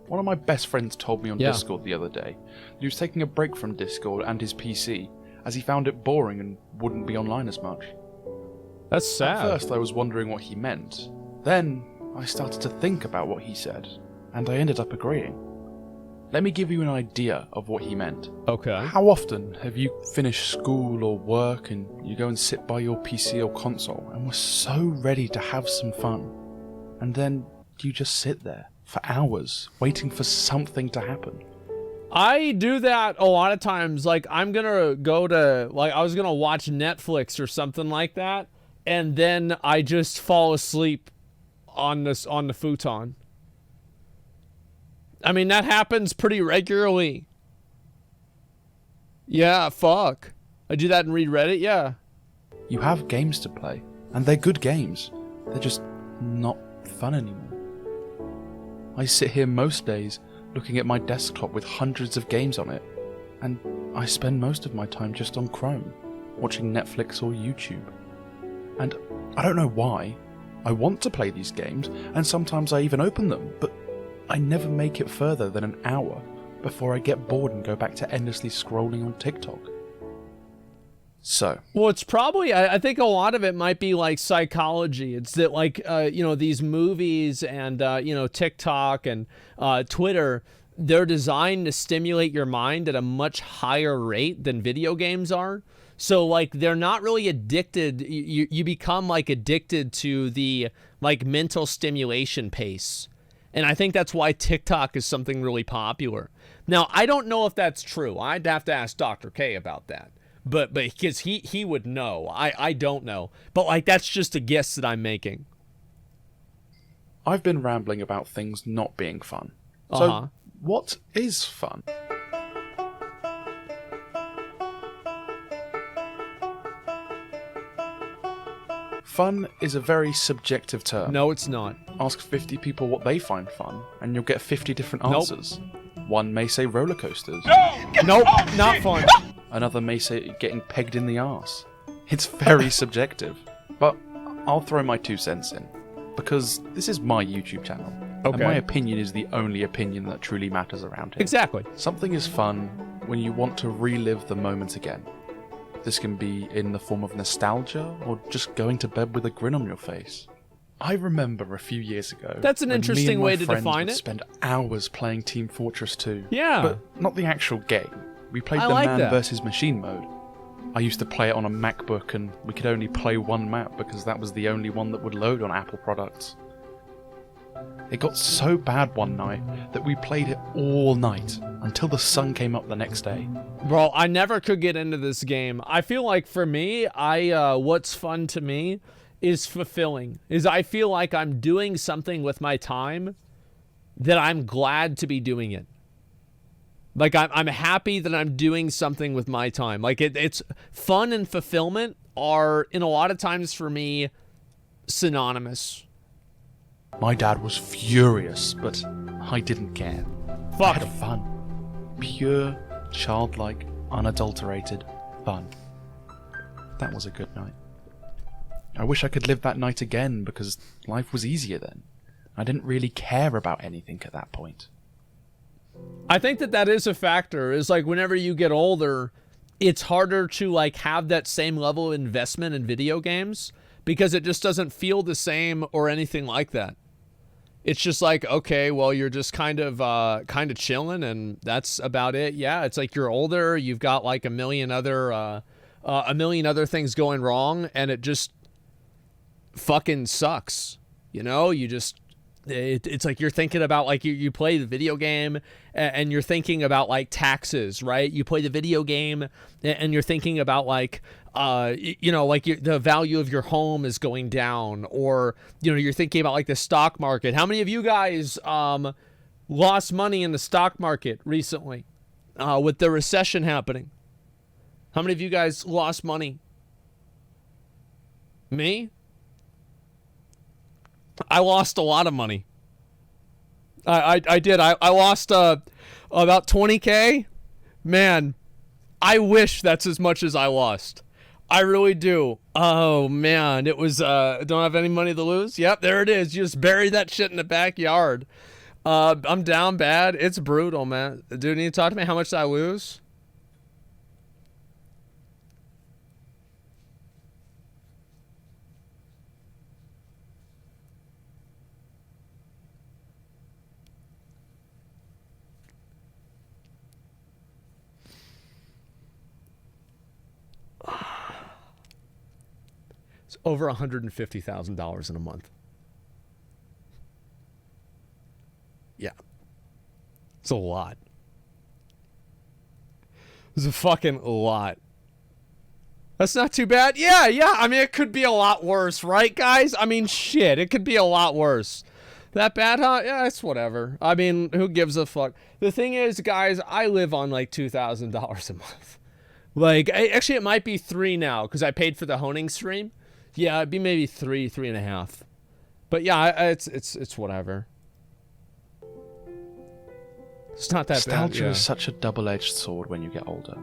One of my best friends told me on Discord the other day that he was taking a break from Discord and his PC as he found it boring and wouldn't be online as much. That's sad. At first I was wondering what he meant. Then I started to think about what he said, and I ended up agreeing. Let me give you an idea of what he meant. Okay. How often have you finished school or work and you go and sit by your PC or console and were so ready to have some fun, and then you just sit there for hours waiting for something to happen? I do that a lot of times. Like, I'm gonna go to, like, I was gonna watch Netflix or something like that, and then I just fall asleep on the futon. I mean, that happens pretty regularly. Yeah, fuck. I do that and read Reddit, yeah. You have games to play, and they're good games. They're just not fun anymore. I sit here most days looking at my desktop with hundreds of games on it, and I spend most of my time just on Chrome, watching Netflix or YouTube. And I don't know why. I want to play these games, and sometimes I even open them, but I never make it further than an hour before I get bored and go back to endlessly scrolling on TikTok. So. Well, it's probably, I think a lot of it might be like psychology. It's that, like, these movies and, TikTok and Twitter, they're designed to stimulate your mind at a much higher rate than video games are. So, like, they're not really addicted. You become, like, addicted to the, like, mental stimulation pace. And I think that's why TikTok is something really popular. Now, I don't know if that's true. I'd have to ask Dr. K about that. But because he would know. I don't know. But, like, that's just a guess that I'm making. I've been rambling about things not being fun. So, what is fun? Fun is a very subjective term. No, it's not. Ask 50 people what they find fun, and you'll get 50 different answers. One may say roller coasters. Nope, not fun. Another may say getting pegged in the arse. It's very subjective. But I'll throw my 2 cents in, because this is my YouTube channel. Okay. And my opinion is the only opinion that truly matters around here. Exactly. Something is fun when you want to relive the moment again. This can be in the form of nostalgia, or just going to bed with a grin on your face. I remember a few years ago. That's an interesting way to define it. Spend hours playing Team Fortress 2. Yeah. But not the actual game. We played I the like man that. versus machine mode. I used to play it on a MacBook, and we could only play one map because that was the only one that would load on Apple products. It got so bad one night that we played it all night until the sun came up the next day. Bro, I never could get into this game. I feel like for me, what's fun to me is fulfilling. I feel like I'm doing something with my time that I'm glad to be doing it. Like, I'm happy that I'm doing something with my time. Like, it's fun and fulfillment are, in a lot of times for me, synonymous. My dad was furious, but I didn't care. Fuck. I had fun. Pure, childlike, unadulterated fun. That was a good night. I wish I could live that night again, because life was easier then. I didn't really care about anything at that point. I think that is a factor. Is like whenever you get older, it's harder to like have that same level of investment in video games because it just doesn't feel the same or anything like that. It's just like, okay, well, you're just kind of chilling and that's about it. Yeah, it's like you're older, you've got like a million other things going wrong, and it just fucking sucks. You know, you just it's like you're thinking about like you play the video game and you're thinking about like taxes, right? You play the video game and you're thinking about like you know, like the value of your home is going down, or you know, you're thinking about like the stock market. How many of you guys lost money in the stock market recently with the recession happening? How many of you guys lost money? Me? I lost a lot of money. I did. I lost about 20K. Man, I wish that's as much as I lost. I really do. Oh man, it was don't have any money to lose. Yep, there it is. You just bury that shit in the backyard. I'm down bad. It's brutal, man. Dude, you need to talk to me. How much did I lose? It's over $150,000 in a month. Yeah. It's a lot. It's a fucking lot. That's not too bad. Yeah. I mean, it could be a lot worse, right, guys? I mean, shit, it could be a lot worse. That bad, huh? Yeah, it's whatever. I mean, who gives a fuck? The thing is, guys, I live on like $2,000 a month. Like, actually, it might be $3 now because I paid for the honing stream. Yeah, it'd be maybe 3.5. But yeah, it's whatever. It's not that bad. Nostalgia is such a double-edged sword when you get older.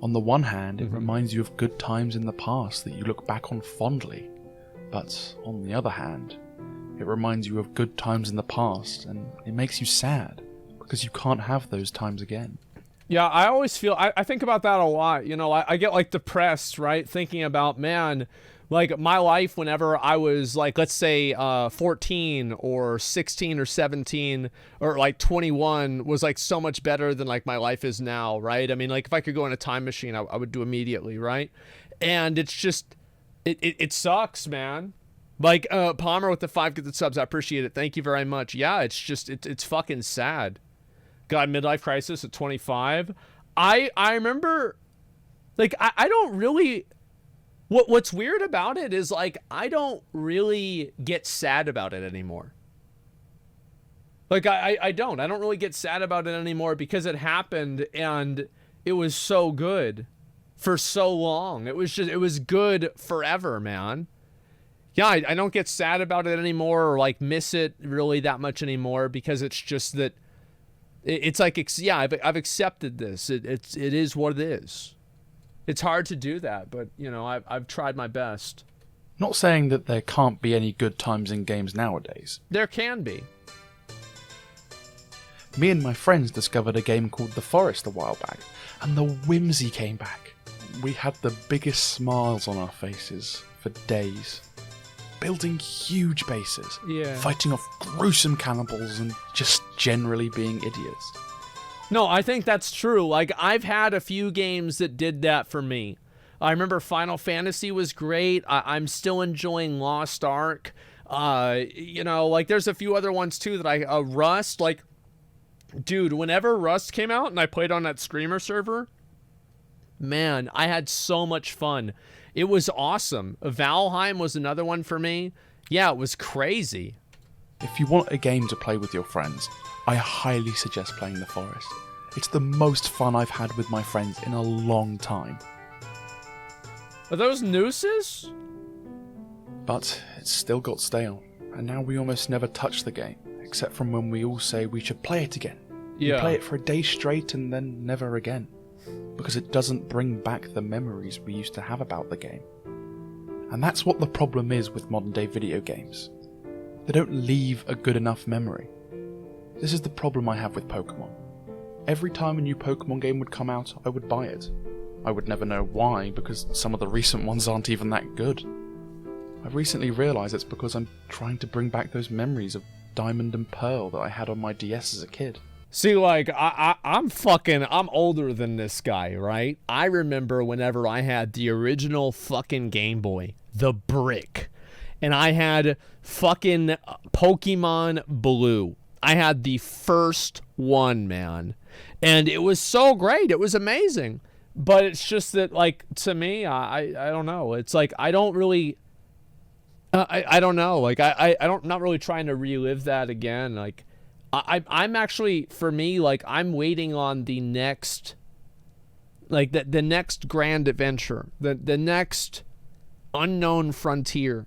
On the one hand, it reminds you of good times in the past that you look back on fondly. But on the other hand, it reminds you of good times in the past, and it makes you sad because you can't have those times again. Yeah, I always feel, I think about that a lot. You know, I get like depressed, right? Thinking about, man, like my life whenever I was like, let's say 14 or 16 or 17 or like 21 was like so much better than like my life is now, right? I mean, like if I could go in a time machine, I would do immediately, right? And it's just, it sucks, man. Like Palmer with the 5 gifted subs, I appreciate it. Thank you very much. Yeah, it's just, it's fucking sad. God, midlife crisis at 25. I remember, like, I don't really... What's weird about it is, like, I don't really get sad about it anymore. Like, I don't really get sad about it anymore because it happened and it was so good for so long. It was good forever, man. Yeah, I don't get sad about it anymore or, like, miss it really that much anymore because it's just that it's like, yeah, I've accepted this. It is what it is. It's hard to do that, but, you know, I've tried my best. Not saying that there can't be any good times in games nowadays. There can be. Me and my friends discovered a game called The Forest a while back, and the whimsy came back. We had the biggest smiles on our faces for days. Building huge bases, fighting off gruesome cannibals, and just generally being idiots. No, I think that's true. Like, I've had a few games that did that for me. I remember Final Fantasy was great. I'm still enjoying Lost Ark. You know, like, there's a few other ones, too, that Rust, like, dude, whenever Rust came out and I played on that Screamer server, man, I had so much fun. It was awesome. Valheim was another one for me. Yeah, it was crazy. If you want a game to play with your friends, I highly suggest playing The Forest. It's the most fun I've had with my friends in a long time. Are those nooses? But it's still got stale, and now we almost never touch the game, except from when we all say we should play it again. Yeah. We play it for a day straight and then never again, because it doesn't bring back the memories we used to have about the game. And that's what the problem is with modern day video games. They don't leave a good enough memory. This is the problem I have with Pokemon. Every time a new Pokemon game would come out, I would buy it. I would never know why, because some of the recent ones aren't even that good. I've recently realised it's because I'm trying to bring back those memories of Diamond and Pearl that I had on my DS as a kid. See, like, I'm older than this guy, right? I remember whenever I had the original fucking Game Boy, the brick. and I had fucking Pokemon Blue. I had the first one, man. And it was so great. It was amazing. But it's just that, like, to me, I don't know. It's like, I don't really, I don't know. Like, I'm not really trying to relive that again. Like, I'm actually, for me, like, I'm waiting on the next, like, the next grand adventure, the next unknown frontier.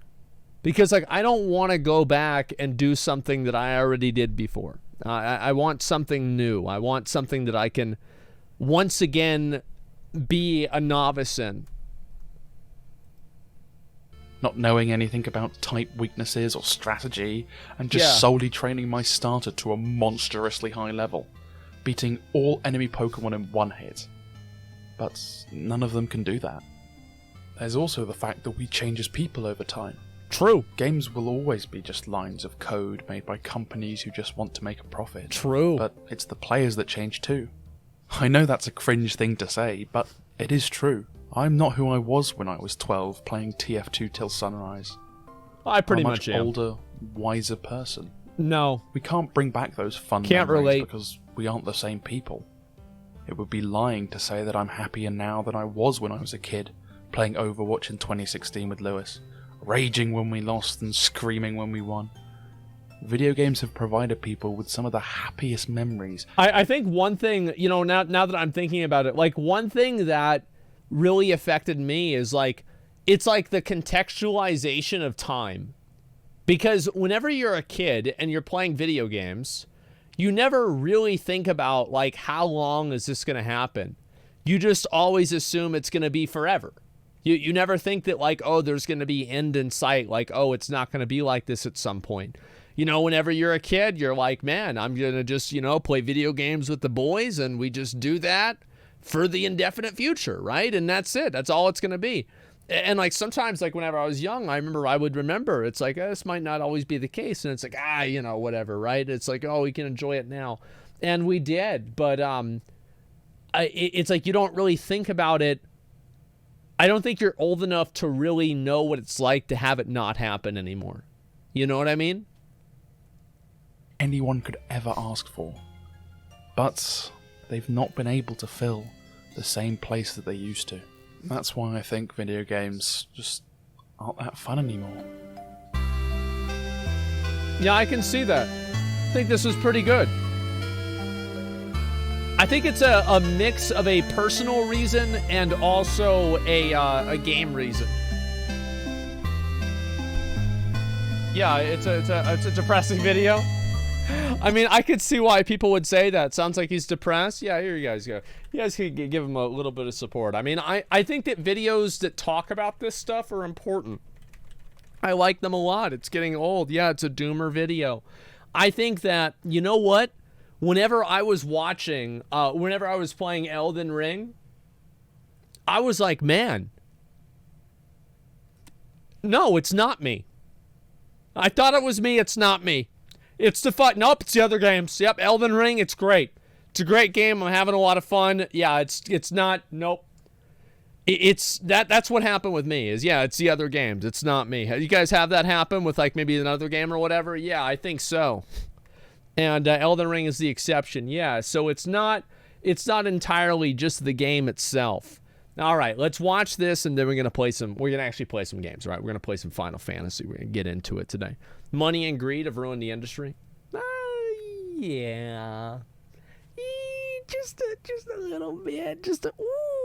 Because, like, I don't want to go back and do something that I already did before. I want something new. I want something that I can once again be a novice in. Not knowing anything about type weaknesses or strategy, and just solely training my starter to a monstrously high level, beating all enemy Pokemon in one hit. But none of them can do that. There's also the fact that we change as people over time. True. Games will always be just lines of code made by companies who just want to make a profit. True. But it's the players that change too. I know that's a cringe thing to say, but it is true. I'm not who I was when I was 12 playing TF2 till sunrise. I pretty I'm a much am. older, wiser person. No. We can't bring back those fun Can't memories relate. because we aren't the same people. It would be lying to say that I'm happier now than I was when I was a kid, playing Overwatch in 2016 with Lewis, raging when we lost and screaming when we won. Video games have provided people with some of the happiest memories. I think one thing, you know, now that I'm thinking about it, like, one thing that really affected me is, like, it's like the contextualization of time. Because whenever you're a kid and you're playing video games, you never really think about, like, how long is this going to happen? You just always assume it's going to be forever. You never think that, like, oh, there's going to be end in sight. Like, oh, it's not going to be like this at some point. You know, whenever you're a kid, you're like, man, I'm going to just, you know, play video games with the boys, and we just do that for the indefinite future, right? And that's it. That's all it's going to be. And, like, sometimes, like, whenever I was young, I would remember, it's like, this might not always be the case. And it's like, you know, whatever, right? It's like, oh, we can enjoy it now. And we did. But it's like you don't really think about it. I don't think you're old enough to really know what it's like to have it not happen anymore. You know what I mean? Anyone could ever ask for. But they've not been able to fill the same place that they used to. That's why I think video games just aren't that fun anymore. Yeah, I can see that. I think this was pretty good. I think it's a mix of a personal reason and also a game reason. Yeah, it's a depressing video. I mean, I could see why people would say that. Sounds like he's depressed. Yeah, here you guys go. You guys could give him a little bit of support. I mean, I think that videos that talk about this stuff are important. I like them a lot. It's getting old. Yeah, it's a doomer video. I think that, you know what? Whenever I was playing Elden Ring, I was like, man, no, it's not me. I thought it was me. It's not me. It's the fun. Nope, it's the other games. Yep, Elden Ring, it's great. It's a great game. I'm having a lot of fun. Yeah, it's not. Nope. It's that's what happened with me. Is it's the other games. It's not me. You guys have that happen with, like, maybe another game or whatever? Yeah, I think so. And Elden Ring is the exception. Yeah, so it's not entirely just the game itself. All right, let's watch this, and then we're gonna actually play some games, right? We're gonna play some Final Fantasy. We're gonna get into it today. Money and greed have ruined the industry. Yeah. Just a little bit. Just a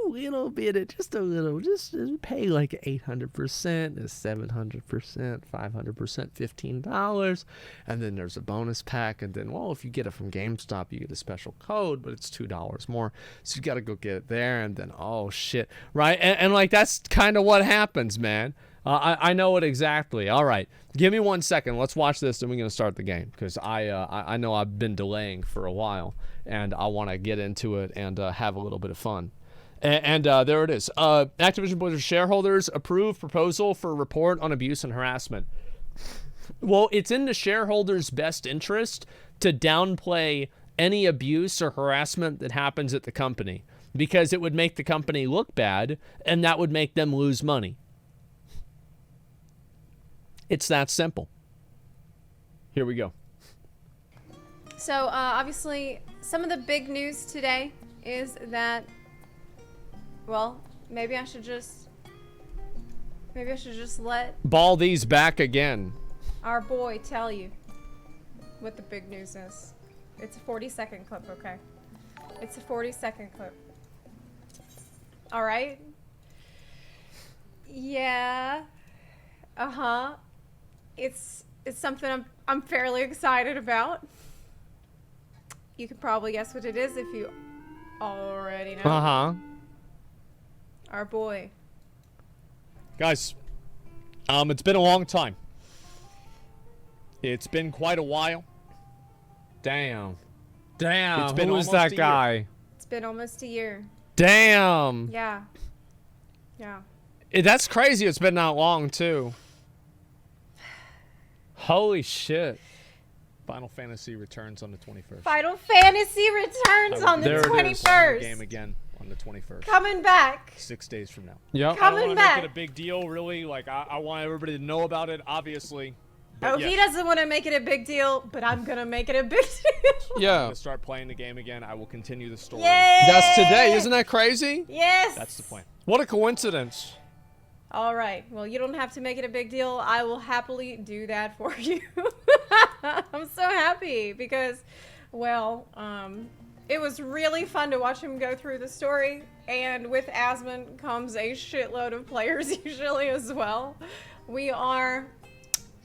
little bit. Just a little. Just pay like 800%, 700%, 500%, $15. And then there's a bonus pack. And then, well, if you get it from GameStop, you get a special code, but it's $2 more. So you got to go get it there. And then, oh, shit. Right? And like, that's kind of what happens, man. I know it exactly. All right. Give me 1 second. Let's watch this, and we're going to start the game. Because I know I've been delaying for a while. And I want to get into it and have a little bit of fun. And there it is. Activision Blizzard shareholders approve proposal for report on abuse and harassment. Well, it's in the shareholders' best interest to downplay any abuse or harassment that happens at the company, because it would make the company look bad, and that would make them lose money. It's that simple. Here we go. So, obviously, some of the big news today is that, well, maybe I should just let Baldy's back again. our boy tell you what the big news is. It's a 40-second clip, okay? It's a 40-second clip. All right? Yeah. Uh-huh. It's something I'm fairly excited about. You can probably guess what it is if you already know. Uh-huh. Our boy. Guys, it's been a long time. It's been quite a while. Damn. Damn. It's been Who was almost that a guy? year. It's been almost a year. Damn. Yeah. Yeah. That's crazy. It's been that long, too. Holy shit. Final Fantasy returns on the 21st. Final Fantasy returns on the There it is. 21st. Game again on the 21st. Coming back. 6 days from now. Yep. I don't Coming want to back. make it a big deal, really. Like, I want everybody to know about it, obviously. But Oh, yes. he doesn't want to make it a big deal, but I'm going to make it a big deal. I'm Yeah. gonna start playing the game again. I will continue the story. Yay! That's today. Isn't that crazy? Yes. That's the plan. What a coincidence. All right. Well, you don't have to make it a big deal. I will happily do that for you. I'm so happy because, well, it was really fun to watch him go through the story. And with Asmon comes a shitload of players usually as well. We are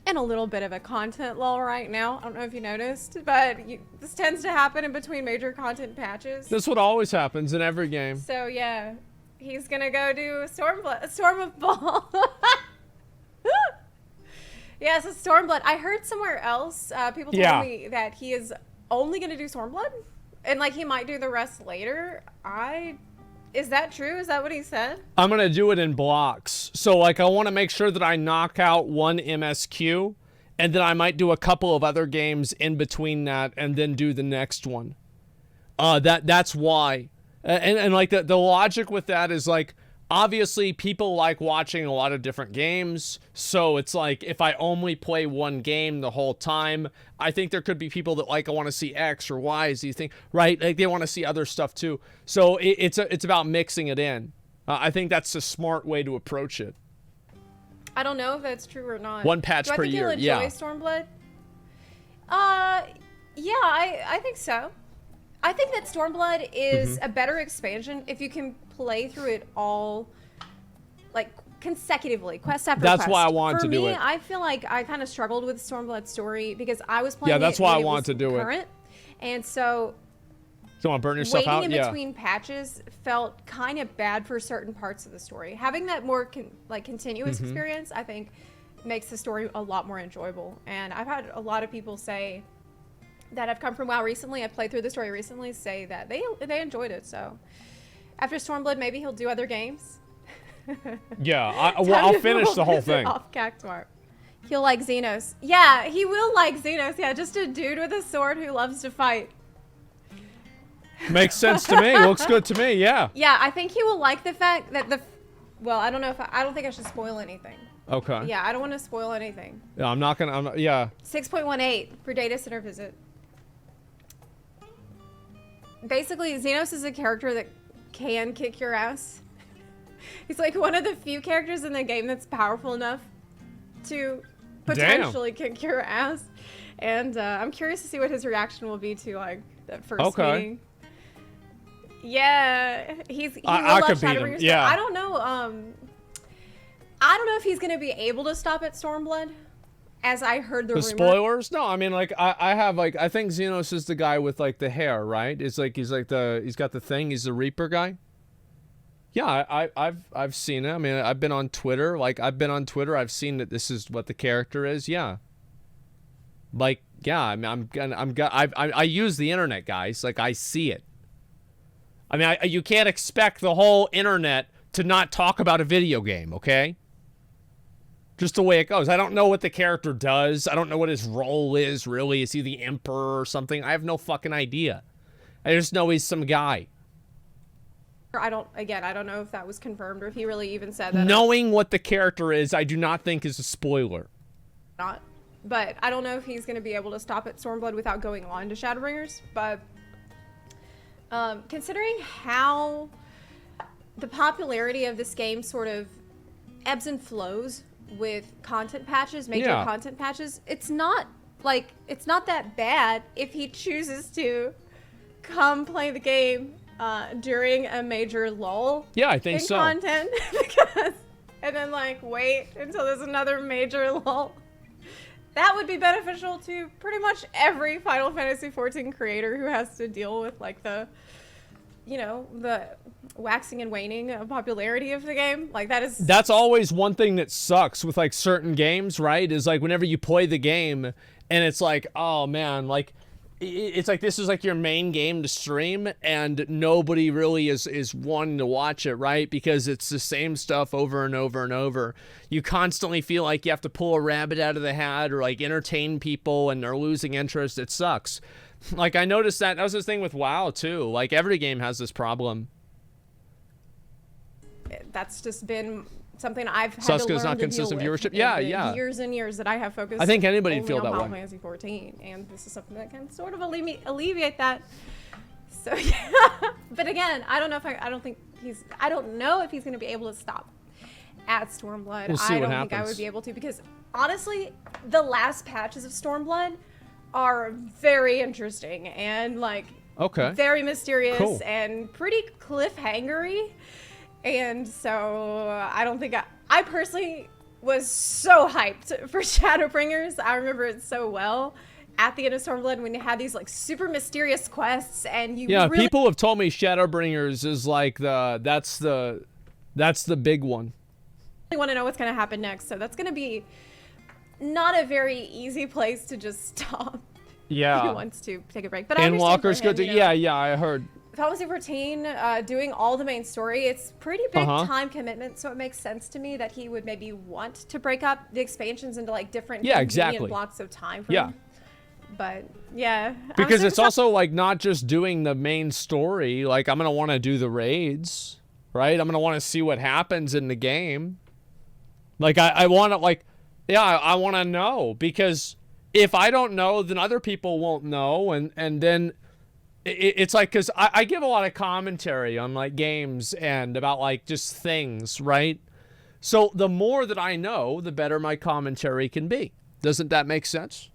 in a little bit of a content lull right now. I don't know if you noticed, but this tends to happen in between major content patches. That's what always happens in every game. So yeah, he's gonna go do a Storm of Ball. Yes, a Stormblood. I heard somewhere else, people told me that he is only gonna do Stormblood, and like he might do the rest later. Is that true? Is that what he said? I'm gonna do it in blocks. So like I want to make sure that I knock out one MSQ, and then I might do a couple of other games in between that, and then do the next one. That's why. And like the logic with that is like, obviously people like watching a lot of different games, so it's like if I only play one game the whole time, I think there could be people that like I want to see X or Y, Z thing, right? Like they want to see other stuff too. So it's about mixing it in. I think that's a smart way to approach it. I don't know if that's true or not. One patch per year, Do I think you'll enjoy Stormblood? Yeah, I think so. I think that Stormblood is a better expansion if you can play through it all, like, consecutively, quest after quest. That's why I wanted to do it. For me, I feel like I kind of struggled with Stormblood's story because I was playing Yeah, that's it why when I it wanted was to do it. current, and so Do you want to burn yourself out? waiting in Yeah. between patches felt kind of bad for certain parts of the story. Having that more continuous experience, I think, makes the story a lot more enjoyable. And I've had a lot of people say that have come from WoW recently, I've played through the story recently, say that they enjoyed it. So after Stormblood, maybe he'll do other games. Yeah, I'll finish the whole thing. Off Cactuar. He'll like Xenos. Yeah, he will like Xenos. Yeah, just a dude with a sword who loves to fight. Makes sense to me. Looks good to me. Yeah. Yeah, I think he will like the fact that well, I don't know if I don't think I should spoil anything. Okay. Yeah, I don't want to spoil anything. Yeah, I'm not gonna. Yeah. 6.18 for data center visit. Basically, Xenos is a character that can kick your ass. He's like one of the few characters in the game that's powerful enough to potentially kick your ass. And I'm curious to see what his reaction will be to like that first meeting. Yeah, he will love could beat him. Shadowbringers. Yeah. I don't know. I don't know if he's gonna be able to stop at Stormblood, as I heard the rumor. Spoilers? No, I mean like I have like I think Xenos is the guy with like the hair, right? It's like he's got the thing. He's the Reaper guy. Yeah, I've seen it. I mean, I've been on Twitter. Like I've been on Twitter. I've seen that this is what the character is. Yeah. Like yeah, I mean I use the internet, guys. Like I see it. I mean, you can't expect the whole internet to not talk about a video game, okay? Just the way it goes. I don't know what the character does. I don't know what his role is, really. Is he the Emperor or something? I have no fucking idea. I just know he's some guy. I don't know if that was confirmed or if he really even said that. Knowing what the character is, I do not think is a spoiler. not. But I don't know if he's going to be able to stop at Stormblood without going on to Shadowbringers. But considering how the popularity of this game sort of ebbs and flows with content patches, major content patches, it's not that bad if he chooses to come play the game during a major lull. Yeah, I think in so. Content, and then like wait until there's another major lull. That would be beneficial to pretty much every Final Fantasy XIV creator who has to deal with like the waxing and waning of popularity of the game. Like that's always one thing that sucks with like certain games, right? Is like whenever you play the game and it's like, oh man, like it's like this is like your main game to stream and nobody really is wanting to watch it, right? Because it's the same stuff over and over and over. You constantly feel like you have to pull a rabbit out of the hat or like entertain people and they're losing interest. It sucks. Like I noticed that was this thing with WoW too. Like every game has this problem. That's just been something I've had Suska's to learn not to consistent deal with viewership. in Yeah, the yeah. years and years that I have focused. I think anybody only feel on that Final way. Fantasy XIV, and this is something that can sort of alleviate that. So yeah, but again, I don't know if he's going to be able to stop at Stormblood. We'll see I what don't think I happens. would be able to because honestly, the last patches of Stormblood are very interesting and like very mysterious Cool. and pretty cliffhangery. And so I don't think I personally was so hyped for Shadowbringers. I remember it so well at the end of Stormblood when you had these like super mysterious quests and you really people have told me Shadowbringers is like that's the big one. want to know what's going to happen next. So that's going to be not a very easy place to just stop. Yeah. If he wants to take a break. But I And understand for Walker's him, good to you know. yeah, I heard. Final Fantasy 14, doing all the main story, it's pretty big Uh-huh. time commitment, so it makes sense to me that he would maybe want to break up the expansions into like different Yeah, convenient exactly. blocks of time for Yeah. him. But yeah. Because I'm it's also like not just doing the main story. Like I'm gonna want to do the raids, right? I'm gonna want to see what happens in the game. Like I want to I want to know because if I don't know, then other people won't know, and then it's like because I give a lot of commentary on like games and about like just things, right? So the more that I know, the better my commentary can be. Doesn't that make sense?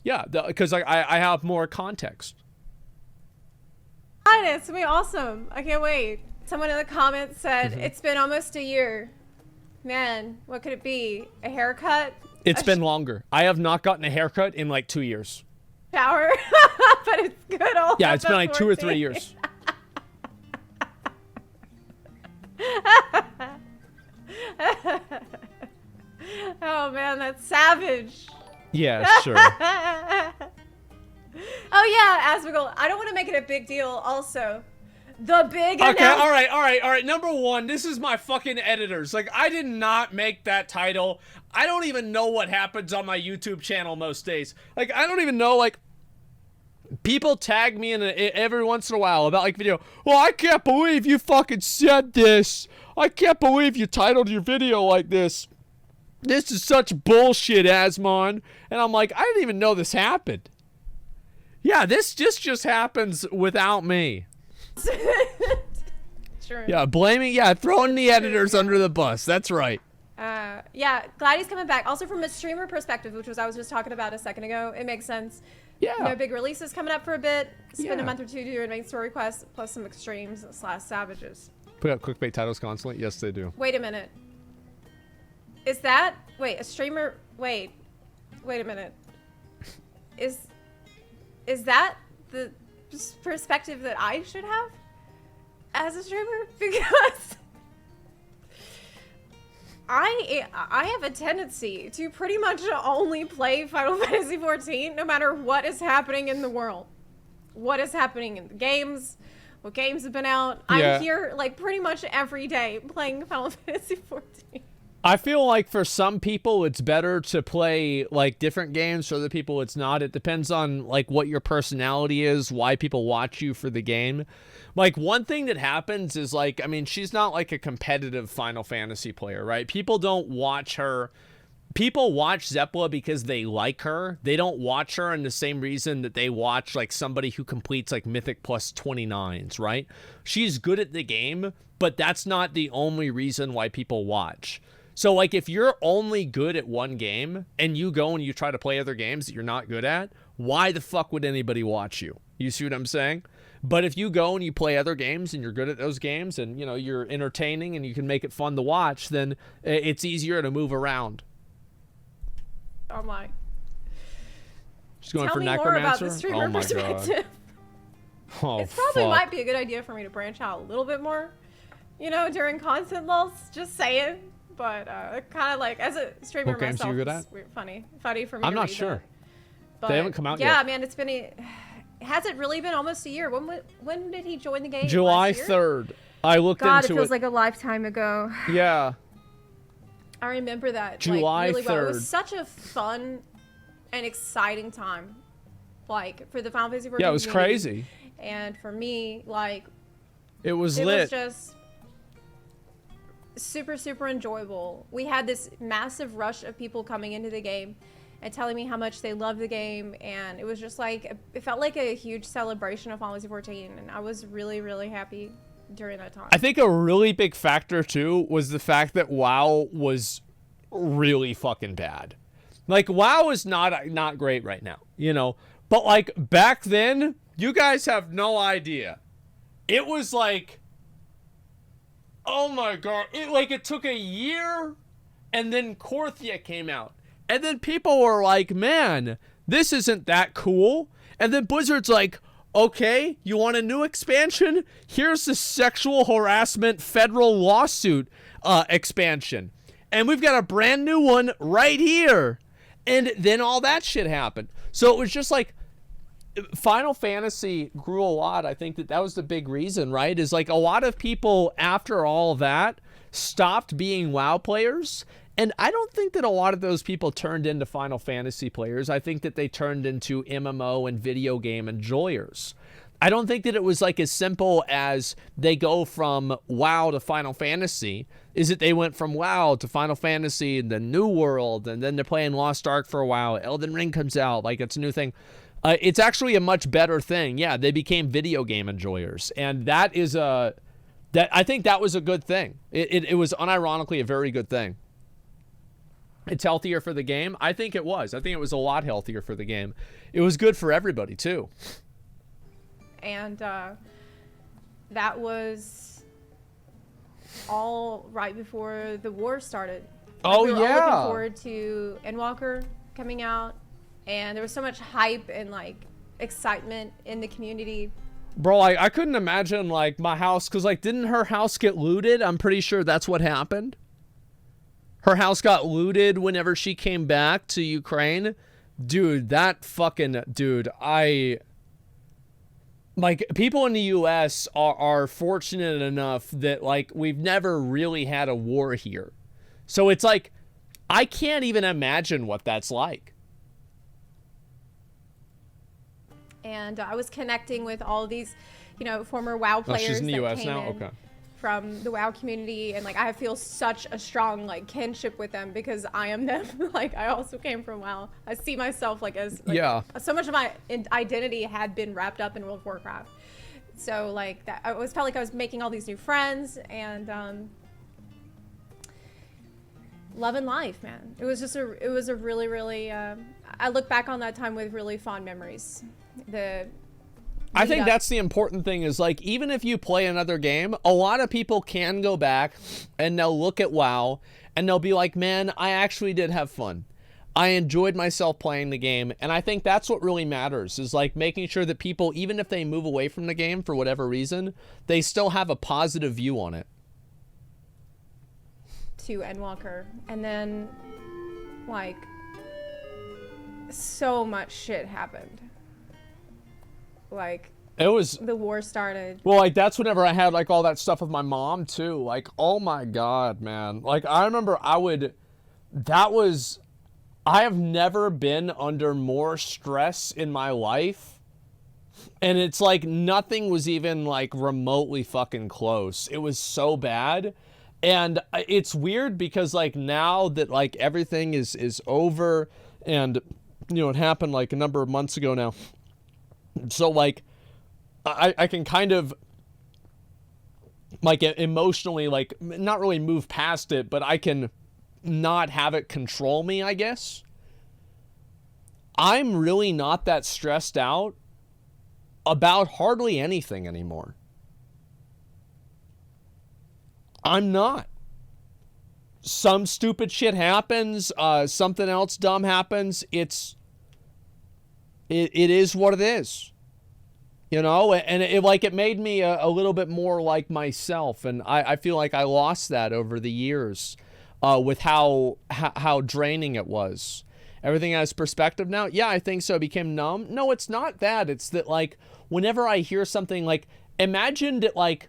Yeah, because I have more context. It's gonna be awesome. I can't wait. Someone in the comments said, it's been almost a year. Man, what could it be? A haircut? It's been longer. I have not gotten a haircut in like 2 years. Shower? But it's good old Yeah, it's been like 2 or 3 FF14. years. Oh man, that's savage. Yeah, sure. Oh yeah, Asmongold. I don't want to make it a big deal. Also, the big Okay, all right. Number one, this is my fucking editors. Like, I did not make that title. I don't even know what happens on my YouTube channel most days. Like, I don't even know, like, people tag me in every once in a while about, like, video. Well, I can't believe you fucking said this. I can't believe you titled your video like this. This is such bullshit, Asmon. And I'm like, I didn't even know this happened. Yeah, this just happens without me. True. Yeah, throwing the editors under the bus. That's right. Yeah, glad he's coming back. Also, from a streamer perspective, which was I was just talking about a second ago, it makes sense. Yeah. No big releases coming up for a bit. Spend Yeah. a month or two doing main story quests, plus some extremes / savages. Put out clickbait titles constantly? Yes, they do. Wait a minute. Is that a streamer? Wait a minute. Is that the perspective that I should have as a streamer? Because I have a tendency to pretty much only play Final Fantasy XIV no matter what is happening in the world. What is happening in the games, what games have been out. Yeah. I'm here like pretty much every day playing Final Fantasy XIV. I feel like for some people it's better to play like different games. For other people it's not. It depends on like what your personality is, why people watch you for the game. Like one thing that happens is like, I mean, she's not like a competitive Final Fantasy player, right? People don't watch her people watch Zeppela because they like her. They don't watch her in the same reason that they watch like somebody who completes like Mythic plus 29s, right? She's good at the game, but that's not the only reason why people watch. So like if you're only good at one game and you go and you try to play other games that you're not good at, why the fuck would anybody watch you? You see what I'm saying? But if you go and you play other games and you're good at those games and, you know, you're entertaining and you can make it fun to watch, then it's easier to move around. Oh my. She's going Tell for me Necromancer? more about the streamer perspective. Oh, it probably fuck. might be a good idea for me to branch out a little bit more, you know, during content lulls. Just saying. But kind of like, as a streamer What games myself, are you good it's at? weird, funny for me I'm to not read sure. that. But They haven't come out yeah, yet. man, it's been has it really been almost a year? When did he join the game? July Last year? 3rd. I looked God, into it feels like a lifetime ago. Yeah. I remember that July like, really well. It 3rd. was such a fun and exciting time, like for the Final Fantasy 14 Yeah, it was community. crazy. And for me, like It was it lit. was just super enjoyable. We had this massive rush of people coming into the game and telling me how much they love the game, and it was just like it felt like a huge celebration of Final Fantasy 14, and I was really happy during that time. I think a really big factor too was the fact that WoW was really fucking bad. Like WoW is not great right now, you know. But like back then, you guys have no idea. It was like, oh my god, it took a year, and then Korthia came out, and then people were like, man, this isn't that cool. And then Blizzard's like, okay, you want a new expansion? Here's the sexual harassment federal lawsuit expansion. And we've got a brand new one right here. And then all that shit happened. So it was just like, Final Fantasy grew a lot. I think that was the big reason, right? Is like a lot of people after all that stopped being WoW players. And I don't think that a lot of those people turned into Final Fantasy players. I think that they turned into MMO and video game enjoyers. I don't think that it was like as simple as they go from WoW to Final Fantasy. Is that they went from WoW to Final Fantasy and then New World, and then they're playing Lost Ark for a while. Elden Ring comes out, like it's a new thing. It's actually a much better thing. Yeah, they became video game enjoyers, and that is I think that was a good thing. It was unironically a very good thing. It's healthier for the game. I think it was. I think it was a lot healthier for the game. It was good for everybody too. And that was all right before the war started. Oh, we were all yeah. looking forward to Endwalker coming out, and there was so much hype and like excitement in the community. Bro, I couldn't imagine like my house, because like didn't her house get looted? I'm pretty sure that's what happened. Her house got looted whenever she came back to Ukraine. Dude, that fucking dude, like people in the US are fortunate enough that like we've never really had a war here. So it's like I can't even imagine what that's like. And I was connecting with all these, you know, former WoW players she's in the that US came now? in Okay. from the WoW community, and like I feel such a strong like kinship with them because I am them. Like I also came from WoW. I see myself like as like, Yeah. So much of my identity had been wrapped up in World of Warcraft. So like that, I always felt like I was making all these new friends and loving life, man. It was just it was a really I look back on that time with really fond memories. I think that's the important thing is like, even if you play another game, a lot of people can go back and they'll look at WoW and they'll be like, man, I actually did have fun. I enjoyed myself playing the game. And I think that's what really matters is like making sure that people, even if they move away from the game for whatever reason, they still have a positive view on it. To Endwalker. And then like so much shit happened. Like it was the war started. Well, like that's whenever I had like all that stuff with my mom too. Like, oh my God, man. Like I remember I have never been under more stress in my life. And it's like nothing was even like remotely fucking close. It was so bad. And it's weird because like now that like everything is over, and you know, it happened like a number of months ago now. So like I can kind of like emotionally like not really move past it, but I can not have it control me, I guess. I'm really not that stressed out about hardly anything anymore. I'm not. Some stupid shit happens, something else dumb happens. It is what it is. You know, and it made me a little bit more like myself, and I feel like I lost that over the years with how draining it was. Everything has perspective now? Yeah, I think so. It became numb? No, it's not that. It's that, like, whenever I hear something, like, imagine that, like,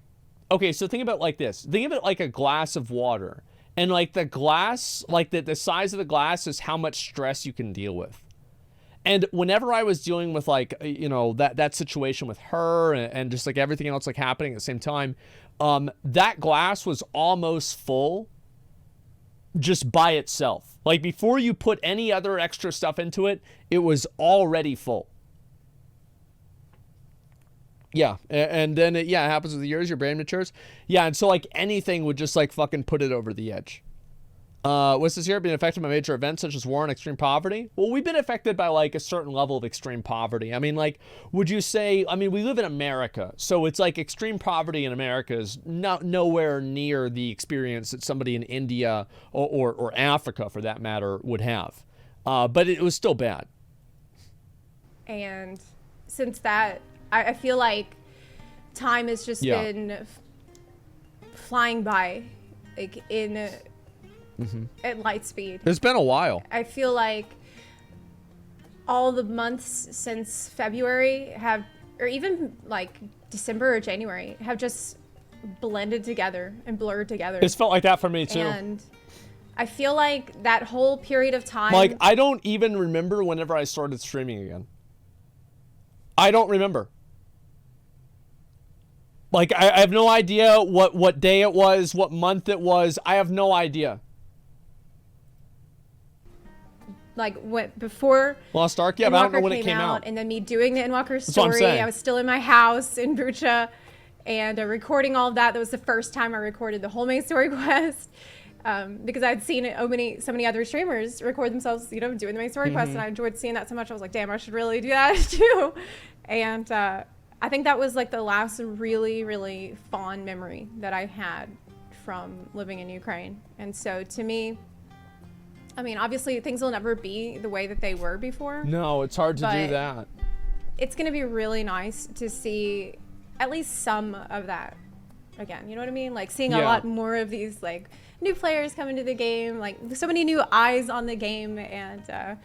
okay, so think about it like this. Think of it like a glass of water. And, like, the glass, like, the size of the glass is how much stress you can deal with. And whenever I was dealing with, like, you know, that situation with her and just, like, everything else, like, happening at the same time, that glass was almost full just by itself. Like, before you put any other extra stuff into it, it was already full. Yeah, and then it happens with the years, your brain matures. Yeah, and so, like, anything would just, like, fucking put it over the edge. What's this year being affected by major events such as war and extreme poverty? Well, we've been affected by, like, a certain level of extreme poverty. I mean, like, would you say, I mean, we live in America, so it's like extreme poverty in America is nowhere near the experience that somebody in India or Africa, for that matter, would have. But it was still bad. And since that, I feel like time has just been flying by, like, in at light speed. It's been a while. I feel like all the months since February have, or even like December or January, have just blended together and blurred together. It's felt like that for me too. And I feel like that whole period of time, like, I don't even remember whenever I started streaming again. I don't remember. Like, I have no idea what day it was, what month it was. I have no idea. Like, before Lost Ark? Yeah, but I don't know when it came out. And then me doing the Endwalker story, I was still in my house in Bucha and recording all of that. That was the first time I recorded the whole main story quest. Because I'd seen so many other streamers record themselves, you know, doing the main story quest, and I enjoyed seeing that so much. I was like, damn, I should really do that too. And I think that was like the last really, really fond memory that I had from living in Ukraine. And so to me, I mean, obviously things will never be the way that they were before. No, it's hard to do that. It's going to be really nice to see at least some of that again. You know what I mean? Like seeing a lot more of these like new players come into the game, like so many new eyes on the game, and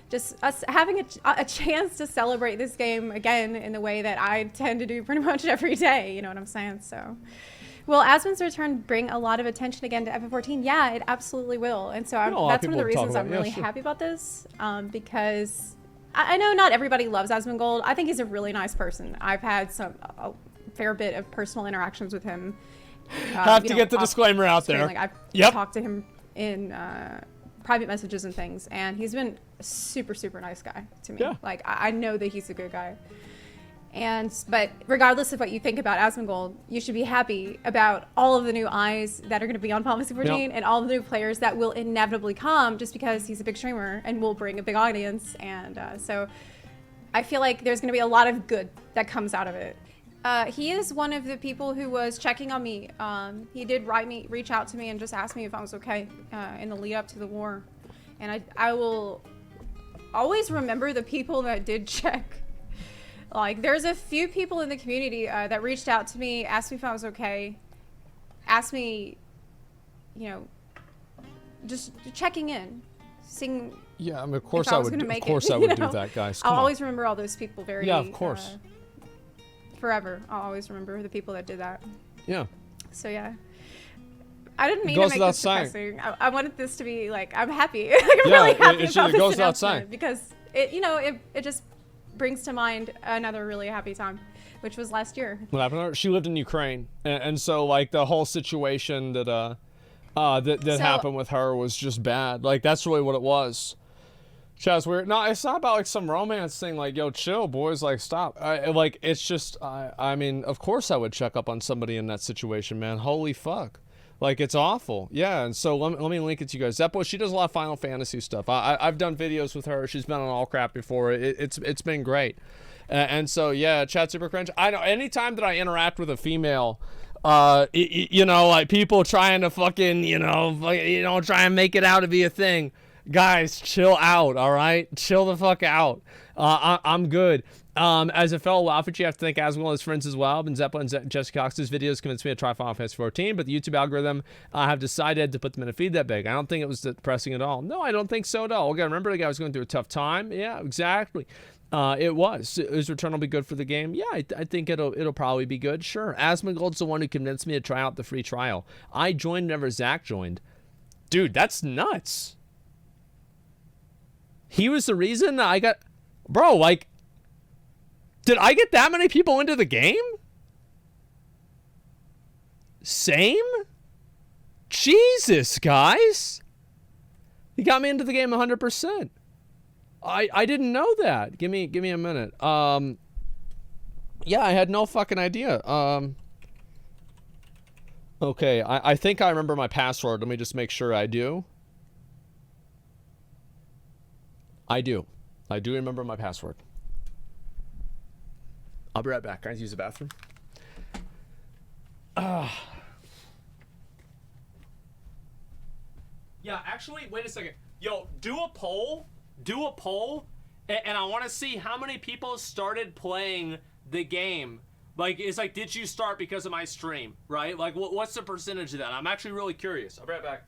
just us having a chance to celebrate this game again in the way that I tend to do pretty much every day. You know what I'm saying? So, will Asmon's return bring a lot of attention again to FF14? Yeah, it absolutely will. And so that's one of the reasons I'm really happy about this, because I know not everybody loves Asmongold. I think he's a really nice person. I've had a fair bit of personal interactions with him. Have to get the disclaimer out there. Like, I've talked to him in private messages and things, and he's been a super, super nice guy to me. Yeah. Like, I know that he's a good guy. But regardless of what you think about Asmongold, you should be happy about all of the new eyes that are going to be on Policy 14 and all the new players that will inevitably come just because he's a big streamer and will bring a big audience. And so I feel like there's going to be a lot of good that comes out of it. He is one of the people who was checking on me. He did reach out to me and just ask me if I was okay in the lead up to the war. And I will always remember the people that did check. Like, there's a few people in the community that reached out to me, asked me if I was okay, asked me, you know, just checking in, seeing. Yeah, I mean, of course I would. Of course I would do that, guys. I'll always remember all those people very. Yeah, of course. Forever, I'll always remember the people that did that. Yeah. So yeah, I didn't mean to make this depressing. I wanted this to be like, I'm happy. Like, I'm really happy about this announcement because it, you know, it just brings to mind another really happy time, which was last year. What happened? She lived in Ukraine, and so like the whole situation that that happened with her was just bad. Like, that's really what it was. Chaz, weird. No, it's not about like some romance thing. Like, yo, chill, boys. Like, stop. Like, it's just. I mean, of course, I would check up on somebody in that situation, man. Holy fuck. Like, it's awful. Yeah. And so let me link it to you guys. That boy, she does a lot of Final Fantasy stuff. I've done videos with her. She's been on All Crap before. It's been great. And so yeah, chat super cringe. I know. Anytime that I interact with a female. You know, like people trying to fucking, try and make it out to be a thing. Guys, chill out, all right? Chill the fuck out. I'm good. As a fellow WoWfit, you have to thank Asmongold and his friends as well. And Zeppa and Jesse Cox's videos convinced me to try Final Fantasy 14, but the YouTube algorithm have decided to put them in a feed that big. I don't think it was depressing at all. No, I don't think so at all. Okay, remember the guy was going through a tough time? Yeah, exactly. It was. His return will be good for the game. Yeah, I think it'll probably be good. Sure. Asmongold's the one who convinced me to try out the free trial. I joined whenever Zach joined. Dude, that's nuts. He was the reason that I got... Bro, like... Did I get that many people into the game? Same? Jesus, guys. He got me into the game 100%. I didn't know that. Give me a minute. Yeah, I had no fucking idea. Okay, I think I remember my password. Let me just make sure I do. I do remember my password. I'll be right back. Guys, use the bathroom. Yeah, actually, wait a second. Yo, do a poll, and I want to see how many people started playing the game. Like, it's like, did you start because of my stream, right? Like, what's the percentage of that? I'm actually really curious. I'll be right back.